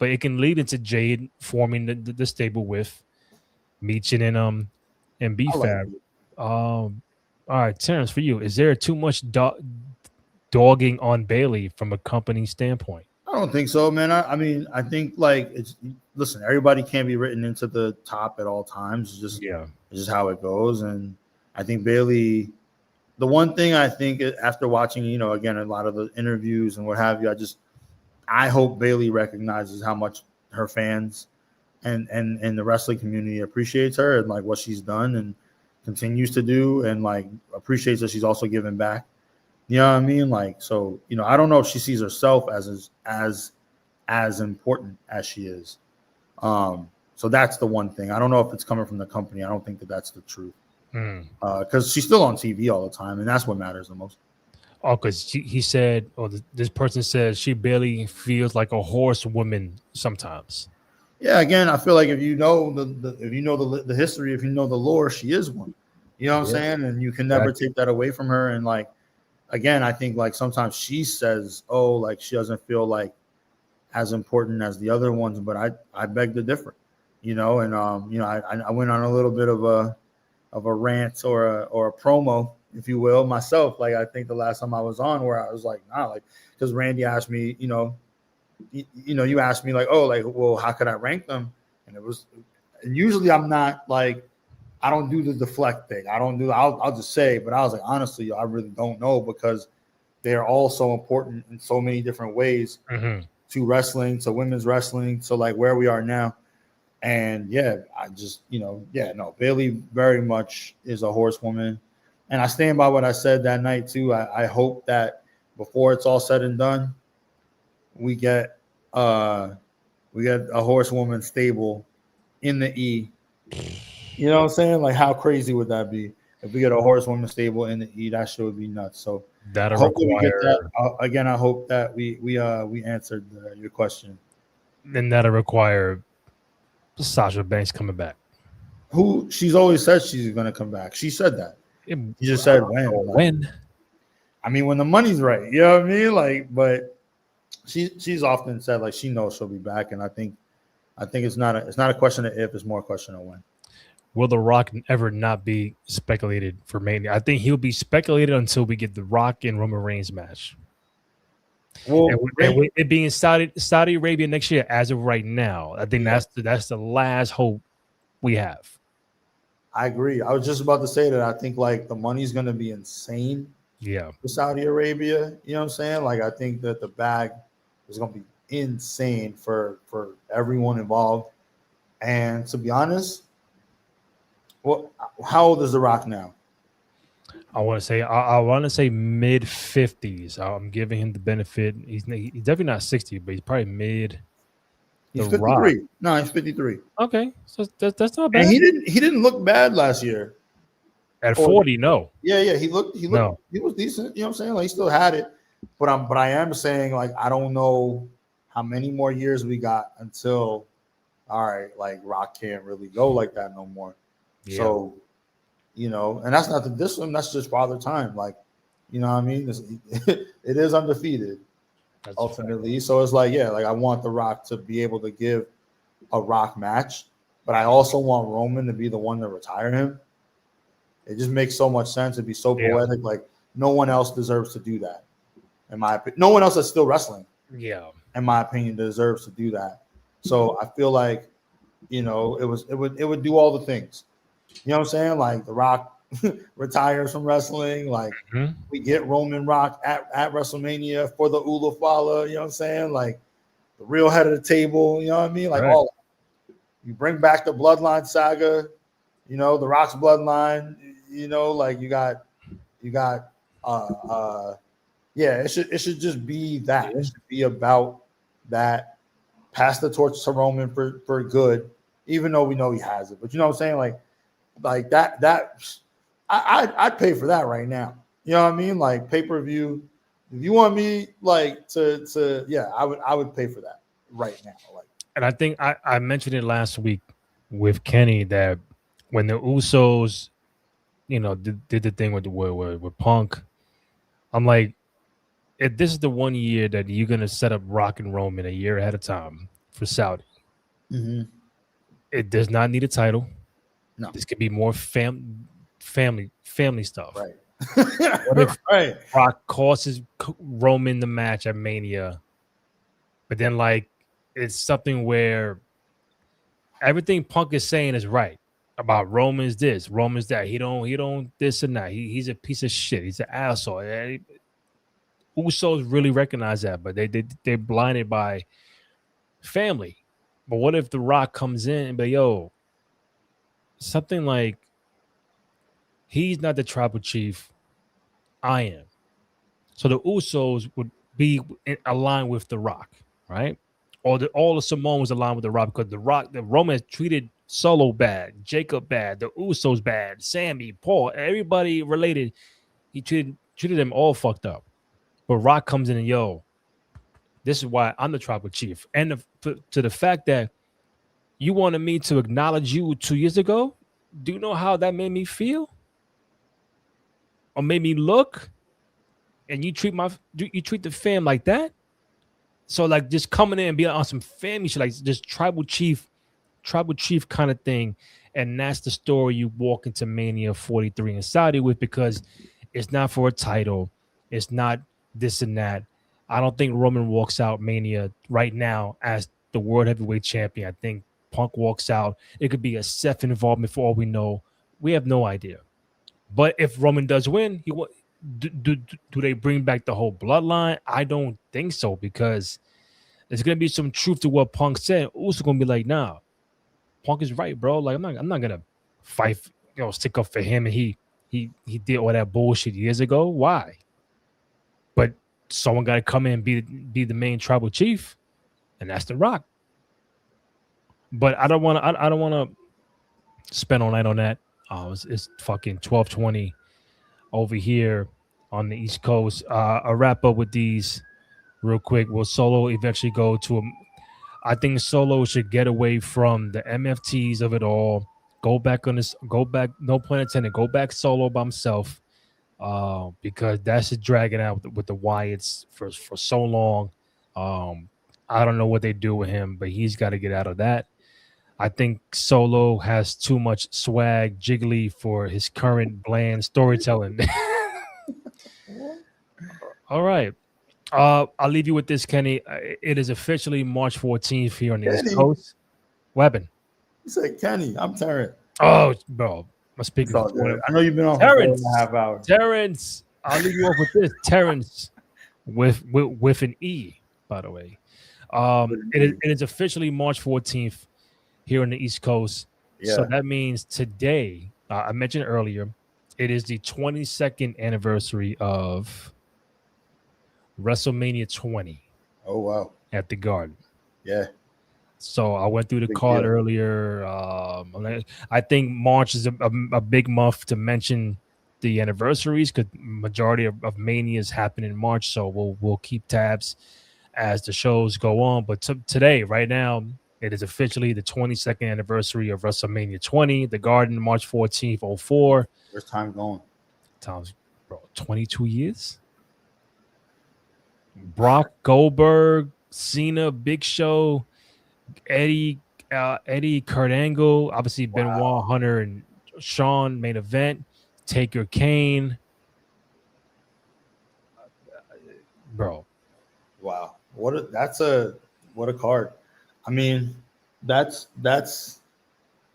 but it can lead into Jade forming the stable with Meechin and B-Fab. All right, Terrence, for you, is there too much dogging on Bailey from a company standpoint? I don't think so, man. I mean, I think like listen, everybody can't be written into the top at all times. It's just how it goes. And I think Bailey, the one thing I think after watching, again, a lot of the interviews and what have you, I hope Bailey recognizes how much her fans and the wrestling community appreciates her and like what she's done and continues to do, and like appreciates that she's also giving back. You know what I mean? Like, so, I don't know if she sees herself as important as she is. So that's the one thing. I don't know if it's coming from the company. I don't think that that's the truth. Because she's still on TV all the time, and that's what matters the most. Oh, because he said, or this person says she barely feels like a horsewoman sometimes. Yeah, again, I feel like if you know the history, if you know the lore, she is one. You know what I'm saying? And you can never take that away from her. And like, again, I think like sometimes she says, oh, like she doesn't feel like as important as the other ones, but I beg to differ. And I went on a little bit of a rant or a promo, if you will, myself. Like I think the last time I was on, where I was like, nah, like, because Randy asked me, you asked me like, oh, like, well, how could I rank them? And usually I'm not like, I don't do the deflect thing. I'll just say, but I was like, honestly, I really don't know, because they're all so important in so many different ways to wrestling, to women's wrestling, to like where we are now. And yeah, Bailey very much is a horsewoman. And I stand by what I said that night too. I hope that before it's all said and done, we get a horsewoman stable in the E. You know what I'm saying? Like, how crazy would that be if we get a horsewoman stable in the E? That shit would be nuts. So that'll hopefully require, we get that. Again, I hope that we answered your question. Then that'll require Sasha Banks coming back. Who she's always said she's going to come back. She said that. You just said when. When? I mean, when the money's right. You know what I mean? Like, but she's often said like she knows she'll be back, and I think it's not a question of if, it's more a question of when. Will The Rock ever not be speculated for Mania? I think he'll be speculated until we get The Rock and Roman Reigns match. Well, and with it being Saudi Arabia next year, as of right now, I think that's the last hope we have. I agree. I was just about to say that I think like the money's going to be insane. Yeah. For Saudi Arabia, you know what I'm saying? Like I think that the bag is going to be insane for everyone involved. And to be honest, how old is The Rock now? I want to say mid 50s. I'm giving him the benefit. He's definitely not 60, but he's probably mid. He's 53. No, he's 53. Okay, so that's not bad. And he didn't look bad last year. At 40, no. Yeah, he was decent. You know what I'm saying? Like he still had it, but I am saying like I don't know how many more years we got until like Rock can't really go like that no more. Yeah. So, and that's not this one. That's just Father Time. Like, you know what I mean? It is undefeated. That's ultimately. So it's like, yeah, like I want The Rock to be able to give a Rock match, but I also want Roman to be the one to retire him. It just makes so much sense. It'd be so poetic. Like no one else deserves to do that. In my opinion, no one else that's still wrestling. Yeah. In my opinion, deserves to do that. So I feel like, it would do all the things. You know what I'm saying? Like The Rock retires from wrestling. Like we get Roman Rock at WrestleMania for the Ula Fala. You know what I'm saying? Like the real head of the table. You know what I mean? Like all you bring back the Bloodline saga. The Rock's bloodline. Like you got. It should just be that. It should be about that. Pass the torch to Roman for good, even though we know he has it. But you know what I'm saying? Like that I'd pay for that right now. You know what I mean? Like pay-per-view. If you want me like to I would pay for that right now. Like, and I think I mentioned it last week with Kenny that when the Usos, did the thing with Punk, I'm like, if this is the 1 year that you're gonna set up Rock and Roman a year ahead of time, for Saudi. Mhm. It does not need a title. No. This could be more family stuff. Right. What if Right. Rock costs Roman the match at Mania, but then like it's something where everything Punk is saying is right about Roman's this, Roman's that. He don't this and that. He's a piece of shit. He's an asshole. Usos really recognize that, but they're blinded by family. But what if The Rock comes in and be, yo, something like he's not the tribal chief, I am. So the Usos would be aligned with The Rock, right? Or all the Samoans aligned with The Rock because the Roman treated Solo bad, Jacob bad, the Usos bad, Sammy, Paul, everybody related. He treated them all fucked up. But Rock comes in and, yo, this is why I'm the tribal chief. And to the fact that you wanted me to acknowledge you 2 years ago, do you know how that made me feel? Or made me look? And you treat the fam like that? So like just coming in and being on some family shit, like just tribal chief kind of thing. And that's the story you walk into Mania 43 in Saudi with, because it's not for a title. It's not this and that. I don't think Roman walks out Mania right now as the World Heavyweight Champion. I think Punk walks out. It could be a Seth involvement for all we know. We have no idea. But if Roman does win, do they bring back the whole bloodline? I don't think so, because there's gonna be some truth to what Punk said. Also gonna be like, nah, Punk is right, bro. Like I'm not gonna fight, stick up for him, and he did all that bullshit years ago. Why? But someone got to come in and be the main tribal chief, and that's The Rock. But I don't want to spend all night on that. It's fucking 12:20 over here on the East Coast. I'll wrap up with these real quick. Will Solo eventually go to I think Solo should get away from the MFTs of it all. Go back, no pun intended, go back solo by himself. Because that's just dragging out with the Wyatts for so long. I don't know what they do with him, but he's got to get out of that. I think Solo has too much swag, jiggly for his current bland storytelling. All right. I'll leave you with this, Kenny. It is officially March 14th here on the East Coast. Weapon. You said Kenny. I'm Terrence. Oh, bro. My speaker. I know you've been on Terrence, for 4.5 hours. Terrence. I'll leave you off with this. Terrence with an E, by the way. It is officially March 14th here on the East Coast. Yeah. So that means today, I mentioned earlier, it is the 22nd anniversary of WrestleMania 20. Oh, wow. At the Garden. Yeah. So I went through the card earlier. I think March is a big month to mention the anniversaries, because majority of Manias happen in March. So we'll keep tabs as the shows go on. But today, right now, it is officially the 22nd anniversary of WrestleMania 20, the Garden, March 14th, 04. Where's time going? Time's, bro, 22 years. Brock, Goldberg, Cena, Big Show, Eddie, Kurt Angle, obviously Benoit, Hunter, and Shawn, main event, Taker, Kane. Bro. Wow. What a card. I mean, that's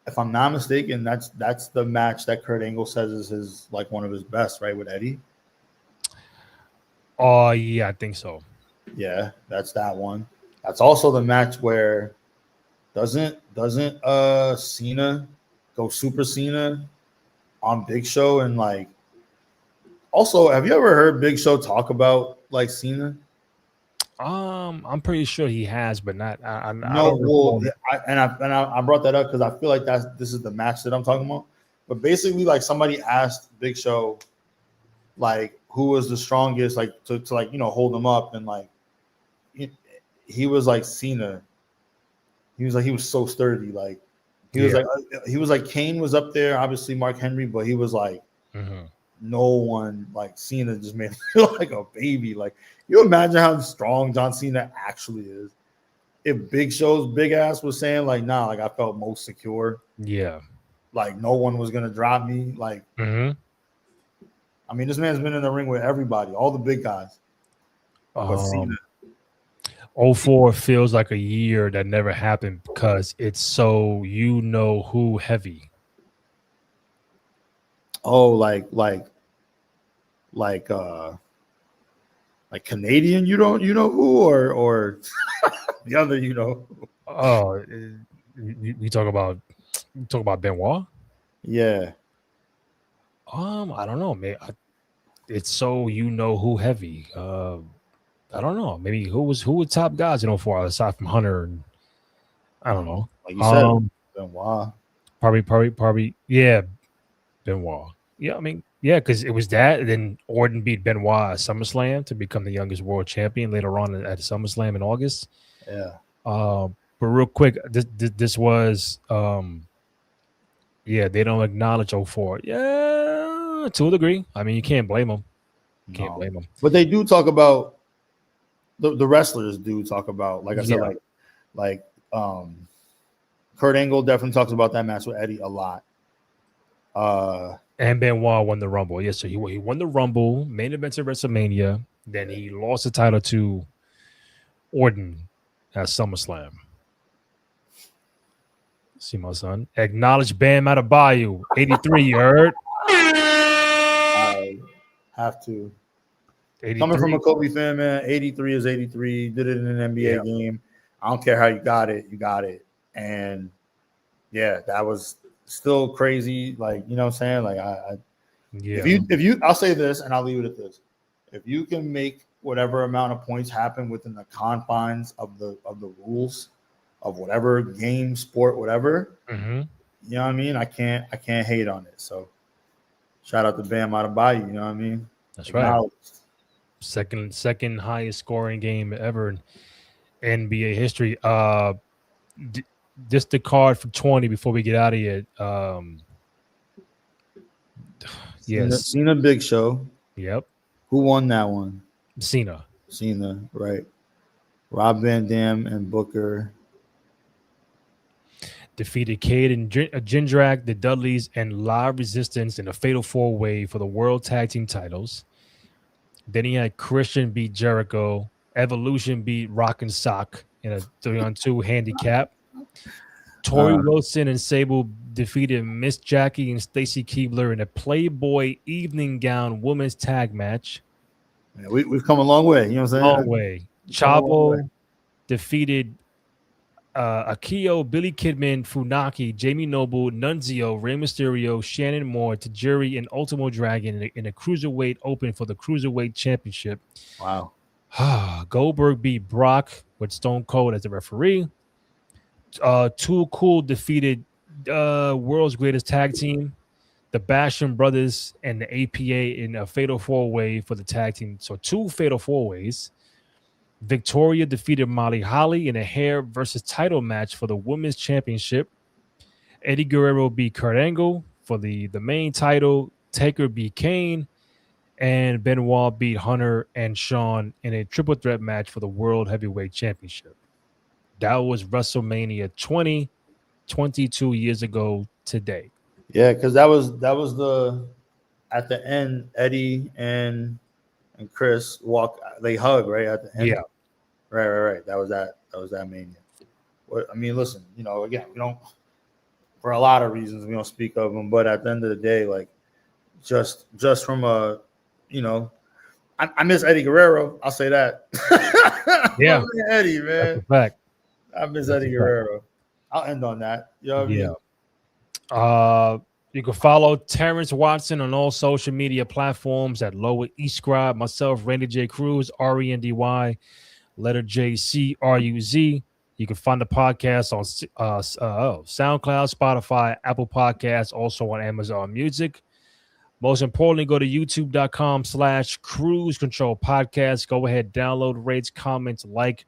if I'm not mistaken, that's the match that Kurt Angle says is his, like, one of his best, right, with Eddie? Oh, yeah, I think so. Yeah, that's that one. That's also the match where doesn't Cena go Super Cena on Big Show, and like, also, have you ever heard Big Show talk about like Cena? I'm pretty sure he has, but not. I brought that up because I feel like this is the match that I'm talking about. But basically, like, somebody asked Big Show, like, who was the strongest, like, to like, hold him up, and like, he was like Cena. He was like, he was so sturdy, like he was like Kane was up there, obviously Mark Henry, but he was like no one, like Cena just made him feel like a baby. Like, you imagine how strong John Cena actually is. if Big Show's big ass was saying like, nah, like I felt most secure. Yeah. Like no one was gonna drop me. Like, I mean, this man's been in the ring with everybody, all the big guys. But Cena, 04 feels like a year that never happened because it's so who heavy. oh, like Canadian, you know who, or the other, Oh, you talk about Benoit? Yeah. I don't know, man. It's so who heavy. I don't know. Maybe who were top guys in 04 aside from Hunter and I don't know. Like you said, Benoit. Probably, yeah, Benoit. Yeah, I mean, yeah, because it was that. And then Orton beat Benoit at SummerSlam to become the youngest world champion later on at SummerSlam in August. Yeah. But real quick, this was, yeah, they don't acknowledge 04. Yeah, to a degree. I mean, you can't blame them. Can't blame them. But they do talk about the wrestlers do talk about, like I said, like Kurt Angle definitely talks about that match with Eddie a lot. And Benoit won the Rumble. Yes, so he won the Rumble, main event at WrestleMania. Then he lost the title to Orton at SummerSlam. See my son. Acknowledge Bam Adebayo, 83. You heard? I have to. 83. Coming from a Kobe fan, man, 83 is 83. Did it in an NBA game. I don't care how you got it. And yeah, that was still crazy. Like, you know what I'm saying? Like, if you, I'll say this and I'll leave it at this. If you can make whatever amount of points happen within the confines of the rules of whatever game, sport, whatever, you know what I mean? I can't hate on it. So shout out to Bam Adebayo, you know what I mean? That's right. Second highest scoring game ever in NBA history. Just the card for 20 before we get out of here. Yes. Cena Big Show. Yep. Who won that one? Cena, right. Rob Van Dam and Booker defeated Cade and Jindrak, the Dudleys, and Live Resistance in a fatal four-way for the World Tag Team titles. Then he had Christian beat Jericho. Evolution beat Rock and Sock in a 3-on-2 handicap. Tori Wilson and Sable defeated Miss Jackie and Stacy Keibler in a Playboy evening gown women's tag match. Yeah, we've come a long way. You know what I'm saying? Long way. Chavo defeated Akio, Billy Kidman, Funaki, Jamie Noble, Nunzio, Rey Mysterio, Shannon Moore, Tajiri, and Ultimo Dragon in a Cruiserweight Open for the Cruiserweight Championship. Wow. Goldberg beat Brock with Stone Cold as the referee. Too Cool defeated World's Greatest Tag Team, the Basham Brothers, and the APA in a fatal four-way for the tag team. So 2 fatal four-ways. Victoria defeated Molly Holly in a hair versus title match for the Women's Championship. Eddie Guerrero beat Kurt Angle for the main title. Taker beat Kane. And Benoit beat Hunter and Shawn in a triple threat match for the World Heavyweight Championship. That was WrestleMania 20, 22 years ago today. Yeah, because that was the at the end, Eddie and Chris they hug right at the end. Yeah. Right. That was that Mania. I mean, listen, again, we don't, for a lot of reasons, we don't speak of them, but at the end of the day, like just from a, I miss Eddie Guerrero. I'll say that. Yeah. Eddie, man. That's a fact. I miss Eddie Guerrero. I'll end on that. You know what I mean? You can follow Terrence Watson on all social media platforms at Lower East Scribe. Myself, Randy J. Cruz, RENDY, letter J CRUZ. You can find the podcast on SoundCloud, Spotify, Apple Podcasts, also on Amazon Music. Most importantly, go to youtube.com/Cruise Control Podcast. Go ahead, download, rates, comments, like,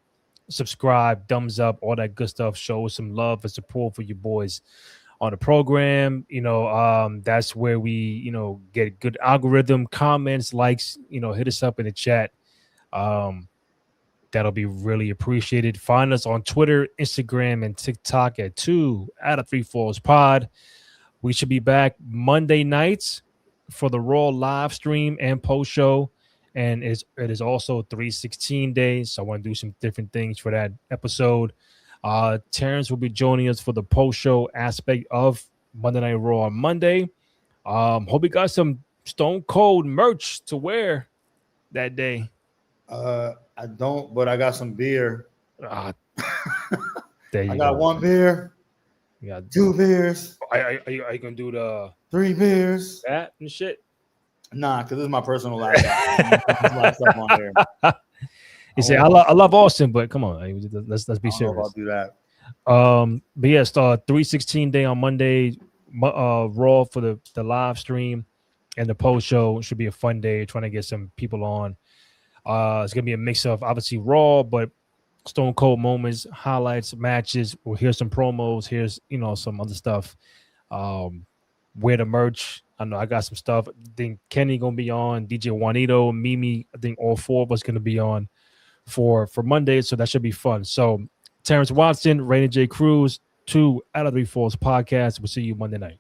subscribe, thumbs up, all that good stuff. Show some love and support for your boys on the program. That's where we, get good algorithm, comments, likes, hit us up in the chat. That'll be really appreciated. Find us on Twitter, Instagram, and TikTok at 2 out of 3 Falls Pod. We should be back Monday nights for the Raw live stream and post show. And it is also 316 days. So I want to do some different things for that episode. Terrence will be joining us for the post show aspect of Monday Night Raw on Monday. Hope you got some Stone Cold merch to wear that day. I don't, but I got some beer. There I got 1 beer. You got 2 beers. Are you gonna do the 3 beers? That and shit? Nah, because this is my personal laptop. There's a lot of stuff on here. You say I love Austin, but come on, let's be serious. I'll do that. But yes, 316 day on Monday, Raw for the live stream and the post show should be a fun day. Trying to get some people on. It's gonna be a mix of obviously Raw, but Stone Cold moments, highlights, matches. We'll hear some promos. Here's some other stuff. Wear the merch. I know I got some stuff. I think Kenny gonna be on. DJ Juanito, Mimi. I think all 4 of us gonna be on for Monday, so that should be fun. So Terrence Watson, Raina J. Cruz, 2 out of 3 Falls podcast. We'll see you Monday night.